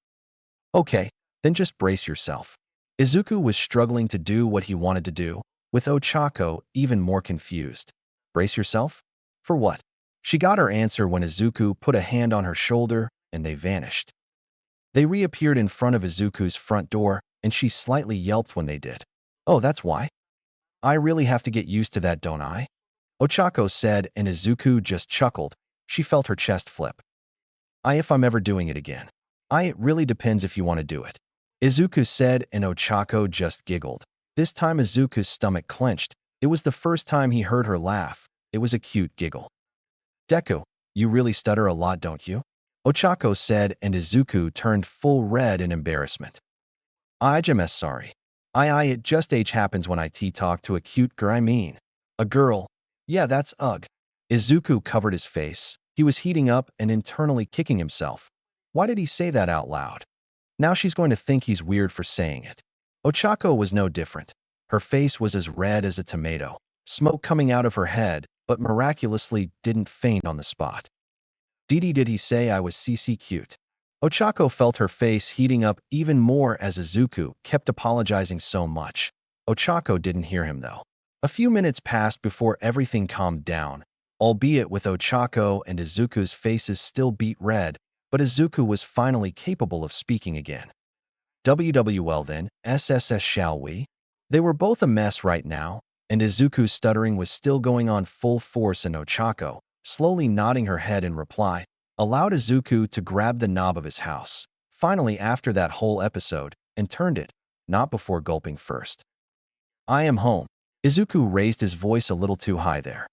Okay, then just brace yourself. Izuku was struggling to do what he wanted to do, with Ochako even more confused. Brace yourself? For what? She got her answer when Izuku put a hand on her shoulder, and they vanished. They reappeared in front of Izuku's front door, and she slightly yelped when they did. Oh, that's why? I really have to get used to that, don't I? Ochako said, and Izuku just chuckled. She felt her chest flip. If I'm ever doing it again. It really depends if you want to do it. Izuku said, and Ochako just giggled. This time Izuku's stomach clenched. It was the first time he heard her laugh. It was a cute giggle. Deku, you really stutter a lot, don't you? Ochako said, and Izuku turned full red in embarrassment. I'm sorry. It just happens when I talk to a cute girl, a girl. Yeah, that's ugh. Izuku covered his face. He was heating up and internally kicking himself. Why did he say that out loud? Now she's going to think he's weird for saying it. Ochako was no different. Her face was as red as a tomato, smoke coming out of her head, but miraculously didn't faint on the spot. Did he say I was CC cute? Ochako felt her face heating up even more as Izuku kept apologizing so much. Ochako didn't hear him though. A few minutes passed before everything calmed down, albeit with Ochako and Izuku's faces still beet red, but Izuku was finally capable of speaking again. Well then, SSS shall we? They were both a mess right now, and Izuku's stuttering was still going on full force, and Ochako, slowly nodding her head in reply, allowed Izuku to grab the knob of his house, finally after that whole episode, and turned it, not before gulping first. I am home. Izuku raised his voice a little too high there.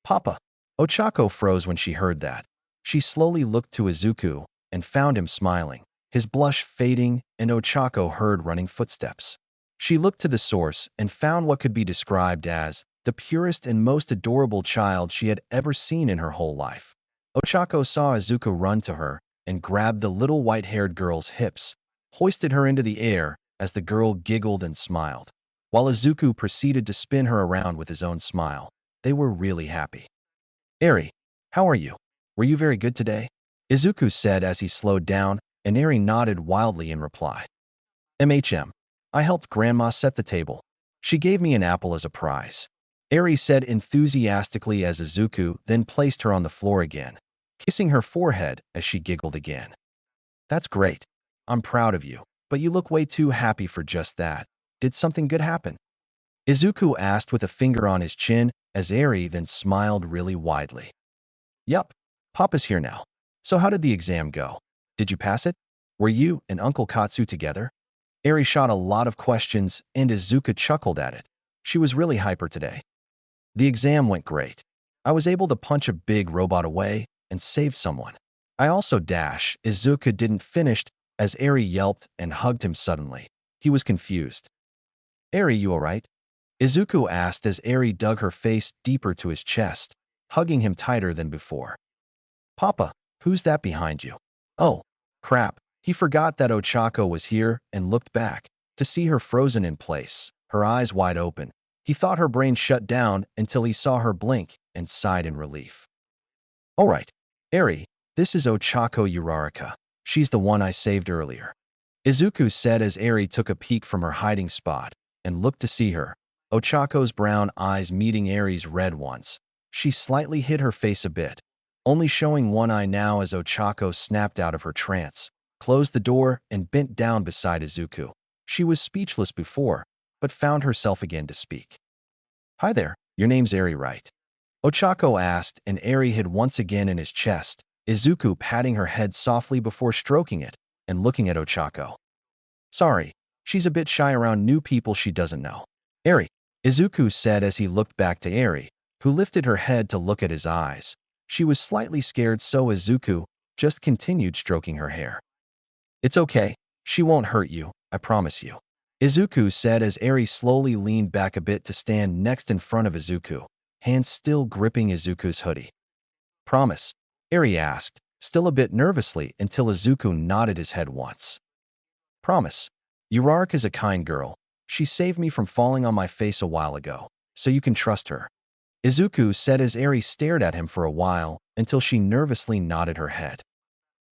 Papa. Ochako froze when she heard that. She slowly looked to Izuku and found him smiling, his blush fading, and Ochako heard running footsteps. She looked to the source and found what could be described as the purest and most adorable child she had ever seen in her whole life. Ochako saw Izuku run to her and grabbed the little white-haired girl's hips, hoisted her into the air as the girl giggled and smiled, while Izuku proceeded to spin her around with his own smile. They were really happy. Eri, how are you? Were you very good today? Izuku said as he slowed down, and Eri nodded wildly in reply. I helped Grandma set the table. She gave me an apple as a prize. Eri said enthusiastically as Izuku then placed her on the floor again, kissing her forehead as she giggled again. That's great. I'm proud of you, but you look way too happy for just that. Did something good happen? Izuku asked with a finger on his chin as Eri then smiled really widely. Yup, Papa's here now. So how did the exam go? Did you pass it? Were you and Uncle Katsu together? Eri shot a lot of questions, and Izuku chuckled at it. She was really hyper today. The exam went great. I was able to punch a big robot away and save someone. I also Izuku didn't finish as Eri yelped and hugged him suddenly. He was confused. Eri, you alright? Izuku asked as Eri dug her face deeper to his chest, hugging him tighter than before. Papa, who's that behind you? Oh, crap. He forgot that Ochako was here and looked back to see her frozen in place, her eyes wide open. He thought her brain shut down until he saw her blink and sighed in relief. All right, Eri, this is Ochako Uraraka. She's the one I saved earlier. Izuku said as Eri took a peek from her hiding spot and looked to see her, Ochako's brown eyes meeting Eri's red ones. She slightly hid her face a bit, only showing one eye now as Ochako snapped out of her trance, closed the door, and bent down beside Izuku. She was speechless before, but found herself again to speak. Hi there, your name's Eri, right? Ochako asked, and Eri hid once again in his chest, Izuku patting her head softly before stroking it and looking at Ochako. Sorry, she's a bit shy around new people she doesn't know. Eri, Izuku said as he looked back to Eri, who lifted her head to look at his eyes. She was slightly scared, so Izuku just continued stroking her hair. It's okay, she won't hurt you, I promise you. Izuku said as Eri slowly leaned back a bit to stand next in front of Izuku, hands still gripping Izuku's hoodie. Promise? Eri asked, still a bit nervously until Izuku nodded his head once. Promise. Uraraka's a kind girl. She saved me from falling on my face a while ago, so you can trust her. Izuku said as Eri stared at him for a while until she nervously nodded her head.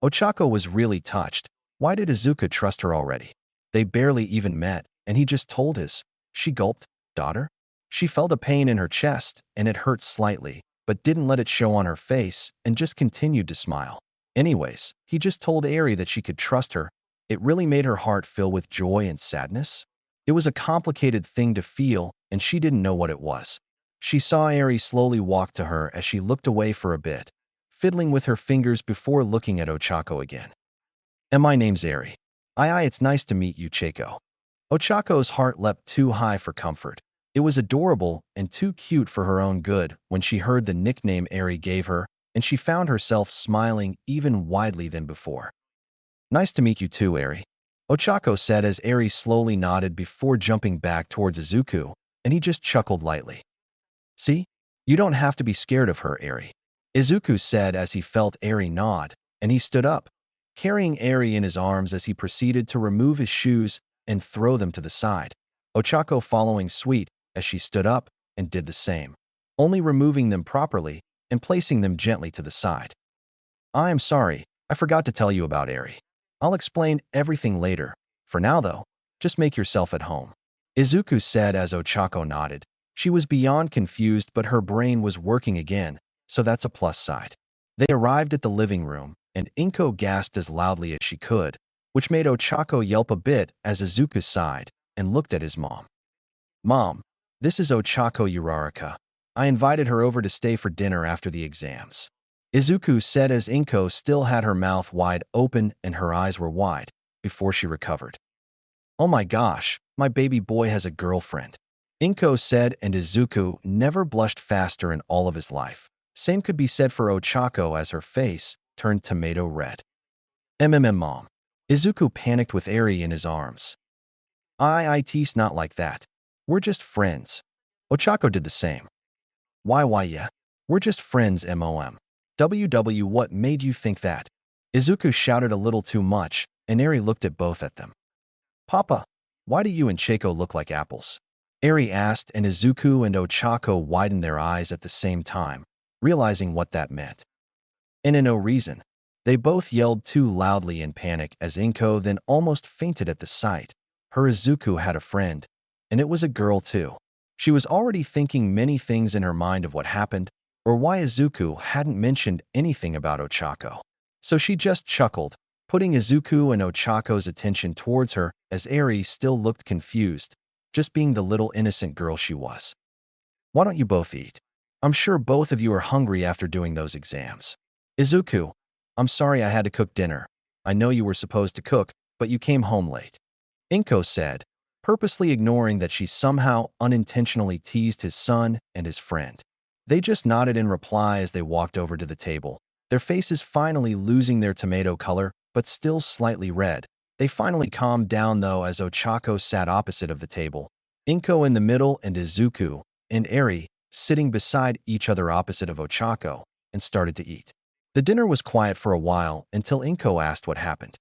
Ochako was really touched. Why did Izuku trust her already? They barely even met, and he just told his. She gulped, daughter? She felt a pain in her chest, and it hurt slightly, but didn't let it show on her face and just continued to smile. Anyways, he just told Eri that she could trust her. It really made her heart fill with joy and sadness. It was a complicated thing to feel, and she didn't know what it was. She saw Eri slowly walk to her as she looked away for a bit, fiddling with her fingers before looking at Ochako again. "And my name's Eri. Aye, it's nice to meet you, Chako." Ochako's heart leapt too high for comfort. It was adorable and too cute for her own good when she heard the nickname Eri gave her, and she found herself smiling even widely than before. "Nice to meet you too, Eri," Ochako said as Eri slowly nodded before jumping back towards Izuku, and he just chuckled lightly. "See? You don't have to be scared of her, Eri," Izuku said as he felt Eri nod, and he stood up, carrying Eri in his arms as he proceeded to remove his shoes and throw them to the side, Ochako following suit as she stood up and did the same, only removing them properly and placing them gently to the side. "I am sorry, I forgot to tell you about Eri. I'll explain everything later. For now, though, just make yourself at home," Izuku said as Ochako nodded. She was beyond confused, but her brain was working again, so that's a plus side. They arrived at the living room, and Inko gasped as loudly as she could, which made Ochako yelp a bit as Izuku sighed and looked at his mom. "Mom, this is Ochako Uraraka. I invited her over to stay for dinner after the exams," Izuku said as Inko still had her mouth wide open and her eyes were wide before she recovered. "Oh my gosh, my baby boy has a girlfriend," Inko said, and Izuku never blushed faster in all of his life. Same could be said for Ochako as her face turned tomato red. Mom." Izuku panicked with Eri in his arms. "It's not like that. We're just friends." Ochako did the same. Why yeah. We're just friends, mom. What made you think that?" Izuku shouted a little too much, and Eri looked at both of them. "Papa, why do you and Chako look like apples?" Eri asked, and Izuku and Ochako widened their eyes at the same time, realizing what that meant. And in no reason, they both yelled too loudly in panic as Inko then almost fainted at the sight. Her Izuku had a friend, and it was a girl too. She was already thinking many things in her mind of what happened, or why Izuku hadn't mentioned anything about Ochako. So she just chuckled, putting Izuku and Ochako's attention towards her as Eri still looked confused, just being the little innocent girl she was. "Why don't you both eat? I'm sure both of you are hungry after doing those exams." "Izuku, I'm sorry I had to cook dinner. I know you were supposed to cook, but you came home late," Inko said, purposely ignoring that she somehow unintentionally teased his son and his friend. They just nodded in reply as they walked over to the table, their faces finally losing their tomato color, but still slightly red. They finally calmed down, though, as Ochako sat opposite of the table, Inko in the middle and Izuku and Eri sitting beside each other opposite of Ochako, and started to eat. The dinner was quiet for a while until Inko asked what happened.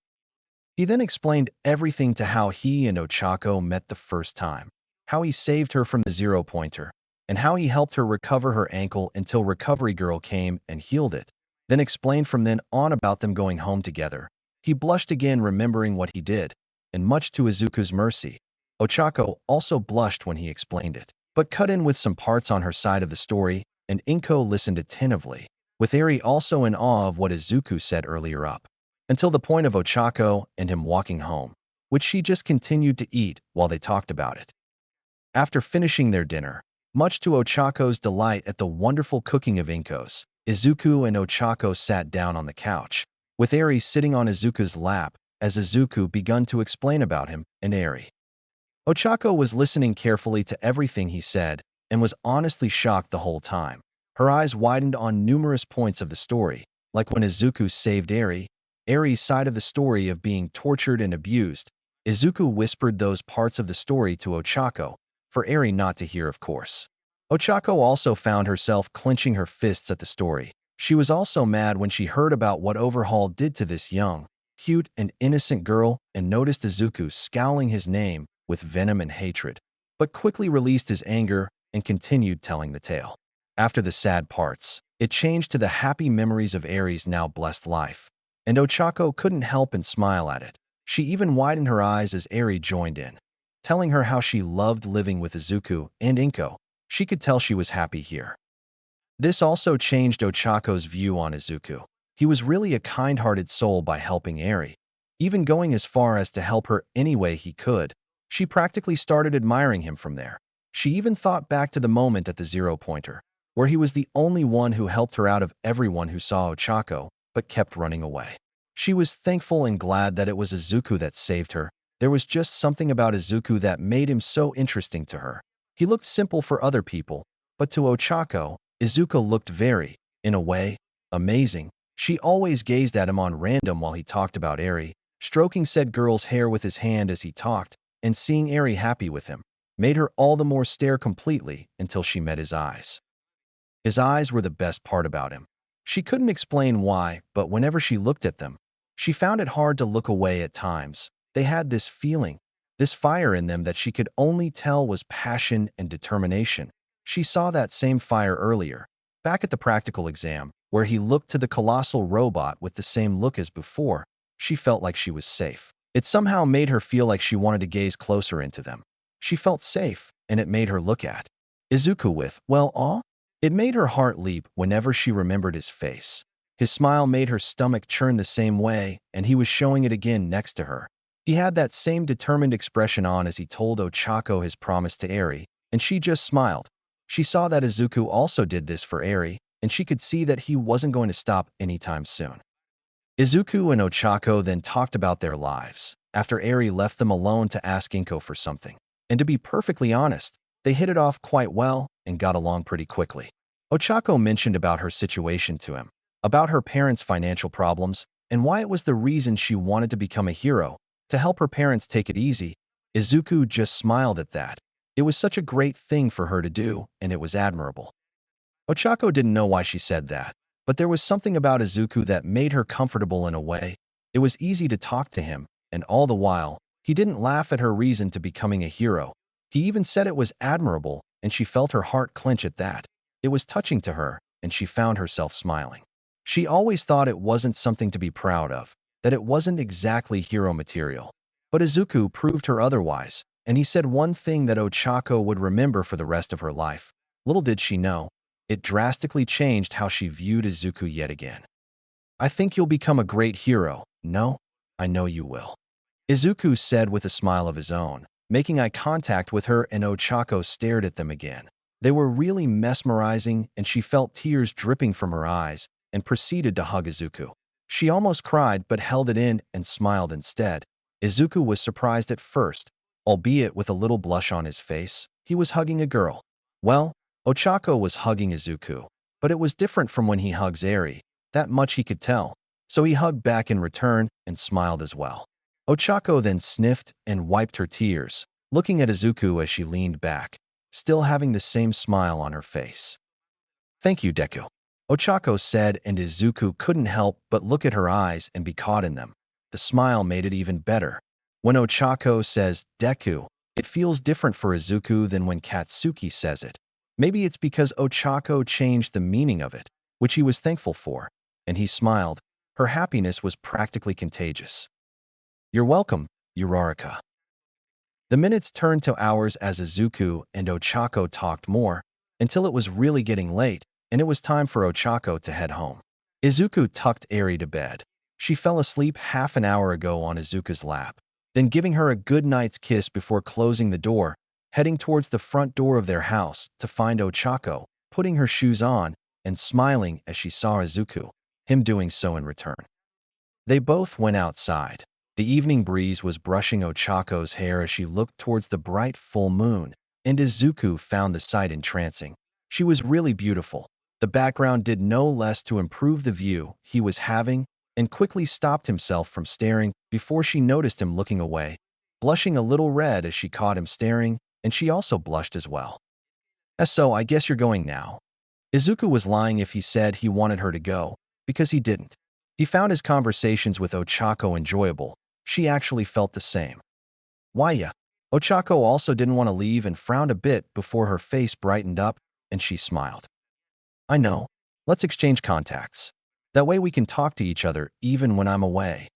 He then explained everything to how he and Ochako met the first time, how he saved her from the zero-pointer, and how he helped her recover her ankle until Recovery Girl came and healed it, then explained from then on about them going home together. He blushed again remembering what he did, and much to Izuku's mercy, Ochako also blushed when he explained it, but cut in with some parts on her side of the story, and Inko listened attentively, with Eri also in awe of what Izuku said earlier up, until the point of Ochako and him walking home, which she just continued to eat while they talked about it. After finishing their dinner, much to Ochako's delight at the wonderful cooking of Inko's, Izuku and Ochako sat down on the couch, with Eri sitting on Izuku's lap as Izuku begun to explain about him and Eri. Ochako was listening carefully to everything he said and was honestly shocked the whole time. Her eyes widened on numerous points of the story, like when Izuku saved Eri, Eri's side of the story of being tortured and abused. Izuku whispered those parts of the story to Ochako, for Eri not to hear, of course. Ochako also found herself clenching her fists at the story. She was also mad when she heard about what Overhaul did to this young, cute, and innocent girl and noticed Izuku scowling his name with venom and hatred, but quickly released his anger and continued telling the tale. After the sad parts, it changed to the happy memories of Eri's now blessed life, and Ochako couldn't help and smile at it. She even widened her eyes as Eri joined in, telling her how she loved living with Izuku and Inko. She could tell she was happy here. This also changed Ochako's view on Izuku. He was really a kind-hearted soul by helping Eri, even going as far as to help her any way he could. She practically started admiring him from there. She even thought back to the moment at the zero-pointer, where he was the only one who helped her out of everyone who saw Ochako, but kept running away. She was thankful and glad that it was Izuku that saved her. There was just something about Izuku that made him so interesting to her. He looked simple for other people, but to Ochako, Izuku looked very, in a way, amazing. She always gazed at him on random while he talked about Eri, stroking said girl's hair with his hand as he talked, and seeing Eri happy with him made her all the more stare completely until she met his eyes. His eyes were the best part about him. She couldn't explain why, but whenever she looked at them, she found it hard to look away at times. They had this feeling, this fire in them that she could only tell was passion and determination. She saw that same fire earlier, back at the practical exam, where he looked to the colossal robot with the same look as before. She felt like she was safe. It somehow made her feel like she wanted to gaze closer into them. She felt safe, and it made her look at Izuku with, well, awe? It made her heart leap whenever she remembered his face. His smile made her stomach churn the same way, and he was showing it again next to her. He had that same determined expression on as he told Ochako his promise to Eri, and she just smiled. She saw that Izuku also did this for Eri, and she could see that he wasn't going to stop anytime soon. Izuku and Ochako then talked about their lives, after Eri left them alone to ask Inko for something. And to be perfectly honest, they hit it off quite well and got along pretty quickly. Ochako mentioned about her situation to him, about her parents' financial problems, and why it was the reason she wanted to become a hero, to help her parents take it easy. Izuku just smiled at that. It was such a great thing for her to do, and it was admirable. Ochako didn't know why she said that, but there was something about Izuku that made her comfortable in a way. It was easy to talk to him, and all the while, he didn't laugh at her reason to becoming a hero. He even said it was admirable, and she felt her heart clench at that. It was touching to her, and she found herself smiling. She always thought it wasn't something to be proud of, that it wasn't exactly hero material. But Izuku proved her otherwise, and he said one thing that Ochako would remember for the rest of her life. Little did she know, it drastically changed how she viewed Izuku yet again. I think you'll become a great hero. No, I know you will. Izuku said with a smile of his own, making eye contact with her, and Ochako stared at them again. They were really mesmerizing, and she felt tears dripping from her eyes and proceeded to hug Izuku. She almost cried but held it in and smiled instead. Izuku was surprised at first, albeit with a little blush on his face. He was hugging a girl. Well, Ochako was hugging Izuku, but it was different from when he hugs Eri. That much he could tell. So he hugged back in return and smiled as well. Ochako then sniffed and wiped her tears, looking at Izuku as she leaned back, still having the same smile on her face. Thank you, Deku, Ochako said, and Izuku couldn't help but look at her eyes and be caught in them. The smile made it even better. When Ochako says Deku, it feels different for Izuku than when Katsuki says it. Maybe it's because Ochako changed the meaning of it, which he was thankful for, and he smiled. Her happiness was practically contagious. You're welcome, Uraraka. The minutes turned to hours as Izuku and Ochako talked more, until it was really getting late, and it was time for Ochako to head home. Izuku tucked Eri to bed. She fell asleep half an hour ago on Izuku's lap, then giving her a good night's kiss before closing the door, heading towards the front door of their house to find Ochako, putting her shoes on, and smiling as she saw Izuku, him doing so in return. They both went outside. The evening breeze was brushing Ochako's hair as she looked towards the bright full moon, and Izuku found the sight entrancing. She was really beautiful. The background did no less to improve the view he was having, and quickly stopped himself from staring before she noticed him looking away, blushing a little red as she caught him staring, and she also blushed as well. So I guess you're going now. Izuku was lying if he said he wanted her to go, because he didn't. He found his conversations with Ochako enjoyable. She actually felt the same. Why yeah? Ochako also didn't want to leave and frowned a bit before her face brightened up, and she smiled. I know. Let's exchange contacts. That way we can talk to each other even when I'm away.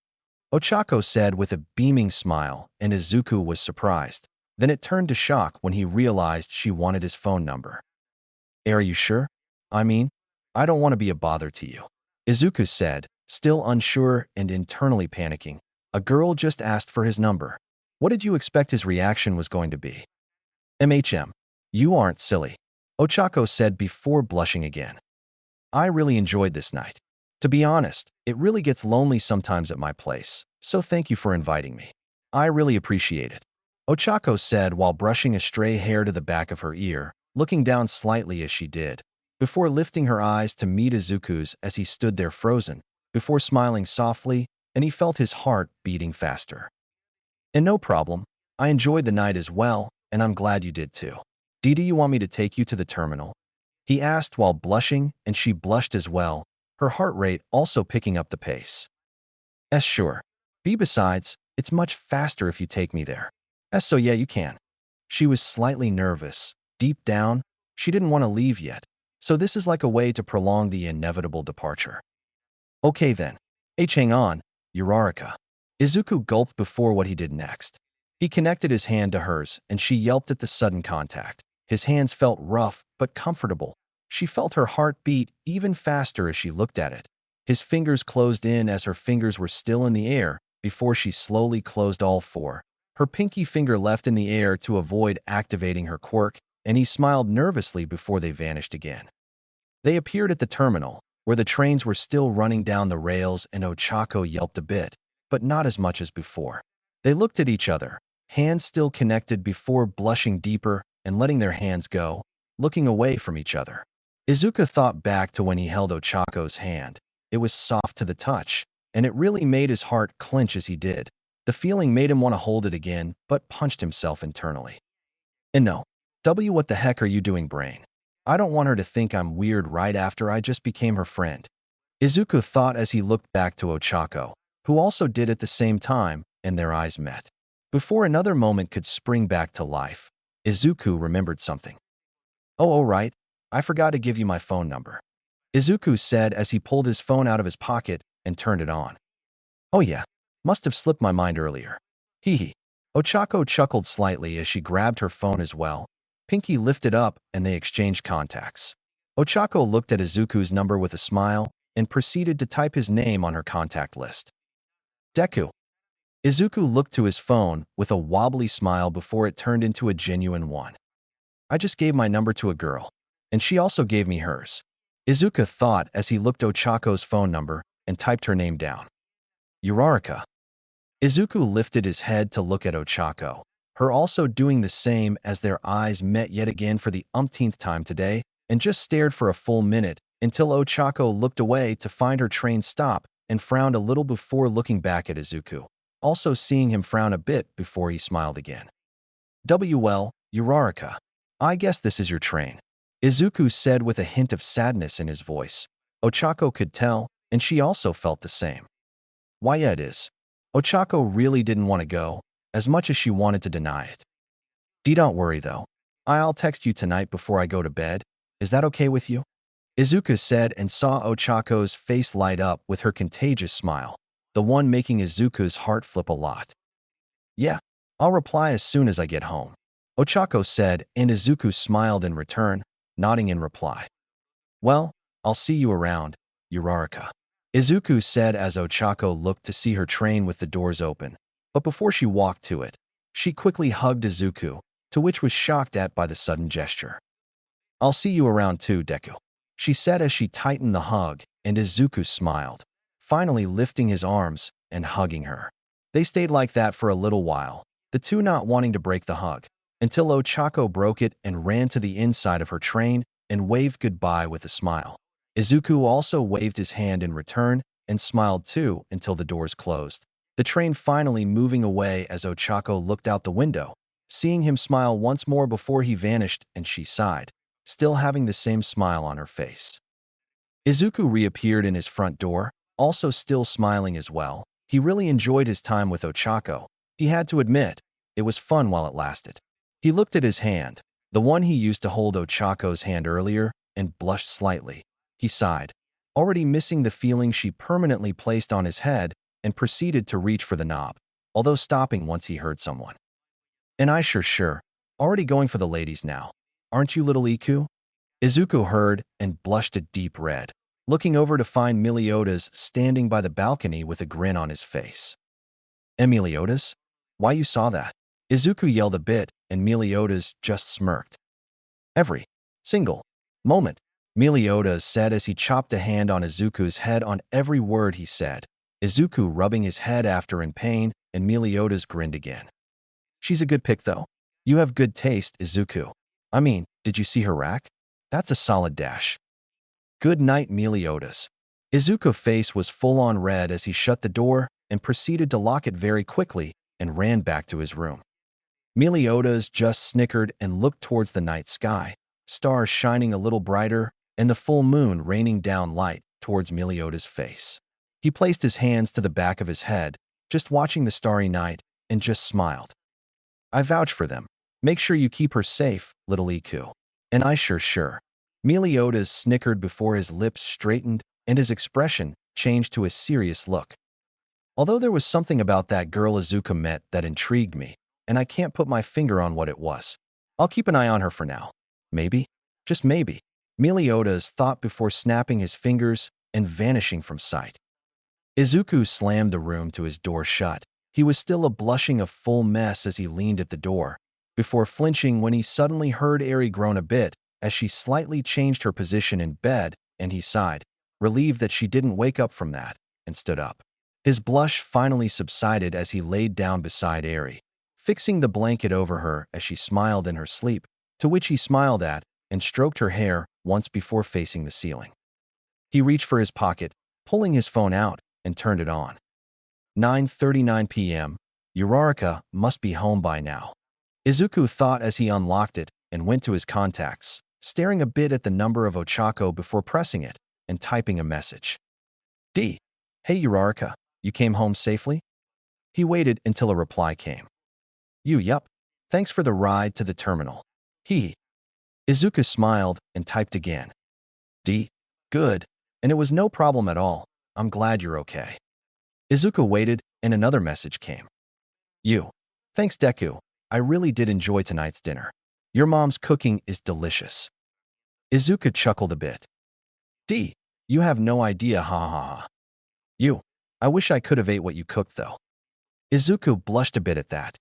Ochako said with a beaming smile, and Izuku was surprised. Then it turned to shock when he realized she wanted his phone number. Are you sure? I mean, I don't want to be a bother to you, Izuku said, Still unsure and internally panicking, a girl just asked for his number. What did you expect his reaction was going to be? You aren't silly, Ochako said before blushing again. I really enjoyed this night. To be honest, it really gets lonely sometimes at my place, so thank you for inviting me. I really appreciate it, Ochako said while brushing a stray hair to the back of her ear, looking down slightly as she did, before lifting her eyes to meet Izuku's as he stood there frozen, before smiling softly, and he felt his heart beating faster. And no problem, I enjoyed the night as well, and I'm glad you did too. Do you want me to take you to the terminal? He asked while blushing, and she blushed as well, her heart rate also picking up the pace. Sure. Besides, it's much faster if you take me there. So yeah, you can. She was slightly nervous. Deep down, she didn't want to leave yet, so this is like a way to prolong the inevitable departure. Okay then. Hang on, Uraraka. Izuku gulped before what he did next. He connected his hand to hers, and she yelped at the sudden contact. His hands felt rough, but comfortable. She felt her heart beat even faster as she looked at it. His fingers closed in as her fingers were still in the air before she slowly closed all four. Her pinky finger left in the air to avoid activating her quirk, and he smiled nervously before they vanished again. They appeared at the terminal, where the trains were still running down the rails, and Ochako yelped a bit, but not as much as before. They looked at each other, hands still connected before blushing deeper and letting their hands go, looking away from each other. Izuku thought back to when he held Ochako's hand. It was soft to the touch, and it really made his heart clench as he did. The feeling made him want to hold it again, but punched himself internally. And no, what the heck are you doing, brain? I don't want her to think I'm weird right after I just became her friend. Izuku thought as he looked back to Ochako, who also did at the same time, and their eyes met. Before another moment could spring back to life, Izuku remembered something. Oh, right, I forgot to give you my phone number, Izuku said as he pulled his phone out of his pocket and turned it on. Oh yeah, must have slipped my mind earlier. Hee hee. Ochako chuckled slightly as she grabbed her phone as well. Pinky lifted up and they exchanged contacts. Ochako looked at Izuku's number with a smile and proceeded to type his name on her contact list. Deku. Izuku looked to his phone with a wobbly smile before it turned into a genuine one. I just gave my number to a girl, and she also gave me hers, Izuku thought as he looked Ochako's phone number and typed her name down. Uraraka. Izuku lifted his head to look at Ochako, her also doing the same as their eyes met yet again for the umpteenth time today, and just stared for a full minute until Ochako looked away to find her train stop and frowned a little before looking back at Izuku, also seeing him frown a bit before he smiled again. Uraraka. I guess this is your train, Izuku said with a hint of sadness in his voice. Ochako could tell, and she also felt the same. Why, yeah, it is. Ochako really didn't want to go, as much as she wanted to deny it. Don't worry though. I'll text you tonight before I go to bed. Is that okay with you? Izuku said and saw Ochako's face light up with her contagious smile, the one making Izuku's heart flip a lot. Yeah, I'll reply as soon as I get home, Ochako said, and Izuku smiled in return, nodding in reply. Well, I'll see you around, Uraraka, Izuku said as Ochako looked to see her train with the doors open, but before she walked to it, she quickly hugged Izuku, to which was shocked at by the sudden gesture. I'll see you around too, Deku, she said as she tightened the hug, and Izuku smiled, finally lifting his arms and hugging her. They stayed like that for a little while, the two not wanting to break the hug, until Ochako broke it and ran to the inside of her train and waved goodbye with a smile. Izuku also waved his hand in return and smiled too until the doors closed, the train finally moving away as Ochako looked out the window, seeing him smile once more before he vanished, and she sighed, still having the same smile on her face. Izuku reappeared in his front door, also still smiling as well. He really enjoyed his time with Ochako. He had to admit, it was fun while it lasted. He looked at his hand, the one he used to hold Ochako's hand earlier, and blushed slightly. He sighed, already missing the feeling she permanently placed on his head, and proceeded to reach for the knob, although stopping once he heard someone. And I sure, already going for the ladies now. Aren't you, little Iku? Izuku heard and blushed a deep red. looking over to find Meliodas standing by the balcony with a grin on his face. Meliodas? Why you saw that? Izuku yelled a bit, and Meliodas just smirked. Every single moment, Meliodas said as he chopped a hand on Izuku's head on every word he said, Izuku rubbing his head after in pain, and Meliodas grinned again. She's a good pick, though. You have good taste, Izuku. I mean, did you see her rack? That's a solid dash. Good night, Meliodas. Izuku's face was full-on red as he shut the door and proceeded to lock it very quickly and ran back to his room. Meliodas just snickered and looked towards the night sky, stars shining a little brighter and the full moon raining down light towards Meliodas' face. He placed his hands to the back of his head, just watching the starry night, and just smiled. I vouch for them. Make sure you keep her safe, little Iku. And I sure. Meliodas snickered before his lips straightened and his expression changed to a serious look. Although there was something about that girl Izuku met that intrigued me, and I can't put my finger on what it was. I'll keep an eye on her for now. Maybe, just maybe, Meliodas thought before snapping his fingers and vanishing from sight. Izuku slammed the room to his door shut. He was still blushing a full mess as he leaned at the door, before flinching when he suddenly heard Eri groan a bit as she slightly changed her position in bed, and he sighed, relieved that she didn't wake up from that, and stood up. His blush finally subsided as he laid down beside Eri, fixing the blanket over her as she smiled in her sleep, to which he smiled at and stroked her hair once before facing the ceiling. He reached for his pocket, pulling his phone out, and turned it on. 9:39 p.m. Uraraka must be home by now. Izuku thought as he unlocked it and went to his contacts, staring a bit at the number of Ochako before pressing it and typing a message. D. Hey Uraraka, you came home safely? He waited until a reply came. Yup. Thanks for the ride to the terminal. Izuku smiled and typed again. D. Good. And it was no problem at all. I'm glad you're okay. Izuku waited and another message came. Thanks Deku. I really did enjoy tonight's dinner. Your mom's cooking is delicious. Izuku chuckled a bit. D. You have no idea, ha ha ha. I wish I could have ate what you cooked though. Izuku blushed a bit at that.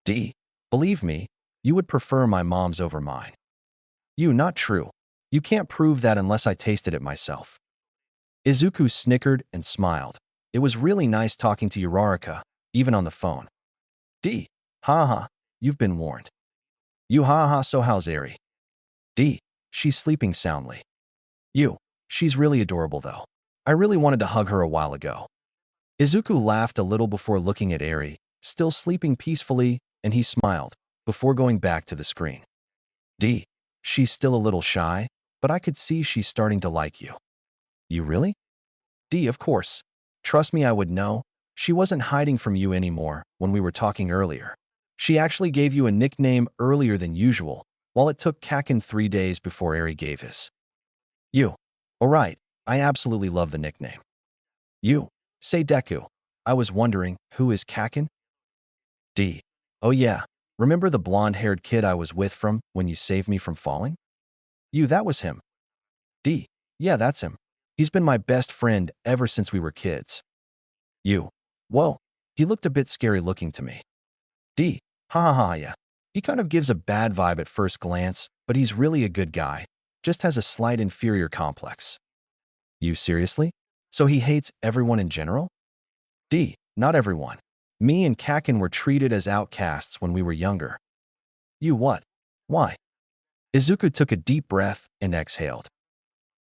D. Believe me, you would prefer my mom's over mine. Not true. You can't prove that unless I tasted it myself. Izuku snickered and smiled. It was really nice talking to Uraraka, even on the phone. D. Ha, you've been warned. Ha, so how's Eri? D. She's sleeping soundly. She's really adorable though. I really wanted to hug her a while ago. Izuku laughed a little before looking at Eri, still sleeping peacefully, and he smiled, before going back to the screen. D. She's still a little shy, but I could see she's starting to like you. You really? D. Of course. Trust me, I would know. She wasn't hiding from you anymore when we were talking earlier. She actually gave you a nickname earlier than usual, while it took Kakin 3 days before Eri gave his. Alright, I absolutely love the nickname. Say Deku. I was wondering, who is Kakin? D. Oh yeah, remember the blonde-haired kid I was with from when you saved me from falling? That was him. D. Yeah, that's him. He's been my best friend ever since we were kids. Whoa, he looked a bit scary looking to me. D. Ha, yeah. He kind of gives a bad vibe at first glance, but he's really a good guy. Just has a slight inferior complex. Seriously? So he hates everyone in general? D. Not everyone. Me and Kakin were treated as outcasts when we were younger. What? Why? Izuku took a deep breath and exhaled.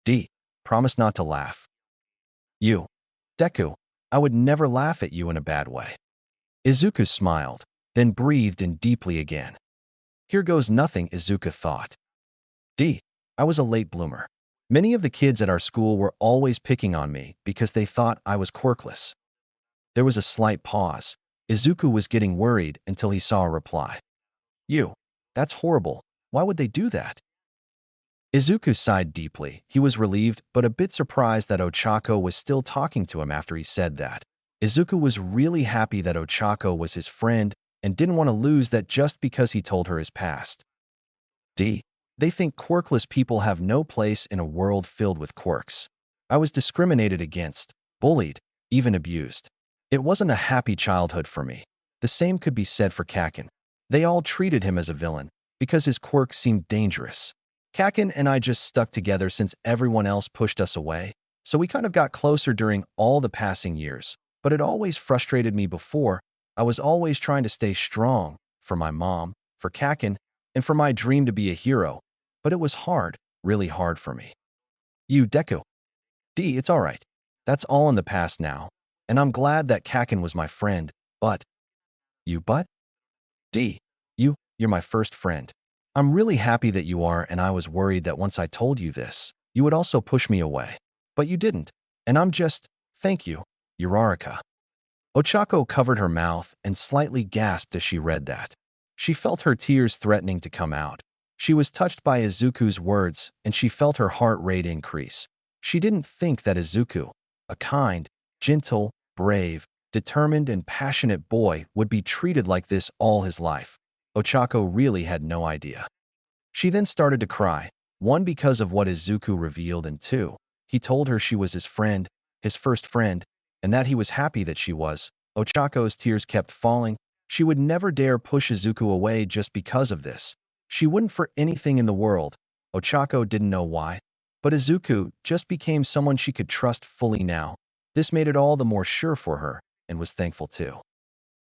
D. Promise not to laugh. Deku, I would never laugh at you in a bad way. Izuku smiled, then breathed in deeply again. Here goes nothing, Izuku thought. D. I was a late bloomer. Many of the kids at our school were always picking on me because they thought I was quirkless. There was a slight pause. Izuku was getting worried until he saw a reply. That's horrible. Why would they do that? Izuku sighed deeply. He was relieved, but a bit surprised that Ochako was still talking to him after he said that. Izuku was really happy that Ochako was his friend and didn't want to lose that just because he told her his past. D. They think quirkless people have no place in a world filled with quirks. I was discriminated against, bullied, even abused. It wasn't a happy childhood for me. The same could be said for Kakin. They all treated him as a villain because his quirks seemed dangerous. Kakin and I just stuck together since everyone else pushed us away, so we kind of got closer during all the passing years. But it always frustrated me before. I was always trying to stay strong for my mom, for Kakin, and for my dream to be a hero. But it was hard, really hard for me. You, Deku. D, it's all right. That's all in the past now. And I'm glad that Kakin was my friend, but… You but? D, you're my first friend. I'm really happy that you are, and I was worried that once I told you this, you would also push me away. But you didn't, and I'm just… Thank you, Uraraka. Ochako covered her mouth and slightly gasped as she read that. She felt her tears threatening to come out. She was touched by Izuku's words, and she felt her heart rate increase. She didn't think that Izuku, a kind, gentle, brave, determined, and passionate boy, would be treated like this all his life. Ochako really had no idea. She then started to cry, one because of what Izuku revealed, and two, he told her she was his friend, his first friend, and that he was happy that she was. Ochako's tears kept falling. She would never dare push Izuku away just because of this. She wouldn't for anything in the world. Ochako didn't know why, but Izuku just became someone she could trust fully now. This made it all the more sure for her, and was thankful too.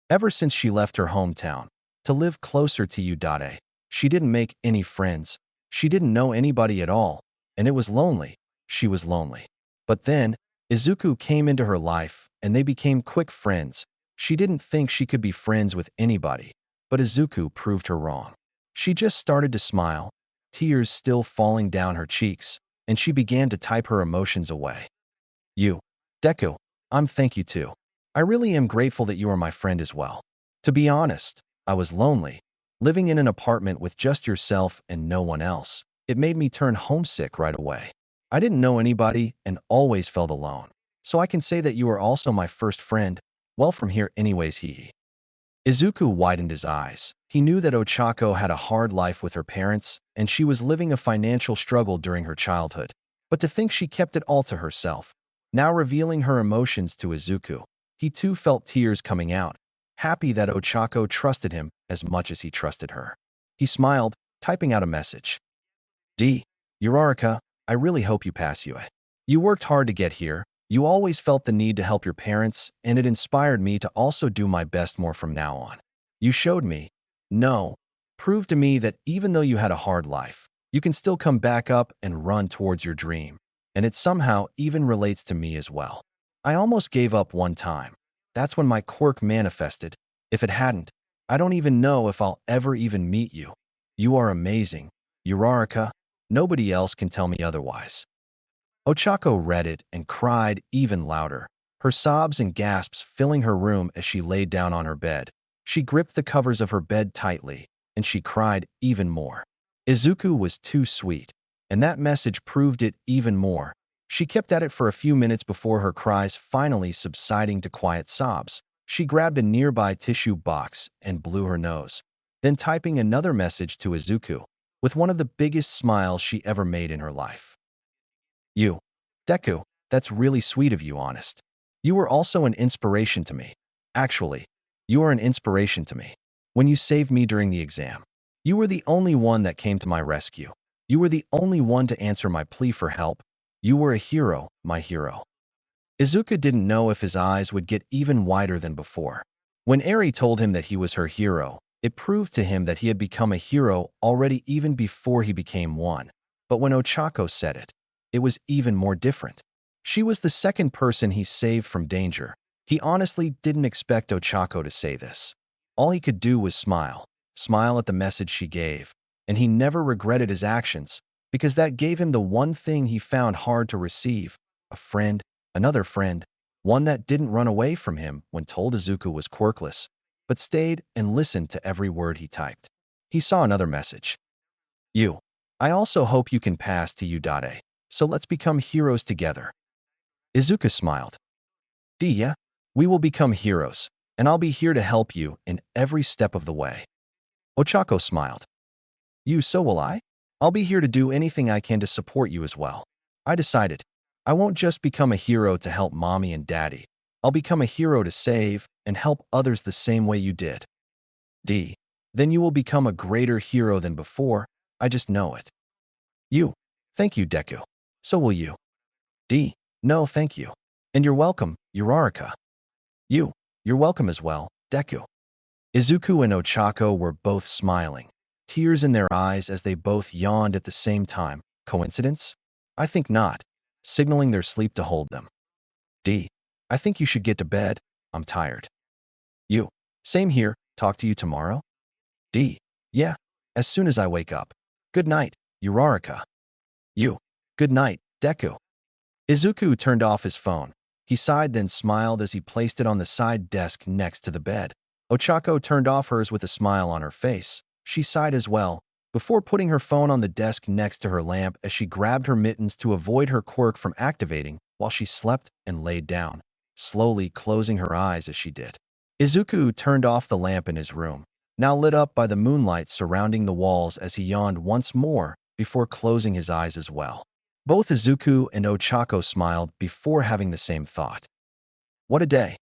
Ever since she left her hometown to live closer to Udade, she didn't make any friends. She didn't know anybody at all, and it was lonely. She was lonely. But then, Izuku came into her life, and they became quick friends. She didn't think she could be friends with anybody, but Izuku proved her wrong. She just started to smile, tears still falling down her cheeks, and she began to type her emotions away. You, Deku, thank you too. I really am grateful that you are my friend as well. To be honest, I was lonely, living in an apartment with just yourself and no one else. It made me turn homesick right away. I didn't know anybody and always felt alone. So I can say that you are also my first friend. Well, from here anyways, hee. Izuku widened his eyes. He knew that Ochako had a hard life with her parents, and she was living a financial struggle during her childhood. But to think she kept it all to herself, now revealing her emotions to Izuku, he too felt tears coming out, happy that Ochako trusted him as much as he trusted her. He smiled, typing out a message. D. Uraraka, I really hope you pass UA. You worked hard to get here. You always felt the need to help your parents, and it inspired me to also do my best more from now on. You showed me, proved to me that even though you had a hard life, you can still come back up and run towards your dream. And it somehow even relates to me as well. I almost gave up one time. That's when my quirk manifested. If it hadn't, I don't even know if I'll ever even meet you. You are amazing, Uraraka. Nobody else can tell me otherwise. Ochako read it and cried even louder, her sobs and gasps filling her room as she laid down on her bed. She gripped the covers of her bed tightly, and she cried even more. Izuku was too sweet, and that message proved it even more. She kept at it for a few minutes before her cries finally subsiding to quiet sobs. She grabbed a nearby tissue box and blew her nose, then typing another message to Izuku, with one of the biggest smiles she ever made in her life. You, Deku, that's really sweet of you, honest. You were also an inspiration to me. Actually, you are an inspiration to me. When you saved me during the exam, you were the only one that came to my rescue. You were the only one to answer my plea for help. You were a hero, my hero. Izuku didn't know if his eyes would get even wider than before. When Eri told him that he was her hero, it proved to him that he had become a hero already even before he became one. But when Ochako said it, it was even more different. She was the second person he saved from danger. He honestly didn't expect Ochako to say this. All he could do was smile at the message she gave, and he never regretted his actions, because that gave him the one thing he found hard to receive, a friend, another friend, one that didn't run away from him when told Izuku was quirkless, but stayed and listened to every word he typed. He saw another message. You. I also hope you can pass to Udade, so let's become heroes together. Izuku smiled. Yeah, we will become heroes, and I'll be here to help you in every step of the way. Ochako smiled. So will I? I'll be here to do anything I can to support you as well. I decided. I won't just become a hero to help mommy and daddy. I'll become a hero to save and help others the same way you did. D. Then you will become a greater hero than before. I just know it. You. Thank you, Deku. So will you. D. No, thank you. And you're welcome, Uraraka. You. You're welcome as well, Deku. Izuku and Ochako were both smiling, tears in their eyes as they both yawned at the same time. Coincidence? I think not, signaling their sleep to hold them. D. I think you should get to bed. I'm tired. You. Same here. Talk to you tomorrow? D. Yeah, as soon as I wake up. Good night, Uraraka. You. Good night, Deku. Izuku turned off his phone. He sighed then smiled as he placed it on the side desk next to the bed. Ochako turned off hers with a smile on her face. She sighed as well, before putting her phone on the desk next to her lamp as she grabbed her mittens to avoid her quirk from activating while she slept and laid down, slowly closing her eyes as she did. Izuku turned off the lamp in his room, now lit up by the moonlight surrounding the walls as he yawned once more before closing his eyes as well. Both Izuku and Ochako smiled before having the same thought. What a day.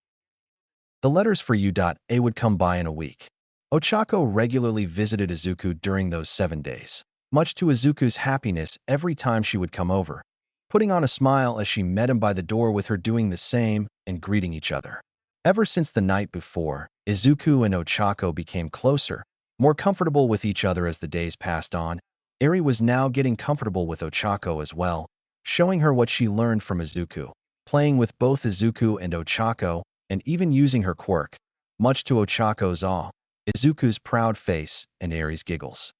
The letters for U.A would come by in a week. Ochako regularly visited Izuku during those 7 days, much to Izuku's happiness every time she would come over, putting on a smile as she met him by the door with her doing the same and greeting each other. Ever since the night before, Izuku and Ochako became closer, more comfortable with each other as the days passed on. Eri was now getting comfortable with Ochako as well, showing her what she learned from Izuku, playing with both Izuku and Ochako, and even using her quirk, much to Ochako's awe, Izuku's proud face, and Eri's giggles.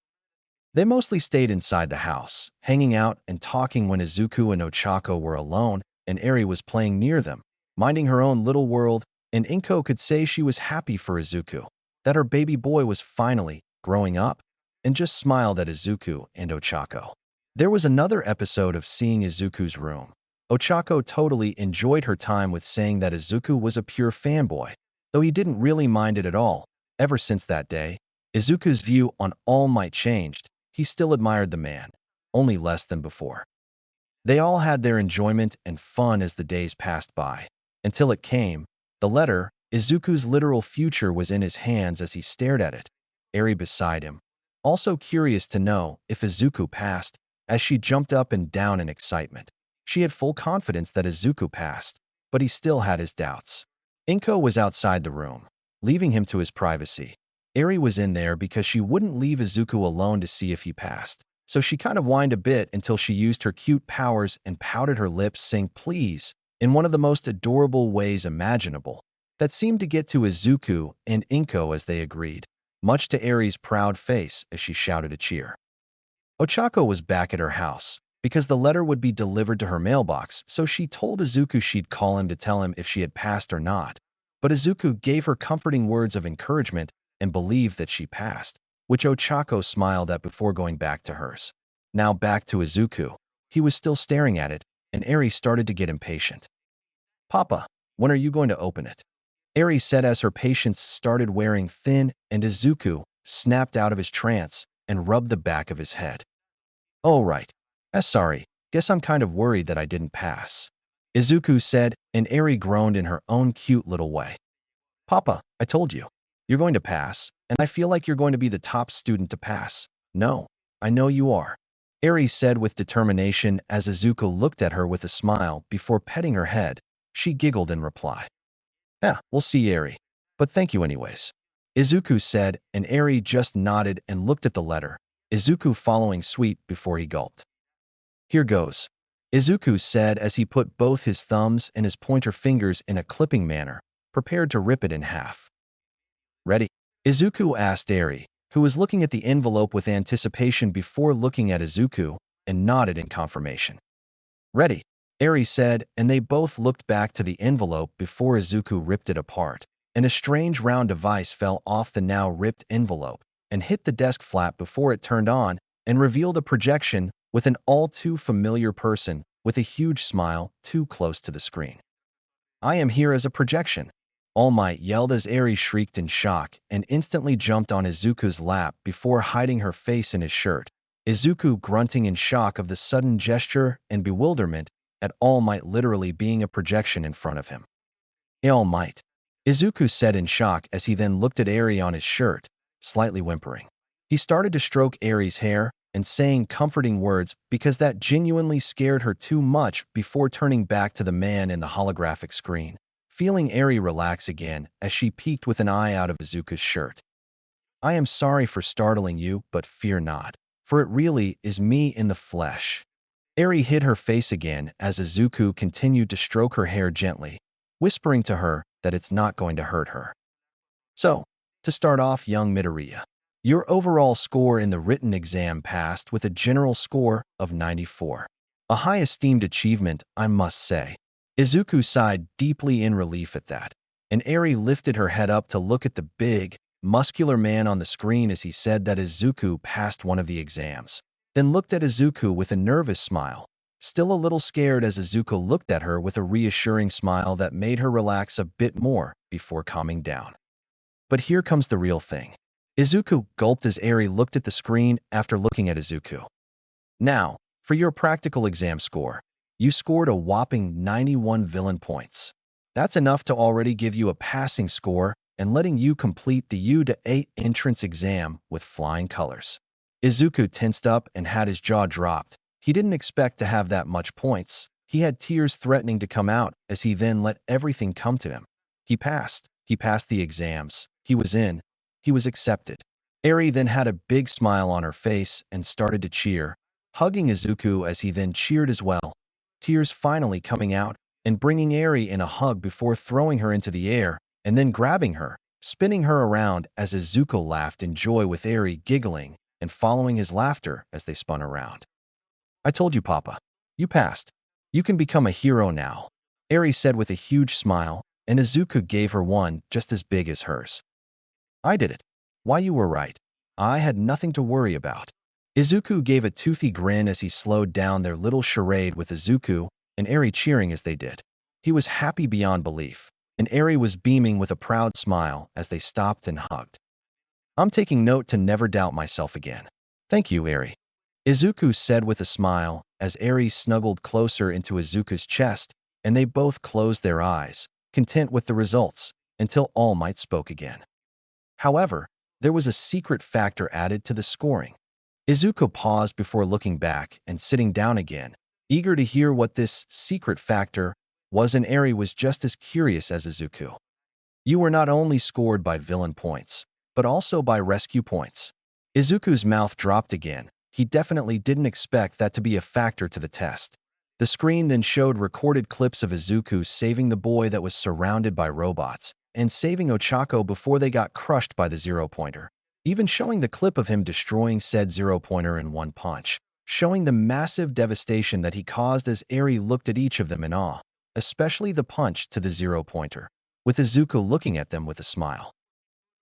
They mostly stayed inside the house, hanging out and talking when Izuku and Ochako were alone, and Eri was playing near them, minding her own little world, and Inko could say she was happy for Izuku, that her baby boy was finally growing up, and just smiled at Izuku and Ochako. There was another episode of seeing Izuku's room. Ochako totally enjoyed her time with saying that Izuku was a pure fanboy, though he didn't really mind it at all. Ever since that day, Izuku's view on All Might changed. He still admired the man, only less than before. They all had their enjoyment and fun as the days passed by, until it came. The letter, Izuku's literal future was in his hands as he stared at it, Eri beside him, also curious to know if Izuku passed, as she jumped up and down in excitement. She had full confidence that Izuku passed, but he still had his doubts. Inko was outside the room, leaving him to his privacy. Eri was in there because she wouldn't leave Izuku alone to see if he passed, so she kind of whined a bit until she used her cute powers and pouted her lips saying please in one of the most adorable ways imaginable. That seemed to get to Izuku and Inko as they agreed, much to Eri's proud face as she shouted a cheer. Ochako was back at her house, because the letter would be delivered to her mailbox, so she told Izuku she'd call him to tell him if she had passed or not. But Izuku gave her comforting words of encouragement and believed that she passed, which Ochako smiled at before going back to hers. Now back to Izuku. He was still staring at it, and Eri started to get impatient. Papa, when are you going to open it? Eri said as her patience started wearing thin, and Izuku snapped out of his trance and rubbed the back of his head. Oh, right. Sorry, guess I'm kind of worried that I didn't pass, Izuku said, and Eri groaned in her own cute little way. Papa, I told you. You're going to pass, and I feel like you're going to be the top student to pass. No, I know you are, Eri said with determination as Izuku looked at her with a smile before petting her head. She giggled in reply. Yeah, we'll see, Eri. But thank you anyways, Izuku said, and Eri just nodded and looked at the letter, Izuku following suit before he gulped. Here goes, Izuku said as he put both his thumbs and his pointer fingers in a clipping manner, prepared to rip it in half. Ready? Izuku asked Eri, who was looking at the envelope with anticipation before looking at Izuku, and nodded in confirmation. Ready, Eri said, and they both looked back to the envelope before Izuku ripped it apart, and a strange round device fell off the now ripped envelope and hit the desk flap before it turned on and revealed a projection with an all-too-familiar person with a huge smile too close to the screen. I am here as a projection, All Might yelled as Eri shrieked in shock and instantly jumped on Izuku's lap before hiding her face in his shirt. Izuku grunting in shock of the sudden gesture and bewilderment at All Might literally being a projection in front of him. All Might, Izuku said in shock as he then looked at Eri on his shirt, slightly whimpering. He started to stroke Eri's hair and saying comforting words because that genuinely scared her too much before turning back to the man in the holographic screen, feeling Eri relax again as she peeked with an eye out of Izuku's shirt. I am sorry for startling you, but fear not, for it really is me in the flesh. Eri hid her face again as Izuku continued to stroke her hair gently, whispering to her that it's not going to hurt her. So, to start off, young Midoriya, your overall score in the written exam passed with a general score of 94. A high-esteemed achievement, I must say. Izuku sighed deeply in relief at that, and Eri lifted her head up to look at the big, muscular man on the screen as he said that Izuku passed one of the exams, then looked at Izuku with a nervous smile, still a little scared as Izuku looked at her with a reassuring smile that made her relax a bit more before calming down. But here comes the real thing. Izuku gulped as Eri looked at the screen after looking at Izuku. Now, for your practical exam score, you scored a whopping 91 villain points. That's enough to already give you a passing score and letting you complete the U-8 entrance exam with flying colors. Izuku tensed up and had his jaw dropped. He didn't expect to have that much points. He had tears threatening to come out as he then let everything come to him. He passed. He passed the exams. He was in. He was accepted. Eri then had a big smile on her face and started to cheer, hugging Izuku as he then cheered as well, tears finally coming out and bringing Eri in a hug before throwing her into the air and then grabbing her, spinning her around as Izuku laughed in joy with Eri giggling and following his laughter as they spun around. I told you, Papa. You passed. You can become a hero now, Eri said with a huge smile, and Izuku gave her one just as big as hers. I did it. Why, you were right. I had nothing to worry about. Izuku gave a toothy grin as he slowed down their little charade with Izuku and Eri cheering as they did. He was happy beyond belief, and Eri was beaming with a proud smile as they stopped and hugged. I'm taking note to never doubt myself again. Thank you, Eri, Izuku said with a smile as Eri snuggled closer into Izuku's chest, and they both closed their eyes, content with the results, until All Might spoke again. However, there was a secret factor added to the scoring. Izuku paused before looking back and sitting down again, eager to hear what this secret factor was, and Eri was just as curious as Izuku. You were not only scored by villain points, but also by rescue points. Izuku's mouth dropped again. He definitely didn't expect that to be a factor to the test. The screen then showed recorded clips of Izuku saving the boy that was surrounded by robots, and saving Ochako before they got crushed by the zero-pointer, even showing the clip of him destroying said zero-pointer in one punch, showing the massive devastation that he caused as Eri looked at each of them in awe, especially the punch to the zero-pointer, with Izuku looking at them with a smile.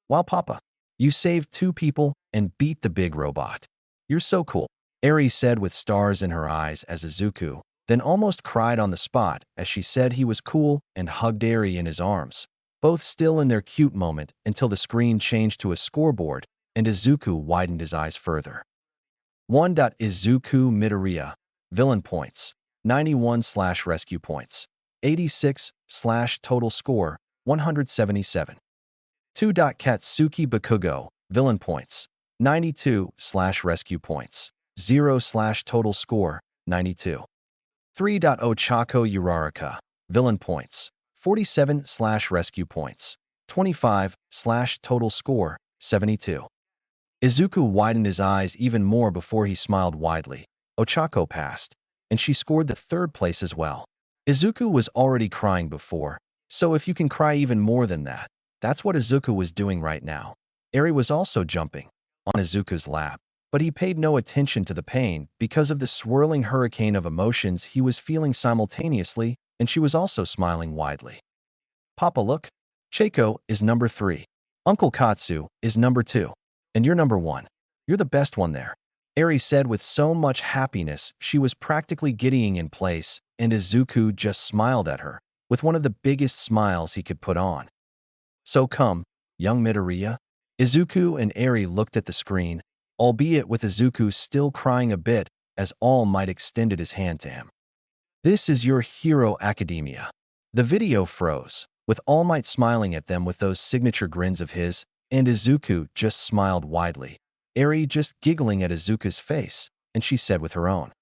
Wow, Papa, you saved 2 people and beat the big robot. You're so cool, Eri said with stars in her eyes as Izuku then almost cried on the spot as she said he was cool and hugged Eri in his arms, both still in their cute moment until the screen changed to a scoreboard and Izuku widened his eyes further. 1. Izuku Midoriya, villain points, 91/rescue points, 86/total score, 177. 2. Katsuki Bakugo, villain points, 92/rescue points, 0/total score, 92. 3. Ochako Uraraka, villain points, 47/rescue points, 25/total score, 72. Izuku widened his eyes even more before he smiled widely. Ochako passed, and she scored the 3rd place as well. Izuku was already crying before, so if you can cry even more than that, that's what Izuku was doing right now. Eri was also jumping on Izuku's lap, but he paid no attention to the pain because of the swirling hurricane of emotions he was feeling simultaneously, and she was also smiling widely. Papa, look. Chako is number 3. Uncle Katsu is number 2. And you're number 1. You're the best one there, Eri said with so much happiness she was practically giddying in place, and Izuku just smiled at her, with one of the biggest smiles he could put on. So come, young Midoriya. Izuku and Eri looked at the screen, albeit with Izuku still crying a bit as All Might extended his hand to him. This is your hero academia. The video froze, with All Might smiling at them with those signature grins of his, and Izuku just smiled widely. Eri just giggling at Izuku's face, and she said with her own,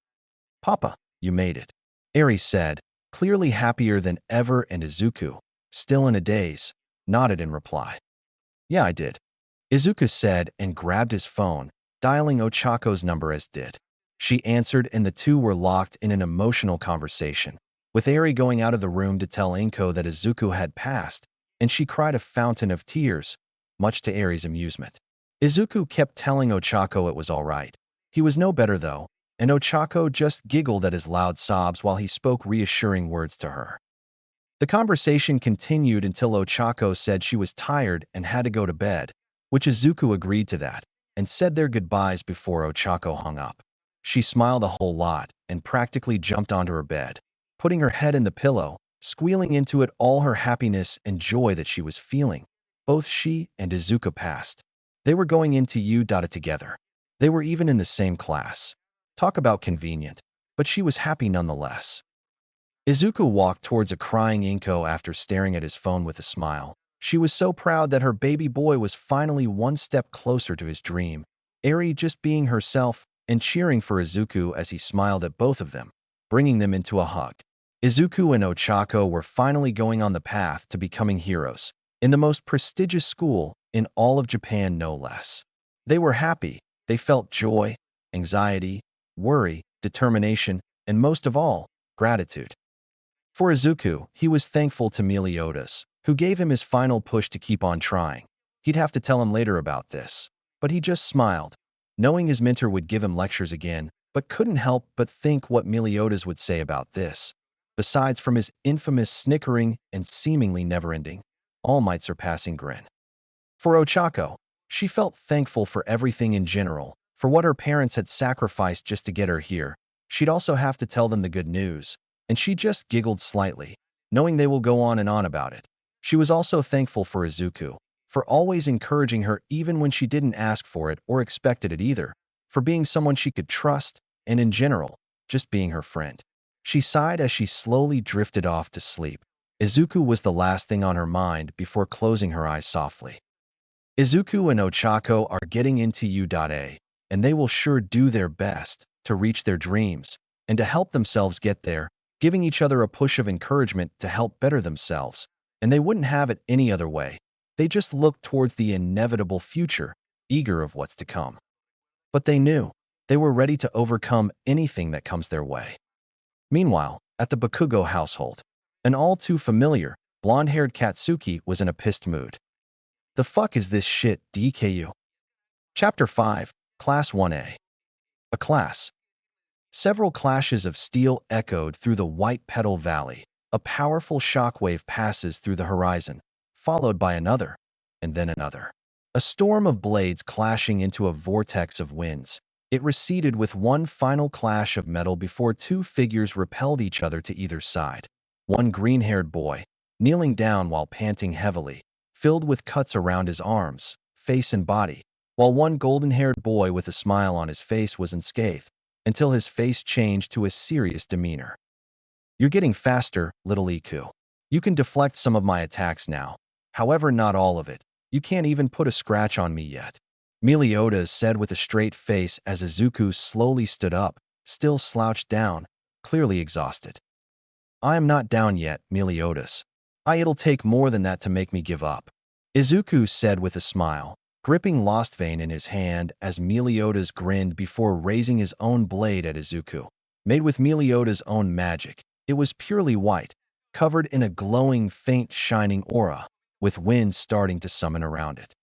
"Papa, you made it." Eri said, clearly happier than ever, and Izuku, still in a daze, nodded in reply. "Yeah, I did," Izuku said and grabbed his phone, dialing Ochako's number as did. She answered and the two were locked in an emotional conversation, with Eri going out of the room to tell Inko that Izuku had passed, and she cried a fountain of tears, much to Eri's amusement. Izuku kept telling Ochako it was all right. He was no better though, and Ochako just giggled at his loud sobs while he spoke reassuring words to her. The conversation continued until Ochako said she was tired and had to go to bed, which Izuku agreed to that, and said their goodbyes before Ochako hung up. She smiled a whole lot and practically jumped onto her bed, putting her head in the pillow, squealing into it all her happiness and joy that she was feeling. Both she and Izuku passed. They were going into Udata together. They were even in the same class. Talk about convenient, but she was happy nonetheless. Izuku walked towards a crying Inko after staring at his phone with a smile. She was so proud that her baby boy was finally one step closer to his dream. Eri just being herself and cheering for Izuku as he smiled at both of them, bringing them into a hug. Izuku and Ochako were finally going on the path to becoming heroes, in the most prestigious school in all of Japan no less. They were happy. They felt joy, anxiety, worry, determination, and most of all, gratitude. For Izuku, he was thankful to Meliodas, who gave him his final push to keep on trying. He'd have to tell him later about this, but he just smiled, knowing his mentor would give him lectures again, but couldn't help but think what Meliodas would say about this. Besides from his infamous snickering and seemingly never-ending, All Might surpassing grin. For Ochako, she felt thankful for everything in general, for what her parents had sacrificed just to get her here. She'd also have to tell them the good news, and she just giggled slightly, knowing they will go on and on about it. She was also thankful for Izuku, for always encouraging her even when she didn't ask for it or expected it either, for being someone she could trust, and in general, just being her friend. She sighed as she slowly drifted off to sleep. Izuku was the last thing on her mind before closing her eyes softly. Izuku and Ochako are getting into U.A, and they will sure do their best to reach their dreams and to help themselves get there, giving each other a push of encouragement to help better themselves, and they wouldn't have it any other way. They just looked towards the inevitable future, eager of what's to come. But they knew they were ready to overcome anything that comes their way. Meanwhile, at the Bakugo household, an all-too-familiar, blonde-haired Katsuki was in a pissed mood. "The fuck is this shit, DKU?" Chapter 5, Class 1A. A class. Several clashes of steel echoed through the White Petal Valley. A powerful shockwave passes through the horizon, followed by another, and then another. A storm of blades clashing into a vortex of winds. It receded with one final clash of metal before two figures repelled each other to either side. One green-haired boy, kneeling down while panting heavily, filled with cuts around his arms, face and body, while one golden-haired boy with a smile on his face was unscathed, until his face changed to a serious demeanor. "You're getting faster, little Iku. You can deflect some of my attacks now. However, not all of it. You can't even put a scratch on me yet," Meliodas said with a straight face as Izuku slowly stood up, still slouched down, clearly exhausted. "I am not down yet, Meliodas. It'll take more than that to make me give up," Izuku said with a smile, gripping Lost Vein in his hand as Meliodas grinned before raising his own blade at Izuku. Made with Meliodas' own magic, it was purely white, covered in a glowing, faint, shining aura, with winds starting to summon around it.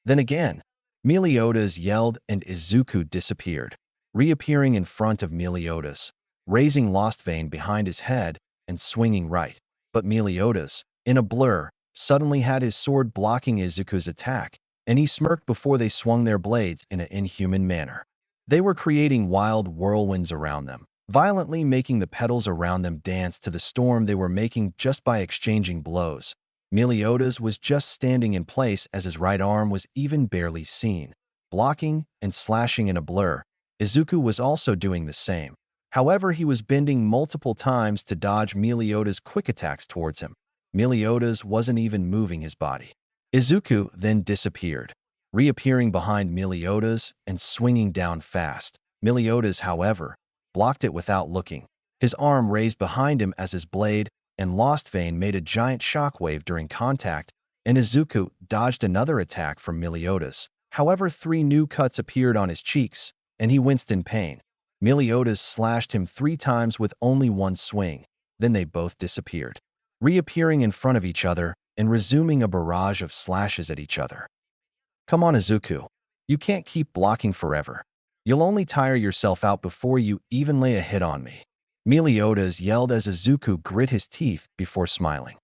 Then again, Meliodas yelled and Izuku disappeared, reappearing in front of Meliodas, raising Lost Vein behind his head and swinging right. But Meliodas, in a blur, suddenly had his sword blocking Izuku's attack, and he smirked before they swung their blades in an inhuman manner. They were creating wild whirlwinds around them, violently making the petals around them dance to the storm they were making just by exchanging blows. Meliodas was just standing in place as his right arm was even barely seen, blocking and slashing in a blur. Izuku was also doing the same. However, he was bending multiple times to dodge Meliodas' quick attacks towards him. Meliodas wasn't even moving his body. Izuku then disappeared, reappearing behind Meliodas and swinging down fast. Meliodas, however, blocked it without looking. His arm raised behind him as his blade and Lost Vein made a giant shockwave during contact, and Izuku dodged another attack from Meliodas. However, 3 new cuts appeared on his cheeks, and he winced in pain. Meliodas slashed him 3 times with only one swing. Then they both disappeared, reappearing in front of each other and resuming a barrage of slashes at each other. Come on, Izuku. You can't keep blocking forever. You'll only tire yourself out before you even lay a hit on me. Meliodas yelled as Izuku grit his teeth before smiling.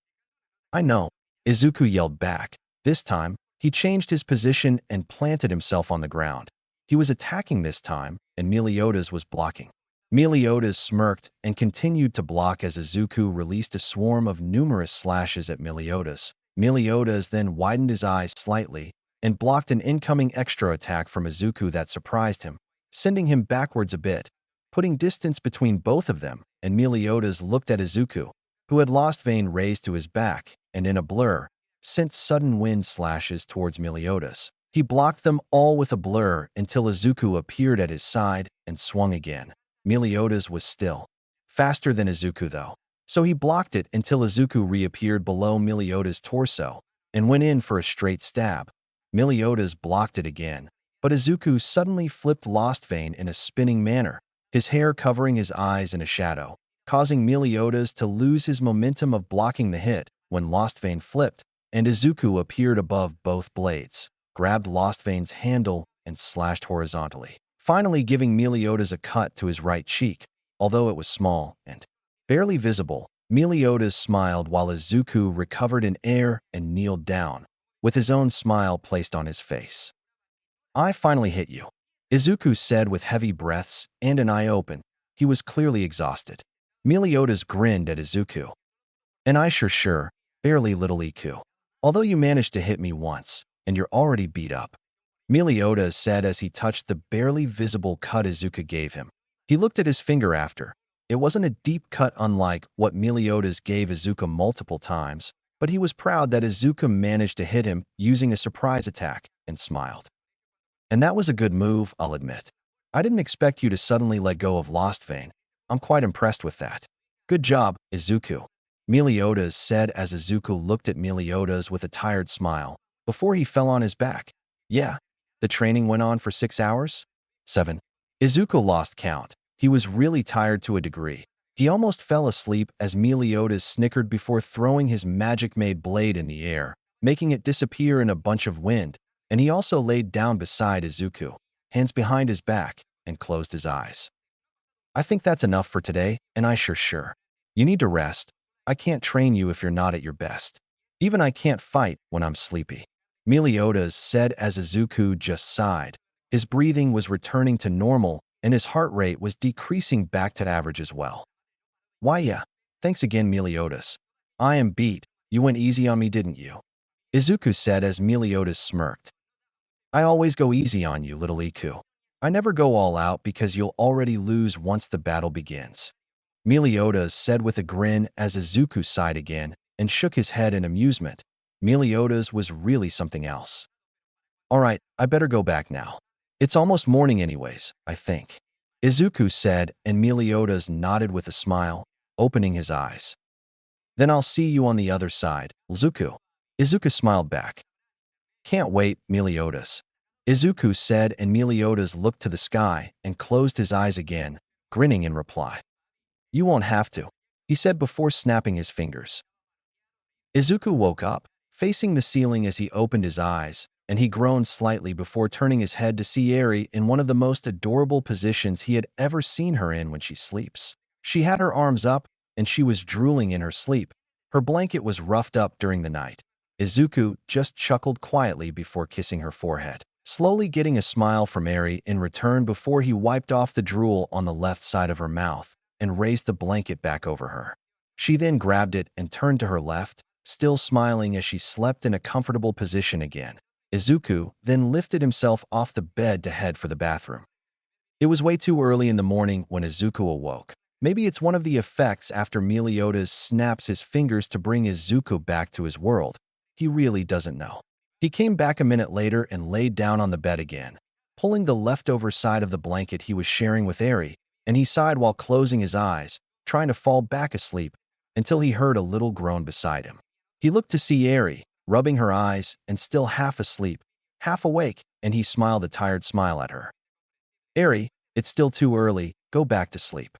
I know, Izuku yelled back. This time, he changed his position and planted himself on the ground. He was attacking this time, and Meliodas was blocking. Meliodas smirked and continued to block as Izuku released a swarm of numerous slashes at Meliodas. Meliodas then widened his eyes slightly and blocked an incoming extra attack from Izuku that surprised him, sending him backwards a bit, putting distance between both of them, and Meliodas looked at Izuku, who had Lost Vein raised to his back, and in a blur, sent sudden wind slashes towards Meliodas. He blocked them all with a blur until Izuku appeared at his side and swung again. Meliodas was still faster than Izuku though, so he blocked it until Izuku reappeared below Meliodas' torso and went in for a straight stab. Meliodas blocked it again, but Izuku suddenly flipped Lost Vein in a spinning manner, his hair covering his eyes in a shadow, causing Meliodas to lose his momentum of blocking the hit when Lost Vein flipped, and Izuku appeared above both blades, grabbed Lost Vein's handle, and slashed horizontally, finally giving Meliodas a cut to his right cheek. Although it was small and barely visible, Meliodas smiled while Izuku recovered in air and kneeled down, with his own smile placed on his face. I finally hit you, Izuku said with heavy breaths and an eye open. He was clearly exhausted. Meliodas grinned at Izuku. And I sure, barely little Iku. Although you managed to hit me once, and you're already beat up, Meliodas said as he touched the barely visible cut Izuku gave him. He looked at his finger after. It wasn't a deep cut unlike what Meliodas gave Izuku multiple times, but he was proud that Izuku managed to hit him using a surprise attack, and smiled. And that was a good move, I'll admit. I didn't expect you to suddenly let go of Lost Vein. I'm quite impressed with that. Good job, Izuku, Meliodas said as Izuku looked at Meliodas with a tired smile, before he fell on his back. Yeah, the training went on for 6 hours? 7. Izuku lost count. He was really tired to a degree. He almost fell asleep as Meliodas snickered before throwing his magic-made blade in the air, making it disappear in a bunch of wind, and he also laid down beside Izuku, hands behind his back, and closed his eyes. I think that's enough for today, and I sure. You need to rest. I can't train you if you're not at your best. Even I can't fight when I'm sleepy, Meliodas said as Izuku just sighed. His breathing was returning to normal, and his heart rate was decreasing back to average as well. Why yeah, thanks again, Meliodas. I am beat. You went easy on me, didn't you? Izuku said as Meliodas smirked. I always go easy on you, little Iku. I never go all out because you'll already lose once the battle begins, Meliodas said with a grin as Izuku sighed again and shook his head in amusement. Meliodas was really something else. All right, I better go back now. It's almost morning anyways, I think, Izuku said, and Meliodas nodded with a smile, opening his eyes. Then I'll see you on the other side, Izuku. Izuku smiled back. Can't wait, Meliodas, Izuku said, and Meliodas looked to the sky and closed his eyes again, grinning in reply. You won't have to, he said before snapping his fingers. Izuku woke up, facing the ceiling as he opened his eyes, and he groaned slightly before turning his head to see Eri in one of the most adorable positions he had ever seen her in when she sleeps. She had her arms up, and she was drooling in her sleep. Her blanket was roughed up during the night. Izuku just chuckled quietly before kissing her forehead, slowly getting a smile from Eri in return before he wiped off the drool on the left side of her mouth and raised the blanket back over her. She then grabbed it and turned to her left, still smiling as she slept in a comfortable position again. Izuku then lifted himself off the bed to head for the bathroom. It was way too early in the morning when Izuku awoke. Maybe it's one of the effects after Meliodas snaps his fingers to bring Izuku back to his world. He really doesn't know. He came back a minute later and laid down on the bed again, pulling the leftover side of the blanket he was sharing with Eri, and he sighed while closing his eyes, trying to fall back asleep, until he heard a little groan beside him. He looked to see Eri, rubbing her eyes and still half asleep, half awake, and he smiled a tired smile at her. "Eri, it's still too early, go back to sleep,"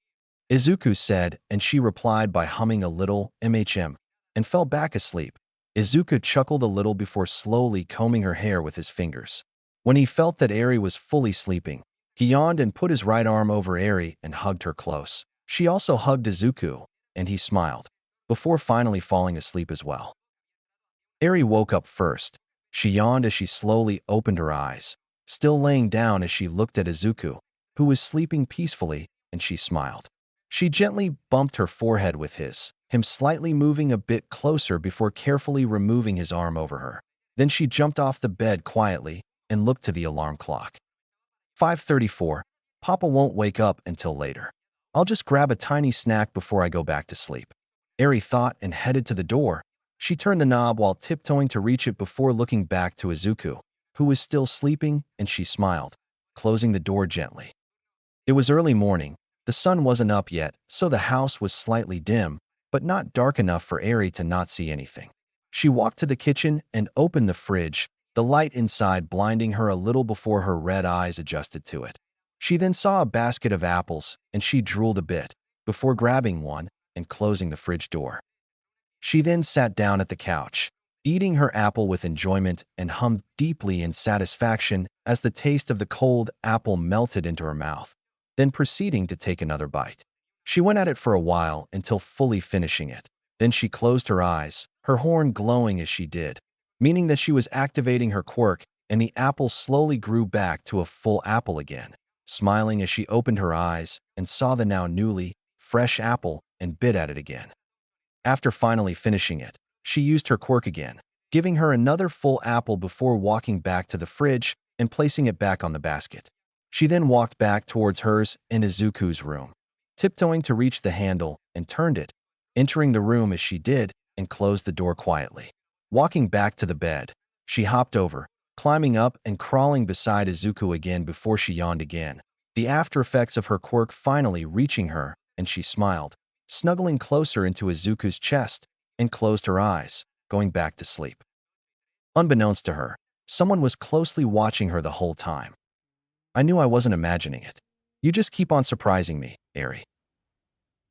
Izuku said, and she replied by humming a little and fell back asleep. Izuku chuckled a little before slowly combing her hair with his fingers. When he felt that Eri was fully sleeping, he yawned and put his right arm over Eri and hugged her close. She also hugged Izuku, and he smiled, before finally falling asleep as well. Eri woke up first. She yawned as she slowly opened her eyes, still laying down as she looked at Izuku, who was sleeping peacefully, and she smiled. She gently bumped her forehead with him slightly moving a bit closer before carefully removing his arm over her. Then she jumped off the bed quietly and looked to the alarm clock. 5:34. Papa won't wake up until later. I'll just grab a tiny snack before I go back to sleep. Eri thought and headed to the door. She turned the knob while tiptoeing to reach it before looking back to Izuku, who was still sleeping, and she smiled, closing the door gently. It was early morning. The sun wasn't up yet, so the house was slightly dim, but not dark enough for Eri to not see anything. She walked to the kitchen and opened the fridge, the light inside blinding her a little before her red eyes adjusted to it. She then saw a basket of apples, and she drooled a bit, before grabbing one and closing the fridge door. She then sat down at the couch, eating her apple with enjoyment and hummed deeply in satisfaction as the taste of the cold apple melted into her mouth, then proceeding to take another bite. She went at it for a while until fully finishing it. Then she closed her eyes, her horn glowing as she did, meaning that she was activating her quirk, and the apple slowly grew back to a full apple again, smiling as she opened her eyes and saw the now newly fresh apple and bit at it again. After finally finishing it, she used her quirk again, giving her another full apple before walking back to the fridge and placing it back on the basket. She then walked back towards hers in Izuku's room, tiptoeing to reach the handle and turned it, entering the room as she did and closed the door quietly. Walking back to the bed, she hopped over, climbing up and crawling beside Izuku again before she yawned again, the after effects of her quirk finally reaching her, and she smiled, snuggling closer into Izuku's chest, and closed her eyes, going back to sleep. Unbeknownst to her, someone was closely watching her the whole time. I knew I wasn't imagining it. You just keep on surprising me, Eri.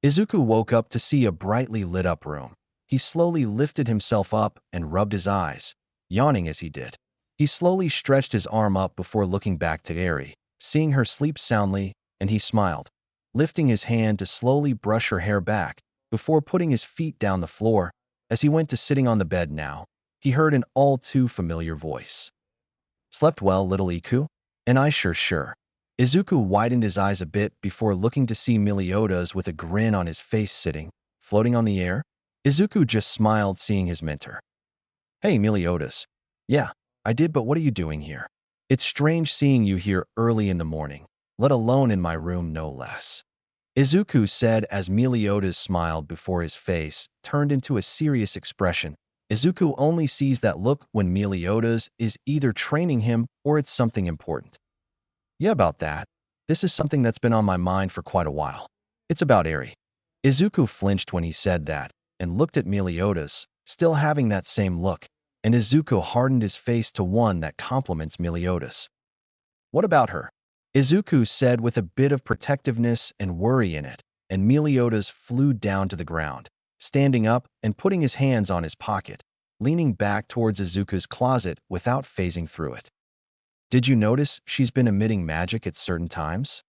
Izuku woke up to see a brightly lit up room. He slowly lifted himself up and rubbed his eyes, yawning as he did. He slowly stretched his arm up before looking back to Eri, seeing her sleep soundly, and he smiled, lifting his hand to slowly brush her hair back before putting his feet down the floor. As he went to sitting on the bed now, he heard an all too familiar voice. Slept well, little Iku? And I sure. Izuku widened his eyes a bit before looking to see Meliodas with a grin on his face sitting, floating on the air. Izuku just smiled seeing his mentor. Hey, Meliodas. Yeah, I did, but what are you doing here? It's strange seeing you here early in the morning, let alone in my room no less. Izuku said as Meliodas smiled before his face turned into a serious expression. Izuku only sees that look when Meliodas is either training him or it's something important. Yeah, about that. This is something that's been on my mind for quite a while. It's about Eri. Izuku flinched when he said that and looked at Meliodas, still having that same look, and Izuku hardened his face to one that compliments Meliodas. What about her? Izuku said with a bit of protectiveness and worry in it, and Meliodas flew down to the ground, standing up and putting his hands on his pocket, leaning back towards Izuku's closet without phasing through it. Did you notice she's been emitting magic at certain times?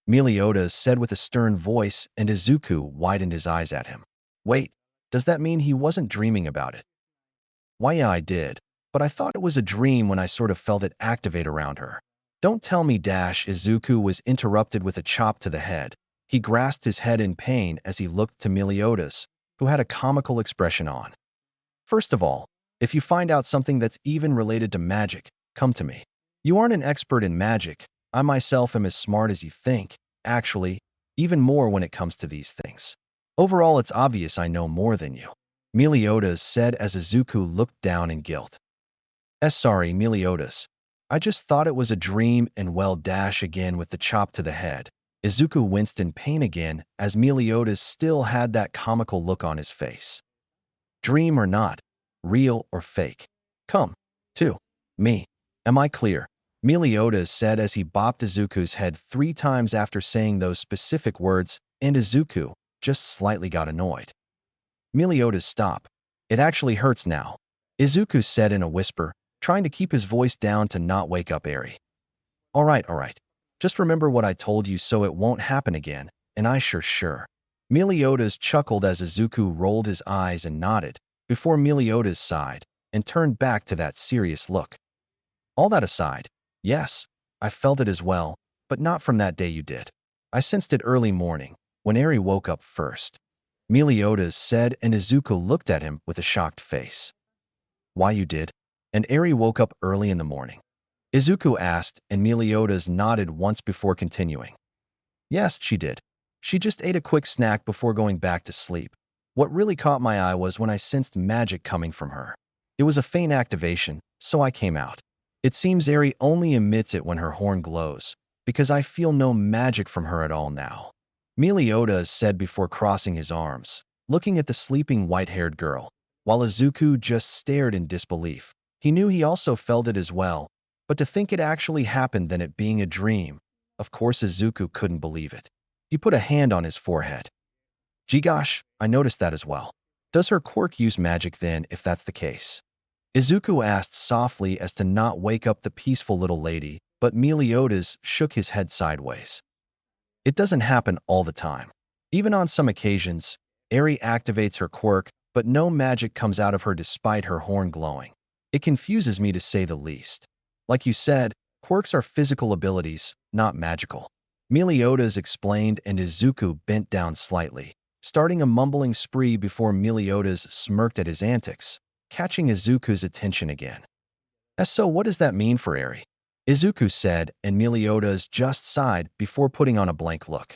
Meliodas said with a stern voice, and Izuku widened his eyes at him. Wait, does that mean he wasn't dreaming about it? Why, yeah, I did, but I thought it was a dream when I sort of felt it activate around her. Don't tell me, Izuku was interrupted with a chop to the head. He grasped his head in pain as he looked to Meliodas, who had a comical expression on. First of all, if you find out something that's even related to magic, come to me. You aren't an expert in magic. I myself am as smart as you think, actually, even more when it comes to these things. Overall, it's obvious I know more than you. Meliodas said as Izuku looked down in guilt. Sorry, Meliodas. I just thought it was a dream and well dash again with the chop to the head. Izuku winced in pain again as Meliodas still had that comical look on his face. Dream or not, real or fake. Come, to me. Am I clear? Meliodas said as he bopped Izuku's head 3 times after saying those specific words, and Izuku just slightly got annoyed. Meliodas, stop. It actually hurts now, Izuku said in a whisper, trying to keep his voice down to not wake up Eri. All right. Just remember what I told you so it won't happen again, and I sure. Meliodas chuckled as Izuku rolled his eyes and nodded, before Meliodas sighed and turned back to that serious look. All that aside, yes, I felt it as well, but not from that day you did. I sensed it early morning, when Eri woke up first. Meliodas said, and Izuku looked at him with a shocked face. Why you did? And Eri woke up early in the morning? Izuku asked, and Meliodas nodded once before continuing. Yes, she did. She just ate a quick snack before going back to sleep. What really caught my eye was when I sensed magic coming from her. It was a faint activation, so I came out. It seems Eri only emits it when her horn glows, because I feel no magic from her at all now. Meliodas said before crossing his arms, looking at the sleeping white-haired girl, while Izuku just stared in disbelief. He knew he also felt it as well, but to think it actually happened than it being a dream, of course Izuku couldn't believe it. He put a hand on his forehead. Gee gosh, I noticed that as well. Does her quirk use magic then, if that's the case? Izuku asked softly as to not wake up the peaceful little lady, but Meliodas shook his head sideways. It doesn't happen all the time. Even on some occasions, Eri activates her quirk, but no magic comes out of her despite her horn glowing. It confuses me to say the least. Like you said, quirks are physical abilities, not magical. Meliodas explained, and Izuku bent down slightly, starting a mumbling spree before Meliodas smirked at his antics, catching Izuku's attention again. So what does that mean for Eri? Izuku said, and Meliodas just sighed before putting on a blank look.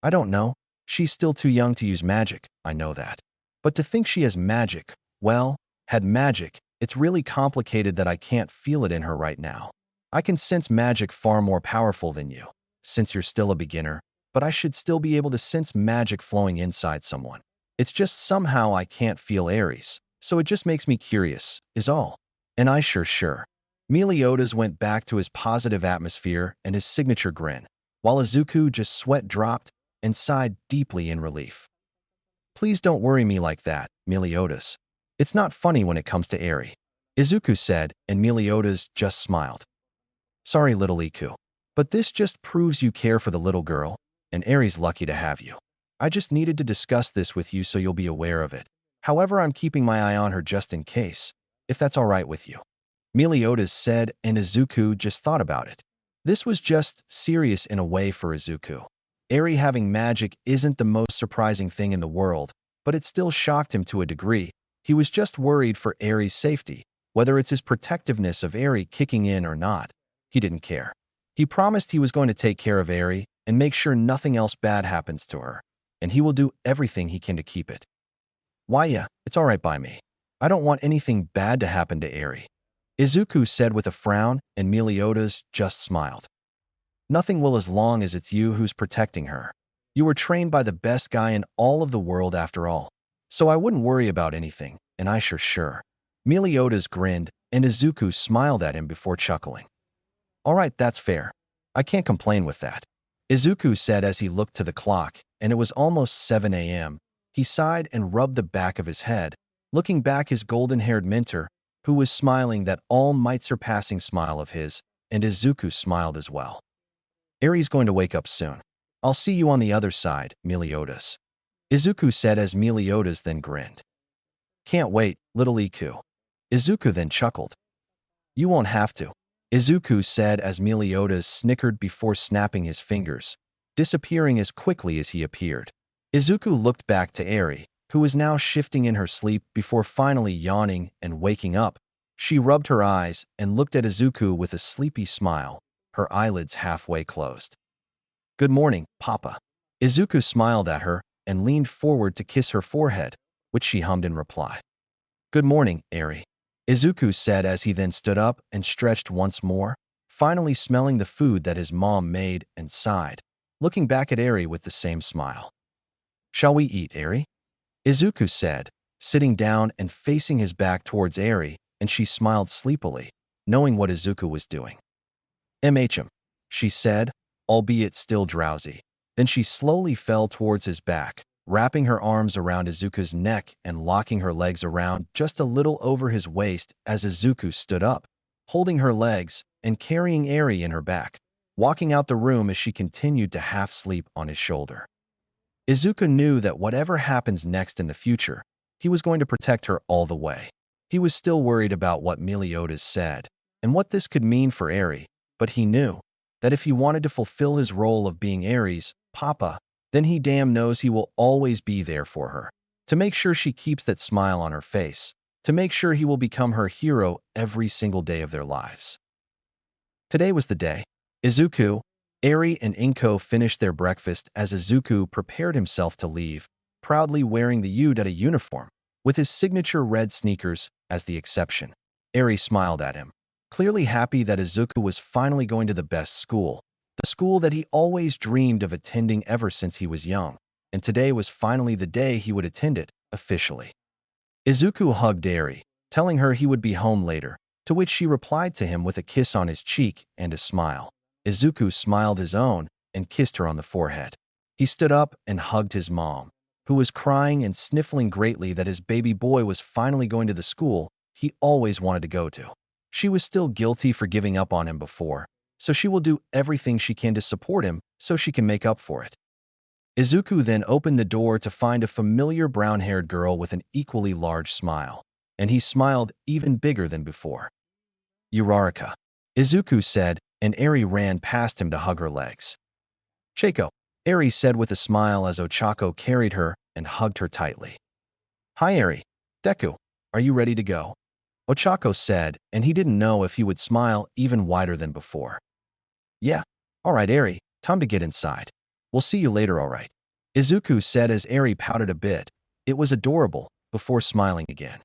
I don't know. She's still too young to use magic, I know that. But to think she has magic, well, had magic, it's really complicated that I can't feel it in her right now. I can sense magic far more powerful than you, since you're still a beginner, but I should still be able to sense magic flowing inside someone. It's just somehow I can't feel Eri's, so it just makes me curious, is all. And I sure. Meliodas went back to his positive atmosphere and his signature grin, while Izuku just sweat dropped and sighed deeply in relief. Please don't worry me like that, Meliodas. It's not funny when it comes to Eri, Izuku said, and Meliodas just smiled. Sorry, little Iku. But this just proves you care for the little girl, and Eri's lucky to have you. I just needed to discuss this with you so you'll be aware of it. However, I'm keeping my eye on her just in case, if that's all right with you. Meliodas said, and Izuku just thought about it. This was just serious in a way for Izuku. Eri having magic isn't the most surprising thing in the world, but it still shocked him to a degree. He was just worried for Eri's safety, whether it's his protectiveness of Eri kicking in or not. He didn't care. He promised he was going to take care of Eri and make sure nothing else bad happens to her, and he will do everything he can to keep it. Why, yeah, it's all right by me. I don't want anything bad to happen to Eri, Izuku said with a frown, and Meliodas just smiled. Nothing will as long as it's you who's protecting her. You were trained by the best guy in all of the world after all, so I wouldn't worry about anything, and I sure. Meliodas grinned, and Izuku smiled at him before chuckling. All right, that's fair. I can't complain with that, Izuku said as he looked to the clock, and it was almost 7 a.m. He sighed and rubbed the back of his head, looking back his golden-haired mentor, who was smiling that all-might-surpassing smile of his, and Izuku smiled as well. Eri's going to wake up soon. I'll see you on the other side, Meliodas, Izuku said as Meliodas then grinned. Can't wait, little Iku. Izuku then chuckled. You won't have to, Izuku said as Meliodas snickered before snapping his fingers, disappearing as quickly as he appeared. Izuku looked back to Eri, who was now shifting in her sleep before finally yawning and waking up. She rubbed her eyes and looked at Izuku with a sleepy smile, her eyelids halfway closed. "Good morning, Papa." Izuku smiled at her and leaned forward to kiss her forehead, which she hummed in reply. "Good morning, Eri," Izuku said as he then stood up and stretched once more, finally smelling the food that his mom made and sighed, looking back at Eri with the same smile. "Shall we eat, Eri?" Izuku said, sitting down and facing his back towards Eri, and she smiled sleepily, knowing what Izuku was doing. "MHM," she said, albeit still drowsy. Then she slowly fell towards his back, wrapping her arms around Izuku's neck and locking her legs around just a little over his waist as Izuku stood up, holding her legs and carrying Eri in her back, walking out the room as she continued to half sleep on his shoulder. Izuku knew that whatever happens next in the future, he was going to protect her all the way. He was still worried about what Meliodas said and what this could mean for Eri, but he knew that if he wanted to fulfill his role of being Eri's Papa, then he damn knows he will always be there for her, to make sure she keeps that smile on her face, to make sure he will become her hero every single day of their lives. Today was the day. Izuku, Eri, and Inko finished their breakfast as Izuku prepared himself to leave, proudly wearing the uniform, with his signature red sneakers as the exception. Eri smiled at him, clearly happy that Izuku was finally going to the best school, the school that he always dreamed of attending ever since he was young, and today was finally the day he would attend it, officially. Izuku hugged Eri, telling her he would be home later, to which she replied to him with a kiss on his cheek and a smile. Izuku smiled his own and kissed her on the forehead. He stood up and hugged his mom, who was crying and sniffling greatly that his baby boy was finally going to the school he always wanted to go to. She was still guilty for giving up on him before, so she will do everything she can to support him so she can make up for it. Izuku then opened the door to find a familiar brown-haired girl with an equally large smile, and he smiled even bigger than before. "Uraraka," Izuku said, and Eri ran past him to hug her legs. "Chaco," Eri said with a smile as Ochako carried her and hugged her tightly. "Hi, Eri. Deku, are you ready to go?" Ochako said, and he didn't know if he would smile even wider than before. "Yeah, all right, Eri, time to get inside. We'll see you later, all right," Izuku said as Eri pouted a bit. It was adorable, before smiling again.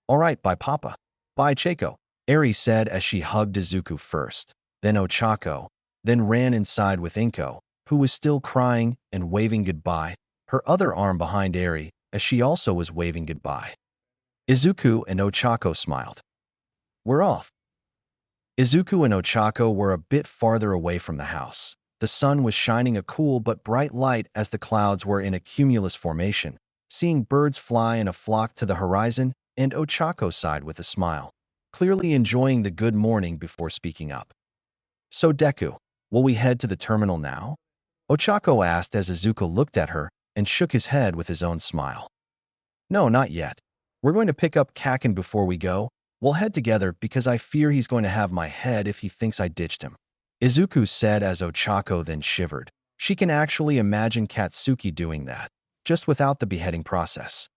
"All right, bye, Papa." "Bye, Chaco," Eri said as she hugged Izuku first, then Ochako, then ran inside with Inko, who was still crying and waving goodbye, her other arm behind Eri, as she also was waving goodbye. Izuku and Ochako smiled. "We're off." Izuku and Ochako were a bit farther away from the house. The sun was shining a cool but bright light as the clouds were in a cumulus formation, seeing birds fly in a flock to the horizon, and Ochako sighed with a smile, clearly enjoying the good morning before speaking up. "So Deku, will we head to the terminal now?" Ochako asked as Izuku looked at her and shook his head with his own smile. "No, not yet. We're going to pick up Kakin before we go. We'll head together because I fear he's going to have my head if he thinks I ditched him," Izuku said as Ochako then shivered. She can actually imagine Katsuki doing that, just without the beheading process.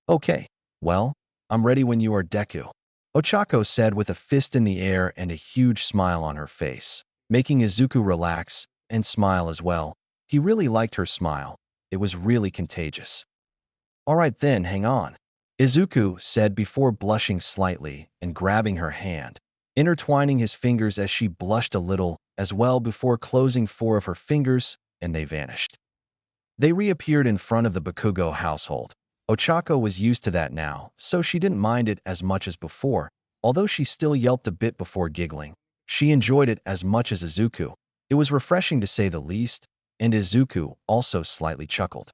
"Okay, well, I'm ready when you are, Deku," Ochako said with a fist in the air and a huge smile on her face, making Izuku relax and smile as well. He really liked her smile. It was really contagious. "All right then, hang on," Izuku said before blushing slightly and grabbing her hand, intertwining his fingers as she blushed a little as well before closing 4 of her fingers, and they vanished. They reappeared in front of the Bakugo household. Ochako was used to that now, so she didn't mind it as much as before, although she still yelped a bit before giggling. She enjoyed it as much as Izuku. It was refreshing to say the least, and Izuku also slightly chuckled.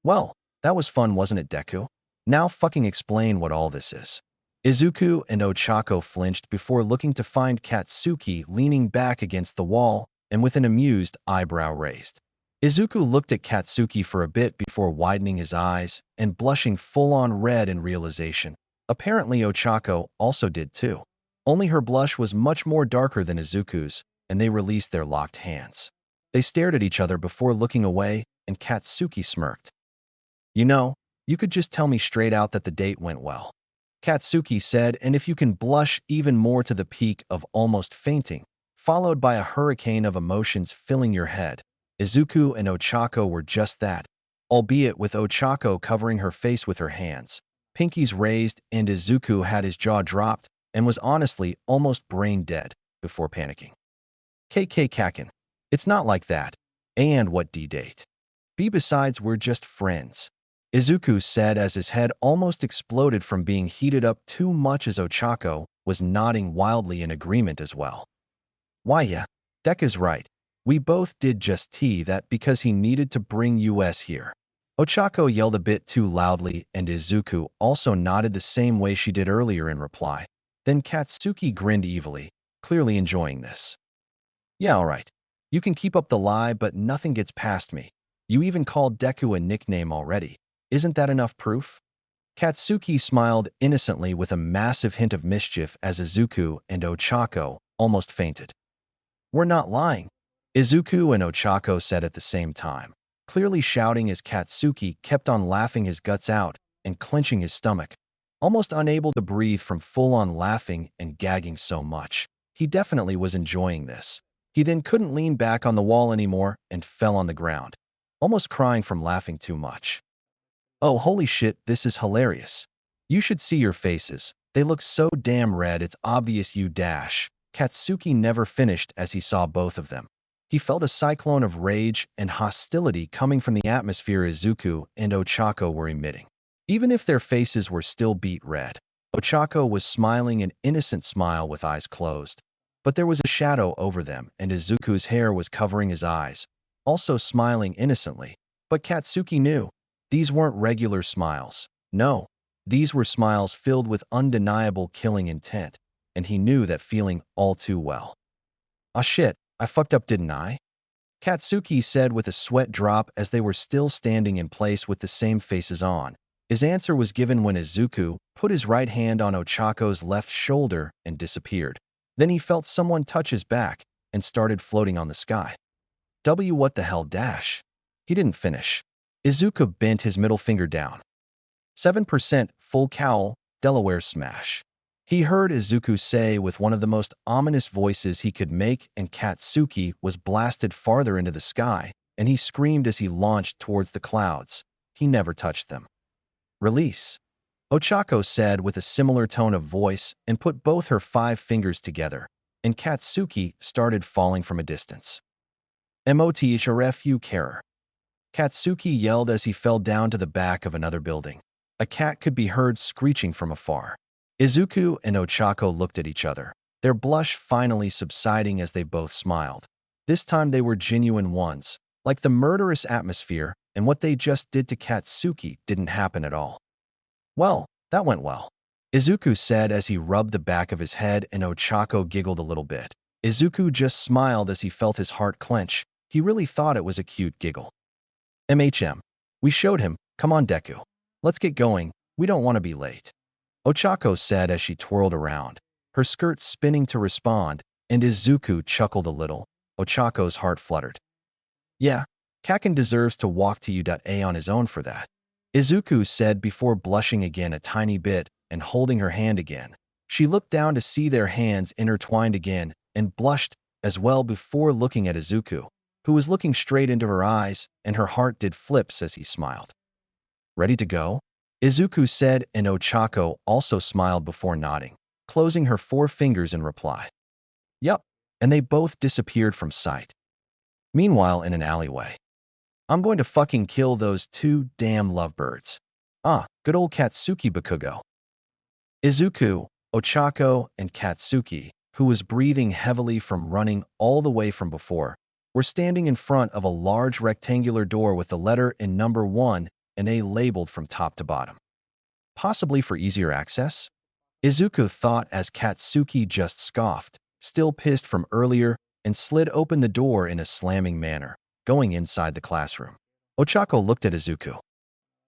"Well, that was fun, wasn't it, Deku? Now fucking explain what all this is." Izuku and Ochako flinched before looking to find Katsuki leaning back against the wall and with an amused eyebrow raised. Izuku looked at Katsuki for a bit before widening his eyes and blushing full-on red in realization. Apparently Ochako also did too. Only her blush was much more darker than Izuku's, and they released their locked hands. They stared at each other before looking away, and Katsuki smirked. "You know, you could just tell me straight out that the date went well," Katsuki said, "and if you can blush even more to the peak of almost fainting, followed by a hurricane of emotions filling your head. Izuku and Ochako were just that, albeit with Ochako covering her face with her hands. Pinkies raised, and Izuku had his jaw dropped and was honestly almost brain dead before panicking. KK Kakin. It's not like that. And what D-date? B besides, we're just friends. Izuku said as his head almost exploded from being heated up too much as Ochako was nodding wildly in agreement as well. Why yeah, Deku's right. We both did just that because he needed to bring us here. Ochako yelled a bit too loudly and Izuku also nodded the same way she did earlier in reply. Then Katsuki grinned evilly, clearly enjoying this. Yeah, alright. You can keep up the lie, but nothing gets past me. You even called Deku a nickname already. Isn't that enough proof? Katsuki smiled innocently with a massive hint of mischief as Izuku and Ochako almost fainted. We're not lying, Izuku and Ochako said at the same time, clearly shouting as Katsuki kept on laughing his guts out and clenching his stomach, almost unable to breathe from full-on laughing and gagging so much. He definitely was enjoying this. He then couldn't lean back on the wall anymore and fell on the ground, almost crying from laughing too much. Oh, holy shit, this is hilarious. You should see your faces. They look so damn red, it's obvious you dash. Katsuki never finished as he saw both of them. He felt a cyclone of rage and hostility coming from the atmosphere Izuku and Ochako were emitting. Even if their faces were still beet red, Ochako was smiling an innocent smile with eyes closed. But there was a shadow over them and Izuku's hair was covering his eyes, also smiling innocently. But Katsuki knew. These weren't regular smiles. No, these were smiles filled with undeniable killing intent, and he knew that feeling all too well. Ah shit, I fucked up, didn't I? Katsuki said with a sweat drop as they were still standing in place with the same faces on. His answer was given when Izuku put his right hand on Ochako's left shoulder and disappeared. Then he felt someone touch his back and started floating on the sky. What the hell dash? He didn't finish. Izuku bent his middle finger down. 7% full cowl, Delaware smash. He heard Izuku say with one of the most ominous voices he could make, and Katsuki was blasted farther into the sky, and he screamed as he launched towards the clouds. He never touched them. Release. Ochako said with a similar tone of voice and put both her 5 fingers together, and Katsuki started falling from a distance. Mothrfu carer. Katsuki yelled as he fell down to the back of another building. A cat could be heard screeching from afar. Izuku and Ochako looked at each other, their blush finally subsiding as they both smiled. This time they were genuine ones, like the murderous atmosphere, and what they just did to Katsuki didn't happen at all. Well, that went well, Izuku said as he rubbed the back of his head and Ochako giggled a little bit. Izuku just smiled as he felt his heart clench. He really thought it was a cute giggle. We showed him. Come on, Deku. Let's get going. We don't want to be late. Ochako said as she twirled around, her skirt spinning to respond, and Izuku chuckled a little. Ochako's heart fluttered. Yeah, Kakin deserves to walk to U.A on his own for that, Izuku said before blushing again a tiny bit and holding her hand again. She looked down to see their hands intertwined again and blushed as well before looking at Izuku, who was looking straight into her eyes, and her heart did flips as he smiled. Ready to go? Izuku said, and Ochako also smiled before nodding, closing her 4 fingers in reply. Yup, and they both disappeared from sight. Meanwhile, in an alleyway. I'm going to fucking kill those 2 damn lovebirds. Ah, good old Katsuki Bakugo. Izuku, Ochako, and Katsuki, who was breathing heavily from running all the way from before, were standing in front of a large rectangular door with the letter in number 1 and A labeled from top to bottom. Possibly for easier access? Izuku thought as Katsuki just scoffed, still pissed from earlier, and slid open the door in a slamming manner, going inside the classroom. Ochako looked at Izuku.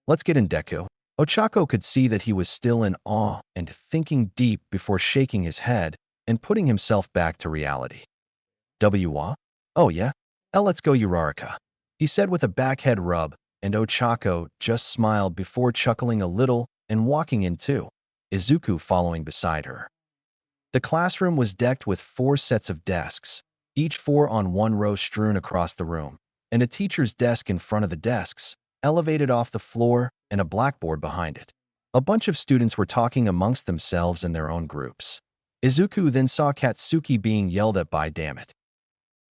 Let's get in, Deku. Ochako could see that he was still in awe and thinking deep before shaking his head and putting himself back to reality. Oh yeah? Let's go, Uraraka, he said with a backhead rub, and Ochako just smiled before chuckling a little and walking in too, Izuku following beside her. The classroom was decked with 4 sets of desks, each four on one row strewn across the room, and a teacher's desk in front of the desks, elevated off the floor, and a blackboard behind it. A bunch of students were talking amongst themselves in their own groups. Izuku then saw Katsuki being yelled at by "Damn it.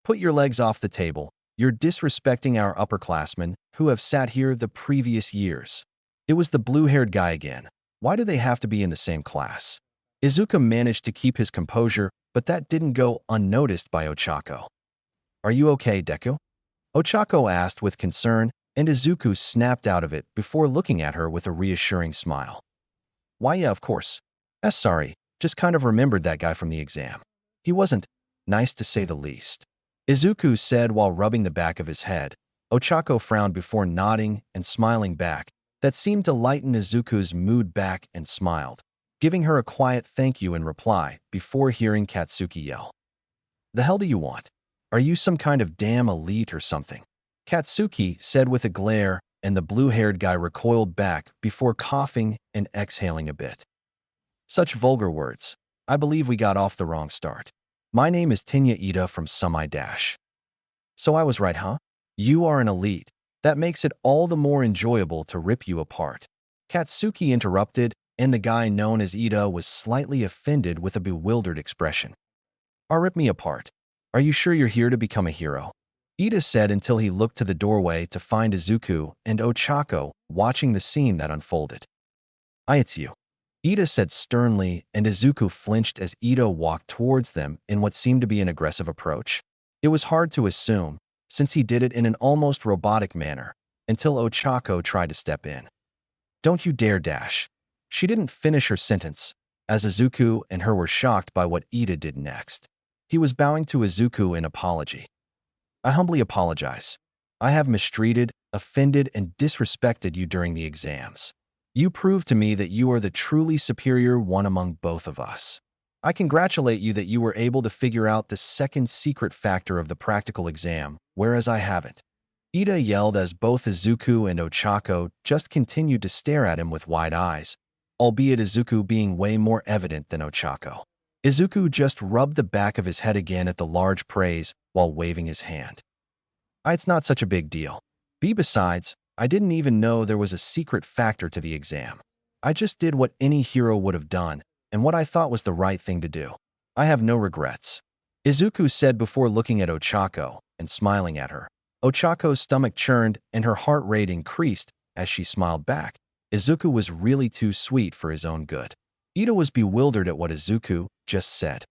Put your legs off the table. You're disrespecting our upperclassmen who have sat here the previous years." It was the blue-haired guy again. Why do they have to be in the same class? Izuku managed to keep his composure, but that didn't go unnoticed by Ochako. "Are you okay, Deku?" Ochako asked with concern, and Izuku snapped out of it before looking at her with a reassuring smile. "Why, yeah, of course. Sorry, just kind of remembered that guy from the exam. He wasn't nice to say the least," Izuku said while rubbing the back of his head. Ochako frowned before nodding and smiling back. That seemed to lighten Izuku's mood back and smiled, giving her a quiet thank you in reply before hearing Katsuki yell, "The hell do you want? Are you some kind of damn elite or something?" Katsuki said with a glare, and the blue-haired guy recoiled back before coughing and exhaling a bit. "Such vulgar words. I believe we got off the wrong start. My name is Tinya Ida from Sumai Dash." "So I was right, huh? You are an elite. That makes it all the more enjoyable to rip you apart." Katsuki interrupted, and the guy known as Ida was slightly offended with a bewildered expression. Rip me apart. Are you sure you're here to become a hero?" Ida said until he looked to the doorway to find Izuku and Ochako watching the scene that unfolded. It's you," Ida said sternly, and Izuku flinched as Ida walked towards them in what seemed to be an aggressive approach. It was hard to assume, since he did it in an almost robotic manner, until Ochako tried to step in. "Don't you dare dash." She didn't finish her sentence, as Izuku and her were shocked by what Ida did next. He was bowing to Izuku in apology. "I humbly apologize. I have mistreated, offended, and disrespected you during the exams. You proved to me that you are the truly superior one among both of us. I congratulate you that you were able to figure out the second secret factor of the practical exam, whereas I haven't." Ida yelled as both Izuku and Ochako just continued to stare at him with wide eyes, albeit Izuku being way more evident than Ochako. Izuku just rubbed the back of his head again at the large praise while waving his hand. It's not such a big deal. Besides, I didn't even know there was a secret factor to the exam. I just did what any hero would have done, and what I thought was the right thing to do. I have no regrets," Izuku said before looking at Ochako and smiling at her. Ochako's stomach churned and her heart rate increased as she smiled back. Izuku was really too sweet for his own good. Ida was bewildered at what Izuku just said.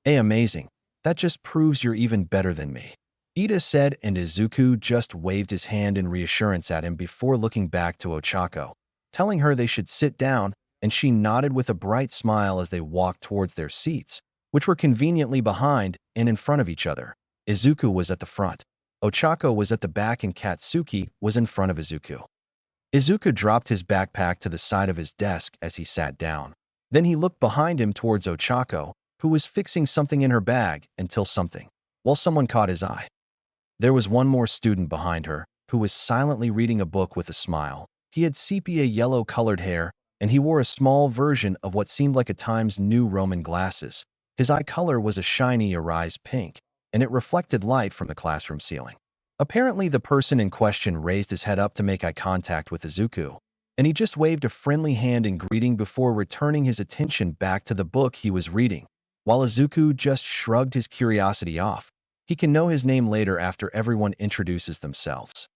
Amazing. That just proves you're even better than me," Ida said, and Izuku just waved his hand in reassurance at him before looking back to Ochako, telling her they should sit down, and she nodded with a bright smile as they walked towards their seats, which were conveniently behind and in front of each other. Izuku was at the front. Ochako was at the back and Katsuki was in front of Izuku. Izuku dropped his backpack to the side of his desk as he sat down. Then he looked behind him towards Ochako, who was fixing something in her bag until someone caught his eye. There was one more student behind her, who was silently reading a book with a smile. He had sepia yellow-colored hair, and he wore a small version of what seemed like a Times New Roman glasses. His eye color was a shiny iris pink, and it reflected light from the classroom ceiling. Apparently, the person in question raised his head up to make eye contact with Izuku, and he just waved a friendly hand in greeting before returning his attention back to the book he was reading. While Izuku just shrugged his curiosity off, he can know his name later after everyone introduces themselves.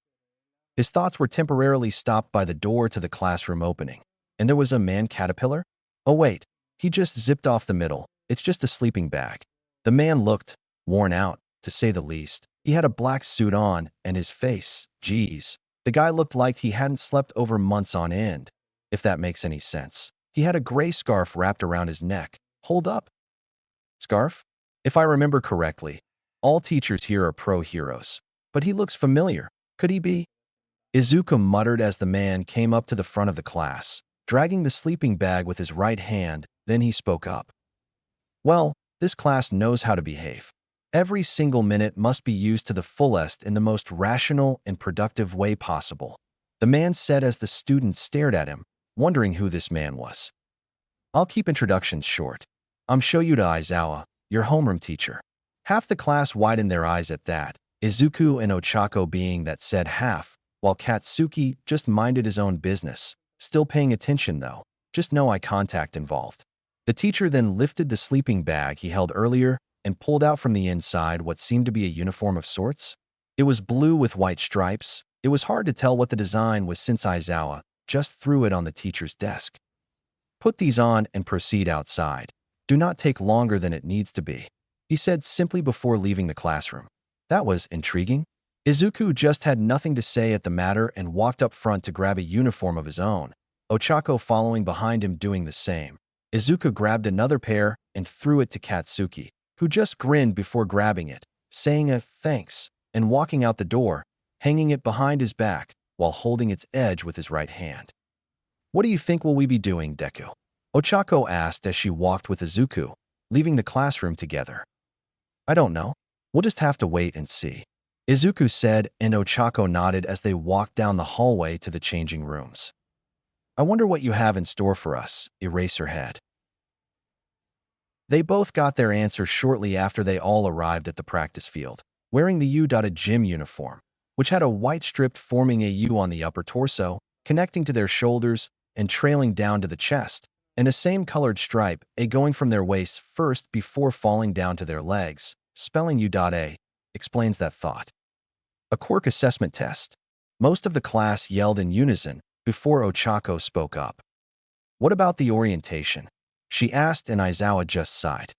His thoughts were temporarily stopped by the door to the classroom opening. And there was a man caterpillar? Oh wait, he just zipped off the middle. It's just a sleeping bag. The man looked worn out, to say the least. He had a black suit on, and his face, geez. The guy looked like he hadn't slept over months on end, if that makes any sense. He had a gray scarf wrapped around his neck. Hold up. Scarf? If I remember correctly, all teachers here are pro-heroes. But he looks familiar. Could he be? Izuku muttered as the man came up to the front of the class, dragging the sleeping bag with his right hand. Then he spoke up. Well, this class knows how to behave. Every single minute must be used to the fullest in the most rational and productive way possible, the man said as the students stared at him, wondering who this man was. I'll keep introductions short. I'm Shoyuta Aizawa, your homeroom teacher. Half the class widened their eyes at that, Izuku and Ochako being that said half, while Katsuki just minded his own business, still paying attention though, just no eye contact involved. The teacher then lifted the sleeping bag he held earlier and pulled out from the inside what seemed to be a uniform of sorts. It was blue with white stripes. It was hard to tell what the design was since Aizawa just threw it on the teacher's desk. Put these on and proceed outside. Do not take longer than it needs to be, he said simply before leaving the classroom. That was intriguing. Izuku just had nothing to say at the matter and walked up front to grab a uniform of his own, Ochako following behind him doing the same. Izuku grabbed another pair and threw it to Katsuki, who just grinned before grabbing it, saying a thanks, and walking out the door, hanging it behind his back while holding its edge with his right hand. What do you think will we be doing, Deku? Ochako asked as she walked with Izuku, leaving the classroom together. I don't know. We'll just have to wait and see, Izuku said, and Ochako nodded as they walked down the hallway to the changing rooms. I wonder what you have in store for us, Eraserhead. They both got their answers shortly after they all arrived at the practice field, wearing the U.gym uniform, which had a white strip forming a U on the upper torso, connecting to their shoulders and trailing down to the chest, and a same colored stripe, A going from their waists first before falling down to their legs. Spelling U.A explains that thought. A quirk assessment test. Most of the class yelled in unison before Ochako spoke up. What about the orientation? She asked, and Aizawa just sighed.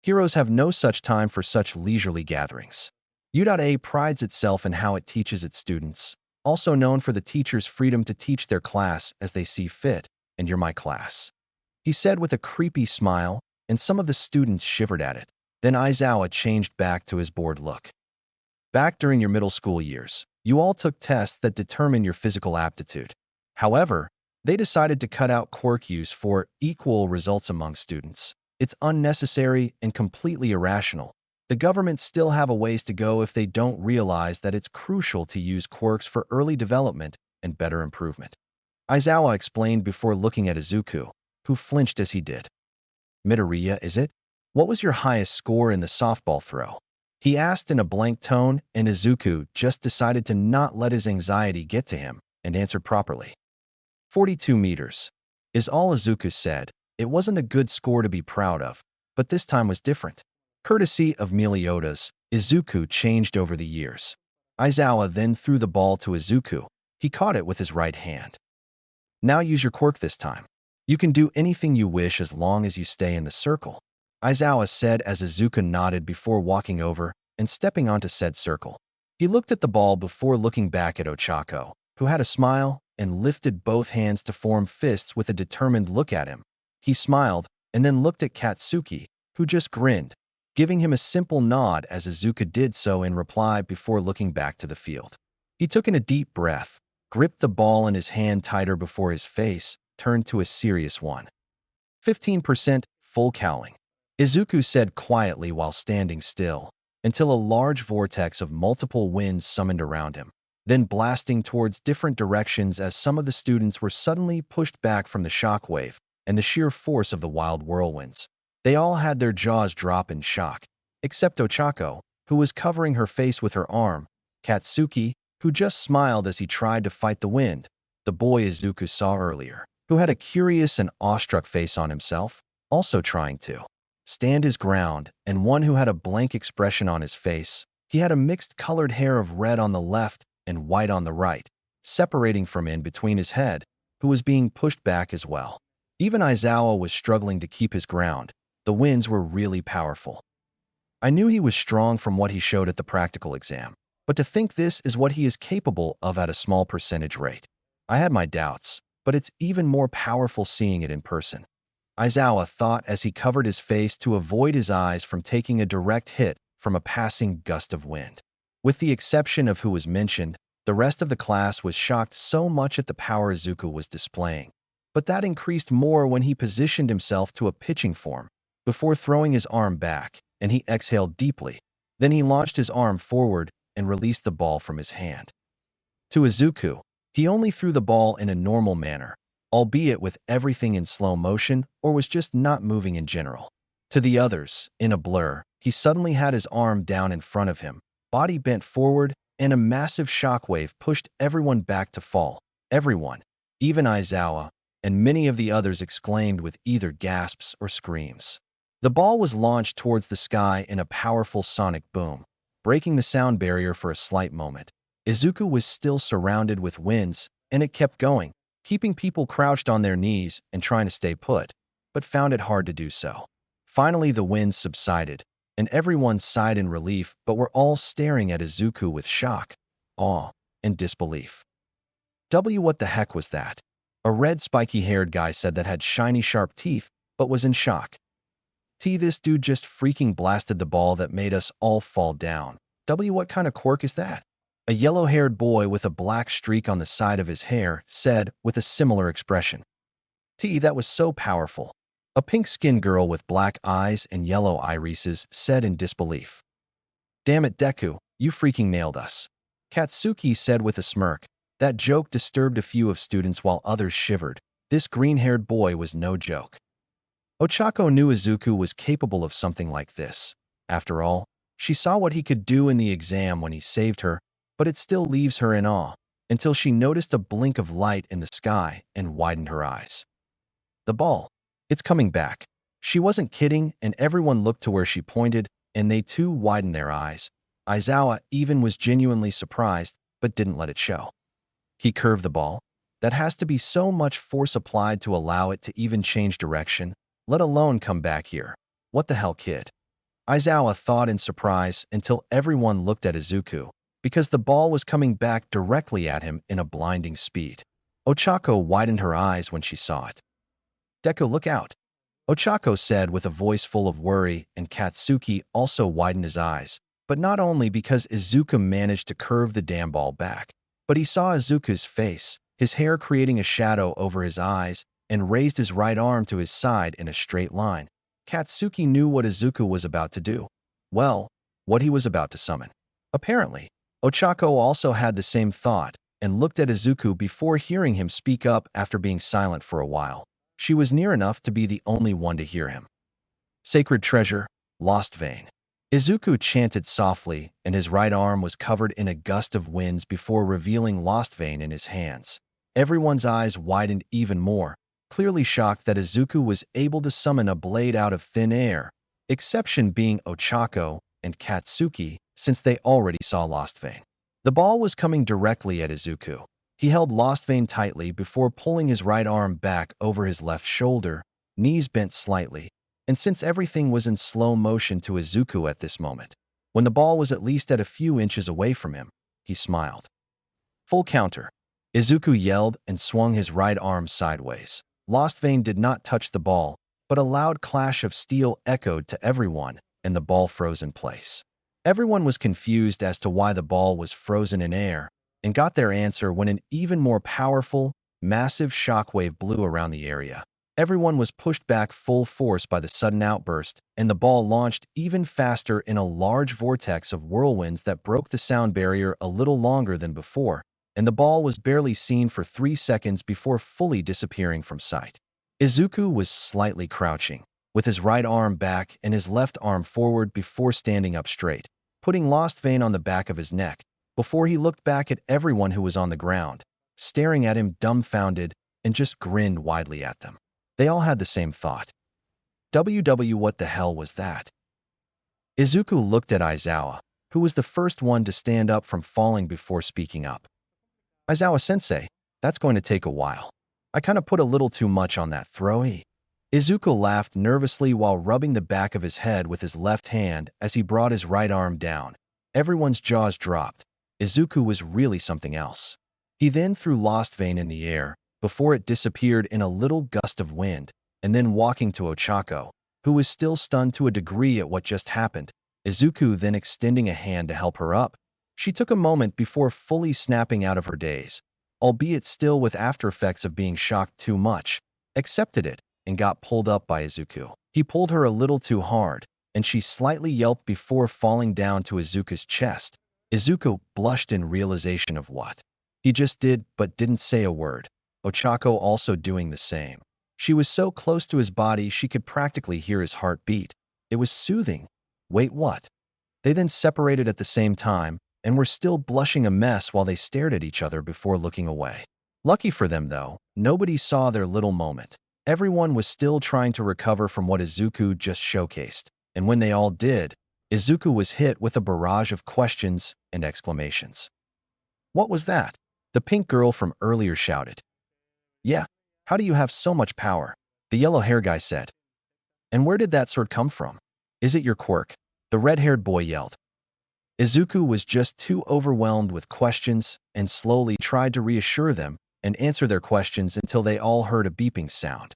Heroes have no such time for such leisurely gatherings. U.A prides itself in how it teaches its students, also known for the teacher's freedom to teach their class as they see fit, and you're my class, he said with a creepy smile, and some of the students shivered at it. Then Aizawa changed back to his bored look. Back during your middle school years, you all took tests that determine your physical aptitude. However, they decided to cut out quirk use for equal results among students. It's unnecessary and completely irrational. The government still have a ways to go if they don't realize that it's crucial to use quirks for early development and better improvement, Aizawa explained before looking at Izuku, who flinched as he did. Midoriya, is it? What was your highest score in the softball throw? He asked in a blank tone, and Izuku just decided to not let his anxiety get to him and answered properly. 42 meters. Is all Izuku said. It wasn't a good score to be proud of, but this time was different. Courtesy of Meliodas, Izuku changed over the years. Aizawa then threw the ball to Izuku. He caught it with his right hand. Now use your quirk this time. You can do anything you wish as long as you stay in the circle, Aizawa said as Izuku nodded before walking over and stepping onto said circle. He looked at the ball before looking back at Ochako, who had a smile and lifted both hands to form fists with a determined look at him. He smiled and then looked at Katsuki, who just grinned, giving him a simple nod as Izuku did so in reply before looking back to the field. He took in a deep breath, gripped the ball in his hand tighter before his face turned to a serious one. 15% full cowling, Izuku said quietly while standing still, until a large vortex of multiple winds summoned around him, then blasting towards different directions as some of the students were suddenly pushed back from the shockwave and the sheer force of the wild whirlwinds. They all had their jaws drop in shock, except Ochako, who was covering her face with her arm, Katsuki, who just smiled as he tried to fight the wind, the boy Izuku saw earlier, who had a curious and awestruck face on himself, also trying to stand his ground, and one who had a blank expression on his face. He had a mixed colored hair of red on the left and white on the right, separating from in between his head, who was being pushed back as well. Even Aizawa was struggling to keep his ground. The winds were really powerful. I knew he was strong from what he showed at the practical exam, but to think this is what he is capable of at a small percentage rate. I had my doubts, but it's even more powerful seeing it in person, Aizawa thought as he covered his face to avoid his eyes from taking a direct hit from a passing gust of wind. With the exception of who was mentioned, the rest of the class was shocked so much at the power Izuku was displaying. But that increased more when he positioned himself to a pitching form, before throwing his arm back, and he exhaled deeply. Then he launched his arm forward and released the ball from his hand. To Izuku, he only threw the ball in a normal manner, albeit with everything in slow motion, or was just not moving in general. To the others, in a blur, he suddenly had his arm down in front of him, body bent forward, and a massive shockwave pushed everyone back to fall. Everyone, even Aizawa, and many of the others exclaimed with either gasps or screams. The ball was launched towards the sky in a powerful sonic boom, breaking the sound barrier for a slight moment. Izuku was still surrounded with winds, and it kept going, keeping people crouched on their knees and trying to stay put, but found it hard to do so. Finally, the winds subsided, and everyone sighed in relief, but were all staring at Izuku with shock, awe, and disbelief. What the heck was that? A red spiky-haired guy said that had shiny sharp teeth, but was in shock. This dude just freaking blasted the ball that made us all fall down. What kind of quirk is that? A yellow-haired boy with a black streak on the side of his hair said with a similar expression. That was so powerful. A pink-skinned girl with black eyes and yellow irises said in disbelief. Damn it, Deku, you freaking nailed us. Katsuki said with a smirk. That joke disturbed a few of students while others shivered. This green-haired boy was no joke. Ochako knew Izuku was capable of something like this. After all, she saw what he could do in the exam when he saved her, but it still leaves her in awe, until she noticed a blink of light in the sky and widened her eyes. The ball. It's coming back. She wasn't kidding, and everyone looked to where she pointed, and they too widened their eyes. Aizawa even was genuinely surprised, but didn't let it show. He curved the ball. That has to be so much force applied to allow it to even change direction, let alone come back here. What the hell, kid? Aizawa thought in surprise until everyone looked at Izuku, because the ball was coming back directly at him in a blinding speed. Ochako widened her eyes when she saw it. Deku, look out, Ochako said with a voice full of worry, and Katsuki also widened his eyes, but not only because Izuku managed to curve the damn ball back, but he saw Izuku's face, his hair creating a shadow over his eyes, and raised his right arm to his side in a straight line. Katsuki knew what Izuku was about to do. Well, what he was about to summon. Apparently, Ochako also had the same thought and looked at Izuku before hearing him speak up after being silent for a while. She was near enough to be the only one to hear him. Sacred treasure, lost vein. Izuku chanted softly, and his right arm was covered in a gust of winds before revealing lost vein in his hands. Everyone's eyes widened even more, clearly shocked that Izuku was able to summon a blade out of thin air, exception being Ochako and Katsuki, since they already saw lost vein. The ball was coming directly at Izuku. He held lost vein tightly before pulling his right arm back over his left shoulder, knees bent slightly, and since everything was in slow motion to Izuku at this moment, when the ball was at least at a few inches away from him, he smiled. Full counter. Izuku yelled and swung his right arm sideways. Lost vein did not touch the ball, but a loud clash of steel echoed to everyone, and the ball froze in place. Everyone was confused as to why the ball was frozen in air, and got their answer when an even more powerful, massive shockwave blew around the area. Everyone was pushed back full force by the sudden outburst, and the ball launched even faster in a large vortex of whirlwinds that broke the sound barrier a little longer than before, and the ball was barely seen for 3 seconds before fully disappearing from sight. Izuku was slightly crouching, with his right arm back and his left arm forward before standing up straight, putting lost vein on the back of his neck, before he looked back at everyone who was on the ground, staring at him dumbfounded, and just grinned widely at them. They all had the same thought. What the hell was that? Izuku looked at Aizawa, who was the first one to stand up from falling before speaking up. Aizawa-sensei, that's going to take a while. I kind of put a little too much on that throw-y. Izuku laughed nervously while rubbing the back of his head with his left hand as he brought his right arm down. Everyone's jaws dropped. Izuku was really something else. He then threw lost vein in the air, before it disappeared in a little gust of wind, and then walking to Ochako, who was still stunned to a degree at what just happened. Izuku then extending a hand to help her up. She took a moment before fully snapping out of her daze, albeit still with after effects of being shocked too much, accepted it, and got pulled up by Izuku. He pulled her a little too hard, and she slightly yelped before falling down to Izuku's chest. Izuku blushed in realization of what he just did but didn't say a word. Ochako also doing the same. She was so close to his body she could practically hear his heart beat. It was soothing. Wait, what? They then separated at the same time and were still blushing a mess while they stared at each other before looking away. Lucky for them, though, nobody saw their little moment. Everyone was still trying to recover from what Izuku just showcased, and when they all did, Izuku was hit with a barrage of questions and exclamations. What was that? The pink girl from earlier shouted. Yeah, how do you have so much power? The yellow hair guy said. And where did that sword come from? Is it your quirk? The red-haired boy yelled. Izuku was just too overwhelmed with questions and slowly tried to reassure them and answer their questions until they all heard a beeping sound.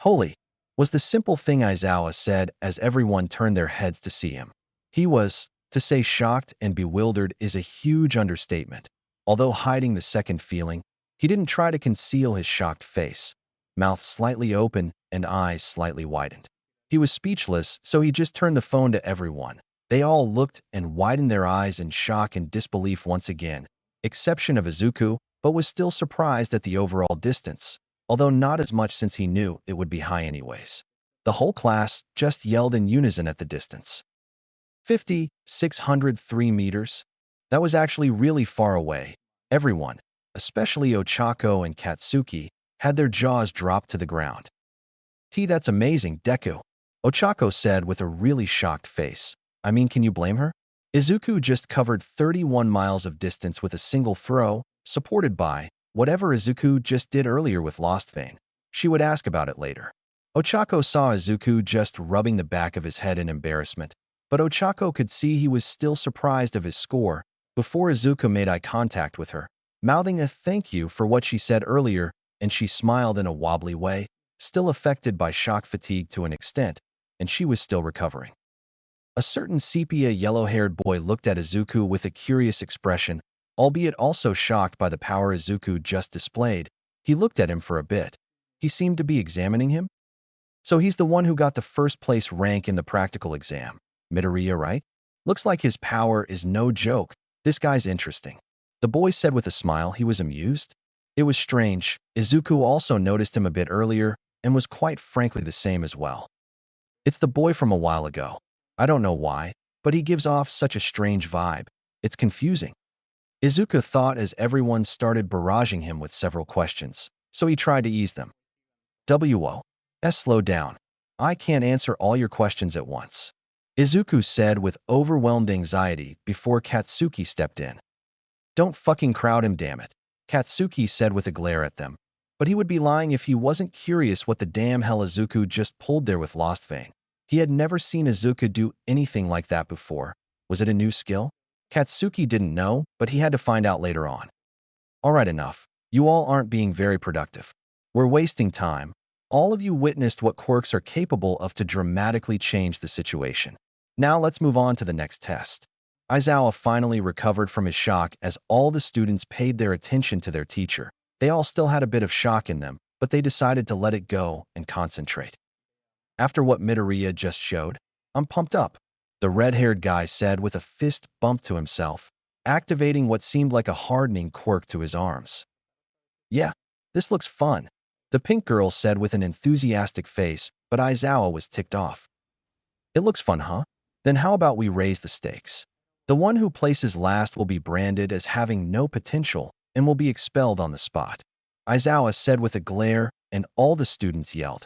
Holy, was the simple thing Aizawa said as everyone turned their heads to see him. He was, to say shocked and bewildered is a huge understatement. Although hiding the second feeling, he didn't try to conceal his shocked face, mouth slightly open and eyes slightly widened. He was speechless, so he just turned the phone to everyone. They all looked and widened their eyes in shock and disbelief once again, exception of Izuku, but was still surprised at the overall distance, although not as much since he knew it would be high anyways. The whole class just yelled in unison at the distance. 603 meters? That was actually really far away. Everyone, especially Ochako and Katsuki, had their jaws dropped to the ground. That's amazing, Deku, Ochako said with a really shocked face. I mean, can you blame her? Izuku just covered 31 miles of distance with a single throw, supported by whatever Izuku just did earlier with Lost Vein. She would ask about it later. Ochako saw Izuku just rubbing the back of his head in embarrassment, but Ochako could see he was still surprised of his score before Izuku made eye contact with her, mouthing a thank you for what she said earlier, and she smiled in a wobbly way, still affected by shock fatigue to an extent, and she was still recovering. A certain sepia yellow-haired boy looked at Izuku with a curious expression, albeit also shocked by the power Izuku just displayed. He looked at him for a bit. He seemed to be examining him. So he's the one who got the first place rank in the practical exam. Midoriya, right? Looks like his power is no joke. This guy's interesting. The boy said with a smile. He was amused. It was strange. Izuku also noticed him a bit earlier and was quite frankly the same as well. It's the boy from a while ago. I don't know why, but he gives off such a strange vibe. It's confusing. Izuku thought as everyone started barraging him with several questions, so he tried to ease them. Slow down. I can't answer all your questions at once, Izuku said with overwhelmed anxiety before Katsuki stepped in. Don't fucking crowd him, damn it, Katsuki said with a glare at them. But he would be lying if he wasn't curious what the damn hell Izuku just pulled there with Lost Vein. He had never seen Izuku do anything like that before. Was it a new skill? Katsuki didn't know, but he had to find out later on. Alright, enough. You all aren't being very productive. We're wasting time. All of you witnessed what quirks are capable of to dramatically change the situation. Now let's move on to the next test. Aizawa finally recovered from his shock as all the students paid their attention to their teacher. They all still had a bit of shock in them, but they decided to let it go and concentrate. After what Midoriya just showed, I'm pumped up, the red-haired guy said with a fist bump to himself, activating what seemed like a hardening quirk to his arms. Yeah, this looks fun, the pink girl said with an enthusiastic face, but Aizawa was ticked off. It looks fun, huh? Then how about we raise the stakes? The one who places last will be branded as having no potential and will be expelled on the spot, Aizawa said with a glare, and all the students yelled.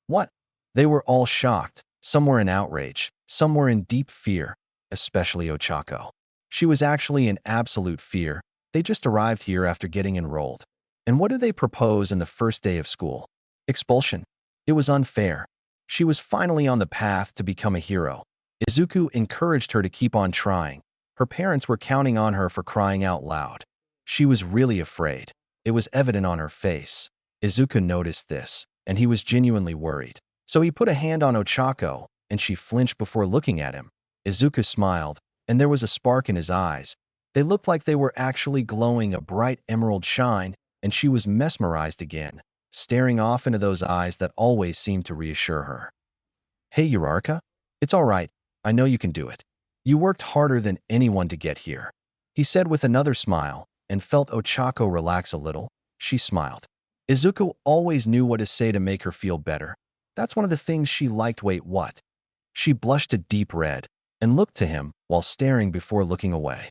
What? They were all shocked. Some were in outrage, some were in deep fear, especially Ochako. She was actually in absolute fear. They just arrived here after getting enrolled. And what do they propose in the first day of school? Expulsion. It was unfair. She was finally on the path to become a hero. Izuku encouraged her to keep on trying. Her parents were counting on her for crying out loud. She was really afraid. It was evident on her face. Izuku noticed this, and he was genuinely worried. So he put a hand on Ochako, and she flinched before looking at him. Izuku smiled, and there was a spark in his eyes. They looked like they were actually glowing a bright emerald shine, and she was mesmerized again, staring off into those eyes that always seemed to reassure her. Hey, Uraraka? It's all right. I know you can do it. You worked harder than anyone to get here, he said with another smile, and felt Ochako relax a little. She smiled. Izuku always knew what to say to make her feel better. That's one of the things she liked. Wait, what? She blushed a deep red and looked to him while staring before looking away.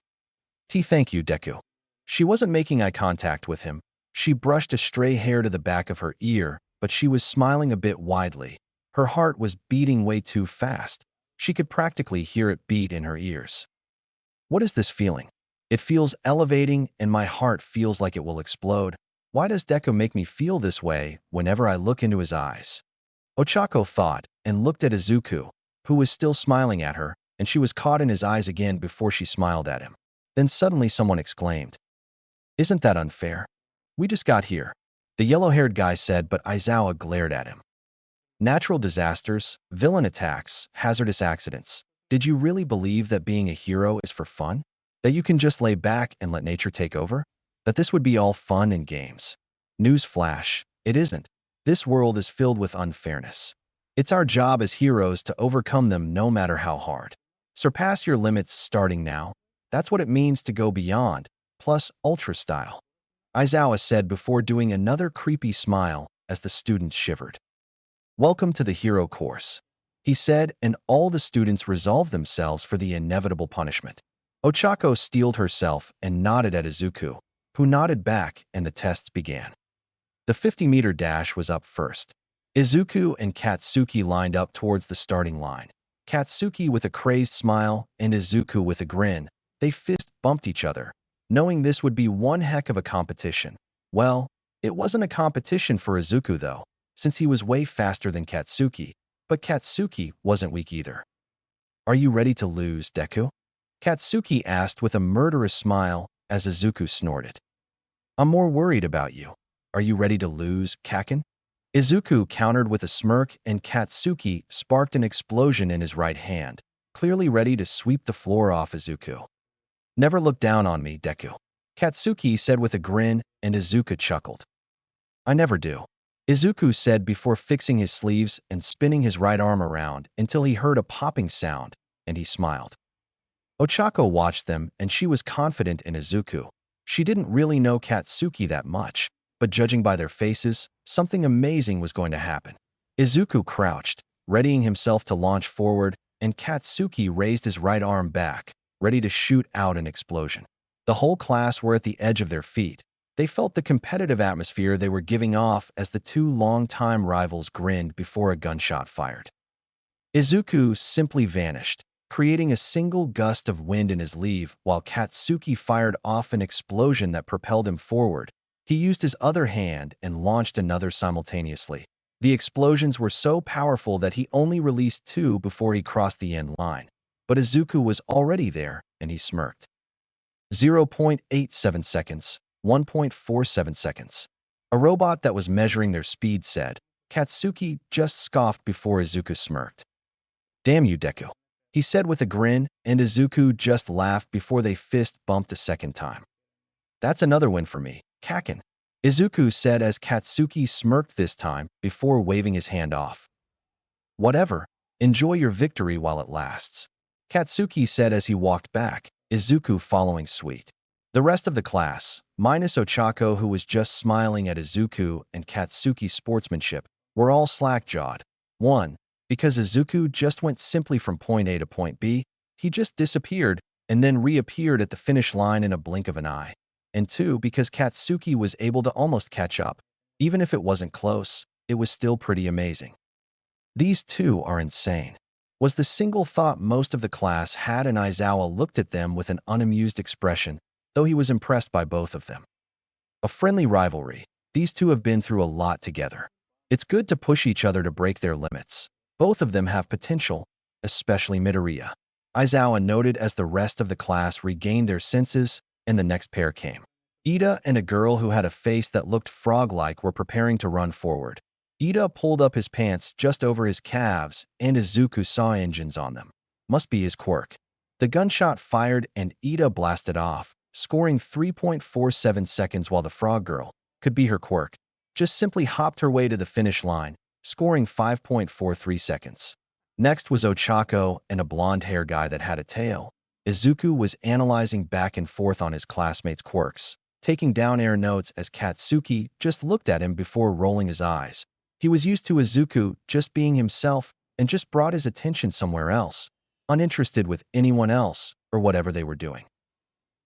Thank you, Deku. She wasn't making eye contact with him. She brushed a stray hair to the back of her ear, but she was smiling a bit widely. Her heart was beating way too fast. She could practically hear it beat in her ears. What is this feeling? It feels elevating and my heart feels like it will explode. Why does Deku make me feel this way whenever I look into his eyes? Ochako thought and looked at Izuku, who was still smiling at her, and she was caught in his eyes again before she smiled at him. Then suddenly someone exclaimed, "Isn't that unfair? We just got here," the yellow-haired guy said, but Aizawa glared at him. Natural disasters, villain attacks, hazardous accidents. Did you really believe that being a hero is for fun? That you can just lay back and let nature take over? That this would be all fun and games? Newsflash, it isn't. This world is filled with unfairness. It's our job as heroes to overcome them no matter how hard. Surpass your limits starting now. That's what it means to go beyond, plus ultra style. Aizawa said before doing another creepy smile as the students shivered. Welcome to the hero course, he said, and all the students resolved themselves for the inevitable punishment. Ochako steeled herself and nodded at Izuku, who nodded back, and the tests began. The 50-meter dash was up first. Izuku and Katsuki lined up towards the starting line. Katsuki with a crazed smile and Izuku with a grin. They fist bumped each other, knowing this would be one heck of a competition. Well, it wasn't a competition for Izuku though, since he was way faster than Katsuki, but Katsuki wasn't weak either. Are you ready to lose, Deku? Katsuki asked with a murderous smile as Izuku snorted. I'm more worried about you. Are you ready to lose, Kaken? Izuku countered with a smirk, and Katsuki sparked an explosion in his right hand, clearly ready to sweep the floor off Izuku. Never look down on me, Deku, Katsuki said with a grin, and Izuku chuckled. I never do, Izuku said before fixing his sleeves and spinning his right arm around until he heard a popping sound, and he smiled. Ochako watched them, and she was confident in Izuku. She didn't really know Katsuki that much, but judging by their faces, something amazing was going to happen. Izuku crouched, readying himself to launch forward, and Katsuki raised his right arm back, ready to shoot out an explosion. The whole class were at the edge of their feet. They felt the competitive atmosphere they were giving off as the two longtime rivals grinned before a gunshot fired. Izuku simply vanished, creating a single gust of wind in his leave while Katsuki fired off an explosion that propelled him forward. He used his other hand and launched another simultaneously. The explosions were so powerful that he only released two before he crossed the end line. But Izuku was already there, and he smirked. 0.87 seconds, 1.47 seconds. A robot that was measuring their speed said. Katsuki just scoffed before Izuku smirked. Damn you, Deku, he said with a grin, and Izuku just laughed before they fist bumped a second time. That's another win for me, Kaken, Izuku said as Katsuki smirked this time before waving his hand off. Whatever, enjoy your victory while it lasts, Katsuki said as he walked back, Izuku following suit. The rest of the class, minus Ochako who was just smiling at Izuku and Katsuki's sportsmanship, were all slack-jawed. 1. Because Izuku just went simply from point A to point B, he just disappeared and then reappeared at the finish line in a blink of an eye. And 2. Because Katsuki was able to almost catch up. Even if it wasn't close, it was still pretty amazing. These two are insane, was the single thought most of the class had, and Aizawa looked at them with an unamused expression, though he was impressed by both of them. A friendly rivalry. These two have been through a lot together. It's good to push each other to break their limits. Both of them have potential, especially Midoriya, Aizawa noted as the rest of the class regained their senses, and the next pair came. Ida and a girl who had a face that looked frog-like were preparing to run forward. Ida pulled up his pants just over his calves, and Izuku saw engines on them. Must be his quirk. The gunshot fired and Ida blasted off, scoring 3.47 seconds, while the frog girl, could be her quirk, just simply hopped her way to the finish line, scoring 5.43 seconds. Next was Ochako and a blonde hair guy that had a tail. Izuku was analyzing back and forth on his classmates' quirks, taking down air notes as Katsuki just looked at him before rolling his eyes. He was used to Izuku just being himself, and just brought his attention somewhere else, uninterested with anyone else or whatever they were doing.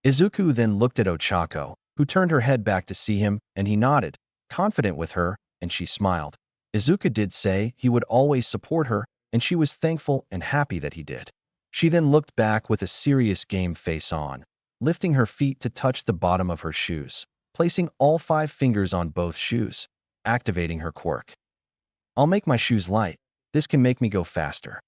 Izuku then looked at Ochako, who turned her head back to see him, and he nodded, confident with her, and she smiled. Izuku did say he would always support her, and she was thankful and happy that he did. She then looked back with a serious game face on, lifting her feet to touch the bottom of her shoes, placing all 5 fingers on both shoes, activating her quirk. "I'll make my shoes light. This can make me go faster,"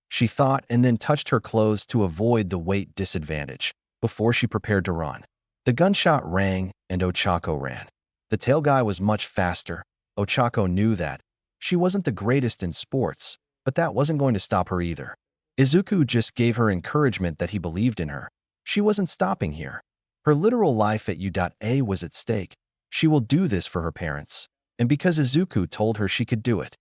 she thought, and then touched her clothes to avoid the weight disadvantage before she prepared to run. The gunshot rang, and Ochako ran. The tail guy was much faster. Ochako knew that. She wasn't the greatest in sports, but that wasn't going to stop her either. Izuku just gave her encouragement that he believed in her. She wasn't stopping here. Her literal life at U.A was at stake. She will do this for her parents, and because Izuku told her she could do it.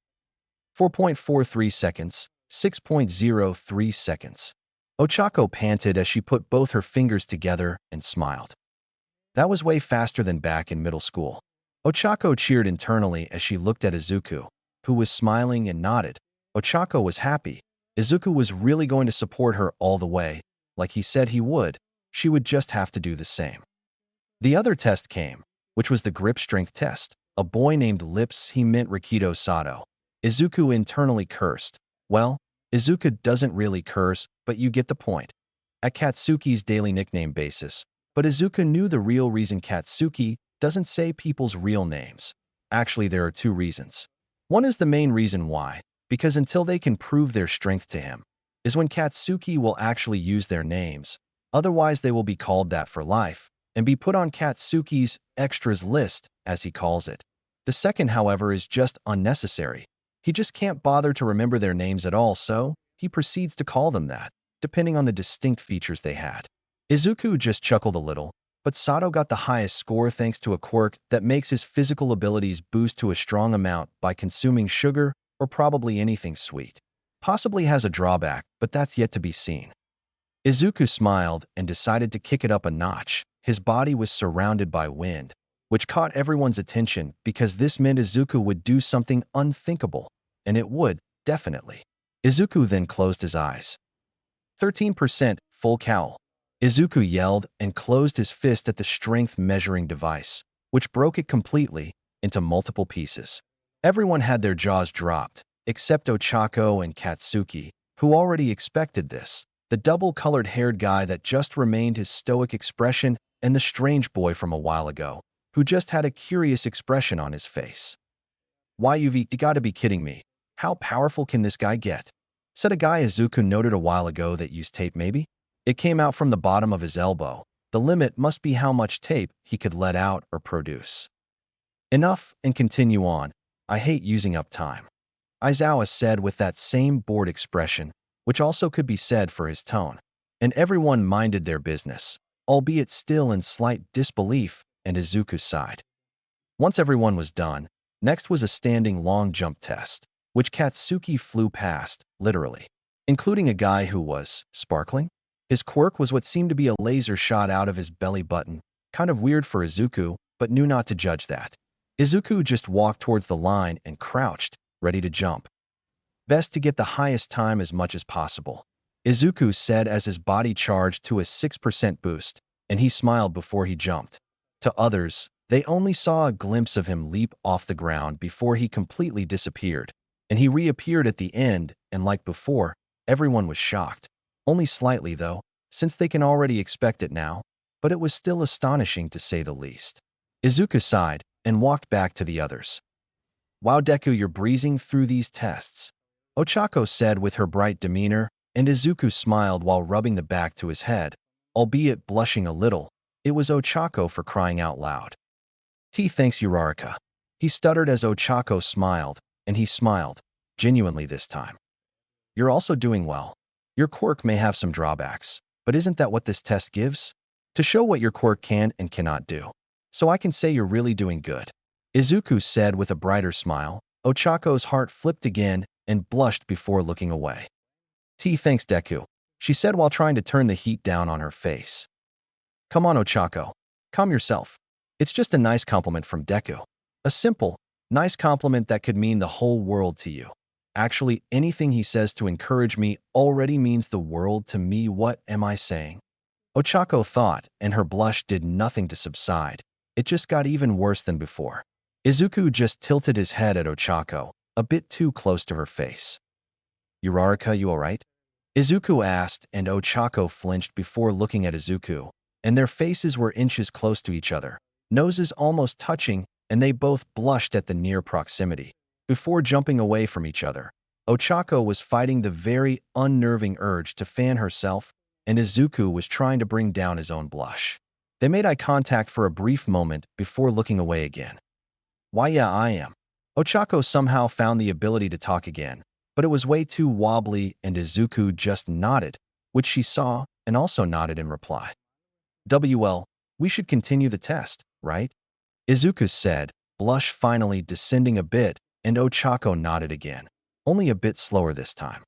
4.43 seconds, 6.03 seconds. Ochako panted as she put both her fingers together and smiled. That was way faster than back in middle school. Ochako cheered internally as she looked at Izuku, who was smiling and nodded. Ochako was happy. Izuku was really going to support her all the way. Like he said he would, she would just have to do the same. The other test came, which was the grip strength test. A boy named Lips, he meant Rikido Sato. Izuku internally cursed. Well, Izuku doesn't really curse, but you get the point. At Katsuki's daily nickname basis. But Izuku knew the real reason Katsuki doesn't say people's real names. Actually, there are 2 reasons. One is the main reason why, because until they can prove their strength to him, is when Katsuki will actually use their names. Otherwise, they will be called that for life and be put on Katsuki's extras list, as he calls it. The second, however, is just unnecessary. He just can't bother to remember their names at all, so he proceeds to call them that, depending on the distinct features they had. Izuku just chuckled a little, but Sato got the highest score thanks to a quirk that makes his physical abilities boost to a strong amount by consuming sugar or probably anything sweet. Possibly has a drawback, but that's yet to be seen. Izuku smiled and decided to kick it up a notch. His body was surrounded by wind, which caught everyone's attention because this meant Izuku would do something unthinkable, and it would, definitely. Izuku then closed his eyes. 13% full cowl. Izuku yelled and closed his fist at the strength measuring device, which broke it completely into multiple pieces. Everyone had their jaws dropped, except Ochako and Katsuki, who already expected this. The double-colored haired guy that just remained his stoic expression, and the strange boy from a while ago, who just had a curious expression on his face. "Why, you gotta be kidding me. How powerful can this guy get?" said a guy Izuku noted a while ago that used tape maybe. It came out from the bottom of his elbow. The limit must be how much tape he could let out or produce. "Enough, and continue on. I hate using up time," Aizawa said with that same bored expression, which also could be said for his tone. And everyone minded their business, albeit still in slight disbelief, and Izuku sighed. Once everyone was done, next was a standing long jump test, which Katsuki flew past, literally, including a guy who was sparkling. His quirk was what seemed to be a laser shot out of his belly button, kind of weird for Izuku, but knew not to judge that. Izuku just walked towards the line and crouched, ready to jump. "Best to get the highest time as much as possible," Izuku said as his body charged to a 6% boost, and he smiled before he jumped. To others, they only saw a glimpse of him leap off the ground before he completely disappeared, and he reappeared at the end, and like before, everyone was shocked. Only slightly, though, since they can already expect it now, but it was still astonishing to say the least. Izuku sighed and walked back to the others. "Wow, Deku, you're breezing through these tests," Ochako said with her bright demeanor, and Izuku smiled while rubbing the back to his head, albeit blushing a little. It was Ochako for crying out loud. Thanks, Uraraka." He stuttered as Ochako smiled, and he smiled, genuinely this time. "You're also doing well. Your quirk may have some drawbacks, but isn't that what this test gives? To show what your quirk can and cannot do. So I can say you're really doing good," Izuku said with a brighter smile. Ochako's heart flipped again and blushed before looking away. Thanks, Deku," she said while trying to turn the heat down on her face. "Come on, Ochako. Calm yourself. It's just a nice compliment from Deku. A simple, nice compliment that could mean the whole world to you." Actually, anything he says to encourage me already means the world to me. What am I saying? Ochako thought, and her blush did nothing to subside. It just got even worse than before. Izuku just tilted his head at Ochako, a bit too close to her face. Uraraka, you alright? Izuku asked, and Ochako flinched before looking at Izuku, and their faces were inches close to each other, noses almost touching, and they both blushed at the near proximity. Before jumping away from each other, Ochako was fighting the very unnerving urge to fan herself, and Izuku was trying to bring down his own blush. They made eye contact for a brief moment before looking away again. Why, yeah, I am. Ochako somehow found the ability to talk again, but it was way too wobbly, and Izuku just nodded, which she saw, and also nodded in reply. WL, we should continue the test, right? Izuku said, blush finally descending a bit, and Ochako nodded again, only a bit slower this time.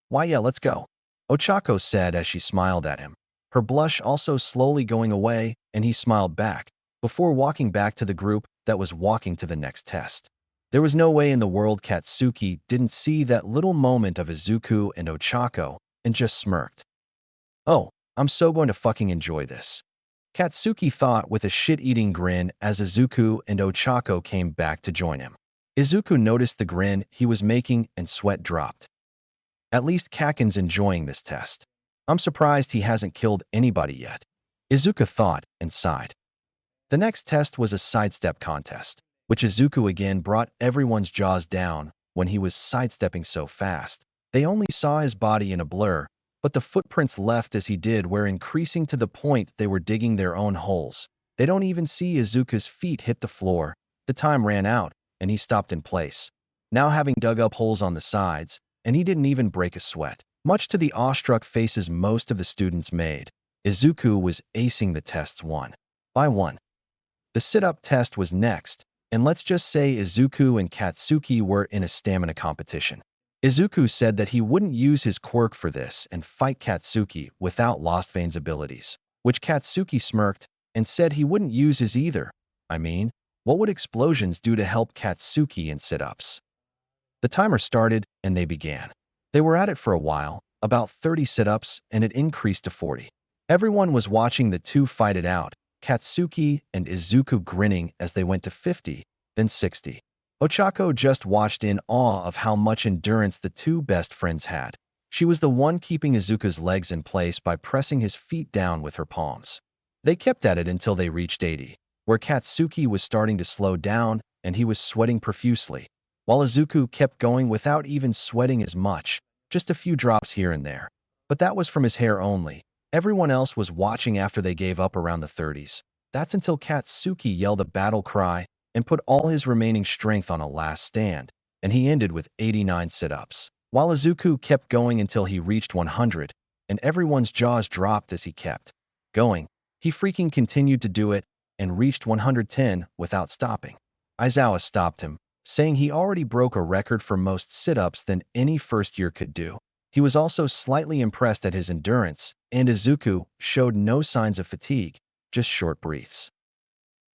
Why, yeah, let's go. Ochako said as she smiled at him, her blush also slowly going away, and he smiled back, before walking back to the group that was walking to the next test. There was no way in the world Katsuki didn't see that little moment of Izuku and Ochako and just smirked. Oh, I'm so going to fucking enjoy this. Katsuki thought with a shit-eating grin as Izuku and Ochako came back to join him. Izuku noticed the grin he was making and sweat dropped. At least Kaken's enjoying this test. I'm surprised he hasn't killed anybody yet. Izuku thought and sighed. The next test was a sidestep contest, which Izuku again brought everyone's jaws down when he was sidestepping so fast. They only saw his body in a blur, but the footprints left as he did were increasing to the point they were digging their own holes. They don't even see Izuku's feet hit the floor. The time ran out, and he stopped in place, now having dug up holes on the sides, and he didn't even break a sweat. Much to the awestruck faces most of the students made, Izuku was acing the tests one by one. The sit-up test was next, and let's just say Izuku and Katsuki were in a stamina competition. Izuku said that he wouldn't use his quirk for this and fight Katsuki without Lost Vein's abilities, which Katsuki smirked and said he wouldn't use his either. I mean, what would explosions do to help Katsuki in sit-ups? The timer started, and they began. They were at it for a while, about 30 sit-ups, and it increased to 40. Everyone was watching the two fight it out, Katsuki and Izuku grinning as they went to 50, then 60. Ochako just watched in awe of how much endurance the two best friends had. She was the one keeping Izuku's legs in place by pressing his feet down with her palms. They kept at it until they reached 80, where Katsuki was starting to slow down and he was sweating profusely, while Izuku kept going without even sweating as much, just a few drops here and there. But that was from his hair only. Everyone else was watching after they gave up around the 30s. That's until Katsuki yelled a battle cry and put all his remaining strength on a last stand, and he ended with 89 sit-ups. While Izuku kept going until he reached 100, and everyone's jaws dropped as he kept going, he freaking continued to do it and reached 110 without stopping. Aizawa stopped him, saying he already broke a record for most sit-ups than any first year could do. He was also slightly impressed at his endurance, and Izuku showed no signs of fatigue, just short breaths.